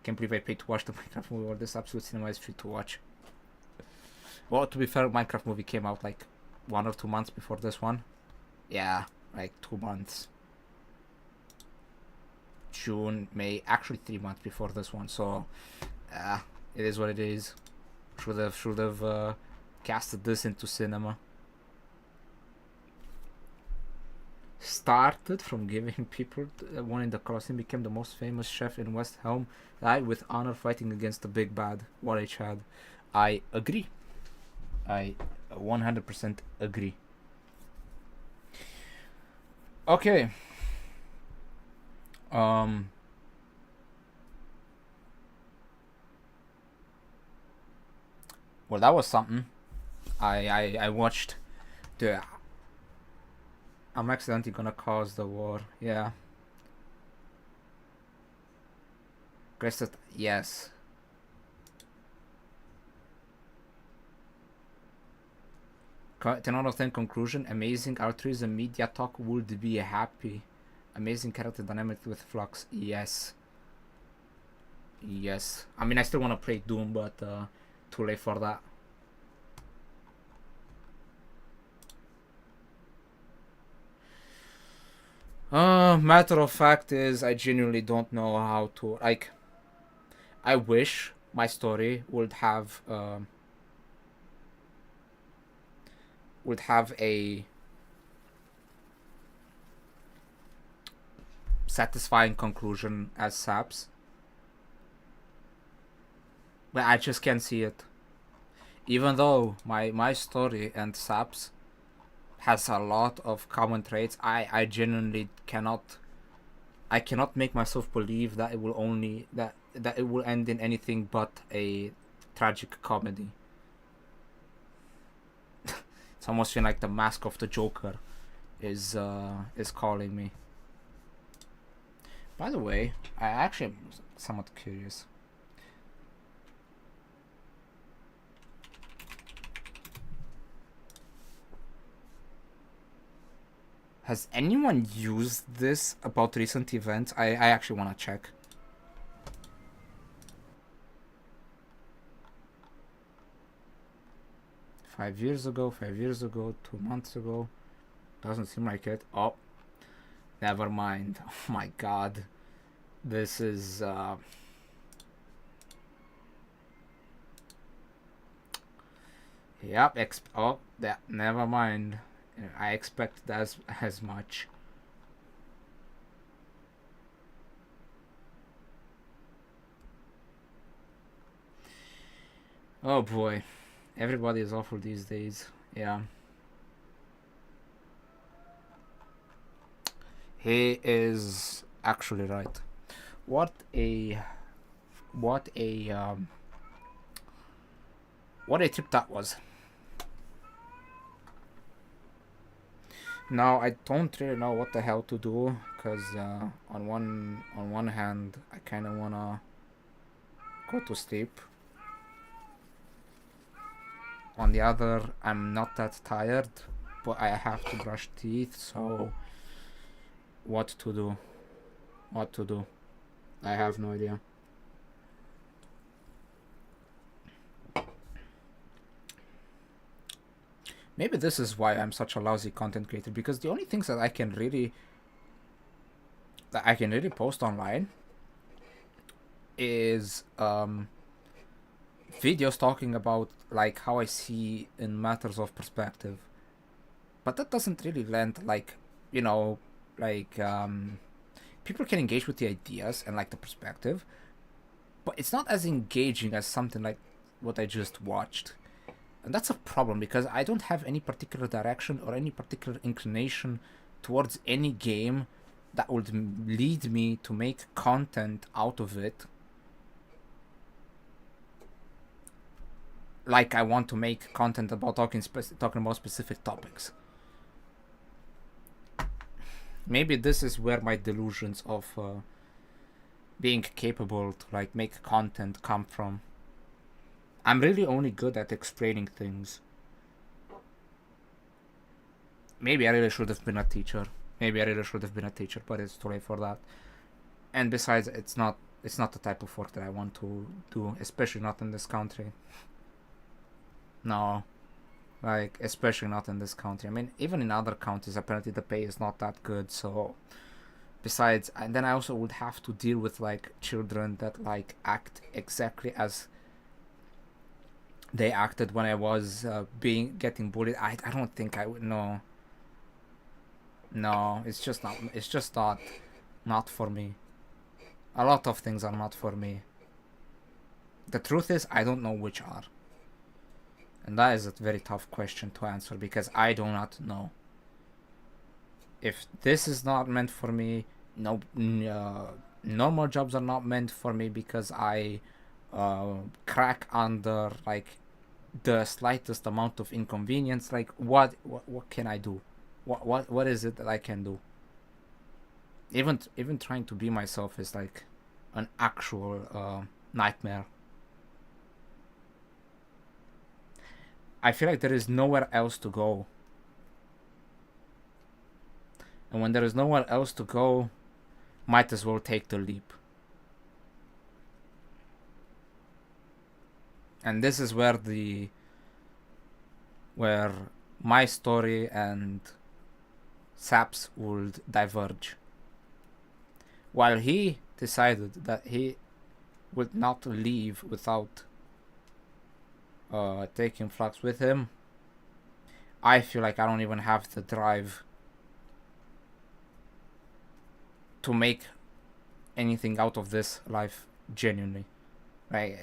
Can't believe I paid to watch the Minecraft movie. Or this absolute cinema is free to watch. Well, to be fair, Minecraft movie came out like 1 or 2 months before this one. Yeah, like 2 months. June, May, actually 3 months before this one. So, it is what it is. Should have casted this into cinema. Started from giving people one in the crossing, became the most famous chef in West Helm, died with honor fighting against the big bad. What a Chad. I agree. I 100% agree. Okay. Well, that was something. I watched the I'm accidentally gonna cause the war. Yeah, Crested, yes. Co- 10 out of 10 conclusion. Amazing altruism, media talk would be happy. Amazing character dynamic with Flux, yes. Yes. I mean, I still want to play Doom, but too late for that. Matter of fact is, I genuinely don't know how to, like, I wish my story would have a satisfying conclusion as Saps, but I just can't see it. Even though my story and Saps has a lot of common traits, I genuinely cannot make myself believe that it will only that it will end in anything but a tragic comedy. It's almost feel like the mask of the Joker is calling me. By the way, I actually am somewhat curious. Has anyone used this about recent events? I actually want to check. Five years ago, 2 months ago. Doesn't seem like it. Oh, never mind. Oh my god. This is... Yep, oh, that, never mind. I expect as much. Oh boy, everybody is awful these days. Yeah, he is actually right. What a trip that was. Now I don't really know what the hell to do, because on one hand I kind of wanna go to sleep. On the other, I'm not that tired, but I have to brush teeth. So what to do? What to do? I have no idea. Maybe this is why I'm such a lousy content creator, because the only things that I can really post online is videos talking about like how I see in matters of perspective. But that doesn't really lend, like, you know, like people can engage with the ideas and like the perspective, but it's not as engaging as something like what I just watched. And that's a problem, because I don't have any particular direction or any particular inclination towards any game that would lead me to make content out of it. Like I want to make content about talking about specific topics. Maybe this is where my delusions of being capable to like make content come from. I'm really only good at explaining things. Maybe I really should have been a teacher. But it's too late for that. And besides, it's not the type of work that I want to do, especially not in this country. No. Like, especially not in this country. I mean, even in other countries, apparently the pay is not that good, so... Besides, and then I also would have to deal with, like, children that, like, act exactly as they acted when I was getting bullied. I don't think I would. No, it's just not for me. A lot of things are not for me. The truth is, I don't know which are, and that is a very tough question to answer, because I do not know. If this is not meant for me, no, normal jobs are not meant for me, because I crack under like the slightest amount of inconvenience. Like what can I do? What is it that I can do? Even trying to be myself is like an actual nightmare. I feel like there is nowhere else to go. And when there is nowhere else to go, might as well take the leap. And this is where my story and Sap's would diverge. While he decided that he would not leave without taking Flux with him, I feel like I don't even have the drive to make anything out of this life genuinely. Like,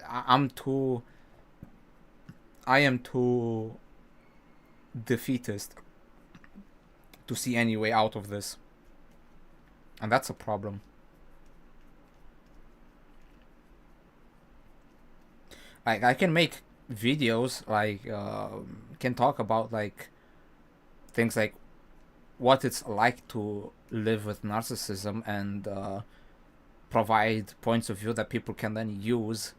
I am too defeatist to see any way out of this, and that's a problem. Like, I can make videos, like can talk about like things like what it's like to live with narcissism, and provide points of view that people can then use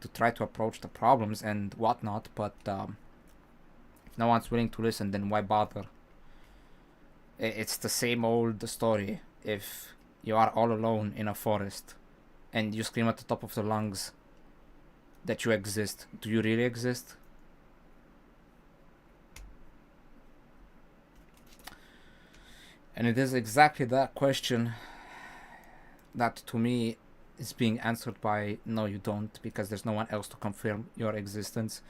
to try to approach the problems and whatnot, but if no one's willing to listen, then why bother? It's the same old story. If you are all alone in a forest and you scream at the top of your lungs that you exist, do you really exist? And it is exactly that question that to me is being answered by no, you don't, because there's no one else to confirm your existence.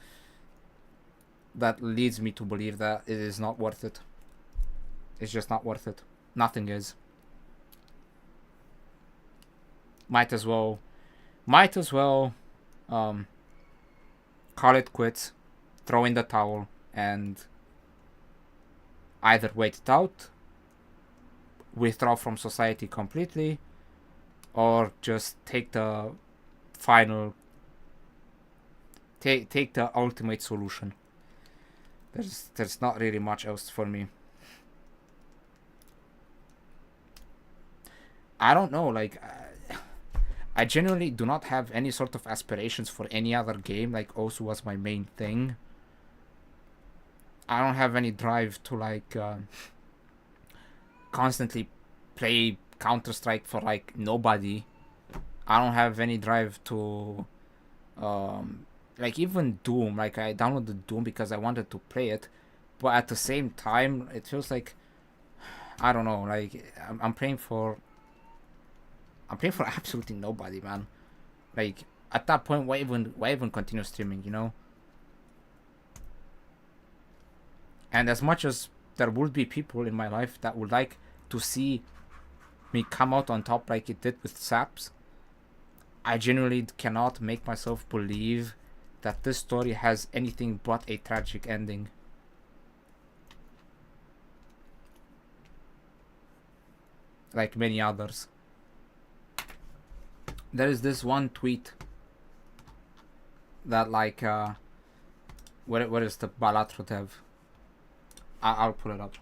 That leads me to believe that it is not worth it. It's just not worth it. Nothing is. Might as well call it quits, throw in the towel, and either wait it out, withdraw from society completely, or just take the final, take the ultimate solution. There's not really much else for me. I don't know, like I genuinely do not have any sort of aspirations for any other game. Like, Osu was my main thing. I don't have any drive to like constantly play Counter-Strike for like nobody. I don't have any drive to like even Doom. Like, I downloaded Doom because I wanted to play it, but at the same time it feels like, I don't know, like I'm playing for absolutely nobody, man. Like, at that point, why even continue streaming, you know? And as much as there would be people in my life that would like to see me come out on top like it did with Saps, I genuinely cannot make myself believe that this story has anything but a tragic ending. Like many others. There is this one tweet that like what is the Balatro dev? I'll pull it up.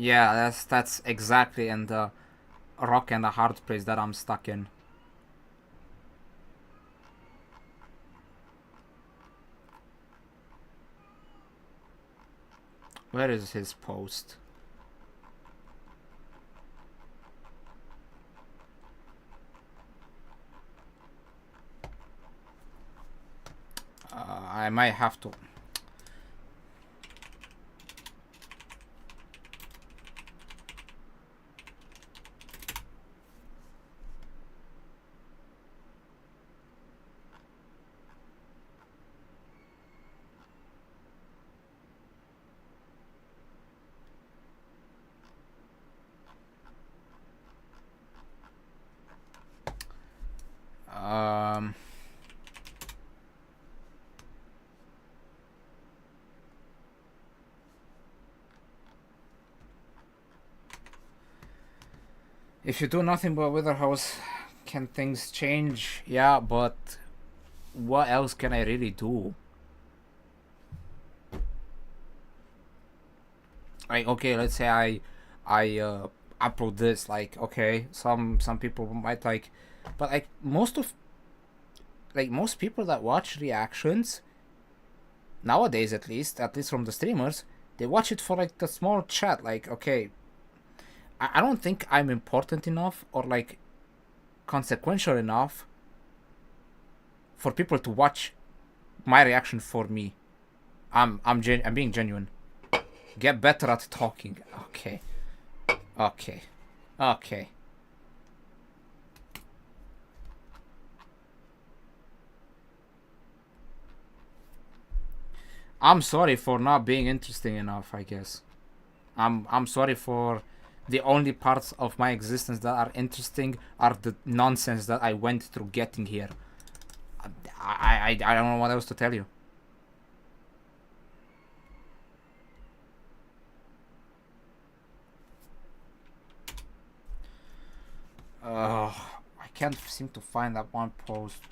Yeah, that's exactly in the rock and a hard place that I'm stuck in. Where is his post? I might have to. If you do nothing but Witherhouse, can things change? Yeah, but what else can I really do? Like, okay, let's say I upload this, like, okay, some people might like, but like most people that watch reactions nowadays, at least from the streamers, they watch it for like the small chat. Like, okay, I don't think I'm important enough or like consequential enough for people to watch my reaction for me. I'm being genuine. Get better at talking. Okay. Okay. Okay. I'm sorry for not being interesting enough, I guess. I'm sorry for the only parts of my existence that are interesting are the nonsense that I went through getting here. I don't know what else to tell you. I can't seem to find that one post.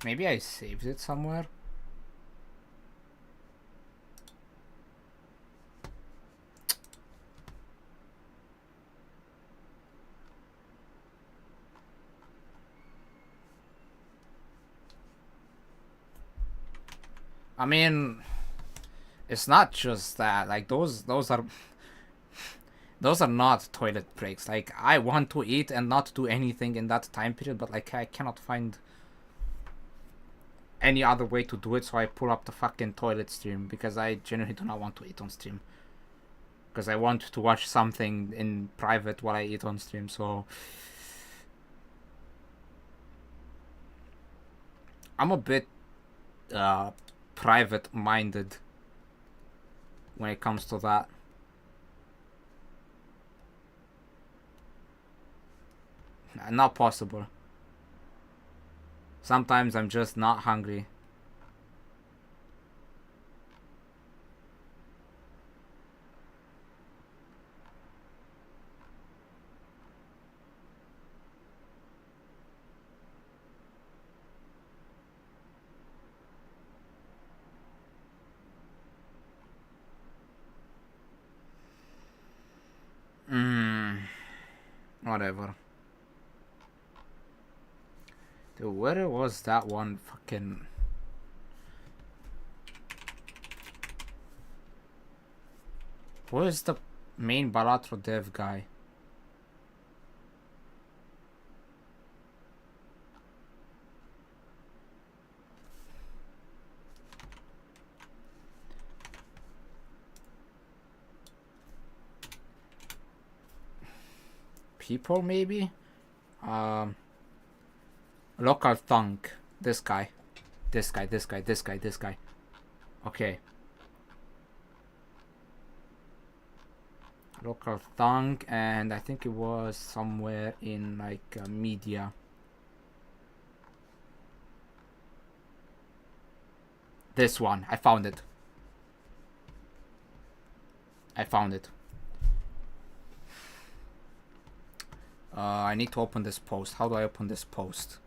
Maybe I saved it somewhere. I mean, it's not just that. Like those are not toilet breaks. Like I want to eat and not do anything in that time period, but like I cannot find any other way to do it, so I pull up the fucking toilet stream because I genuinely do not want to eat on stream. Because I want to watch something in private while I eat on stream, so I'm a bit private-minded when it comes to that. Not possible. Sometimes I'm just not hungry. Whatever. Dude, where was that one fucking... Where's the main Balatro dev guy? People, maybe? Local thunk. This guy. This guy. Okay. Local thunk, and I think it was somewhere in like media. This one. I found it. I need to open this post. How do I open this post?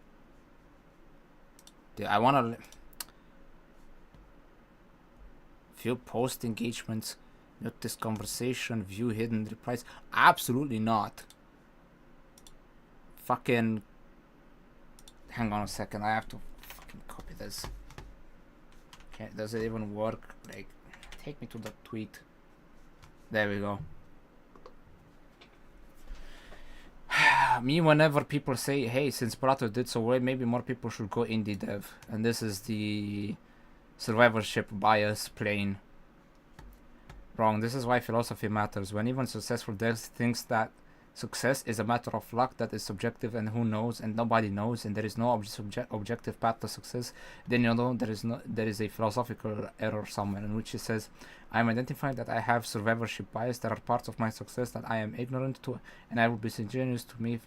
I wanna view post engagements, mute this conversation, view hidden replies. Absolutely not. Fucking hang on a second, I have to fucking copy this. Okay, does it even work? Like, take me to the tweet. There we go. Me, whenever people say, hey, since Prato did so well, maybe more people should go indie dev. And this is the survivorship bias playing. Wrong. This is why philosophy matters. When even successful devs thinks that success is a matter of luck that is subjective and who knows and nobody knows and there is no objective path to success, then you know there is a philosophical error somewhere in which it says, I am identifying that I have survivorship bias. There are parts of my success that I am ignorant to, and I would be disingenuous to me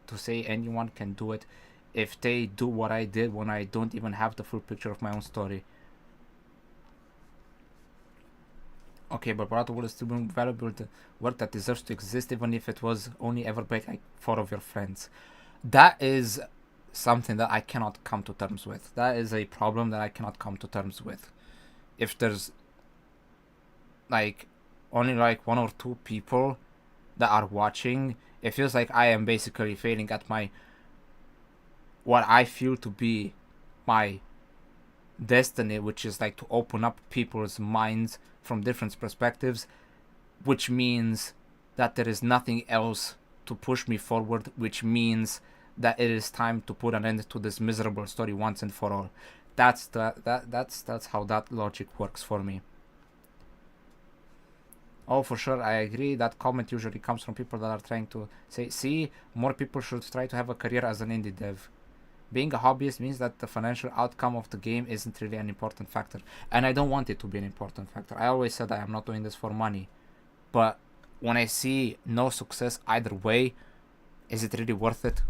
to say anyone can do it if they do what I did when I don't even have the full picture of my own story. Okay, but Barato would still be valuable to work that deserves to exist, even if it was only ever by like 4 of your friends. That is something that I cannot come to terms with. That is a problem that I cannot come to terms with. If there's like only like 1 or 2 people that are watching, it feels like I am basically failing at my what I feel to be my destiny, which is like to open up people's minds from different perspectives, which means that there is nothing else to push me forward, which means that it is time to put an end to this miserable story once and for all. That's how that logic works for me. Oh, for sure, I agree. That comment usually comes from people that are trying to say, see, more people should try to have a career as an indie dev. Being a hobbyist means that the financial outcome of the game isn't really an important factor. And I don't want it to be an important factor. I always said I am not doing this for money. But when I see no success either way, is it really worth it?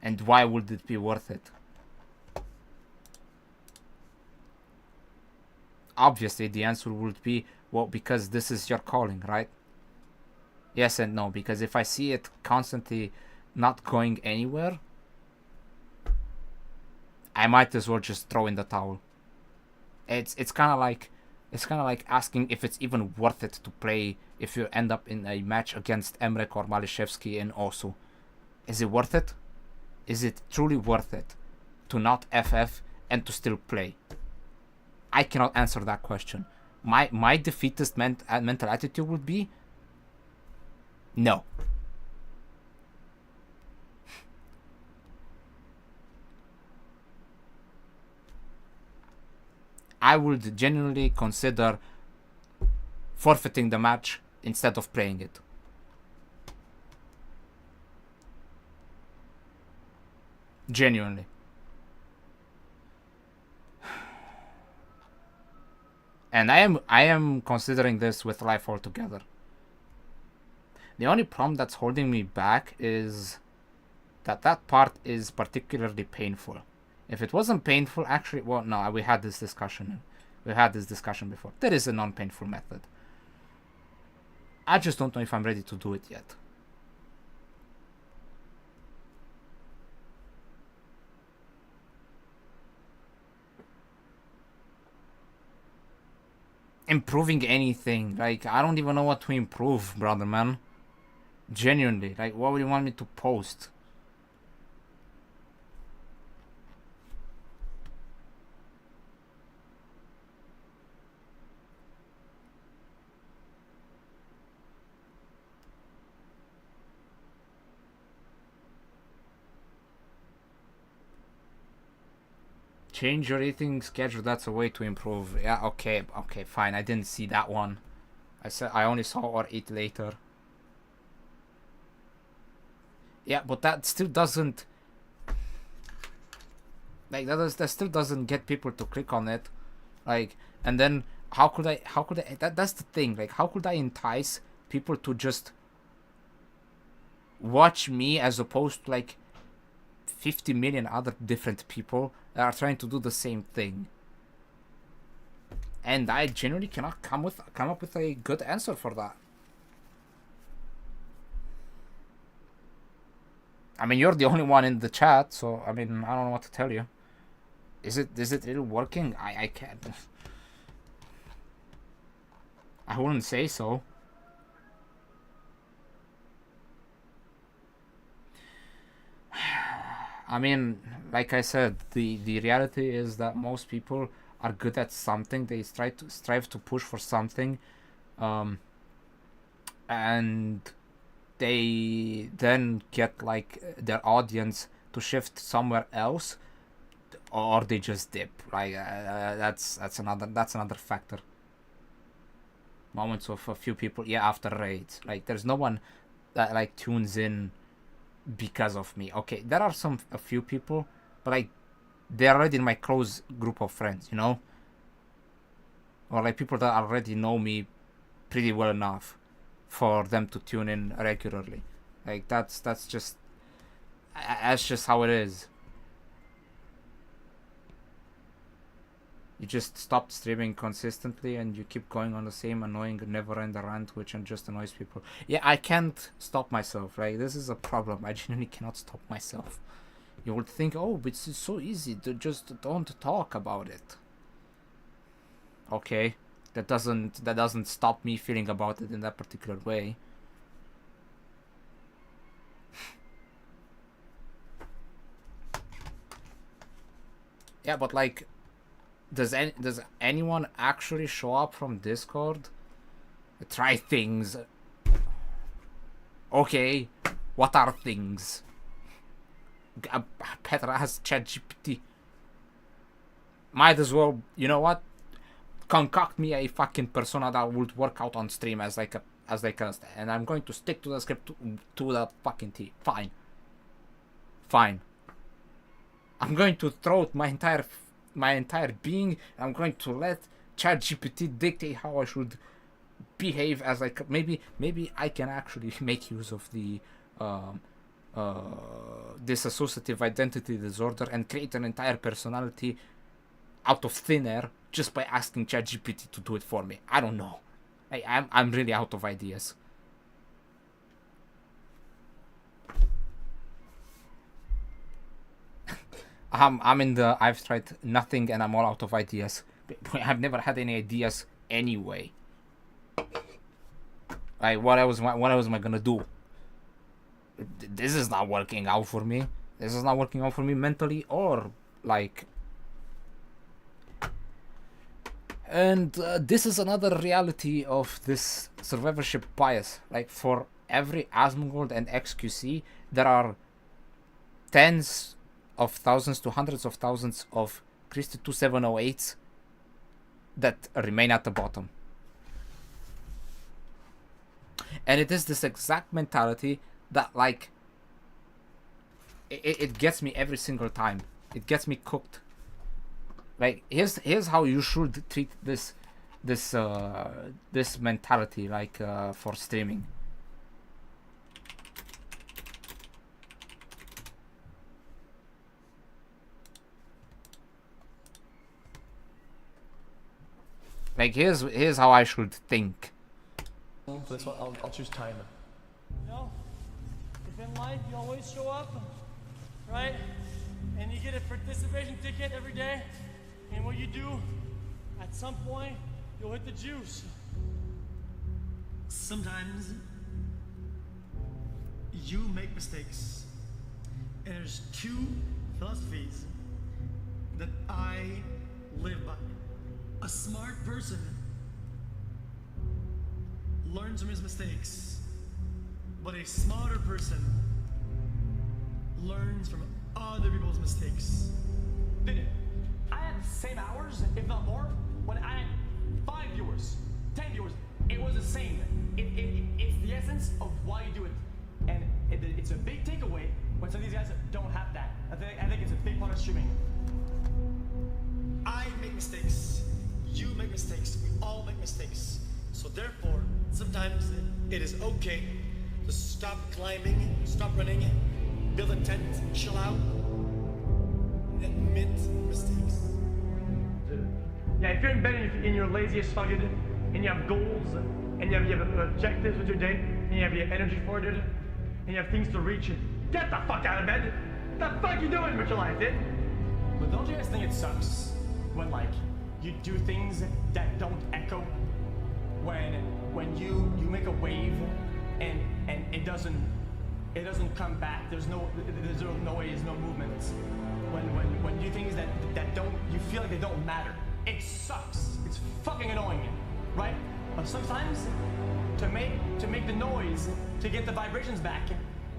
And why would it be worth it? Obviously, the answer would be, well, because this is your calling, right? Yes and no, because if I see it constantly not going anywhere, I might as well just throw in the towel. It's kind of like asking if it's even worth it to play if you end up in a match against Emrek or Malishevsky in Osu. Is it worth it? Is it truly worth it to not FF and to still play? I cannot answer that question. My defeatist mental attitude would be no. I would genuinely consider forfeiting the match instead of playing it. Genuinely. And I am considering this with life altogether. The only problem that's holding me back is that part is particularly painful. If it wasn't painful, actually, well, no, we had this discussion. We had this discussion before. There is a non-painful method. I just don't know if I'm ready to do it yet. Improving anything, like, I don't even know what to improve, brother, man. Genuinely, like, what would you want me to post? Change your eating schedule, that's a way to improve. Yeah, okay, fine. I didn't see that one. I only saw or eat later. Yeah, but that still doesn't, like, that still doesn't get people to click on it. Like, and then how could I that's the thing, like, how could I entice people to just watch me as opposed to like 50 million other different people that are trying to do the same thing? And I genuinely cannot come up with a good answer for that. I mean, you're the only one in the chat, so I mean, I don't know what to tell you. Is it really working? I can't. I wouldn't say so. I mean, like I said, the reality is that most people are good at something. They strive to push for something, and they then get like their audience to shift somewhere else, or they just dip. Like that's another factor. Moments of a few people, yeah, after raids. Like, there's no one that like tunes in because of me. Okay, there are a few people, but like, they're already in my close group of friends, you know, or like people that already know me pretty well enough for them to tune in regularly. Like, that's just how it is. you just stopped streaming consistently and you keep going on the same annoying never-ending rant, which just annoys people. Yeah, I can't stop myself, right? This is a problem. I genuinely cannot stop myself. You would think, oh, but it's so easy to just don't talk about it. Okay, that doesn't stop me feeling about it in that particular way. Yeah, but like, does anyone actually show up from Discord? Try things. Okay, what are things? Petra has ChatGPT. Might as well, you know what? Concoct me a fucking persona that would work out on stream as like a and I'm going to stick to the script to the fucking T. Fine. Fine. I'm going to throw out my entire being. I'm going to let ChatGPT dictate how I should behave as like maybe I can actually make use of the dissociative identity disorder and create an entire personality out of thin air just by asking ChatGPT to do it for me. I don't know. I'm really out of ideas. I'm in the I've tried nothing and I'm all out of ideas. I've never had any ideas anyway. Like what else am I gonna do? This is not working out for me. This is not working out for me mentally or like. And this is another reality of this survivorship bias. Like for every Asmongold and XQC, there are tens of thousands to hundreds of thousands of Christy 2708s that remain at the bottom. And it is this exact mentality that like it gets me every single time. It gets me cooked. Like here's how you should treat this mentality like for streaming. Like here's how I should think. For this one, I'll choose time. You know, if in life you always show up, right? And you get a participation ticket every day, and what you do, at some point, you'll hit the juice. Sometimes you make mistakes. And there's two philosophies that I live by. A smart person learns from his mistakes, but a smarter person learns from other people's mistakes. I had the same hours, if not more, when I had 5 viewers, 10 viewers. It was the same. It's the essence of why you do it. And it's a big takeaway when some of these guys don't have that. I think it's a big part of streaming. I make mistakes. You make mistakes. We all make mistakes. So therefore, sometimes it is okay to stop climbing, stop running, build a tent, chill out, and admit mistakes. Yeah, if you're in bed and in your laziest fucking, and you have goals, and you have objectives with your day, and you have your energy for it, and you have things to reach, get the fuck out of bed. What the fuck you doing with your life, dude? But don't you guys think it sucks when like you do things that don't echo? When you make a wave and it doesn't come back. There's no noise, no movement. When you do things that don't, you feel like they don't matter. It sucks. It's fucking annoying, right? But sometimes to make the noise, to get the vibrations back,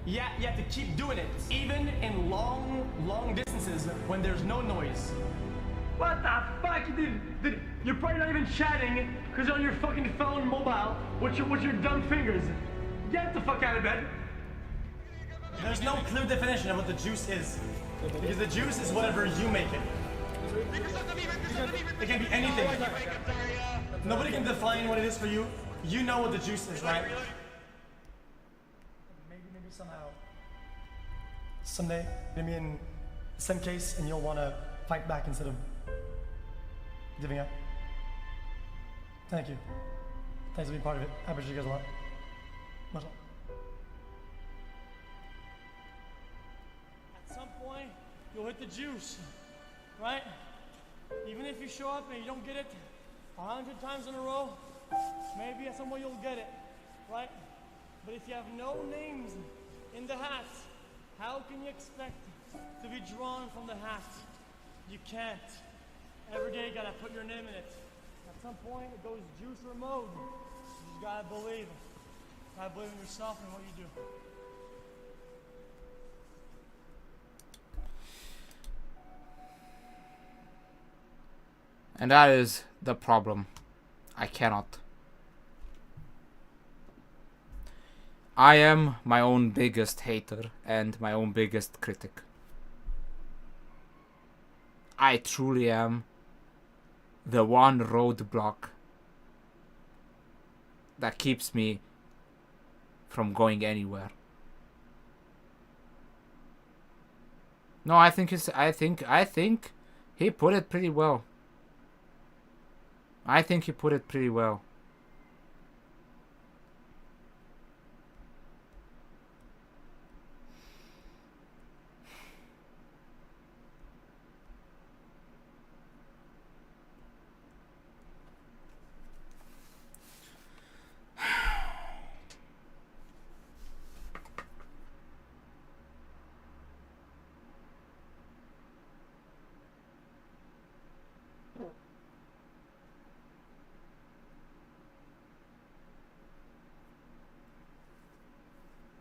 you have to keep doing it, even in long distances when there's no noise. What the fuck, dude? You're probably not even chatting because you're on your fucking phone mobile with your dumb fingers. Get the fuck out of bed. There's no clear definition of what the juice is. Because the juice is whatever you make it. It can be anything. Nobody can define what it is for you. You know what the juice is, right? Maybe somehow, someday, maybe in some case, and you'll want to fight back instead of giving up. Thank you. Thanks for being part of it. I appreciate you guys a lot. Much love. At some point, you'll hit the juice, right? Even if you show up and you don't get it 100 times in a row, maybe at some point you'll get it, right? But if you have no names in the hat, how can you expect to be drawn from the hat? You can't. Every day you gotta put your name in it. At some point it goes juicer mode. You just gotta believe. Gotta believe in yourself and what you do. And that is the problem. I cannot. I am my own biggest hater and my own biggest critic. I truly am the one roadblock that keeps me from going anywhere. No, I think he put it pretty well. I think he put it pretty well.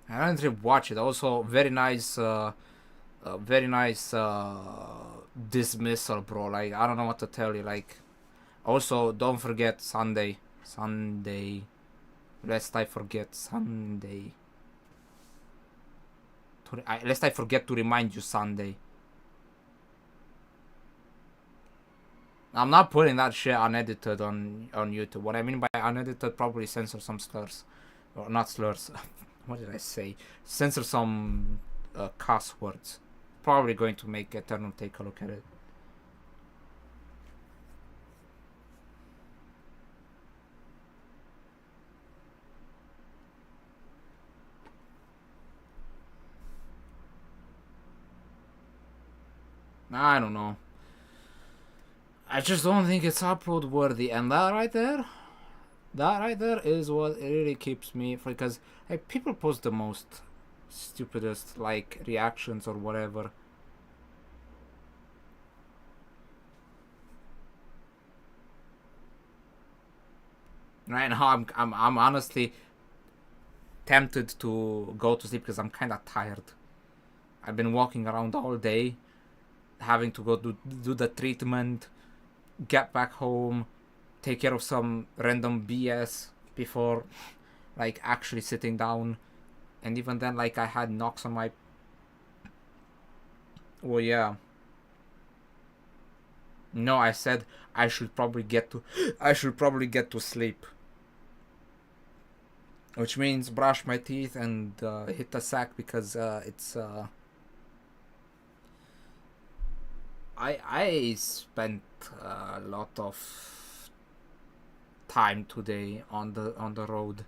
I didn't really watch it. Also, very nice dismissal, bro. Like, I don't know what to tell you. Like, also, don't forget Sunday. Lest I forget Sunday. Lest I forget to remind you Sunday. I'm not putting that shit unedited on YouTube. What I mean by unedited, probably censor some slurs. Or not slurs. What did I say? Censor some cuss words. Probably going to make Eternal take a look at it. I don't know. I just don't think it's upload worthy, and that right there is what really keeps me, because like, people post the most stupidest like reactions or whatever. Right now I'm honestly tempted to go to sleep because I'm kind of tired. I've been walking around all day, having to go do the treatment, get back home, take care of some random BS before like actually sitting down. And even then, like, I had knocks on my... Well, yeah. No, I said I should probably get to sleep. Which means brush my teeth and hit the sack, because it's I spent a lot of time today on the road,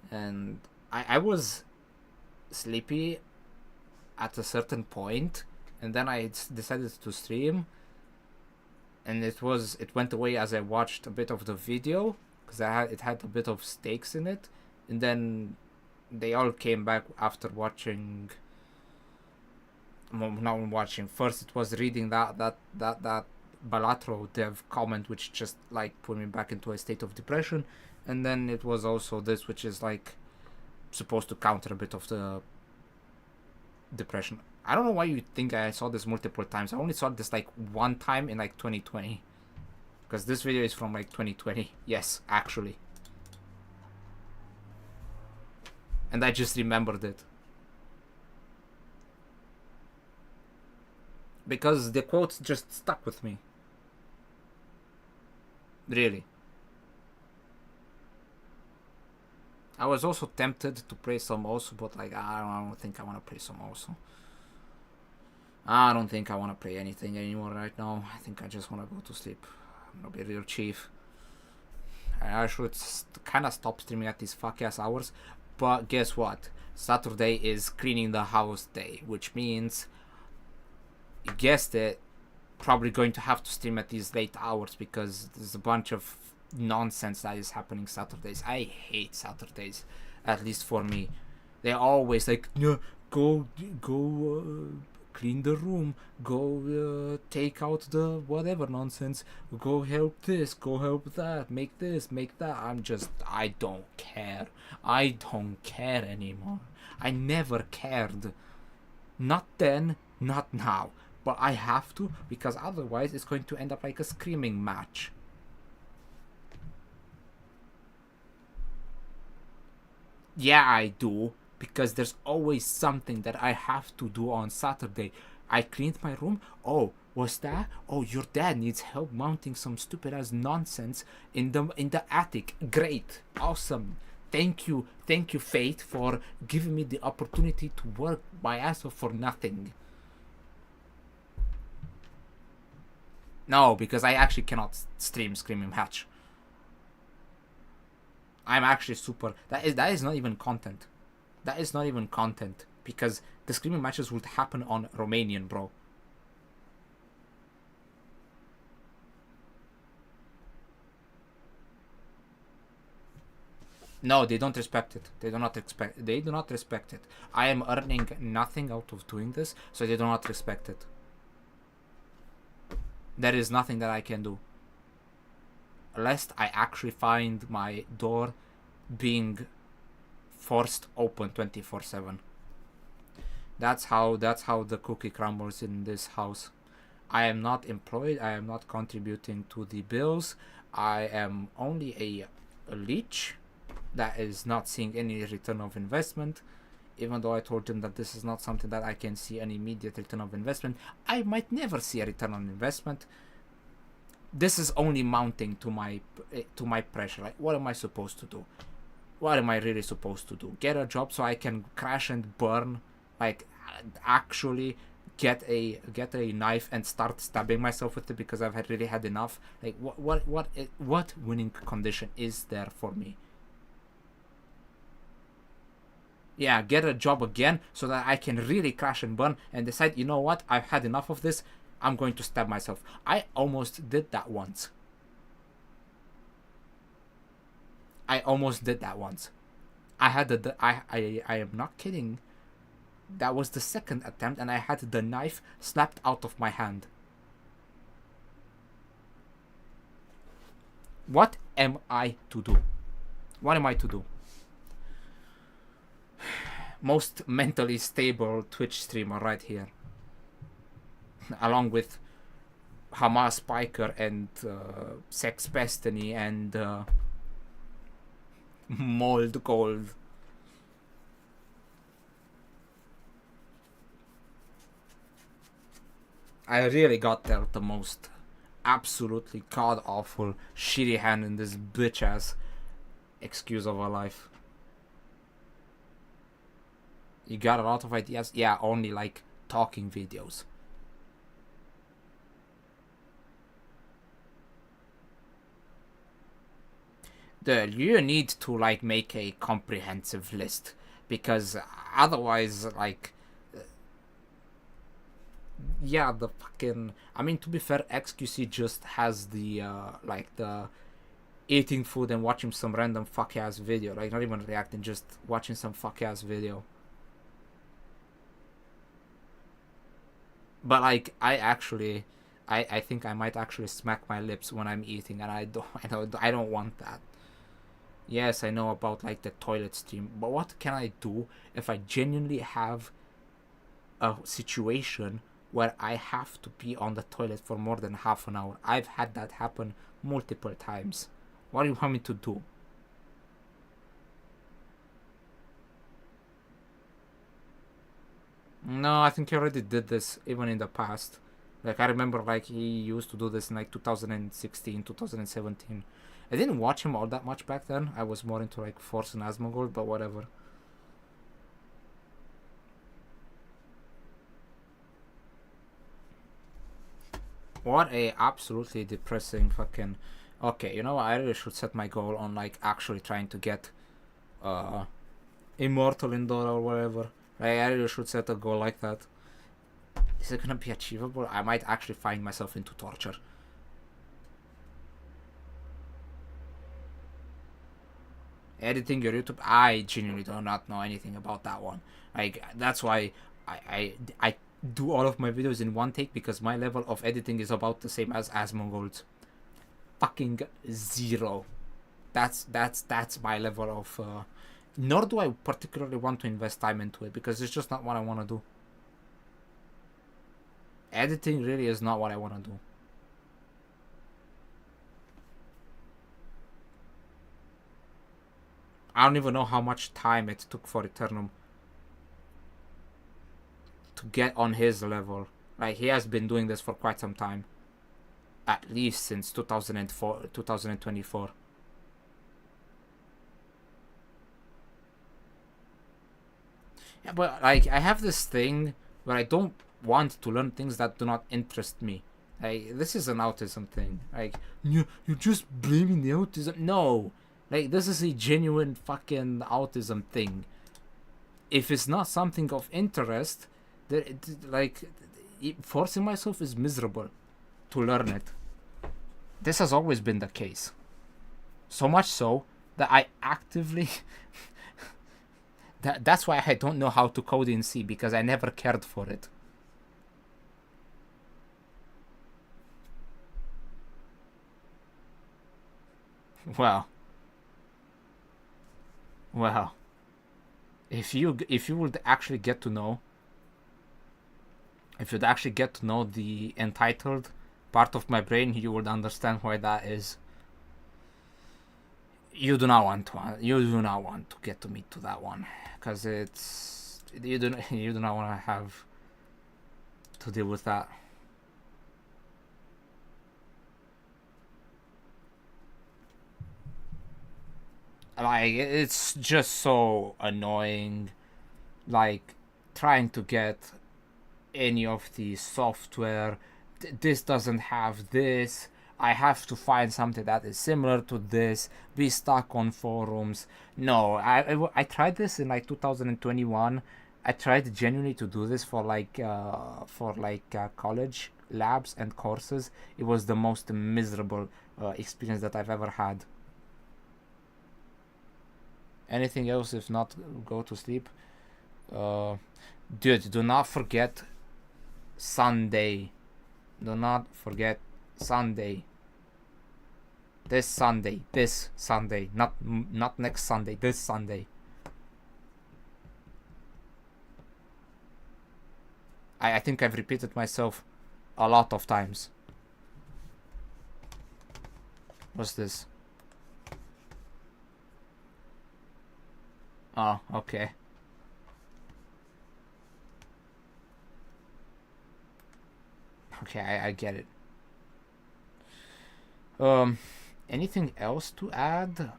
and I was sleepy at a certain point, and then I decided to stream, and it went away as I watched a bit of the video, because it had a bit of stakes in it, and then they all came back after watching. Not watching. First, it was reading that Balatro dev comment, which just like put me back into a state of depression, and then it was also this, which is like supposed to counter a bit of the depression. I don't know why you think I saw this multiple times. I only saw this like one time in like 2020, because this video is from like 2020. Yes, actually, and I just remembered it because the quotes just stuck with me. Really. I was also tempted to play some Osu, but like I don't think I want to play some Osu. I don't think I want to play anything anymore right now. I think I just want to go to sleep. I'll be real chief. I should kind of stop streaming at these fuck ass hours. But guess what? Saturday is cleaning the house day, which means, you guessed it, probably going to have to stream at these late hours because there's a bunch of nonsense that is happening Saturdays. I hate Saturdays, at least for me. They're always like, no, go clean the room, go take out the whatever nonsense, go help this, go help that, make this, make that. I don't care. I don't care anymore. I never cared. Not then, not now. But I have to, because otherwise it's going to end up like a screaming match. Yeah, I do. Because there's always something that I have to do on Saturday. I cleaned my room. Oh, what's that? Oh, your dad needs help mounting some stupid ass nonsense in the attic. Great, awesome. Thank you, Fate, for giving me the opportunity to work my ass off for nothing. No, because I actually cannot stream Screaming Match. I'm actually super. That is not even content. That is not even content, because the screaming matches would happen on Romanian, bro. No, they don't respect it. They do not respect it. I am earning nothing out of doing this, so they do not respect it. There is nothing that I can do. Lest I actually find my door being forced open 24/7. That's how the cookie crumbles in this house. I am not employed. I am not contributing to the bills. I am only a leech that is not seeing any return of investment. Even though I told him that this is not something that I can see an immediate return of investment, I might never see a return on investment. This is only mounting to my pressure. Like, what am I supposed to do? What am I really supposed to do? Get a job so I can crash and burn? Like, actually get a knife and start stabbing myself with it because I've really had enough? Like, what winning condition is there for me? Yeah, get a job again so that I can really crash and burn and decide, you know what, I've had enough of this, I'm going to stab myself. I almost did that once. I had I am not kidding. That was the second attempt and I had the knife snapped out of my hand. What am I to do? What am I to do? Most mentally stable Twitch streamer right here. Along with Hamas Spiker and Sex Destiny and Mold Gold. I really got dealt the most absolutely god awful shitty hand in this bitch ass excuse of a life. You got a lot of ideas? Yeah, only like talking videos. Dude, you need to like make a comprehensive list, because otherwise, like, yeah, the fucking, I mean, to be fair, XQC just has the like the eating food and watching some random fuck ass video, like not even reacting, just watching some fuck ass video. But like, I think I might actually smack my lips when I'm eating, and I don't want that. Yes, I know about like the toilet stream, but what can I do if I genuinely have a situation where I have to be on the toilet for more than half an hour? I've had that happen multiple times. What do you want me to do? No, I think he already did this even in the past. Like, I remember like he used to do this in like 2016, 2017. I didn't watch him all that much back then. I was more into like Force and Asmongold, but whatever. What a absolutely depressing fucking... Okay, you know what? I really should set my goal on like actually trying to get immortal in Dota or whatever. Like, I really should set a goal like that. Is it gonna be achievable? I might actually find myself into torture. Editing your YouTube, I genuinely do not know anything about that one. Like, that's why I do all of my videos in one take, because my level of editing is about the same as Asmongold's. Fucking zero. That's my level of nor do I particularly want to invest time into it, because it's just not what I want to do. Editing really is not what I want to do. I don't even know how much time it took for Eternum to get on his level. Like, he has been doing this for quite some time. At least since 2024. Yeah, but like, I have this thing where I don't want to learn things that do not interest me. Like, this is an autism thing. Like, you're just blaming the autism. No. Like, this is a genuine fucking autism thing. If it's not something of interest, forcing myself is miserable to learn it. This has always been the case. So much so that I actively... that's why I don't know how to code in C, because I never cared for it. Well, if you would actually get to know, if you'd actually get to know the entitled part of my brain, you would understand why that is. You do not want to get to meet to that one, because it's you do not want to have to deal with that. Like, it's just so annoying, like, trying to get any of the software. This doesn't have this. I have to find something that is similar to this. Be stuck on forums. No, I tried this in like 2021. I tried genuinely to do this for college labs and courses. It was the most miserable experience that I've ever had. Anything else? If not, go to sleep. Dude, do not forget Sunday. Do not forget Sunday. This Sunday. Not next Sunday. This Sunday. I think I've repeated myself a lot of times. What's this? Oh, okay. Okay, I get it. Anything else to add?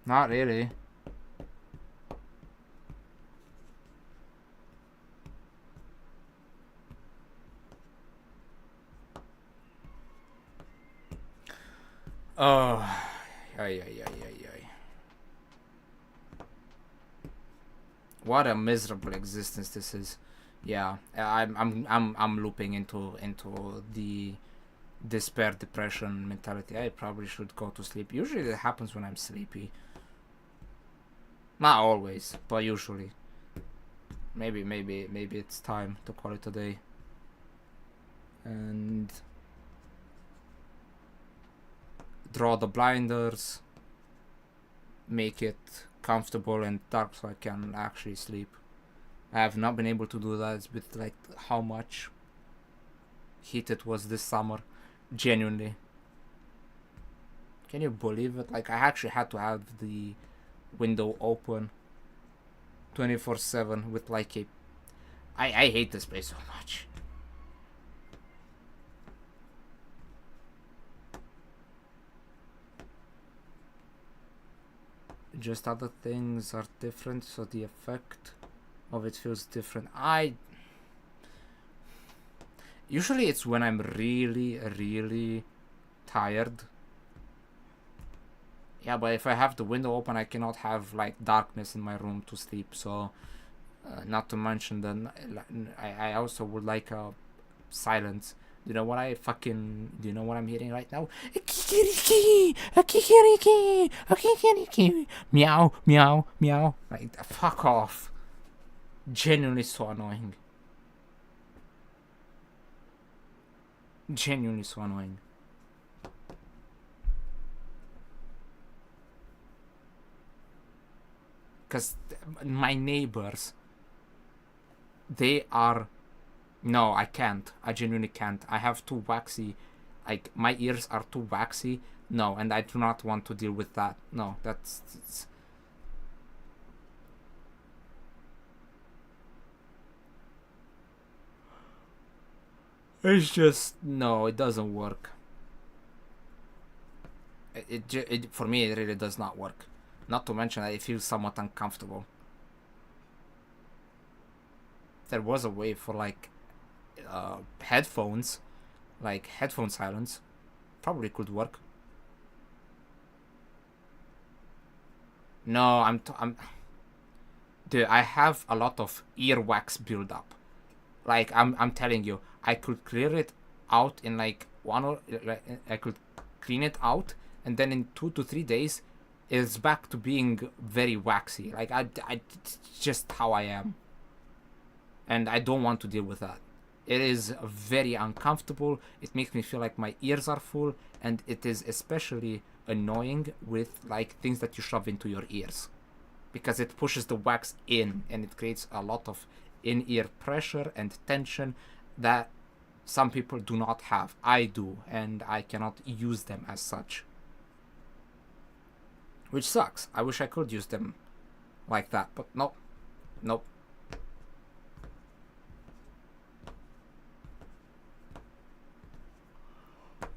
Not really. Oh, ay. What a miserable existence this is. Yeah, I'm looping into the despair, depression mentality. I probably should go to sleep. Usually it happens when I'm sleepy. Not always, but usually. Maybe it's time to call it a day. And draw the blinders, make it comfortable and dark so I can actually sleep. I have not been able to do that with like how much heat it was this summer. Genuinely. Can you believe it? Like, I actually had to have the window open 24/7 with like a... I hate this place so much. just other things are different, so the effect of it feels different. Usually it's when I'm really tired. Yeah, but if I have the window open, I cannot have like darkness in my room to sleep. So, not to mention that I also would like silence. Do you know what I'm hearing right now? A kikiriki, a kikiriki, a kikiriki. Meow, meow, meow. Like, fuck off. Genuinely so annoying. Genuinely so annoying. Because my neighbors, they are... No, I can't. I genuinely can't. I have too waxy... Like, my ears are too waxy. No, and I do not want to deal with that. No, that's... It's just... No, it doesn't work. For me, it really does not work. Not to mention that it feels somewhat uncomfortable. If there was a way for like headphones, like headphone silence, probably could work. No, dude, I have a lot of earwax buildup. Like I'm telling you, I could clear it out in like I could clean it out, and then in 2 to 3 days, it's back to being very waxy. Like it's just how I am, and I don't want to deal with that. It is very uncomfortable. It makes me feel like my ears are full, and it is especially annoying with like things that you shove into your ears, because it pushes the wax in and it creates a lot of in-ear pressure and tension that some people do not have. I do, and I cannot use them as such, which sucks. I wish I could use them like that, but nope. Nope.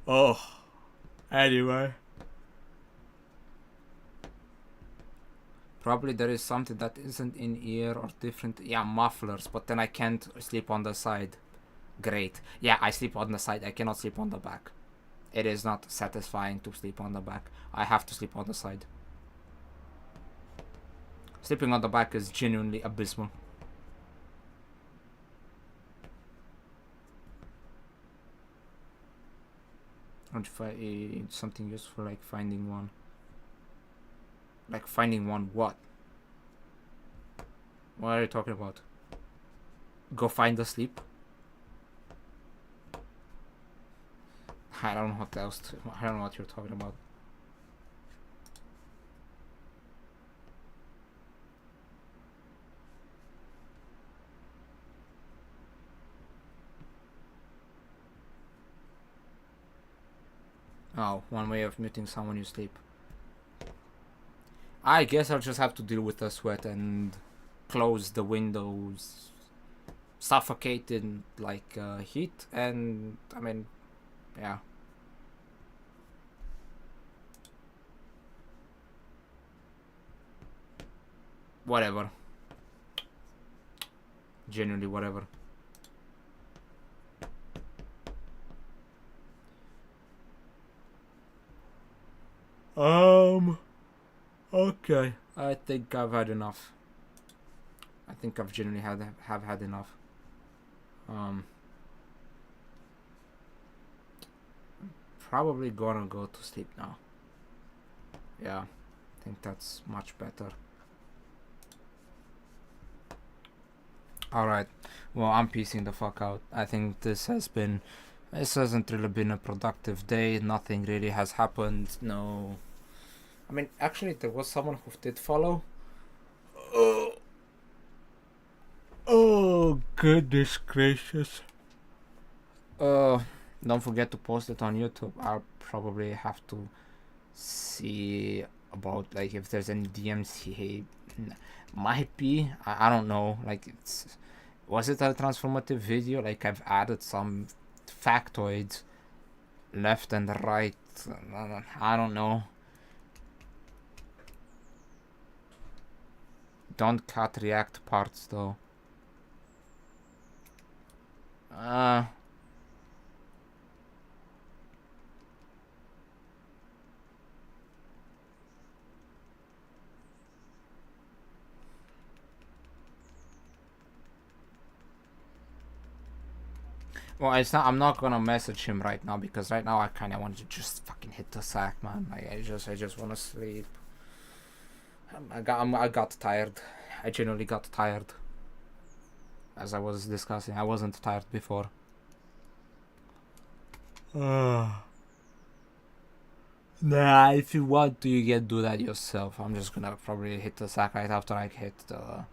Oh, anyway. Probably there is something that isn't in ear or different. Yeah, mufflers, but then I can't sleep on the side. Great. Yeah, I sleep on the side. I cannot sleep on the back. It is not satisfying to sleep on the back. I have to sleep on the side. Sleeping on the back is genuinely abysmal. And if something useful like finding one. Like finding one what? What are you talking about? Go find the sleep? I don't know what else I don't know what you're talking about. Oh, one way of muting someone you sleep. I guess I'll just have to deal with the sweat and close the windows, suffocate in like heat, and I mean, yeah. Whatever. Genuinely whatever. Okay. I think I've had enough. I think I've genuinely have had enough. Probably gonna go to sleep now. Yeah, I think that's much better. Alright, well, I'm peacing the fuck out. I think this hasn't really been a productive day. Nothing really has happened. No, I mean, actually there was someone who did follow. Oh goodness gracious. Don't forget to post it on YouTube. I'll probably have to see about like if there's any DMCA. Might be, I don't know, like was it a transformative video? Like I've added some factoids left and right. I don't know. Don't cut React parts though. Well, it's not. I'm not gonna message him right now because right now I kind of want to just fucking hit the sack, man. Like, I just want to sleep. I got tired. I genuinely got tired. As I was discussing, I wasn't tired before. Nah, if you want to, you can do that yourself. I'm just gonna probably hit the sack right after I hit the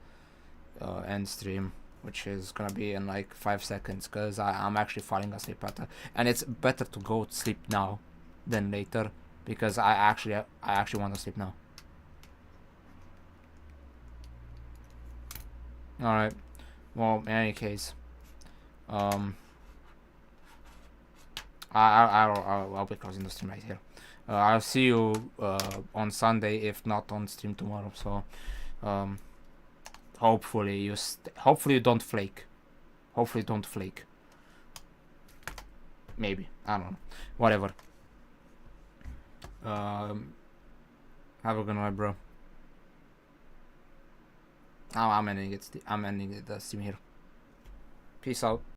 end stream, which is gonna be in like 5 seconds, because I'm actually falling asleep better, and it's better to go to sleep now than later, because I actually want to sleep now. All right. Well, in any case, I'll be closing the stream right here. I'll see you on Sunday, if not on stream tomorrow. So, hopefully you don't flake. Hopefully don't flake. Maybe, I don't know. Whatever. Have a good night, bro. I'm ending the stream here. Peace out.